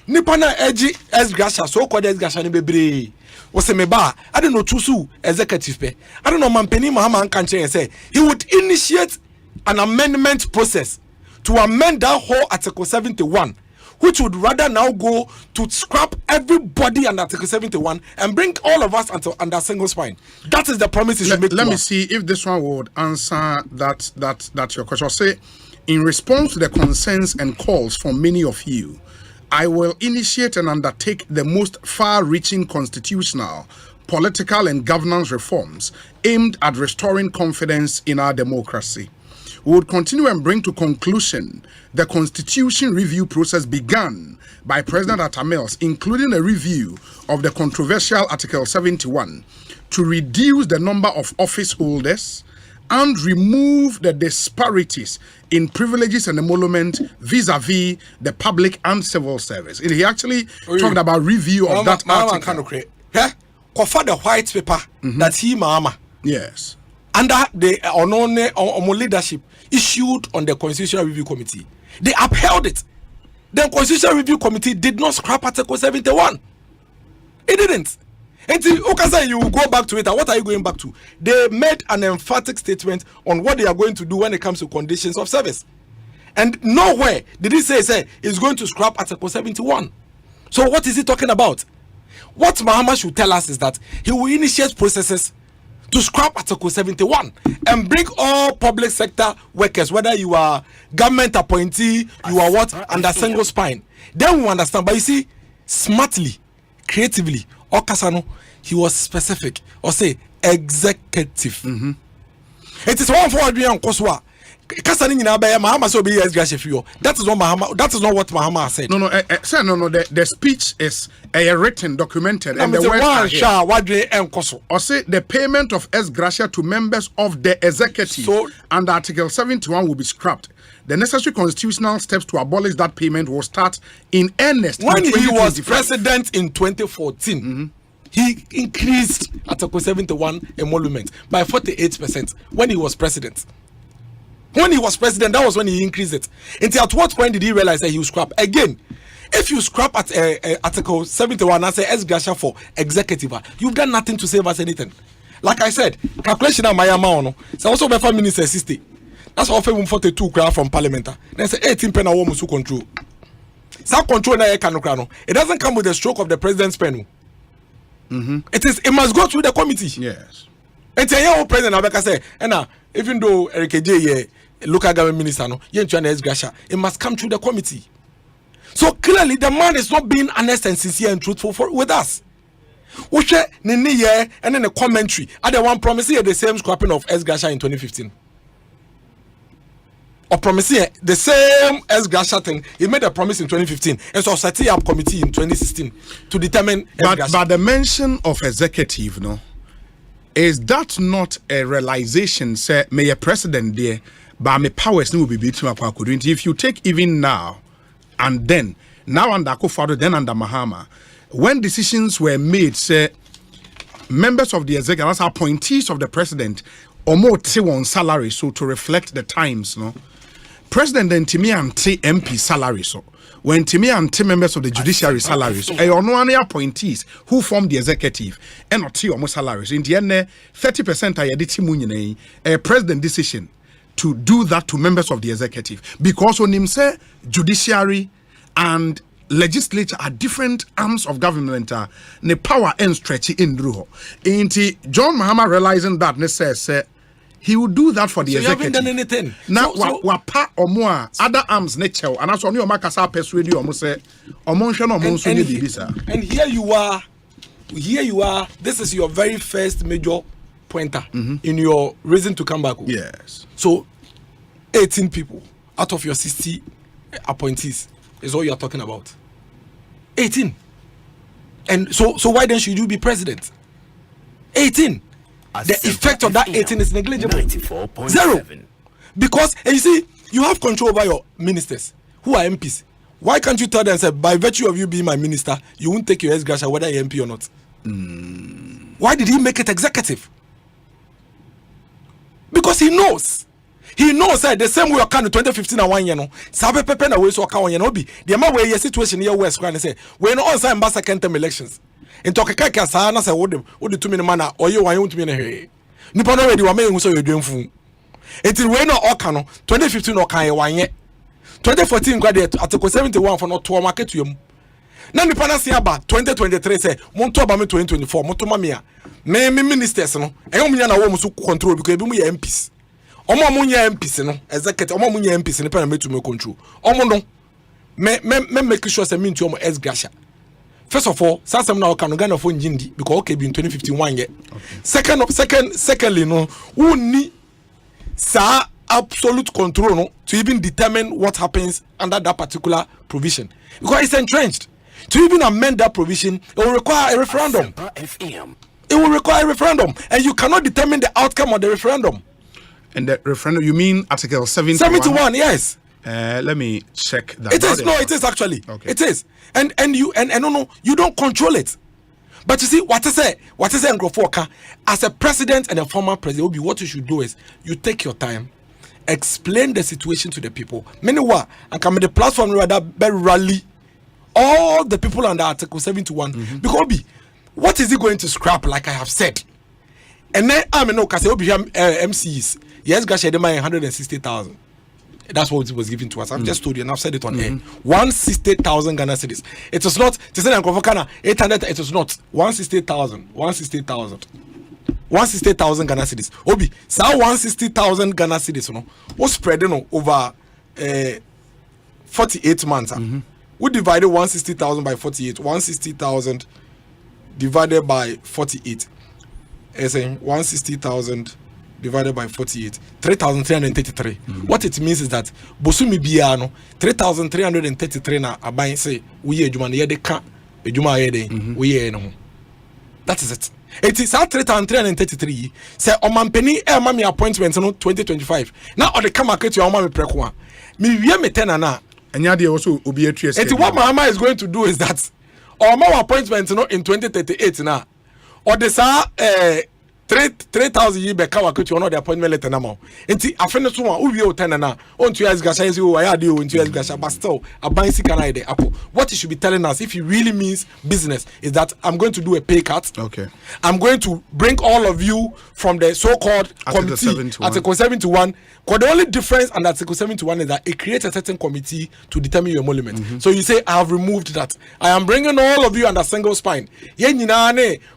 Nipana Eji Esgrasha, so called Esgrasha Nebebre. I don't know Chusu executive pay. I don't know Mampeni Mahama Kanche and say he would initiate an amendment process to amend that whole Article 71, which would rather now go to scrap everybody under Article 71 and bring all of us under single spine. That is the promise he should make. Let me see if this one would answer that your question. I'll say, in response to the concerns and calls from many of you, I will initiate and undertake the most far-reaching constitutional, political, and governance reforms aimed at restoring confidence in our democracy. We would continue and bring to conclusion the constitution review process begun by President Atamels, including a review of the controversial Article 71 to reduce the number of office holders and remove the disparities in privileges and emolument vis-a-vis the public and civil service. He actually talked about review of that article. Cover the white paper that he Mahama. Yes. Under the leadership issued on the Constitutional Review Committee. They upheld it. The Constitutional Review Committee did not scrap Article 71. It didn't. And Okasa, you go back to it. And what are you going back to? They made an emphatic statement on what they are going to do when it comes to conditions of service. And nowhere did he say it's going to scrap Article 71. So what is he talking about? What Mahama should tell us is that he will initiate processes to scrap Article 71 and bring all public sector workers, whether you are government appointee, you are what, under single spine. Then we understand. But you see, smartly, creatively, Okasano, he was specific, or say executive. It is one for Adrian Koswa. That is not Mahama. That is not what Mahama said. No. The speech is written, documented, and the words are here. Or say the payment of ex gratia to members of the executive under Article 71 will be scrapped. The necessary constitutional steps to abolish that payment will start in earnest when he was president in 2014. He increased Article 71 emolument by 48% when he was president. When he was president, that was when he increased it. Until at what point did he realize that he would scrap? Again, if you scrap at Article 71 and say ex gratia for executive, you've done nothing to save us anything. Like I said, calculation of my amount, so also by 5 minutes 60. That's often 42 crowd from parliament. Then say 18 pen a woman to control. Some control na canocrano. It doesn't come with the stroke of the president's pen. It must go through the committee. Yes. And say your president Abeka say, even though Eric J local government minister no, it must come through the committee. So clearly the man is not being honest and sincere and truthful with us. Which and then the commentary, other one promising the same scrapping of ex gratia in 2015. Or promising the same ex gratia thing. He made a promise in 2015 and so setting up committee in 2016 to determine but the mention of executive, no, is that not a realization, say, may a president there, but my powers will be between Akwakudu. If you take even now and then, now under Akufo-Addo, then under Mahama, when decisions were made, say, members of the executive, as appointees of the president, or more on salary, so to reflect the times, no? President and Timmy and MP salary, so when Timmy and members of the judiciary salaries, no appointees who form the executive and not almost salaries. In the end, 30% are a president decision to do that to members of the executive because on him say judiciary and legislature are different arms of government. The power and stretch in Druho. John Mahama realizing that says he will do that for the executive. You haven't done anything. Now, wapa or more other arms nature, and as on your Macasa persuade almost say, or Monshon or Monson. And here you are. This is your very first major pointer in your reason to come back. Yes. So, 18 people out of your 60 appointees is all you are talking about. 18. And so why then should you be president? 18. The effect of that 18 is negligible. 0. Because, and you see, you have control over your ministers who are MPs. Why can't you tell them, say, by virtue of you being my minister, you won't take your ex gratia whether you're MP or not? Why did he make it executive? Because he knows. He knows that the same way you can in 2015 and 1 year no. Sabe pepe na way so ka 1 year no be. The amount where your situation here West Kwan say we no on sign ba second term elections. In talk kaka sa na say wo de 2 minute man or you wan to me na he. Nipa no ready wa me hu so you dwenfu. Until we no oka no 2015 no kan ye 1 year. 2014 grad article 71 for no to market to yam. Na nipa na sia ba 2023 say mo to ba me 2024 mo to ma me a. Me ministers no. E mo nya na wo mo so control because ebi mo ye MPs. Omo munya MPs no executive omo munya MPs ne pa na metu me control omo no me make sure say me ntu omo ex gratia. First of all, some now can Ghana for Njindi because okay be in 2015 year. Secondly no who need sa absolute control no to even determine what happens under that particular provision because it's entrenched. To even amend that provision, it will require a referendum. It will require a referendum, and you cannot determine the outcome of the referendum. And the referendum, you mean Article 71? 71, yes. Let me check that. It is it is actually. Okay. It is. And no, you don't control it. But you see, what is Ngrofoka as a president and a former president, what you should do is you take your time, explain the situation to the people. Meanwhile, and come with the platform rather rally all the people under Article 71. Because what is he going to scrap? Like I have said, and then I mean, no, because MCs, yes, guys, they mine 160,000. That's what it was given to us. I've just told you, and I've said it on air. 160,000 Ghana cedis. It is not. To say 800. It is not 160,000. 160,000 Ghana cedis. Obi, so 160,000 Ghana cedis, no, was spread over 48 months. We divided 160,000 by 48. 160,000 divided by 48. As in 160,000 divided by 48. 3,333. What it means is that Bosumi Biano 3,333 na abayin say we ye juma ye de ka ejuma ye de we ye no. That is it. It is at 3,333. Say omampeni e ma me appointment no 2025. Now or the come market you ma me preko a. Me wie me ten na. Enya de also obi atries. It what Mahama is going to do is that or my appointment no in 2038 now. Or the sa 3,000 ye be ka wakuti ono the appointment letter na ma. Enti afene so one uwie o ten na. On to years gasha o ya de o into years gasha but still aban sika na ide apple. What he should be telling us if he really means business is that I'm going to do a pay cut. Okay. I'm going to bring all of you from the so-called committee Article 71. Because the only difference under Article 71 is that it creates a certain committee to determine your emolument. So you say, I have removed that. I am bringing all of you under single spine.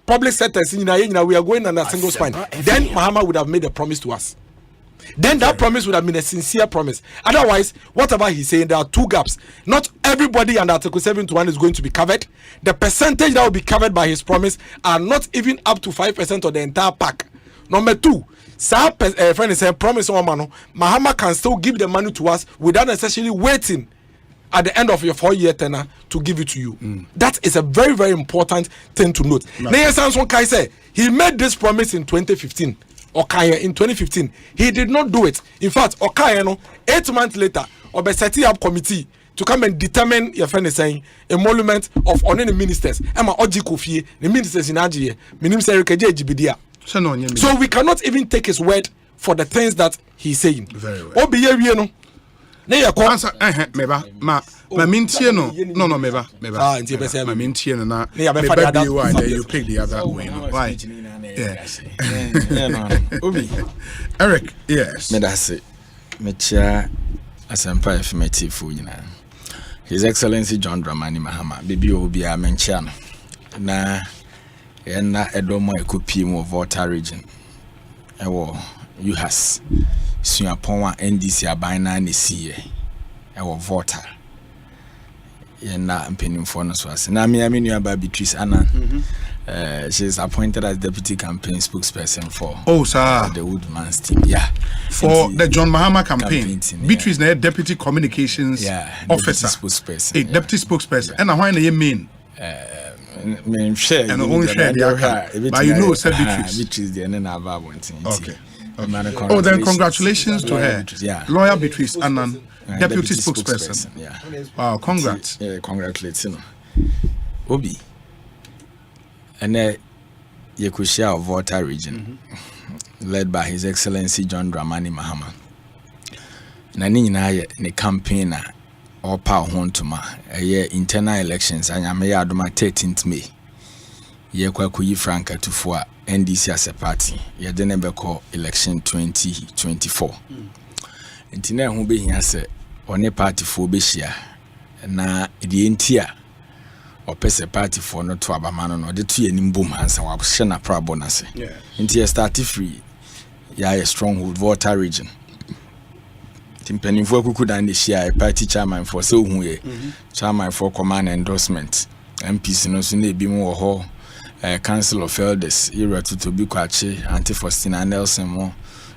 Public sectors, we are going under single spine. Then Mahama would have made a promise to us. Then that promise would have been a sincere promise. Otherwise, whatever he's saying, there are two gaps. Not everybody under Article 71 is going to be covered. The percentage that will be covered by his promise are not even up to 5% of the entire pack. Number two, friend is saying promise on Mano, Mahama can still give the money to us without necessarily waiting at the end of your 4-year tenure to give it to you. That is a very, very important thing to note. He made this promise in 2015. Okaya in 2015. He did not do it. In fact, Okaya 8 months later, Obe setting up committee to come and determine your friend is saying emolument of only the ministers. Emma Oji Kofi, the ministers in Ajiye, Minister Jibidia. So we cannot even take his word for the things that he's saying. Very well. Meba mintie no na you pick the other way. Why? Obi. Eric, yes. Medase. Mecha Asempa FM fu nyina. His Excellency John Dramani Mahama, bibi obi a menchia no. Na na edomo ekopi mu Volta region. Ewo UHAS. Suapon wa NDC aban na nesiye. Ewo Volta. Na mpenimfo no so ase. Na me nua ba Beatrice Annan. She is appointed as deputy campaign spokesperson for the Woodman's team. Yeah. For the John Mahama campaign. Beatrice na deputy communications officer. Spokesperson. Deputy spokesperson. And why na you mean? Share. And own share the but you know said Beatrice. Beatrice the na aba wanting. Okay. Oh, then congratulations to her. Yeah. Lawyer Beatrice Annan, deputy spokesperson. Yeah. Wow, congrats. Yeah, congratulations. Obi. And Yekushia of Volta region, led by His Excellency John Dramani Mahama. Nani na ne campaign or power hontuma a year internal elections and Yamea Adoma 13th May. Yekwa kuyi franka to for NDC as a party. Yadenebeko election 2024. Intina who be here say one party for Beshia na the entia. Or pese party for not to abamano no de tu enim bom hansa wa shena pra bonus. Nti start free. Ya a stronghold Volta region. Timpenifo kuku dan de share party chairman for so hu ye. Chairman for command endorsement. MPs no so na ebi mu wo ho. Council of Elders Ira to be kwache Auntie Faustina Nelson mo.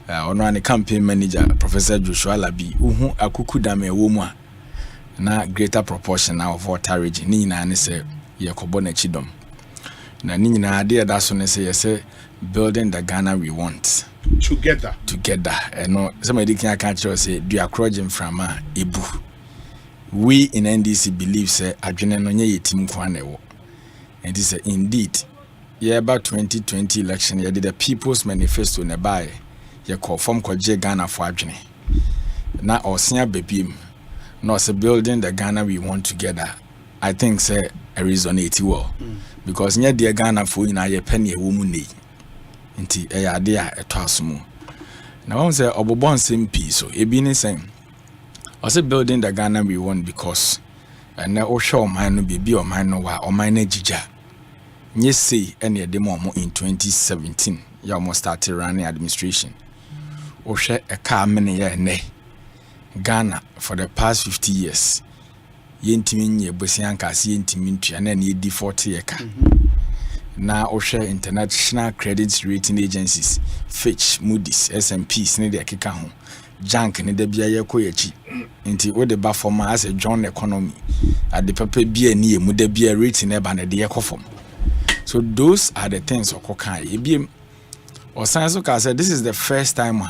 Ono an campaign manager Professor Joshua Labi. Uhu akuku dame wo mu a na greater proportion now of Volta region ni na ne se yekobo na chidom na ni na ade da so ne se yese building the Ghana we want together no somebody can catch us say do akrojim from ebu we in NDC believe say adwene no nye yetim kwa na ewo and is indeed about 2020 election ye did the people's manifesto ne buy ye call form koje Ghana for adwene na osia bebim no, so building the Ghana we want together. I think say a resonate well. because nya de Ghana fo nyina ye penny e wo mu nei nti e ya de a eto asomo na won say obobon SMP so e bi ni sen also building the Ghana we want because and na o show man no be o man no wa o man na jija nye say ene de mo in 2017 ya almost started running administration o hwe e ka mene ye ne Ghana for the past 50 years yentimi nye bosian kase yentimi ntua na ne di 40 ye ka na o hwe international credit rating agencies Fitch, Moody's, S&P ne de akeka ho jank ne de bia ye koyechi nti wo de ba form as a John economy at the paper bia ni emu de bia rating e ba ne de ye kofom. So those are the things okokan ebiem or science so say this is the first time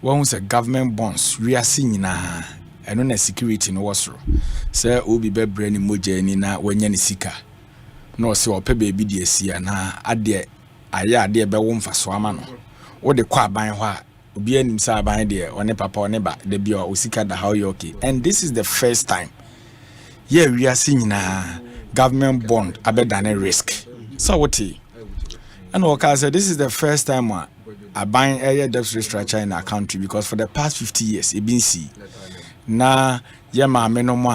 when we say government bonds riasi nyina eno na security no wasro say obi bebre ni moja ni na wanya ni sika no say ope bebi de asia na ade aya ade be wo mfaso ama no wo de kwa ban ho a obi anim say ban de one papa one ba de bia o sika da how you okay. And this is the first time riasi nyina government bond abedane risk. So what he and okay, so this is the first time I buying a debt restructure in our country because for the past 50 years it been see na ye ma me no mo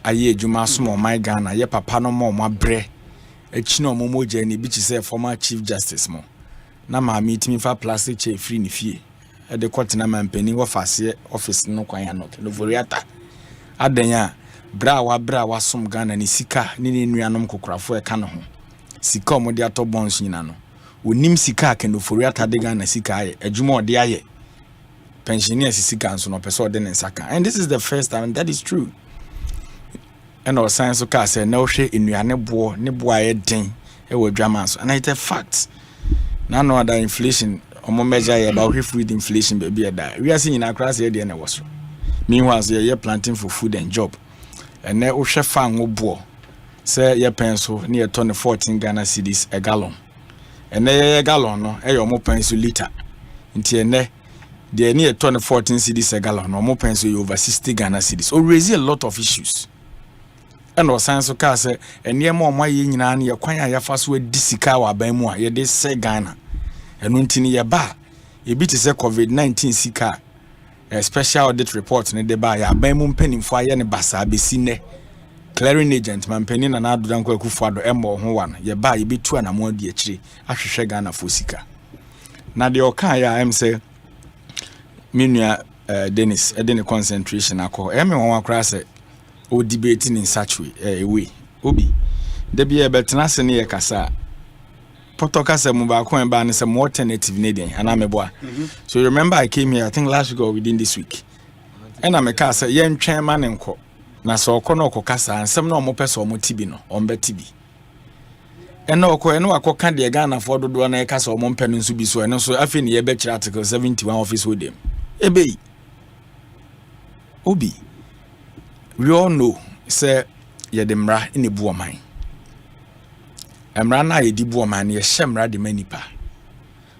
aye adwuma so my Ghana ye papa no mo bre echi no mo moja ni bi chi say former chief justice mo na ma meet me fa plastic chair free ni fie e de court na mampani wo fase office no kwan anok no voriata adanya bra wa som Ghana ni sika ni nuanom kokrafo e ka no ho sika o mo de ato bonds nyina no onim sika kendo foriata de Ghana sika aye adwuma o de aye pensioners sika nso no person de nsaka. And this is the first time, and that is true. And our science so say na hwe enuane bo ne bo aye den e wo dwama so and it's a fact. Na no other inflation omo measure about food inflation baby da we are seeing across here na was meanwhile ye planting for food and job and na wo hwe fa ngo bo say ye penso ne ye turn 14 Ghana cedis a gallon and na ye gallon no e yo mo penso liter nti ene the near 2014 cedis a gallon or more pence over 60 Ghana cedis or raise a lot of issues. And our science of car say and near more my yin and your quine ya fast with disikawa by more ye de say Ghana and untini ya ba a bit is a COVID-19 sika a special audit report in the bay a bamum penning for any bassa be seen clearing agent man penning and I don't go for the embo one ye buy be 2 and a more dear tree I should Ghana for sika. Now the okaya am say Minua Dennis edene concentration akọ eme won akra se o debating in such way obi de bia betena se ne yakasa potoka se mu ba ko en ba ne se more alternative ne den ana meboa. So you remember I came here I think last week or within this week and I make say ye ntwen ma ne nko na so okọ no okokasa ansem na omo pese omo tibi no ombe tibi eno okọ eno akoka de Ghana for dodo na yakasa omo mpe no nso bi so eno so afi ne ye be kira article 71 office hodem ebe obi we all know say ye de mra in ebu oman emra na ye di bu oman ye hyemra de manipa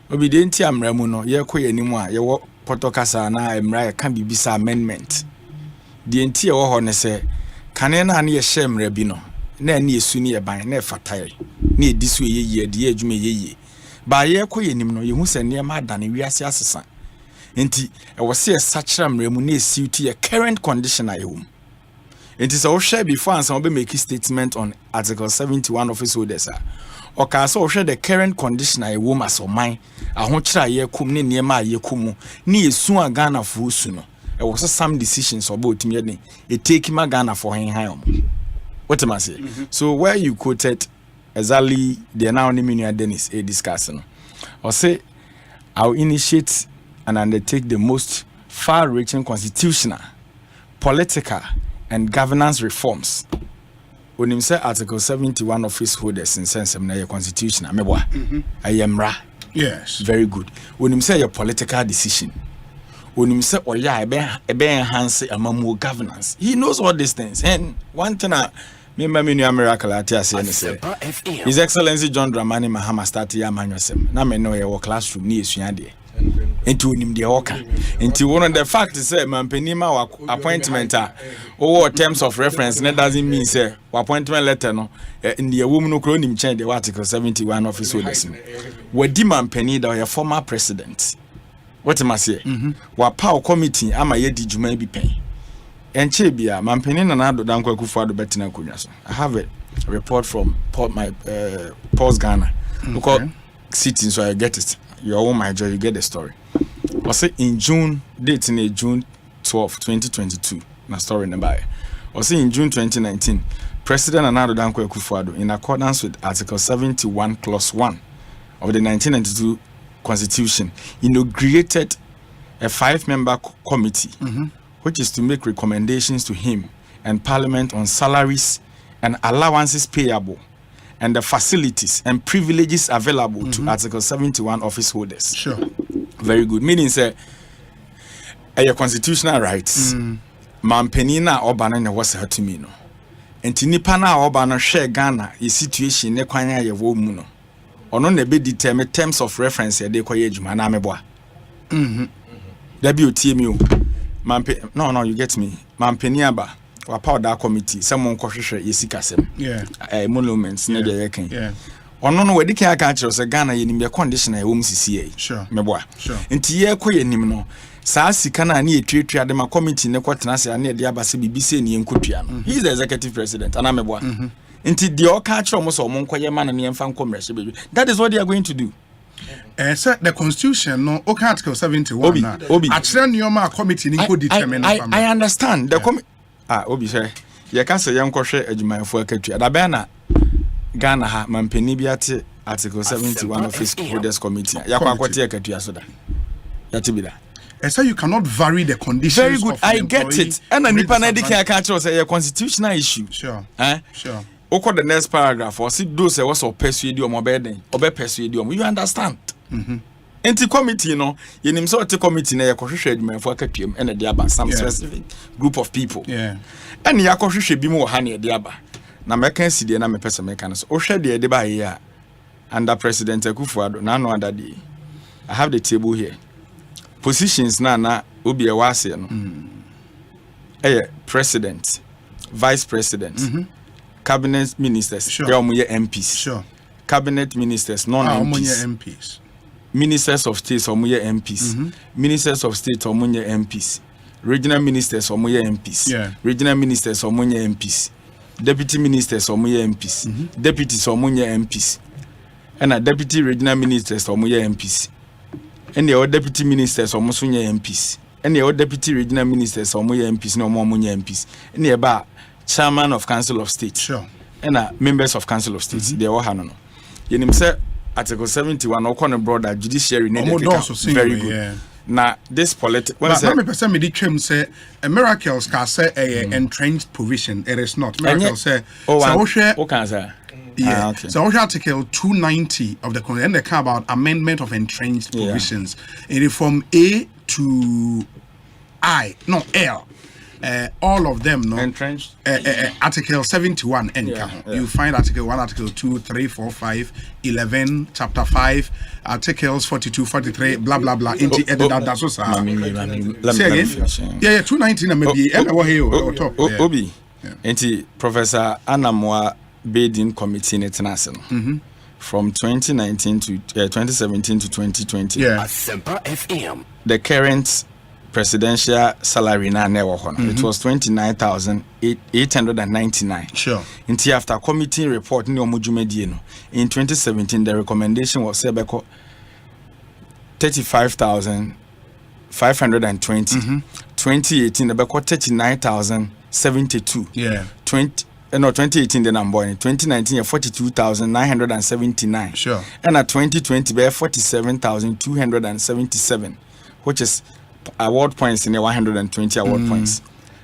obi de nti amra mu no ye kọ ye nimu a ye wo potokasa na emra ye kan bibisa amendment de nti ye wo ho ne say kane na ne ye hyemra bi no na ne esu ne ye ban na fatai na edi so ye de ye adwuma ye ba ye kọ ye nim no ye hu se ne ma dane wiase asesa enti e wo se sachra mremu na esiuti current condition ayewum enti so wo share before and some be make statement on article 71 office holders o ka so wo share the current condition ayewum asoman ahokyira ye kum ne niema ye kumu ne esu a Ghana for su no e wo so some decisions about me den e take ma Ghana for hen what am I say? So where you quoted exactly the now Minua Dennis a discuss no or say I'll initiate and undertake the most far-reaching constitutional, political, and governance reforms. When you say Article 71 office holders in sense of your constitution, I am ra. Yes. Very good. When you say your political decision, when you say, oh yeah, I be enhance more governance. He knows all these things. And one thing me miracle at His Excellency John Dramani Mahama started here manual. Na me know your classroom ni esuade. into nim de oka into one of the fact is say mampanima wa appointment or terms of reference that doesn't mean say appointment letter no in the woman no cronim change the article 71 office holders wadi mampani da your former president what am I say wa power committee ama ye di juma bi pen enche bia mampani na na do dan kwa kufu ado betina konwa so I have a report from Pulse Ghana because sitting so I get it your own my joy you get the story. I say in June, date in June 12, 2022. Na story number. I say in June 2019, President Nana Danko Akufo-Addo, in accordance with Article 71, Clause 1 of the 1992 Constitution, inaugurated a 5-member committee, which is to make recommendations to him and Parliament on salaries and allowances payable and the facilities and privileges available to Article 71 office holders. Sure. Very good. Meaning, say, your constitutional rights. Mampeni na obana ne wasa to me no. Enti nipa na obana share Ghana e situation ne kwanya ye wo mu no. Ono na be determine terms of reference ye de koye adwuma na meboa. Da bi otie mi o. No, you get me. Mampeni aba wa power da committee some mon kohwehwe ye sikasem. Monuments ne de ye kan. Ono no wedi kan aka kire so Ghana ye nim ye condition e wo msisi e. Meboa. Enti ye koye nim no. Saa sika na ne etwetwe ade ma committee ne kwotena se ane de abase bibise ne enkotua no. He is the executive president ana meboa. Enti de o ka kire mo so mo nkoye ma na ne emfa nkomrehye bedu. That is what they are going to do. Sir, the constitution no okay, Article 71 na. Actually nyoma committee ni ko determine I understand the Obi say ye ka say yenkohwe adwumayefo akatua da be na Ghana ha mampeni bi ate Article 71 of Fiscal Holders Committee yakwa akwete akatua so da yati bi da. So you cannot vary the conditions. Very good, I get it. And nipa na dike aka kire say a constitutional issue. Sure. Sure. Oko the next paragraph or see those was or persuade you obeden obe persuade you understand. Enti committee no yenim so te committee na yakohwehwe adwumayefo akatuam ene de aba some specific group of people. And yakohwehwe bi mu ha na de aba na meka sidie na mepese meka no so ohwe de de ba ye a under President Akufo-Addo na no under the I have the table here. Positions na obi e wase no president, vice president, cabinet ministers, MPs, cabinet ministers, non-MPs, ministers of state, MPs, ministers of state, MPs, regional ministers, MPs, regional ministers, MPs, deputy ministers, MPs, deputies, MPs, and a deputy regional ministers, MPs. And the deputy ministers or Mosunya MPs. And the deputy regional ministers or Moya MPs, no more Munya MPs. And the about chairman of Council of State. And members of Council of State. They all have no. You say Article 71 or corner broader judiciary. Very good. Now this political. Let me person me the say miracles can say a entrenched provision. It is not. Miracles say. Yeah. So Article 290 of the Constitution, and they care about amendment of entrenched provisions. It is from A to I, no L. All of them, no. Entrenched. Article 71, you find Article 1, Article 2, 3, 4, 5, 11, Chapter 5, Articles 42, 43, blah, blah, blah. Say again? 290 maybe. Obi. Professor Anamwa Bidding Committee in International from 2019 to 2017 to 2020. Asempa FM. The current presidential salary now it was 29,899. Sure. Until after committee report in 2017 the recommendation was 35,520. 2018 the 39,072. 2018 the number in 2019 42,979. Sure. And at 2020 be 47,277, which is award points in the 120 award points.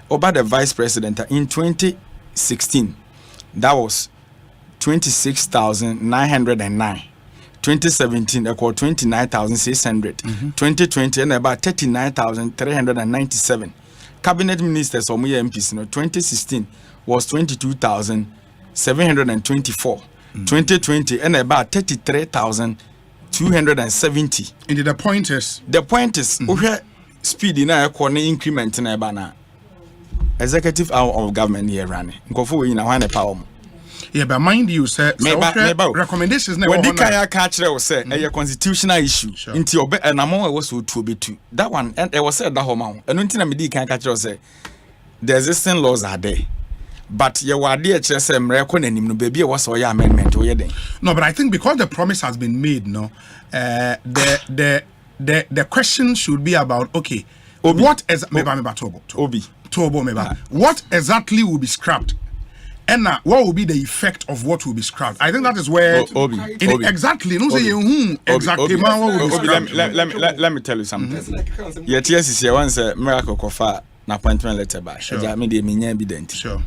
Over the vice president in 2016 that was 26,909. 2017 equal 29,600. 2020 and about 39,397. Cabinet ministers or MPs, 2016 was 22,724. 2020 and about 33,000 270. Indeed, the point is speed in a corner increment in a banner. Executive arm of government here running. Go for you now, power. Yeah, but mind you, sir, recommendations never. When the Kaya catcher was said a constitutional issue into your bed and I'm always to be two. That one, and it was said that home. And until I made catcher say the existing laws are there. But your idea just baby was all your amendment. No, but I think because the promise has been made, no, the question should be about okay, what is what exactly will be scrapped? And what will be the effect of what will be scrapped? I think that is where exactly. No say exactly. Let me tell you something. Yes, is once a miracle kofa na appointment letter by. Sure. Me dey evident. Sure.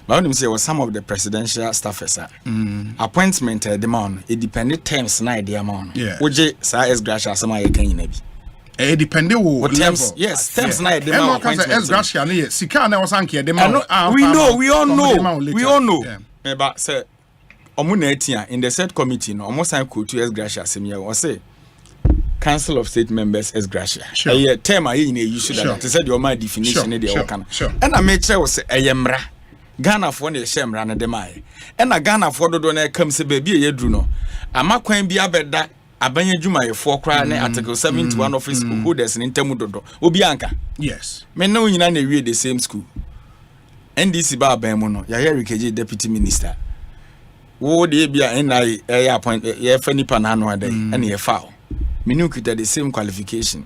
But when you say was some of the presidential staffers appointment demand it depended terms na the amount. Yeah. Oje sa as gracia some ay kan yina bi. Depending on terms, yes, terms na the amount. As gracia na sika na was anke the amount. We all know. But say omo na etia in the said committee no omo sign quote as gracia semia o say Council of State Members as gracia. A term I in use that to say the my definition dey o kan. And I make sure was eyemra Ghana for the shemra na dem ay. And a Ghana for do na come say baby ye dru no. Ama kwan bi abeda abanye dwuma ye for kra na article 71 office holders in temu dodo. Obi anka. Yes. Me no nyina na wie the same school. NDC ba ban mu no. Ya Yeri KJ deputy minister. Wo de bia na appoint ye fa nipa na no ade and ye foul. Me no kita the same qualification.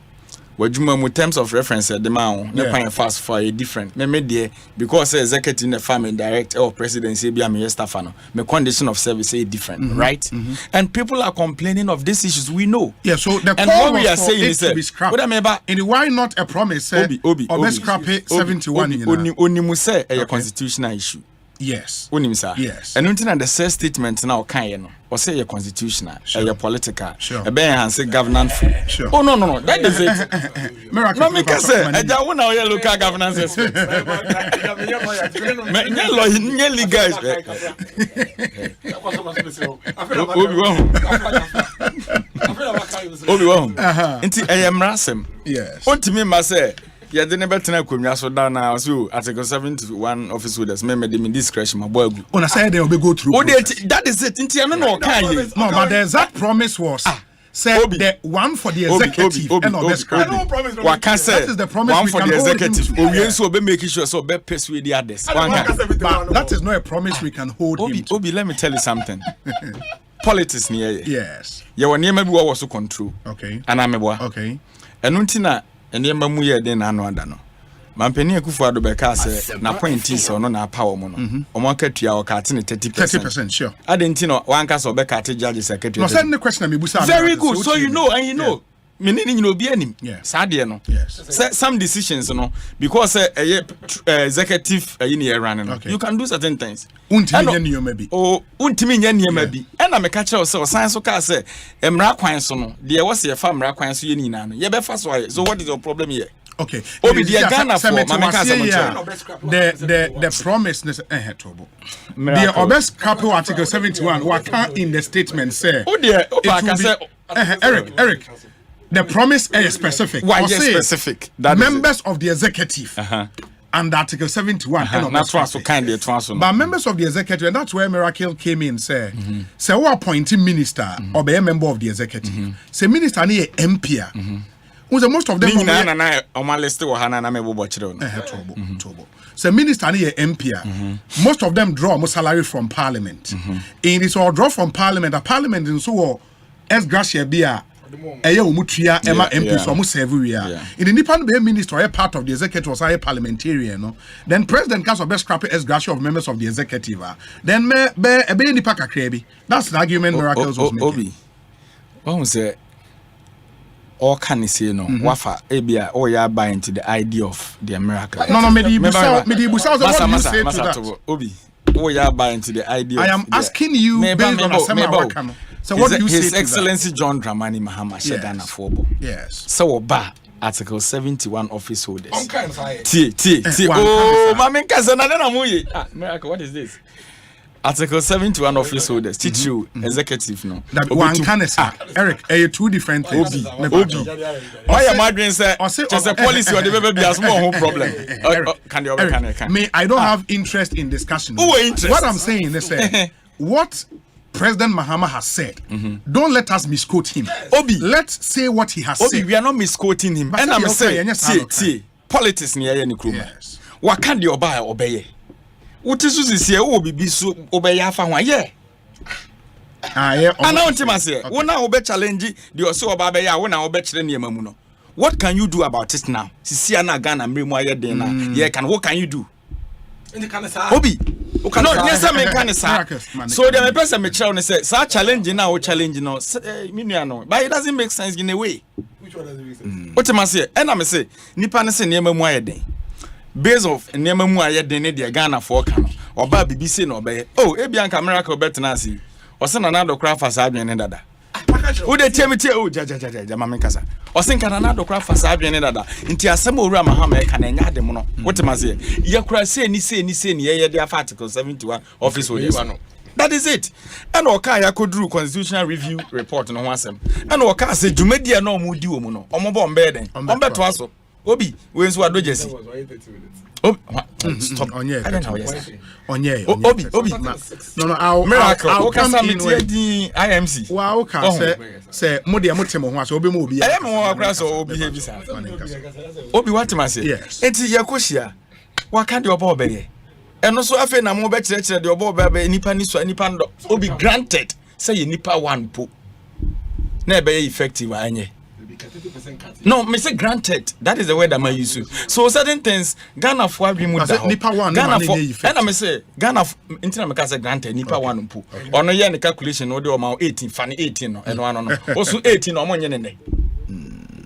Wajuma mu terms of reference the man ne pan fast for a different me there because executive the family director or presidency be am staff no me condition of service is different right and people are complaining of these issues we know so the and what we are saying is to be scrapped and why not a promise obi scrap 71 onimu say a constitutional issue yes onim sir yes and until the first statement now kan no or say a constitutional a political a ben say governance sure. Oh no that is it miracle no make say e ja wona o local governance expert me nye legal obi won nti eyemrasem yes ontimi ma say yeah, the never tell you so down now. So article 71 office holders, remember them in discretion. My boy, on a side they will go through. That is it. No, but the exact promise was say the one for the executive and of best what can say that is the promise one for the executive. We also be making sure so be persuade the others. That is not a promise we can hold him. Obi, let me tell you something. Politics near yes. You were near maybe what was to control. Okay. And I'm okay. And until and yemba mu ye den na anu ada no mampeni Akufo-Addo beka se na point is ono na power mu no omo akatua o ka ate 30% sure adenti no wanka so beka ate judge secretary no send the question me busa very good so you know and you know me ni no bi anim sade no some decisions no because executive ni run no you can do certain things untimi nya nioma bi untimi nya nioma bi e na me ka kire o san so ka say emra kwan so no de wo se fa emra kwan so ye ni na no ye be fa so so what is your problem here okay obi de Ghana for the promise tobo the obes capital article 71 what can in the statement say Eric the promise is specific. Why is specific? That members of the executive and Article 71. That's why so kind of transfer. But members of the executive, and that's where Miracle came in. Say who appointing minister or be a member of the executive. Say minister ni MP. Who's most of them? On my list, so minister ni MP. Most of them draw more salary from Parliament. And it's all draw from Parliament. A Parliament in so as Gracia Bia. Umutia Emma MP so almost every year. In the Nipan be minister or part of the executive was a parliamentarian, no. Then President Council best scrap as gracia of members of the executive. Then be ni paka krebi. That's the argument Miracles was making. What say all can say no wafa ebia or ya buy into the idea of the miracle. No me di busa what do you say to that? Obi or ya buy into the idea. I am asking you based on Asempa. So what do you say His Excellency John Dramani Mahama Shedana Fobo. Yes. So ba Article 71 office holders. Oh, mami kazana na muye. Miracle, what is this? Article 71 office holders, teach you executive no. That one can say Eric, two different things. Obi. Why am I doing say just a policy or the baby has more home problem? Can me, I don't have interest in discussion. Interest? What I'm saying is what President Mahama has said. Don't let us misquote him. Obi, let's say what he has said. We are not misquoting him. But and I'm saying, see, politics near any crew. What can you buy obey? What is this here? Oh, be so obey Afa. Yeah. And now, Timothy, when I obey challenge the also about ya, when I obey Mamuno. What can you do about it now? Sisiana Ghana, Memoya Dena. Yeah, what can you do? Obi. No, yes, I mean, so the person make sure say, "Sir, challenge now, but it doesn't make sense in a way." Which one doesn't make sense? What am I say? And I'm say, nipa ne say niyama mu ayeden. Base of niyama mu ayeden ne de Ghana for kan. Oba BBC no be. Oh, ebianka miracle bet na asi. Ose na do kra fa sa adwen ne dada. Who dey tell me oh ja mama kasa. Ose nka na do kra fa sa adwen ne dada. Nti asem owura Mahama e kan enya de mu no. What am I say? Ye kra say ni ye de article 71 office holders. That is it. And oka ya kodru constitutional review report no ho asem. And oka say dwumadia na omudi wo mu no. Ombo mbe den. Ombe to aso. Obi we nso ado jesi. Stop. Onye. Obi. No, I'll come in with the IMC. Wow, can say mode amotemo ho aso obi mo obi. I am ho akra so obi he bisa. Obi what am I say? Yes. Enti yakohia. Waka de obo obeye. Eno so afa na mo be kire de obo obeye nipa ni so nipa ndo. Obi granted say ye nipa one po. Na be effective anye. No, me say granted. That is the word that I use. So certain things Ghana for we mu da. Nipa one Ghana for. And I say Ghana intina me ka say granted nipa one po. Ono ye ne calculation no de o ma 18 fane 18 no. Eno ano no. Also 18 no mo nye ne.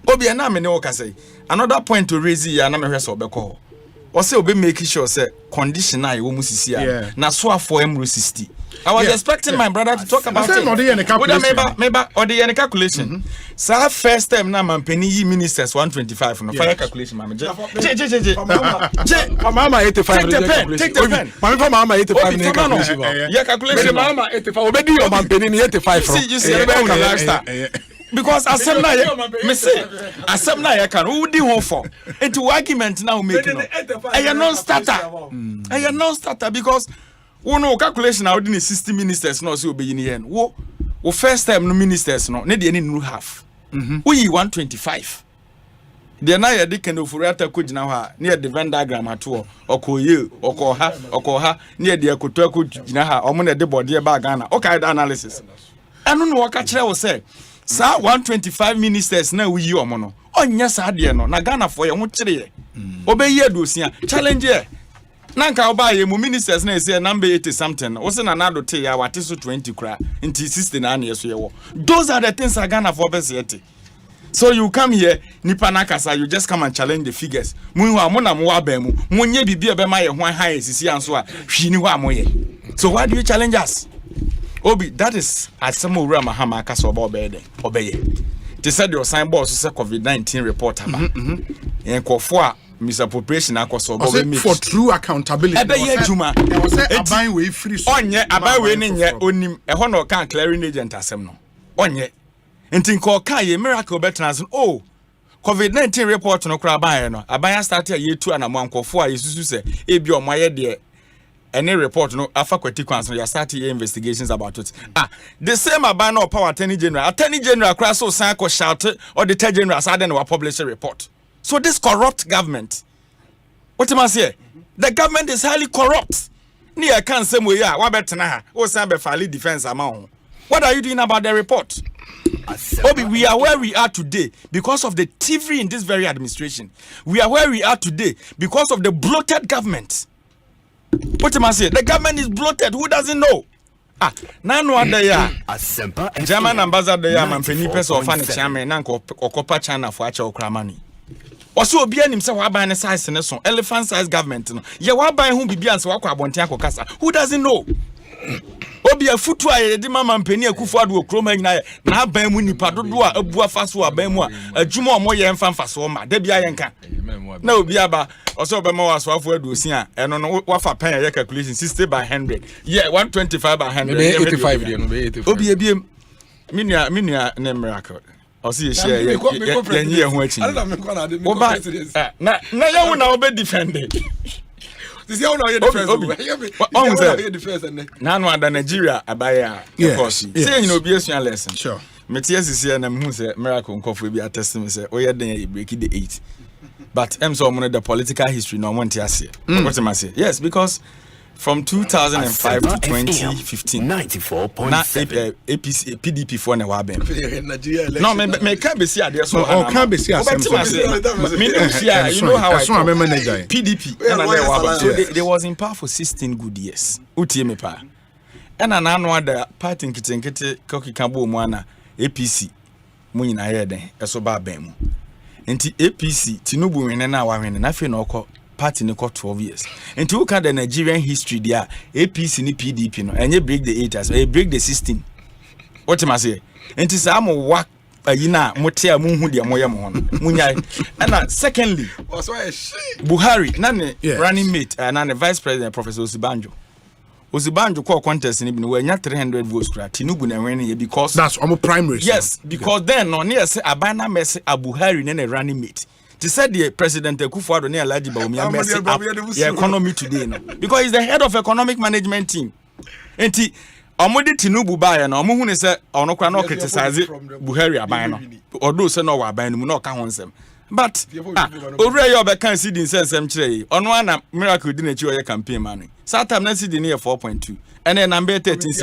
Obi na me ne wo ka say. Another point to raise here na me hwe so obekọ. O say obi make sure say condition na wo mu sisi a. Na so afọ emro 60. I was expecting my brother to talk about it. Maybe or the calculation. So first time na mampeni yi ministers 125 no fire calculation mama. Mama 85. Take the pen. Mama 85 calculation. Yeah, calculation mama 85. Obedi your mampeni 85 from. You see lifestyle. Because Asemna ya can who di home for. Into argument now making. I non-starter because no calculation now the 60 ministers no so be in the end. Wo first time no ministers no need any new half. We 125. The na ya de kind of furata ko gina ha near the Venn diagram ato okoye okoha near the akoto ko gina ha omo na de body ba Ghana. Okay analysis. Anu no waka kire wo say sa 125 ministers na we yi omo no. Onya sa de no na Ghana for ye ho kire ye. Obeyi adosia challenge ye. Nanka oba ye mu ministers na say number 80 something. O say na nado te ya wate so 20 kra nti 60 na ye so ye wo. Those are the things are Ghana for best yet. So you come here nipa na kasa you just come and challenge the figures. Mu hu amona mo wa ba mu. Munye bibia be ma ye ho high sisi anso a hwi ni ho amoye. So why do you challenge us? Obi, that is Asempa owura Mahama kasa oba obeye. They said your sign board so COVID-19 report aba. Enkofo a misappropriation akoso oba we make for true accountability. Ebe ye juma. E was say aban we free so. Onye aban we ne nye onim. E ho no kan clearing agent asem no. Onye. Enti nko ka ye miracle betrans. Oh. COVID-19 report no kra aban no. Aban start ye tu anamo ankofo a yesusu se ebi o maye de any report no afa kwati kwanso ya start your investigations about it. The same aban no power attorney general cra so san ko shout auditor general say then we publish a report. So this corrupt government, what am I say? The government is highly corrupt. Ni I can't say we are. What better na? O san be file defense amount. What are you doing about the report? Obi, we are where we are today because of the thievery in this very administration. We are where we are today because of the bloated government. What am I say? The government is bloated. Who doesn't know? Now no other ya. German ambassador ya mampeni person of fan chairman na okopa China for acha okramani. Also obi anim say wa ban size ne so elephant size government no. Ye wa ban hu bibia nse wa kwa abonten akokasa. Who doesn't know? obi afutu a yɛde mama mpani akufo ado okroma nyina na aban mu nipa dodo a abu afaso aban mu a adwuma ɔmo yɛ mfa mfaso ma da bia yɛnka na obi aba ɔsɛ ɔbɛma wasoafo aduosi a ɛno no wafa pen yɛ calculation 60 by 100 yeah 125 by 100 85 deɛ no be 85 obi ebiem minia ne miracle ɔsɛ yɛ share yɛ ho akyi na yɛ wo na obe defend this year no defense na no ada Nigeria abaya because say you know be a lesson sure metie sisi na me hu say miracle nkofo bi attest me say o ye den ya break the 8 but so mo the political history no want to say what am I say yes because from 2005 to 2015 94.7 APC PDP for na wa ben no me can be see ade so can be see Asempa you know how I PDP so they was in power for 16 good years utie me pa ena na anu ada party nkitenkete kokika bo mu ana APC mu nyina ye den eso ba ben mu enti APC Tinubu wene na wa wene na fe na okọ party ne got 12 years. And to look at the Nigerian history there, APC ni PDP no, and you break the 8 as break the 16. What am I say? And to say I'm work yina motia munhu dia moya mo no. Munya. And secondly, Buhari nane running mate and vice president Professor Osibanjo call contest ni bi no we nya 300 votes kra Tinubu na win because that's almost primary. Yes, because then no near say abana mess Buhari na running mate. They said the President Akufo-Addo ne Alhaji Bawumia mess up the economy today no because he's the head of economic management team. Enti omode Tinubu ba na omo hu ne say ono kwa na criticize Buhari aban no although say no wa aban no mu na ka ho nsem but owura ye obeka see the nsem kire ono ana miracle di na chi oye campaign man so time na see the near 4.2 and then number 13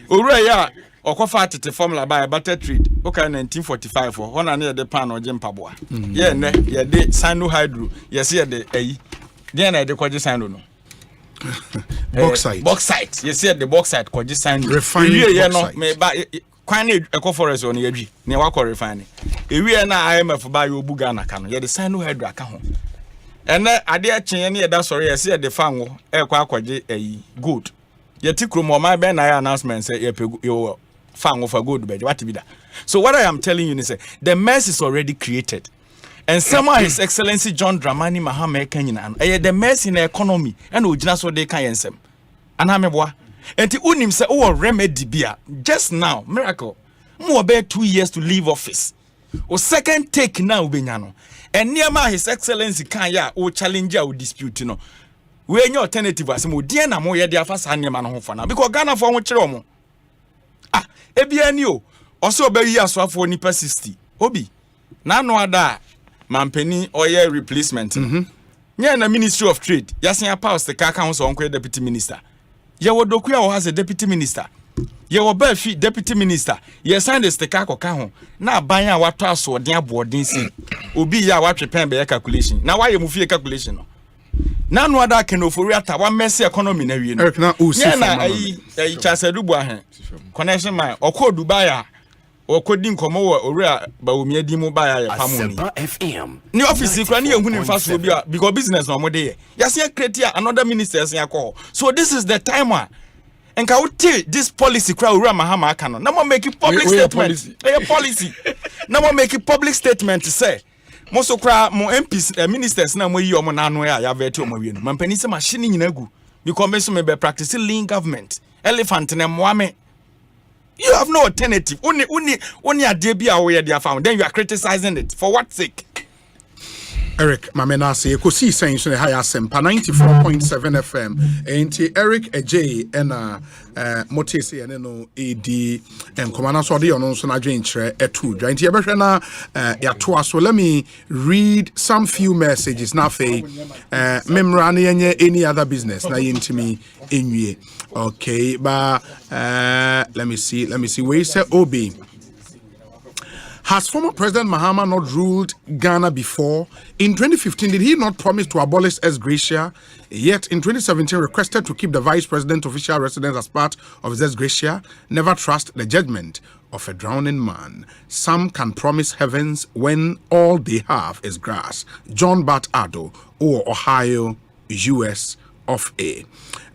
owura ye okofa atete formula by butter trade okay 1945 for hona na the pan oje mpaboa ye ne ye de sino hydro yes ye de ayi de na de kwaje sino no bauxite yes ye de bauxite kwaje sino refining ye no me ba kwan na eco forest on ye dwi ne wa ko refine ewie na IMF ba ye obuga na ka no ye de sino hydro aka ho ene ade a chen ye da sori yes ye de fanwo e kwa kwaje ayi gold ye ti kromo ma be na announcement say ye pegu yo fan of a good bed what be that. So what I am telling you is the mess is already created and somehow His Excellency John Dramani Mahama Kenyan the mess in the economy and ojina so they kan yensem anameboa enti unim say o remedy bia just now miracle mo be 2 years to leave office o second take now obenya no and near His Excellency kan ya o challenge o dispute no we any alternative as mo die na mo ye de afa sa near no ho fa na because Ghana for ho kire omo ebiani o oso obayi aswafo nipa 60 obi na no ada mampeni oye replacement nya na Ministry of Trade yasen pause the kaka ho so onko deputy minister ye wodoku ya wo has a deputy minister ye wo ba fi deputy minister ye sign the sticker koka ho na aban a wato aso den aboden si obi ya watwepen be calculation na waye mu fie calculation no na no ada kenofori ata wa mess economy na wie no na ayi chasedubu ahen connection man okọ Dubai okodi nkomo wo owura Bawumia di mu ba ya pamoni ni office kura ni ehunu mfaso bi because business no mo de ye yase create another minister yase akọ so this is the time one and can we this policy kura owura Mahama aka no na mo make public statement policy na mo make public statement to say most kura mo MPs ministers na mo yi omo na anu ya vete omo wie no mampani se machine nyina gu because me so me be practice lean government elephant na moame. You have no alternative. Only a debia where they are found. Then you are criticizing it. For what sake? Eric Mamena say Ekosiisen so high Asempa 94.7 FM. Enti Eric Ej and Motese and no AD and Commander Sodi on so na dwen kire etu. Enti ebehwe na ya to so let me read some few messages na fe memra na yenye any other business na yentimi enwie. Okay, but let me see. Where is Obi? Has former President Mahama not ruled Ghana before? In 2015, did he not promise to abolish ex gratia? Yet in 2017, requested to keep the vice president official residence as part of his ex gratia? Never trust the judgment of a drowning man. Some can promise heavens when all they have is grass. John Bat Addo, or Ohio, US of A.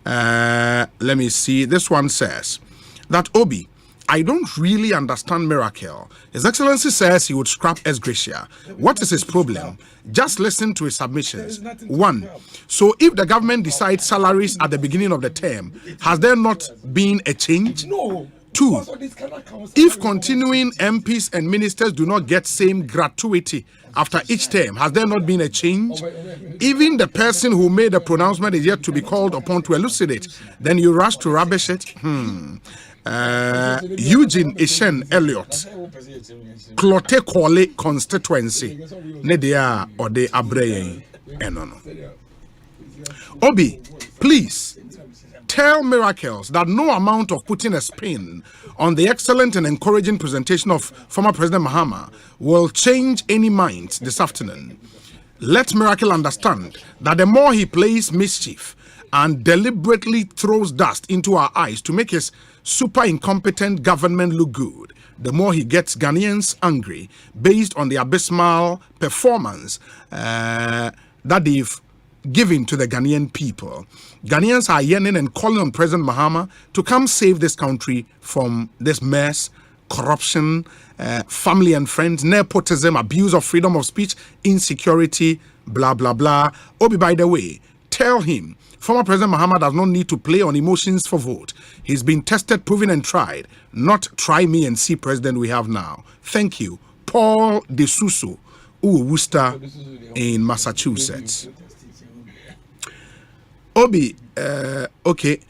Let me see. This one says that Obi, I don't really understand Miracle. His Excellency says he would scrap ex gratia. What is his problem? Just listen to his submissions. 1. So if the government decides salaries at the beginning of the term, has there not been a change? No. 2. If continuing MPs and ministers do not get same gratuity after each term, has there not been a change? Even the person who made the pronouncement is yet to be called upon to elucidate. Then you rush to rubbish it? Eugene Ishen Elliott, Clote Kole constituency, Nedia or de Abreye Enono. Obi, please tell Miracles that no amount of putting a spin on the excellent and encouraging presentation of former President Mahama will change any mind this afternoon. Let Miracle understand that the more he plays mischief and deliberately throws dust into our eyes to make his super incompetent government look good, the more he gets Ghanaians angry based on the abysmal performance that they've given to the Ghanaian people. Ghanaians are yearning and calling on President Mahama to come save this country from this mess, corruption, family and friends, nepotism, abuse of freedom of speech, insecurity, blah, blah, blah. Obi, by the way, tell him former President Mahama does not need to play on emotions for vote. He's been tested, proven, and tried. Not try me and see president we have now. Thank you. Paul De Suso, Worcester in Massachusetts. Obi, okay.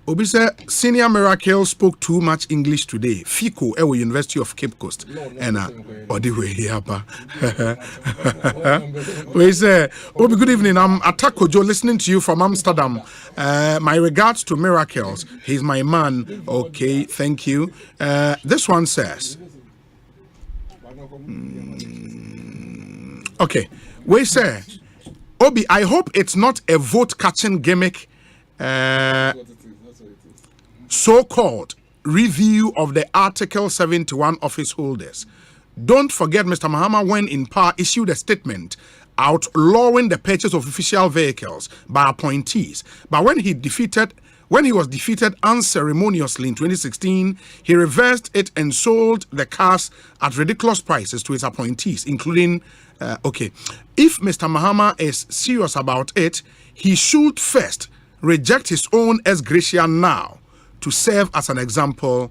Obi said Senior Miracle spoke too much English today. Fico, University of Cape Coast. And Odiwe Yaba. We say, Obi, good evening. I'm Atako Joe, listening to you from Amsterdam. My regards to Miracles. He's my man. Okay, thank you. This one says, okay, we say, Obi, I hope it's not a vote-catching gimmick. So-called review of the Article 71 office holders. Don't forget Mr. Mahama, when in power, issued a statement outlawing the purchase of official vehicles by appointees. But when he was defeated unceremoniously in 2016, he reversed it and sold the cars at ridiculous prices to his appointees, including, if Mr. Mahama is serious about it, he should first reject his own ex gratia now to serve as an example.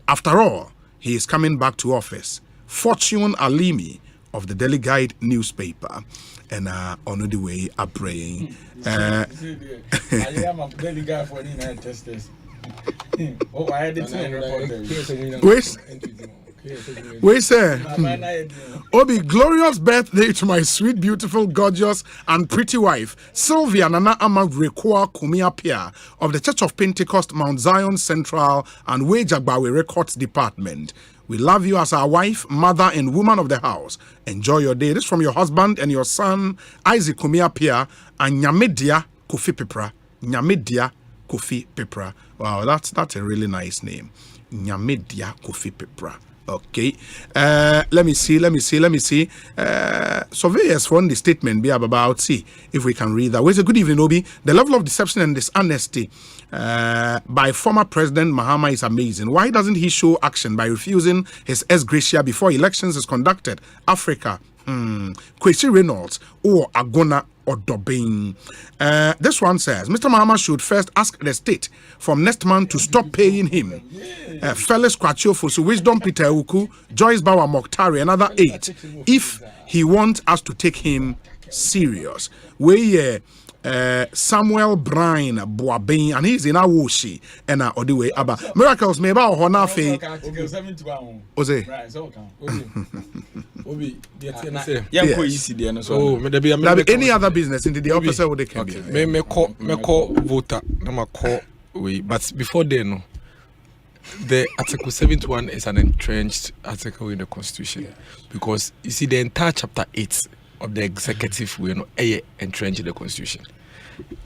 After all, he is coming back to office. Fortune Alimi of the Daily Guide newspaper. And on the way, I'm praying. I am a Daily Guide for the United States. Oh, I had it in report. We say, Obi, glorious birthday to my sweet, beautiful, gorgeous, and pretty wife, Sylvia Nana Amagrekwa Kumiapia of the Church of Pentecost, Mount Zion Central, and Wejagbawe Records Department. We love you as our wife, mother, and woman of the house. Enjoy your day. This is from your husband and your son, Isaac Kumiapia, and Nyamedia Kofi Pepra. Nyamedia Kofi Pepra. Wow, that's a really nice name. Nyamedia Kofi Pepra. Okay, let me see. Surveyors from the statement be about, see if we can read that. Well, good evening, Obi. The level of deception and dishonesty by former President Mahama is amazing. Why doesn't he show action by refusing his ex gratia before elections is conducted? Africa, Kwesi Reynolds or Agona or Dobin. This one says, Mr. Mahama should first ask the state from next month to stop paying him. Felix Kwachofosu, Wisdom Peter Uku, Joyce Bawa Mokhtari, another 8, if he wants us to take him serious. We Samuel Bryan Boabin, and he's in Awoshi and Odiwe Abba. Miracles may about Honafe. Osei. Any other business in the opposite they can be. Me call voter, no call we. But before then, the Article 71 is an entrenched article in the Constitution, because you see the entire chapter 8 of the executive will entrenched in the Constitution.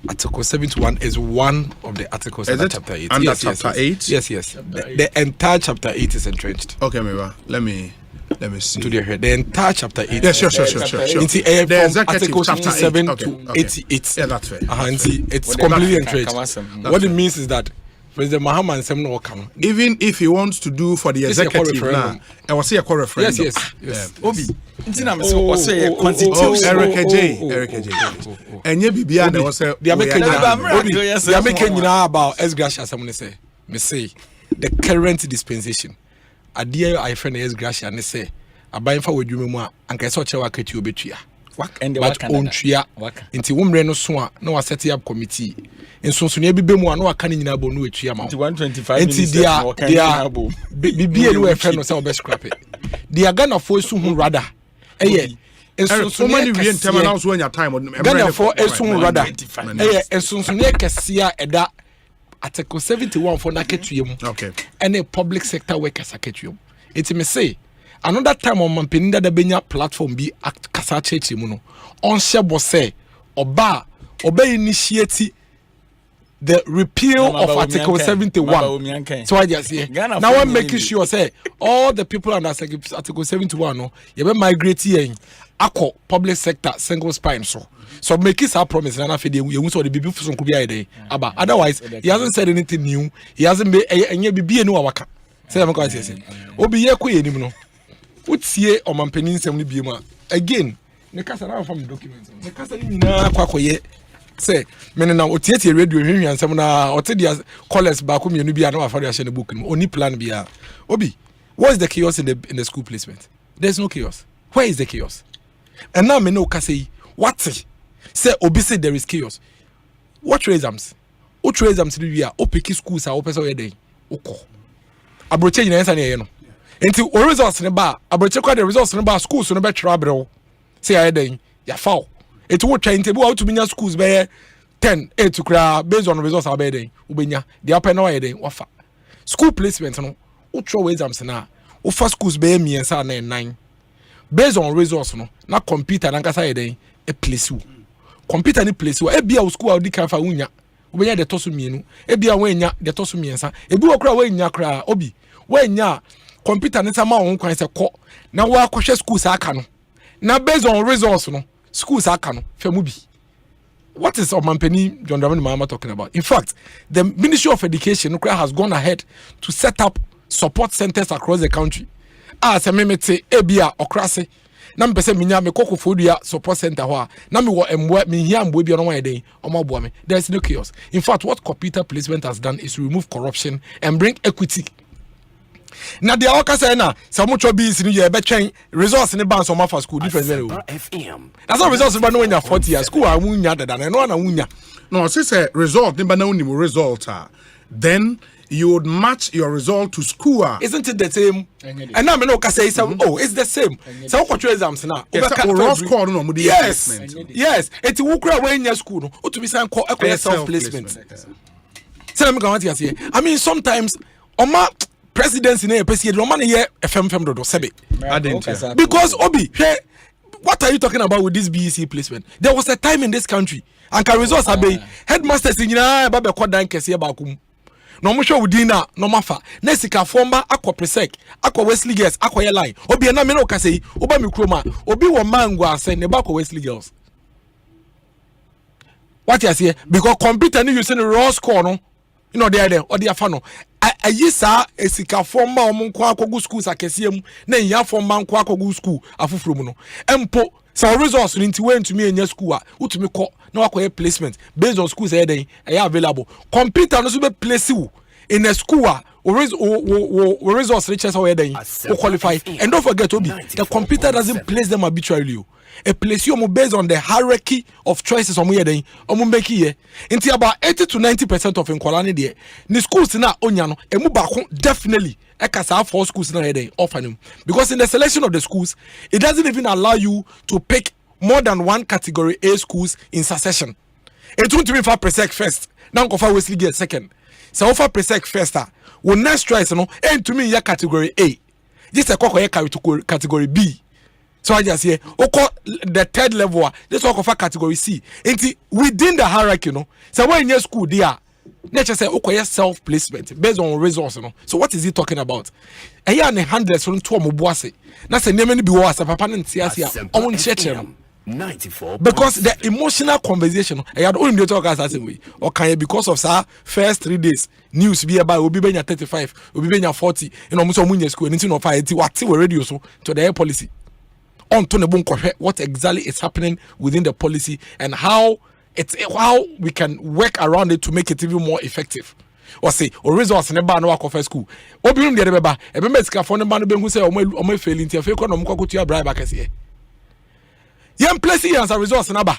Article 71 is one of the articles under chapter 8. Under chapter 8? Yes. The entire chapter 8 is entrenched. Okay, Meba. Let me see. To the entire chapter 8. Yeah, sure. The Article 57 to 88. Yeah, that's fair. It's completely entrenched. What it means is that President Mahama and Semno Okano, even if he wants to do for the executive now, I will say a referendum. Yes. Obi. Osei constitution. Eric J. And ye bibia na was say they are making about S Gracia someone say. Me say the current dispensation. Adia I friend S Gracia ne say aban fa wadwuma mu a anka so che wakati obetua. But ontria nti womre no so a na wa set up committee nsonsonia bibe mu a na waka nyina bo no etua ma 125 nti dia bibie no e friend no say obe scrap it dia Ghana for su hu rather nsonsonia many we ntema na so anya time Ghana for esu hu rather nsonsonia kesia eda Article 71 for naketua mu any public sector workers aketua mu enti me say another time on Mampeninda the Benya platform be kasa chechi mu no on shebo say oba initiate the repeal of Article 71. So I just say now I'm making sure say all the people under Article 71 no you be migrate here akọ public sector single spine so make it a promise na afede you so the bibi fuson ko bia dey aba otherwise he hasn't said anything new, he hasn't be enye bibi enu awaka say am ko say obi ye ko yenim no utie omampanin nsem no biema again ne kasa na from documents ne kasa ni na kwakoye say me na otietie radio hwehwe nsem na ote dia college ba ko mienu bia na afare ahye ne book no oni plan bia obi what is the chaos in the school placement? There's no chaos. Where is the chaos? And now me no kasa what say obi say there is chaos. What exams do we are opiki schools are open so ye dey ukọ abroche nyina nsa na ye no enti o results ne ba abroche kwa the results ne ba schools no be twra brew say aye den ya foul enti wo twa enti bi wa to binya schools be 10 8 kra based on results abe den ubenya the upper no aye den wafa school placement no wo throw exams na wo fa schools be miensa na 9 based on results no na computer na nkasa aye den e place wo computer ni place wo e bia wo school audi kan fa wunya ubenya de toso mienu e bia wo enya de toso miensa e bi wo kra wo enya kra obi wo enya computer ni sama won kwan se ko na wa akohwe schools aka no na based on results no schools aka no fa mu bi. What is Omampeni John Dramani Mahama talking about? In fact, the Ministry of Education has gone ahead to set up support centers across the country. As a memete ebia okrase na mpese minya me kokofodua support center ho na me wo emwa me hia mbo bia no wan den omaboa me. There is no chaos. In fact, what computer placement has done is to remove corruption and bring equity. Na dia waka say na say mo twa bees ni ye be twen resource ni ban so ma for school difference very well. That's all resource ba no nya 40 years school a wunya dada na no na wunya. No, say result ni ba na unim result then you would match your result to school. Isn't it the same? And now me no ka say oh it's the same. So what exams na? Yes. It will cry when your school no to be saying self placement. Say me go want to say. I mean sometimes oma presidency na pesi the man here FM do sebe. Because obi what are you talking about with this BEC placement? There was a time in this country and can results abe headmasters nyina ba be kodan kese ba kum. No mo hwe udina no mafa na sika forma akọ presec akọ Wesley Girls akọ line obi na me no ka sei oba me kroma obi wo mango ase ne ba akọ Wesley Girls. What you say because computer ni using raw score no you know there or the afa no ayisa esika forma omo nko akọgu schools akesiem na nya forma nko akọgu school afufuro mu no empo so results nti when to me enya school a utumi kọ na akọ placement based on schools dey available computer no so be place you in a school results reaches how dey qualify and don't forget obi the computer doesn't place them arbitrarily. A place you based on the hierarchy of choices on where they make here. Until about 80 to 90% of inqualani there. The schools na onyano emu bako definitely ekasa for schools na there offer them. Because in the selection of the schools, it doesn't even allow you to pick more than one category A schools in succession. It won't be for presec first. Now go for Wesley get second. So offer presec first. We next choice no and to me ya category A. This a category B. So I just say, okay, the third level, this work of a category C. It's within the hierarchy, you know. So when in school, they are nature say, okay, self placement based on resource, you know. So what is he talking about? A year and a hundred from two Mubuase. That's a name any be was a papa and Siasia on church. 94. Because the emotional conversation, I had only talk as same way. Or can you because of sir first 3 days news be about will be benya 35, will be benya 40, and almost on school and no fire what radio so to the air policy. On to the what exactly is happening within the policy and how we can work around it to make it even more effective. Or say or resource in a ban work of school. Obium the beba, a bemesca for the man who say o failing to fake on to bribe back here. Young places as a resource in Aba.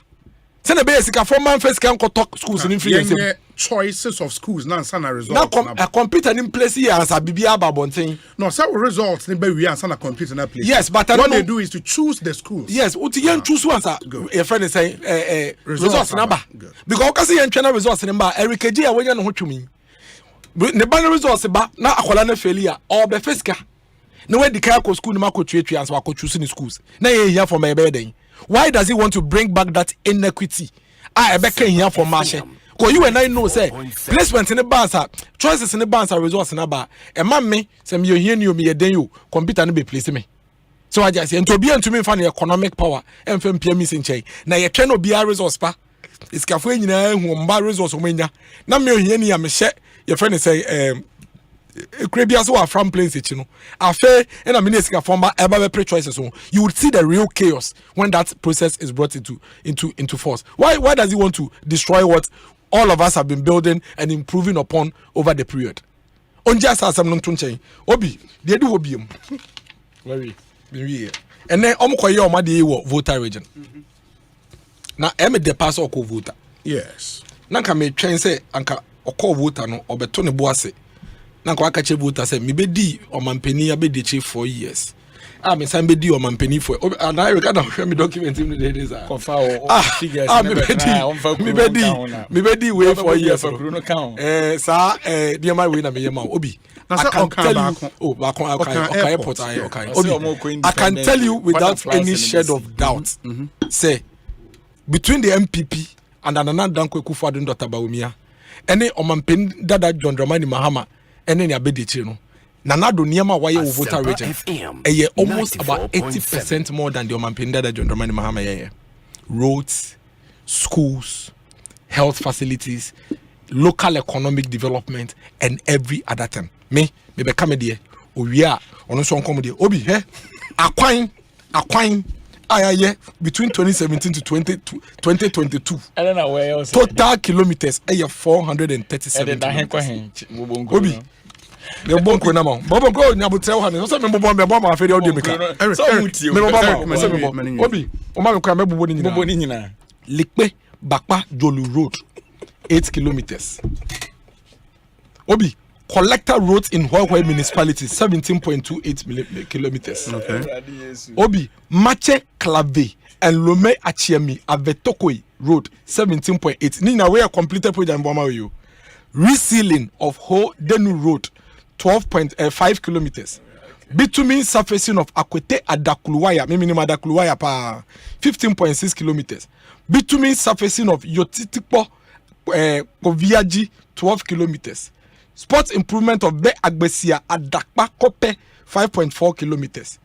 Send a basic for man first can talk schools and influence choices of schools now sana results. Now a computer in place here as a BBA babonting. No, some results in we are sana computer in place. Yes, but what they do is to choose the schools. Yes, what you choose ones are your friend is saying results in Aba. Because kasi yan channel results in Aba Eric J when you know what you mean. The banner results ba na akola na failure or be first ka. No way the car ko school na ko tue as wa ko choose in schools. Na here for my bed. Why does he want to bring back that inequity? I bet here for Marshall. Because you and I know, say, placement in the bands are choices in the bands are resources in a bar. And mammy, some you hear me a day you compete and be pleasing me. So I just say, and to be to me find economic power and from PM missing chain. Now you cannot be a resource pa. It's cafe in a who buy resource when ya. Now me here near me share your friend say, Caribbean so are from places, you know. Affair and a minister former ever choices. You would see the real chaos when that process is brought into force. Why does he want to destroy what all of us have been building and improving upon over the period? On just as I'm not saying, Obi, they do obium. Very. And then Omkoyo Madi voter region. Now, I'm the pass or voter. Yes. Nanka may train say, Anka or voter no or betone boase. Na kwa kache buta se mi bedi o mampeni ya bedi che 4 years. Me san bedi o mampeni for and I regard na me document him the days ah. Kofa o figures me bedi way 4 years. Sa dear my way na me yema obi. I can tell you without any shade of doubt. Say between the MPP and Nana Dankwa Akufo-Addo Dr. Bawumia any o mampeni dada John Dramani Mahama and then abedi no nanado niema waye wo voter region almost about 80% more than the omampenda that John Dramani Mahama roads, schools, health facilities, local economic development and every other thing. Me be come there owia ono so nkom there obi akwan ayaye between 2017 to 2022 total kilometers 437 obi the bonko na ma bonko nya botre ho na so me bobo ma aferi audio meka obi o ma me kwa me bobo ni nyina Likpe Bakpa Jolu Road 8 kilometers obi collector roads in Hoi municipality 17.28 kilometers. Okay. Obi Mache Clave and Lome Achiemi Avetokoi Road 17.8. Nina we are completed project Mboma you. Resealing of Ho Denu Road 12.5 kilometers. Bitumen surfacing of Akwete Adakuluwaya, minimum Adakuluwaya pa 15.6 kilometers. Bitumen surfacing of Yotitipo Koviaji 12 kilometers. Sports improvement of Be Agbesia Adakpa Kope 5.4 kilometers.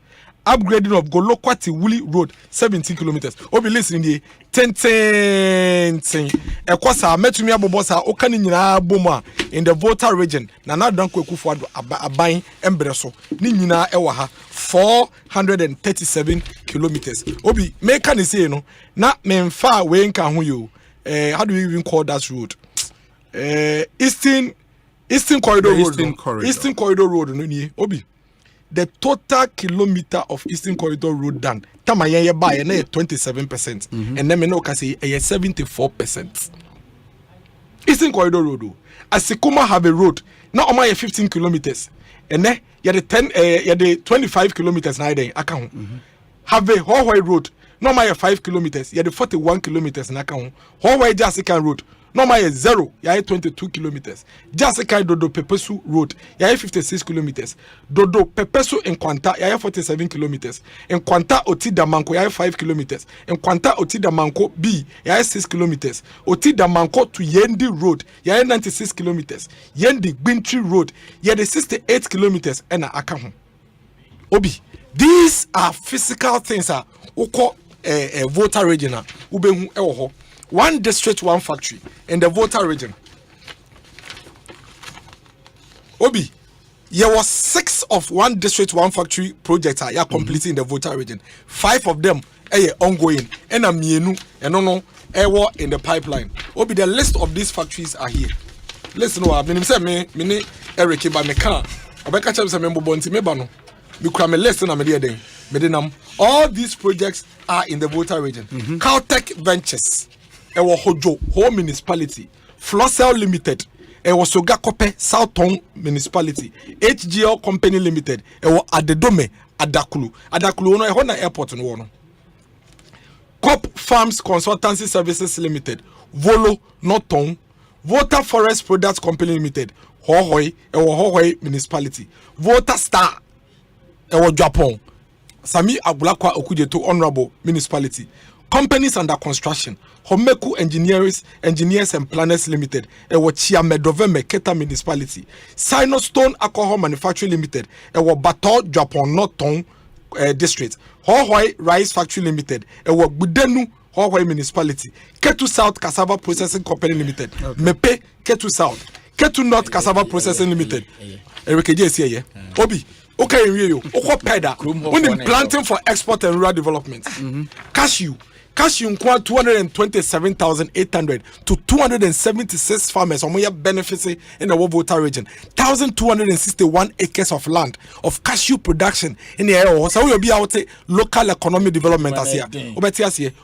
Upgrading of Golokwati Wuli Road 17 kilometers. Obi listen here 10 Ekosa metumi abobosa okani nyina boma in the voter region Nana Dankwa Akufo-Addo aban embreso ni nyina ewa ha 437 kilometers. Obi make ni say no na memfa we nka ho yo how do we even call that road? Eastern Corridor Road. Eastern Corridor Road no ni obi. The total kilometer of Eastern Corridor Road done. Tamaye buy na 27%. And then me no can say 74%. Eastern Corridor Road. Asikuma have a road. Now on my 15 kilometers. And then you the 25 kilometers na then account. Have a Hoi Road. No my 5 kilometers. You the 41 kilometers na account. Hoi just second road. Normal 0, yeah 22 kilometers. Jessica Dodo Pepesu Road, yeah 56 kilometers. Dodo Pepesu in Kwanta, yeah 47 kilometers. In Kwanta Otida Manko, yeah 5 kilometers. In Kwanta Otida Manko B, yeah 6 kilometers. Otida Manko to Yendi Road, yeah 96 kilometers. Yendi Bintri Road, yeah the 68 kilometers and Akahu. Obi, these are physical things. Oko voter region. Ubehu ewo. One district, one factory in the voter region. Obi, there was 6 of one district, one factory projects are completing in the voter region. 5 of them are ongoing. And a mienu and no in the pipeline. Obi, the list of these factories are here. Listen, no, I mean, me Eric by me car. Obeka cham se membo bonti me ba no. Me kura me list na me dey den. Me denam. All these projects are in the voter region. Caltech Ventures. Ewo Hojo, Home Municipality, Flossel Limited, Ewo Sogakope, Southtown Municipality, HGL Company Limited, Ewo Adedome, Adakulu. Adakulu ono ehona airport no wono. Cop Farms Consultancy Services Limited, Volo, Norton, Voter Forest Products Company Limited, Hohoi, Ewo Hohoi Municipality, Voter Star, Ewo Japan, Sami Agbulakwa Okujeto Honorable Municipality. Companies under construction, Homeku Engineers and Planners Limited, Ewo Chia Medove Meketa Municipality, Sinostone Alcohol Manufacturing Limited, Ewo Bato Japan Norton District, Hohoi Rice Factory Limited, Ewo Budenu Hohoi Municipality, Ketu South Cassava Processing Company Limited, Mepe Ketu South, Ketu North Cassava Processing Limited. Eric J. Obi. Okay, you. Okopeda. When planting for export and rural development. Cashew 227,800 to 276 farmers on your benefits in the voter region. 1,261 acres of land of cashew production in the area. So we'll be out local economic development as here.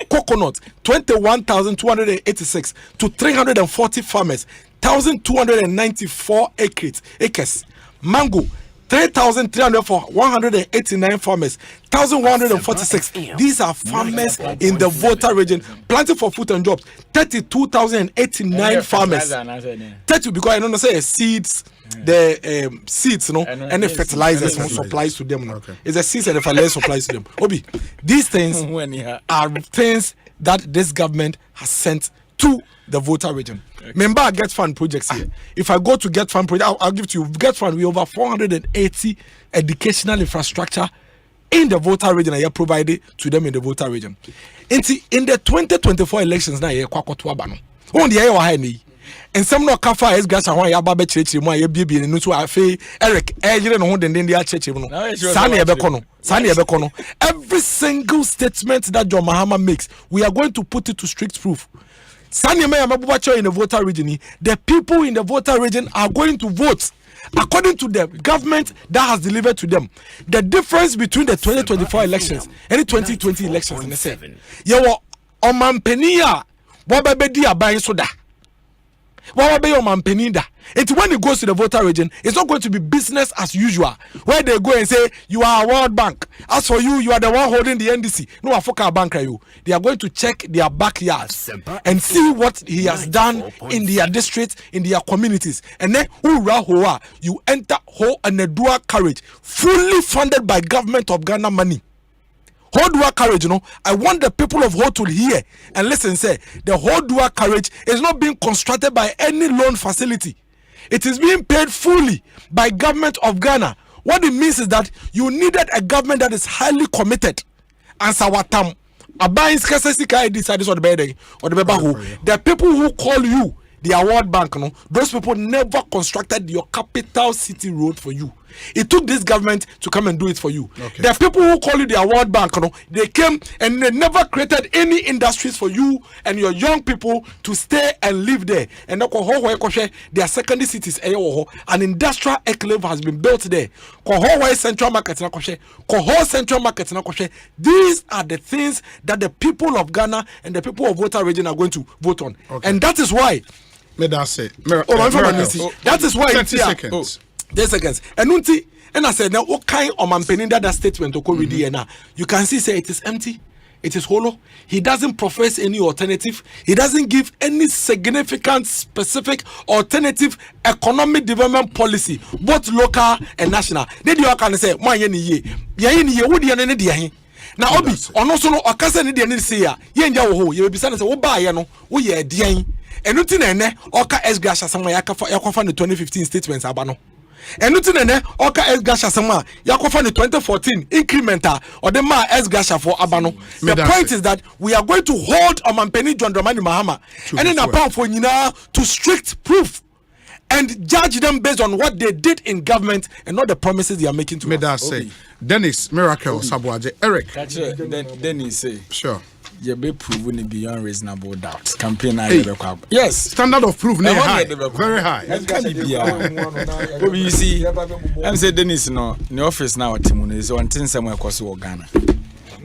Coconut 21,286 to 340 farmers. 1,294 acres. Mango 3,300 for 189 farmers, 1,146. These are farmers in the voter region planting for food and jobs. 32,089 farmers. 30 because I don't say seeds, the seeds, and the fertilizers supplies to them. It's the seeds and the fertilizers supplies to them. Obi, these things are things that this government has sent to the voter region. Remember, Get Fund projects here. If I go to Get Fund project, I'll give to you Get Fund. We over 480 educational infrastructure in the voter region I provided to them in the voter region. In the 2024 elections, now you kwakotwa bano. On the air ni. And some no kafa is gas and why ababe church mo ye bibie no to afi Eric ejire no ho denden dia church no. Sani ebekono. Every single statement that John Mahama makes, we are going to put it to strict proof. In the voter region, the people in the voter region are going to vote according to the government that has delivered to them. The difference between the 2024 elections and the 2020 elections in the same. Yawo omampenia wababedi abai soda. Wababe omampeninda. It's when it goes to the voter region, it's not going to be business as usual. Where they go and say, you are a World Bank. As for you, you are the one holding the NDC. No, I fuck our bank. They are going to check their backyards and see what he has done in their districts, in their communities. And then, you enter Ho and a dual carriage, fully funded by government of Ghana money. Whole dual carriage, I want the people of Ho to hear and listen. Say the whole dual carriage is not being constructed by any loan facility. It is being paid fully by government of Ghana. What it means is that you needed a government that is highly committed. And Sawatam, the people who call you the World Bank, those people never constructed your capital city road for you. It took this government to come and do it for you. The people who call you the World Bank, they came and they never created any industries for you and your young people to stay and live there. And their secondary cities, an industrial enclave has been built there. Central Market, Central Market. These are the things that the people of Ghana and the people of voter region are going to vote on. And that is why. That is why 30 seconds. 10 seconds. And I said, now what kind of manpeninda that statement to read here now? You can see, say it is empty. it is hollow. He doesn't profess any alternative. He doesn't give any significant, specific, alternative economic development policy, both local and national. Then you can say, "My ye, what do you need?" Now, Obi, on also no okasa ne de ne say ya, ye nja wo ho, ye be say wo ba ye no, wo ye dian. Enu ti na ene, oka esgrasha sama yakofa ne 2015 statements aba no. Enu ti na ene, oka esgrasha sama yakofa ne 2014 incrementa or the ma esgrasha for aba no. The point is that we are going to hold Omampeni John Dramani Mahama and in apart for nyina to strict proof and judge them based on what they did in government and not the promises they are making to us. Say Dennis Miracle Sabuaje Eric. Dennis say sure. You be proven beyond reasonable doubt. Campaign yes, standard of proof high, very high. But you see, I'm saying Dennis no, the office now team is one thing somewhere across Ghana.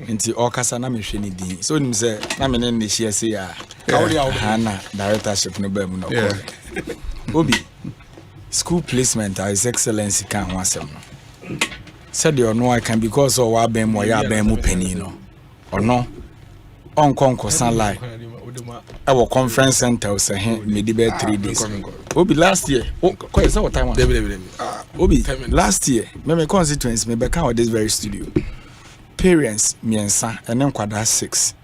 Inti okasa na me hwe ni din. So nim say na me ne share say Hana directorship no ba mu no. Obi school placement His Excellency kan ho asem no. Said you know I can because of wa ben mo ya ben mu pani no. Ono on san our conference center was maybe 3 days. Obi last year, quite some time. Obi last year, my constituents me back on this very studio. Parents, miensa, and then quadra 6.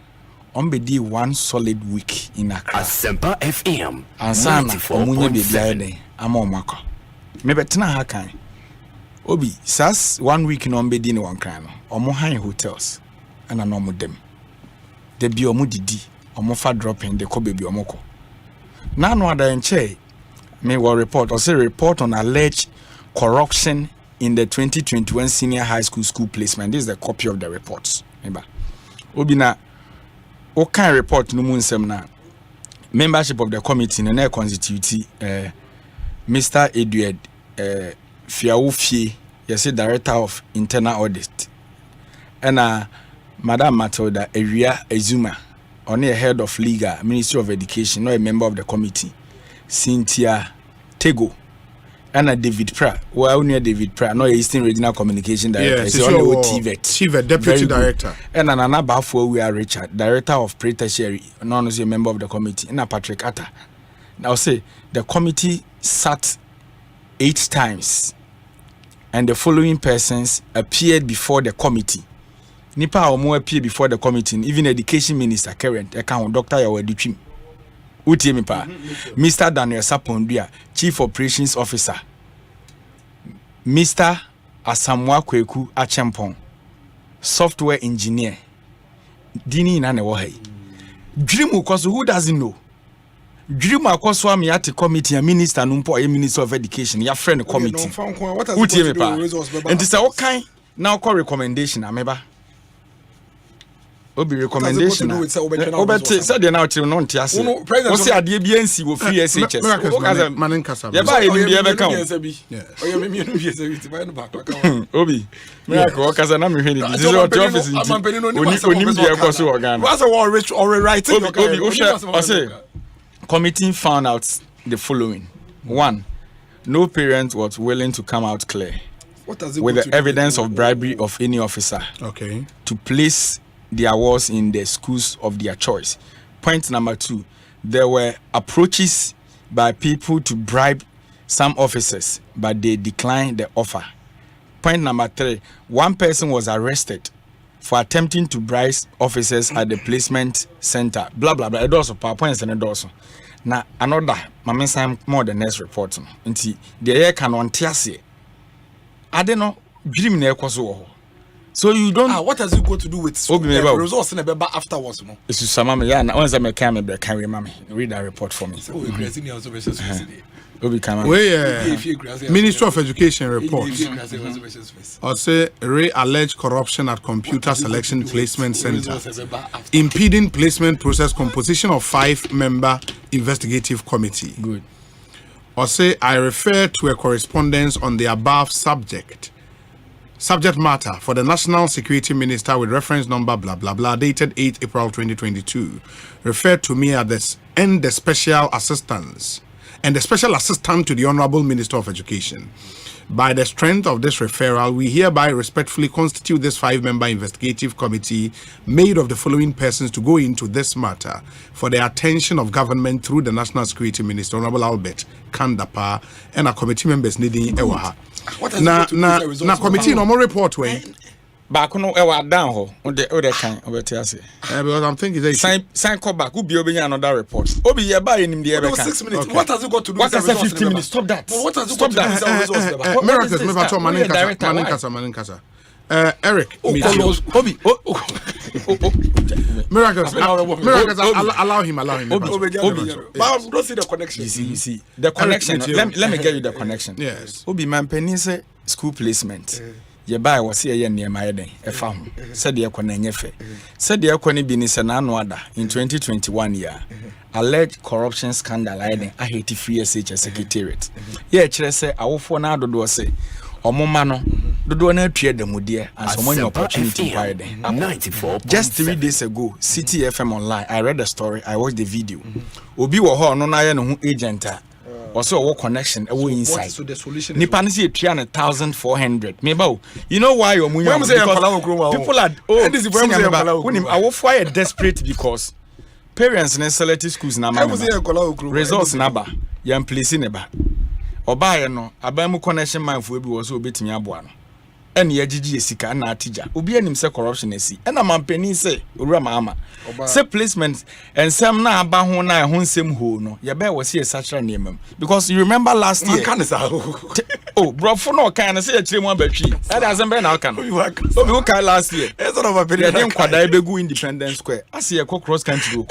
On be one solid week in Accra. Asempa FM. Ansana, omunye be biade. Amo mako. Me betina hakan. Obi sas 1 week no be di ne wan kran no. Omo han hotels. Ana no mo dem. The bi omo didi omo fa dropping the ko baby omo ko na no ada enche me will report or say report on alleged corruption in the 2021 senior high school placement. This is the copy of the reports. Remember obi na o kan report no mu nsem na membership of the committee na constitute Mr. Edward Fiawufie, yes, director of internal audit, and Madam Matilda Eria Ezuma, only a head of legal, Ministry of Education, not a member of the committee. Cynthia Tego, and David Pratt. Well, near David Pratt, not Eastern Regional Communication Director. Yes, TVET, Deputy Director. And another Bafo, we are Richard, Director of Pre-Tertiary, known as a member of the committee. And Patrick Atta. Now say the committee sat 8 times, and the following persons appeared before the committee. Nipa omo appear before the committee, even Education Minister current account Dr. Yawedutwim. Utie me pa. Mr. Daniel Sapondua, Chief Operations Officer. Mr. Asamwa Kweku Achempong, Software Engineer. Dini ina ne wo hai. Dream ukoso, who doesn't know? Dream akoso am yati committee minister numpo a Minister of Education, ya friend committee. Utie me pa. And this okay now call recommendation ameba. Obi recommendation. Obeti said they now till non tiase. O say ade bi ansi wo free SHS. Ya ba ye ni ebe kan. Obi. Miracle o kasa na me hwe ni. This is your office. Onim bi e so organ. What's a war rich or writing? Obi o say committee found out the following. 1, no parent was willing to come out clear with the evidence of bribery of any officer. Okay. To place the awards in the schools of their choice. Point number 2, there were approaches by people to bribe some officers, but they declined the offer. Point number 3, one person was arrested for attempting to bribe officers at the placement center. Blah blah blah. It also PowerPoints and it also. Now another, my time more the next report. Until the air can on tiase. I don't know. Dream near Kosovo. So you don't. What has it got to do with the results in the back afterwards? No. It's to some yeah. Once I make camera, carry mommy read that report for me. Ministry of Education report. I say alleged corruption at computer selection placement center, impeding placement process, composition of 5-member investigative committee. Good. I say I refer to a correspondence on the above subject matter for the National Security Minister with reference number blah blah blah dated 8 April 2022, referred to me as this and the special assistant to the Honorable Minister of Education. By the strength of this referral, we hereby respectfully constitute this 5-member investigative committee made of the following persons to go into this matter for the attention of government through the National Security Minister, Honorable Albert Kandapa, and our committee members needing Ewaha. Na committee no more report way. Back no ewa down ho the kind because I'm thinking they sign call back be another report. Obi ye buy in the 6 minutes. What has it got to do with 15 minutes? Stop that. What has it got to do with Miracles me bato Maninkasa. Eric Obi Miracles allow him Obi don't see the connection. You see the connection. Let me get you the connection. Yes. Obi man penny say school placement. Ye buy was here near my day, a farm. Said ye kon enyefe. Said ye kon be ni senano ada in 2021 year. Alleged corruption scandal I hate free SH secretariat. Ye chere say awofo na dodo say omoma no dodo na atwa dem die and so many opportunity why then. 94. Just 3 days ago, City FM online, I read the story, I watched the video. Obi wo ho no na ye no ho agent also what connection away inside. So the solution Nipa is 300,400. Maybe you know why you're because people are I will fire desperate because parents in selected schools na results naba yam place neba oba no abamu connection man for bi was obetimi aboa no ene ye gigi esika na atija obi anim say corruption esi ena mampani say owura maama say placement and some na aba ho na ho nsem ho no ye be was here satra niemam because you remember last year oh bro for no kind say chire mu abatwi e da zembe na aka no obi who kind last year e so no be dey kwada begu Independence Square as ye cross country oh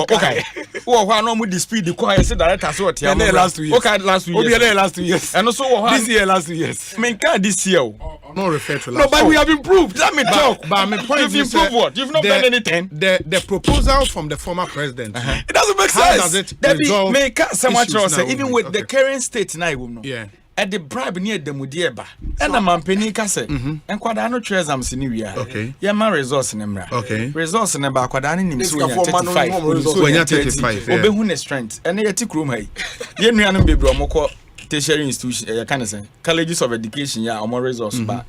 okay oh ho no mu the speed the quiet say director so tia last 2 years okay last 2 years obi last 2 years and so this year last 2 years I mean this year no refer to last. No, but we have improved. Let me talk. But my point is, you've improved what? You've not done anything. The proposal from the former president. It doesn't make sense. How does it resolve issues even with the current state now? Yeah. At the bribe near the Mudieba. And a man penny case. And Quadano treasures am sinivia. Okay. Yeah, my resource number. Okay. Resource number Quadani in 35. Obehune strength. And a tick room. Yen Rianum be Bromoko. Tertiary institution, colleges of education, ya or resource ba.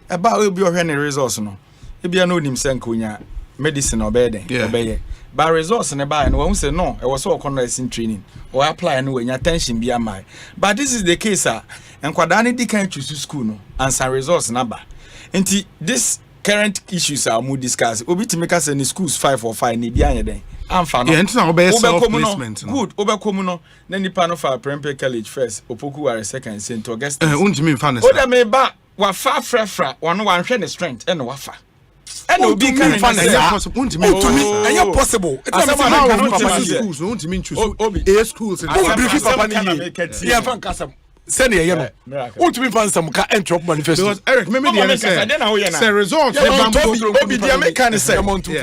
About will be your resource no. If you know him senkunya medicine or bed, obey. By resource and about and one say no, I was so in training or apply and when your attention be a my. But this is the case, sir. And Quadani de can't choose to school no answer resource number. And this current issues are more discussed. Obi to make us in schools 5 or 5 ni behind them. I'm fan. Yeah, placement. Good. Oberkomuno. Then the panel for Prempeh College first. Opoku are second. Saint Augustine. Untimi fan. Oda me ba wa fa fra. One hwe the strength. And wafa. And obi can fan. Untimi. And you're possible. It's not schools. Untimi choose. A schools. Yeah, fan kasam. Send here, want to be fan some can entry manifesto. Because Eric, remember the say results. Obi the American say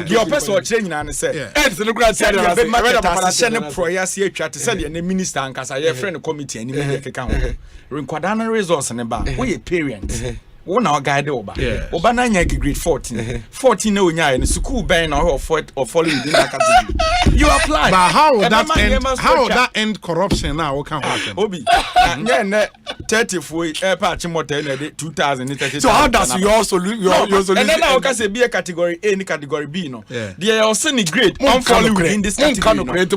your person change na say. Eds no grad say na prayer say twa to say the minister ankasa your friend committee ani me keka ho. Renkwadana results ne ba. We parent. One our guide over. Oba na nya grade 14. 14 na onya in school ben or follow within that category. You apply. But how would that end corruption now? What can happen? Obi. 34 patch motor 2030. So how does your solution? And then I can say be a category A and category B no. They are also in grade. Follow within this category. It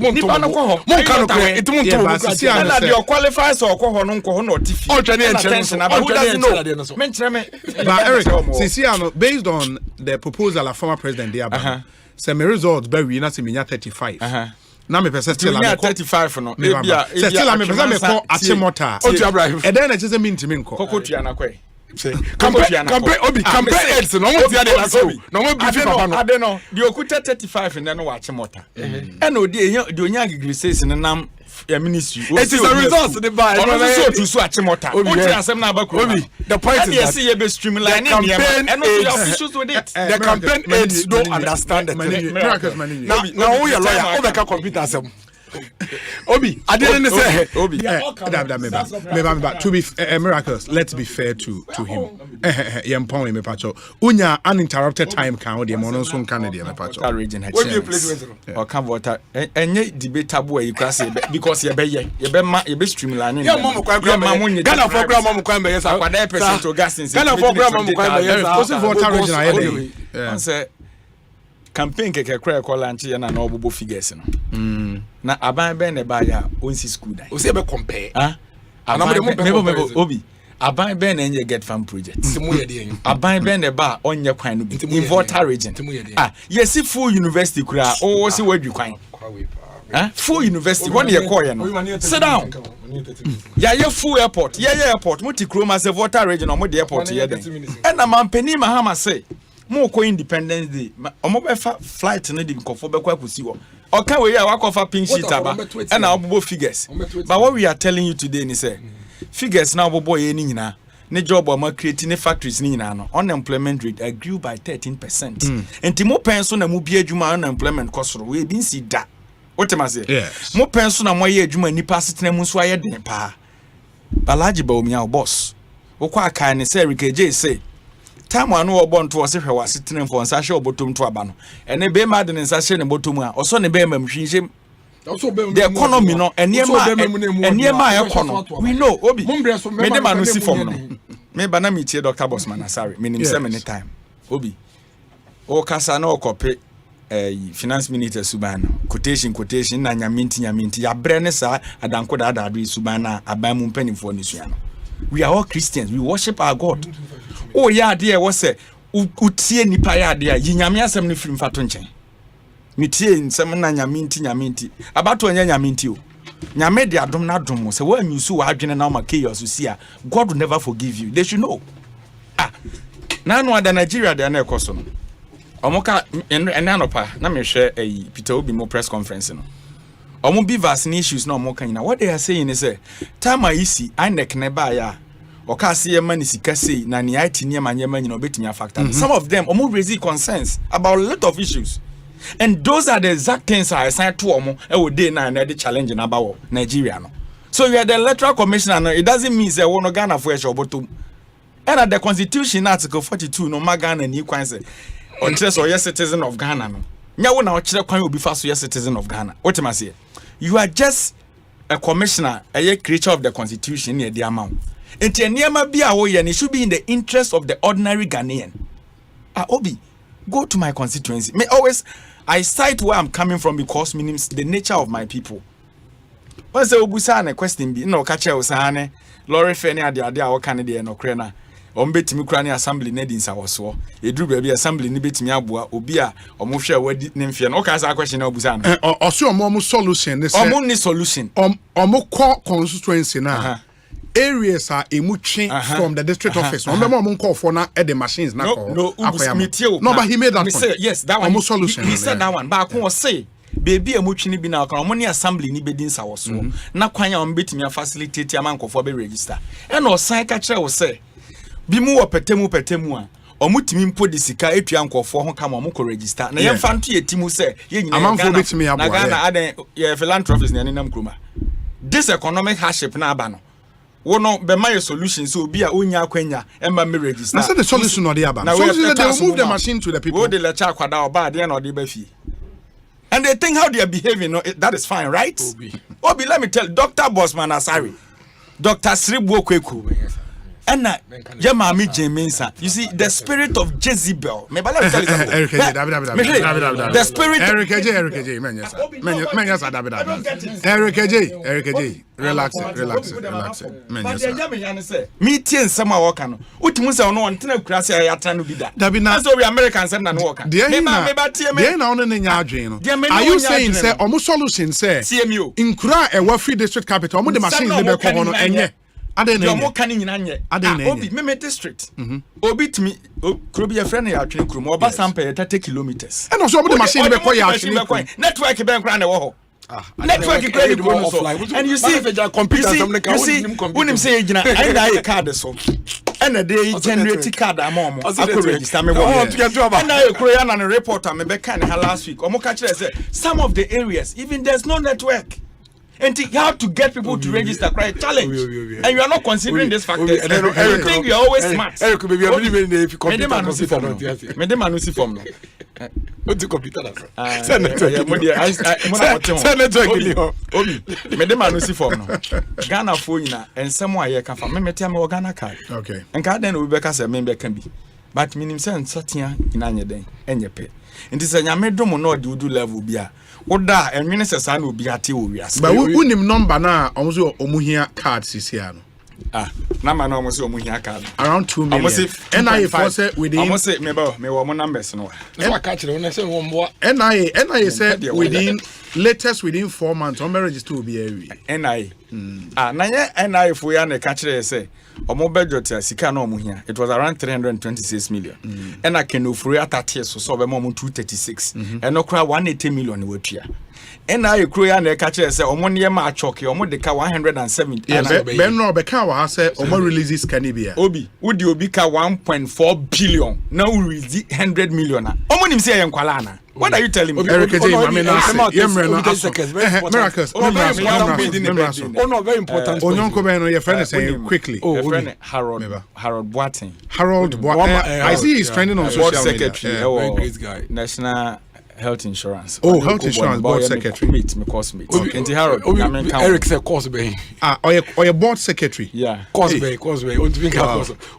qualifies or ko no tifi. Who doesn't know? But Eric, based on the proposal of former president Diaba, some results by we not see 35. Now me person still 35 no. Still me person me call Achimota. And then it just mean to me call. Kokotua na kwai. Campaign ads no mo dia dey so. No mo be papa no. I don't know. The okuta 35 and then watch Achimota. And odi the onya agri says in nam ministry. It is a result to the buy. So to Achimota. The point is that see be streamline and the officials with it. The campaign aides don't understand the Miracles now we are lawyer over can compete as Obi, I didn't say. Obi. To be miracles, let's be fair to him. Yampong me pacho. Unya uninterrupted time count the monoson Canada me pacho. Region had or come water and yet debatable you can say because you be streamlining. Yeah, Mama Kwame. Ghana for Grandma Kwame, yes, I got percent to gas in Ghana for Grandma Kwame, yes, water region. I say campaign keke kra call lanchi na na obobo figures no. Na aban be na ba ya onsi school dai. O se be compare. Mebo Obi. Aban be na enye get farm project. Aban be na ba onye kwan no bi. In water region. Yes full university kra o se wadwi kwan. Full university when you call no. Sit down. Yeah, full airport. Yeah, airport. Muti kroma se water region or mo the airport here then. And na mampani mahama say mo ko Independence Day omo be flight no dey nkofo be kwa kusi wo oka we ya wakofa pink sheet aba and na obobo figures but what we are telling you today ni say figures na obobo ye ni nyina ne job am create ne factories ni nyina no unemployment rate grew by 13%. Enti mo pen so na mo bi adwuma unemployment kosoro we bi nsi da what am I say mo pen so na mo ye adwuma nipa setena mu so aye den pa balaji ba omia boss wo kwa aka ne say rikeje say time anu obo nto ose hwe wase tenen fo nsa hwe obotom to aba no ene be ma de nsa hwe ne botom a oso ne be ma mhwinhye the economy no eniema economy we know Obi me de ma no si form no me ba na me tie Dr. Bossman Asare me nim say many time Obi o kasa na okope finance minister subana quotation na nyaminti ya bre ne sa adanko da adu subana abamu mpanimfo ne sua no we are all Christians, we worship our God. Oh yeah, dear, what's it? Utie nipa ya dear, yinyame asem ne film fato nchen. Mitie nsem na nyaminti. Abato anya nyaminti o. Nyame de adom na adom se wa nyusu wa adwene na ma chaos see a God will never forgive you. They should know. Na no ada Nigeria de na ekoso no. Omoka enanopa na me hwe Peter Obi mo press conference no. Omo be vaccine issues no omoka nyina. What they are saying is time isi INEC ne ba ya oka se ye mani sika sei na ne atini ma nyema nyina obetimi factor. Some of them omo raise concerns about a lot of issues. And those are the exact things I assigned to omo e wo dey na the challenge na about Nigeria no. So you are the electoral commissioner no, it doesn't mean say we no Ghana for e shobotom. And at the constitution article 42 no Ghana ni kwan say unless or citizen of Ghana no. Nya wo na o kire kwan obi fa so citizen of Ghana. What am I say? You are just a commissioner, a creature of the constitution near the amount. And it should be in the interest of the ordinary Ghanaian. Obi, go to my constituency. I cite where I'm coming from because means the nature of my people. Once the Obusane question be no catch Osane, Lori Fenny at the idea or Canada no Crena. Ombetimi krani assembly ne din sawoso edru bia assembly ni betimi aboa obi a omo hwe wadi ne mfie no ka sa question na obusa no oso omo solution ne say omo ni solution omo constituency na areas are emutwe from the district office omo call for na the machines na call no but he made that point. Yes, that one solution he said that one but I say baby emutwe ni bi na omo ni assembly ni bedin sawoso na kwan ya omo betimi facilitate amankofo be register e na osan ka kire wo say bimu wo petemu a omutimi mpo de sika etua nkofo ho kama omo ko register na yemfa nto yetimu se ye nyina amanfo betimi abo na Ghana aden ye philanthropist na nenam kroma this economic hardship na aba no wo no be my solution so obi a onya akwanya emma me register na say the solution no dey aba so they move the machine to the people wo de lecture kwada oba de na ode ba fi and they think how they are behaving no, that is fine, right? Obi let me tell Dr. Bossman Asare Dr. Sribu Okweku and Yamami Jemensa. You see, the spirit of Jezebel. Maybe let me tell you something. The spirit Eric J. Eric J. Relax. Meeting some work. Utimusa no one tena kurase ayatanu bida. So we Americans and no work. Are you saying say omo solution say CMU in Kura e free district capital omo the machine dey be ko no enye Omo kani nyina nye. Obi me district. Obi timi kuro bi ye friend ya atwene kuro mo oba sample 30 kilometers. And also omo the machine be ko ya atwene. Network be nkra na wo ho. Network credit bonus. And you see when him say gina I na card so. And they generate card amom. I could register me one. And I kuro ya na report am be kan last week. Omo ka kire say some of the areas even there's no network. And you have to get people to register. Quite challenge. And you are not considering this factor. You think you are always smart. Eric, maybe I'm living in the computer. Manusi form. What's the computer? Send it to Ghana phone and somewhere you can find me Ghana card. Okay. And card then we because a member can be. But minim sense satia in anya den enye pe. Nti se nyame dom no do level bia. Oda enwene se sa na obi ate o wiase. But unim number na omuso omuhia card sisia no. Number na omuso omuhia card. Around 2 million. NIA for say within almost say me wo numbers no. So I catch it when say one more. NIA said within latest within 4 months on register will be every. NIA. Na ye NIA for ya na catch it say omo budget sika na omo hia. It was around 326 million. And I can offer at 30 so be mo 236. And no kra 180 million we tua. And I croya na catch it say omo ne ma choke omo de ka 170. Ben no be ka wa say omo releases canibia. Obi, would you be ka 1.4 billion. Now we release 100 million. Omo nim say enkwala na. What are you telling me? Eric J. Miracles. Very important. Onionko Ben, your friend is saying quickly. Your friend Harold Boateng. I see he's trending on social media. Very great guy. National Health Insurance. Oh, Health Insurance Board Secretary. Meet me cosmate. And Harold. Eric said Cosby. Or your board secretary. Yeah. Cosby.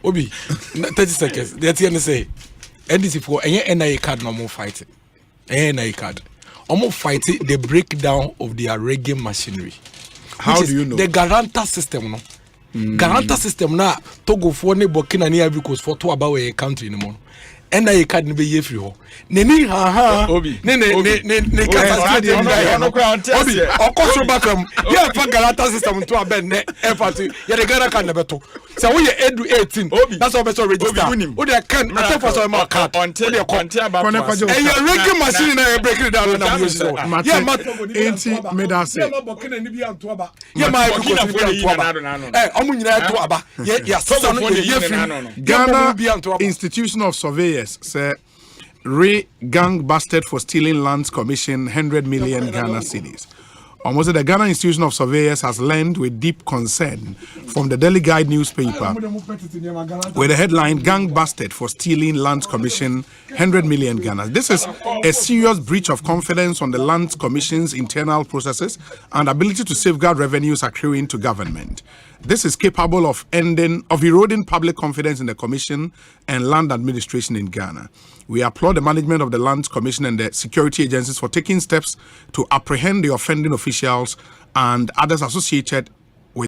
Obi, 30 seconds. That's the say. NDC for any NIA card no more fight. NIA card. Almost fight the breakdown of their reggae machinery. How do you know? The guarantor system, no. Guarantor system na Togo for ne Burkina ni Ivory Coast for to about a country no more. NIA card ni be ye free ho. Neni Obi. Ne kasa de Obi. Okoso bakam. Yeah, for guarantor system to abend ne empathy. Yeah, the guarantor card na beto. So we edu 18. That's how beto register. O dey can attempt for some card. Until you contain about. And your reggae machine na break it down na use so. Yeah, mat 80 meda say. Yeah, my omo nyina to aba. Yeah, so no ye free. Ghana Institution of Surveyors say gang busted for stealing lands commission 100 million Ghana cedis. Almost the Ghana Institution of Surveyors has learned with deep concern from the Daily Guide newspaper with the headline gang busted for stealing lands commission 100 million Ghana. This is a serious breach of confidence on the lands commission's internal processes and ability to safeguard revenues accruing to government. This is capable of eroding public confidence in the commission and land administration in Ghana. We applaud the management of the Lands Commission and the security agencies for taking steps to apprehend the offending officials and others associated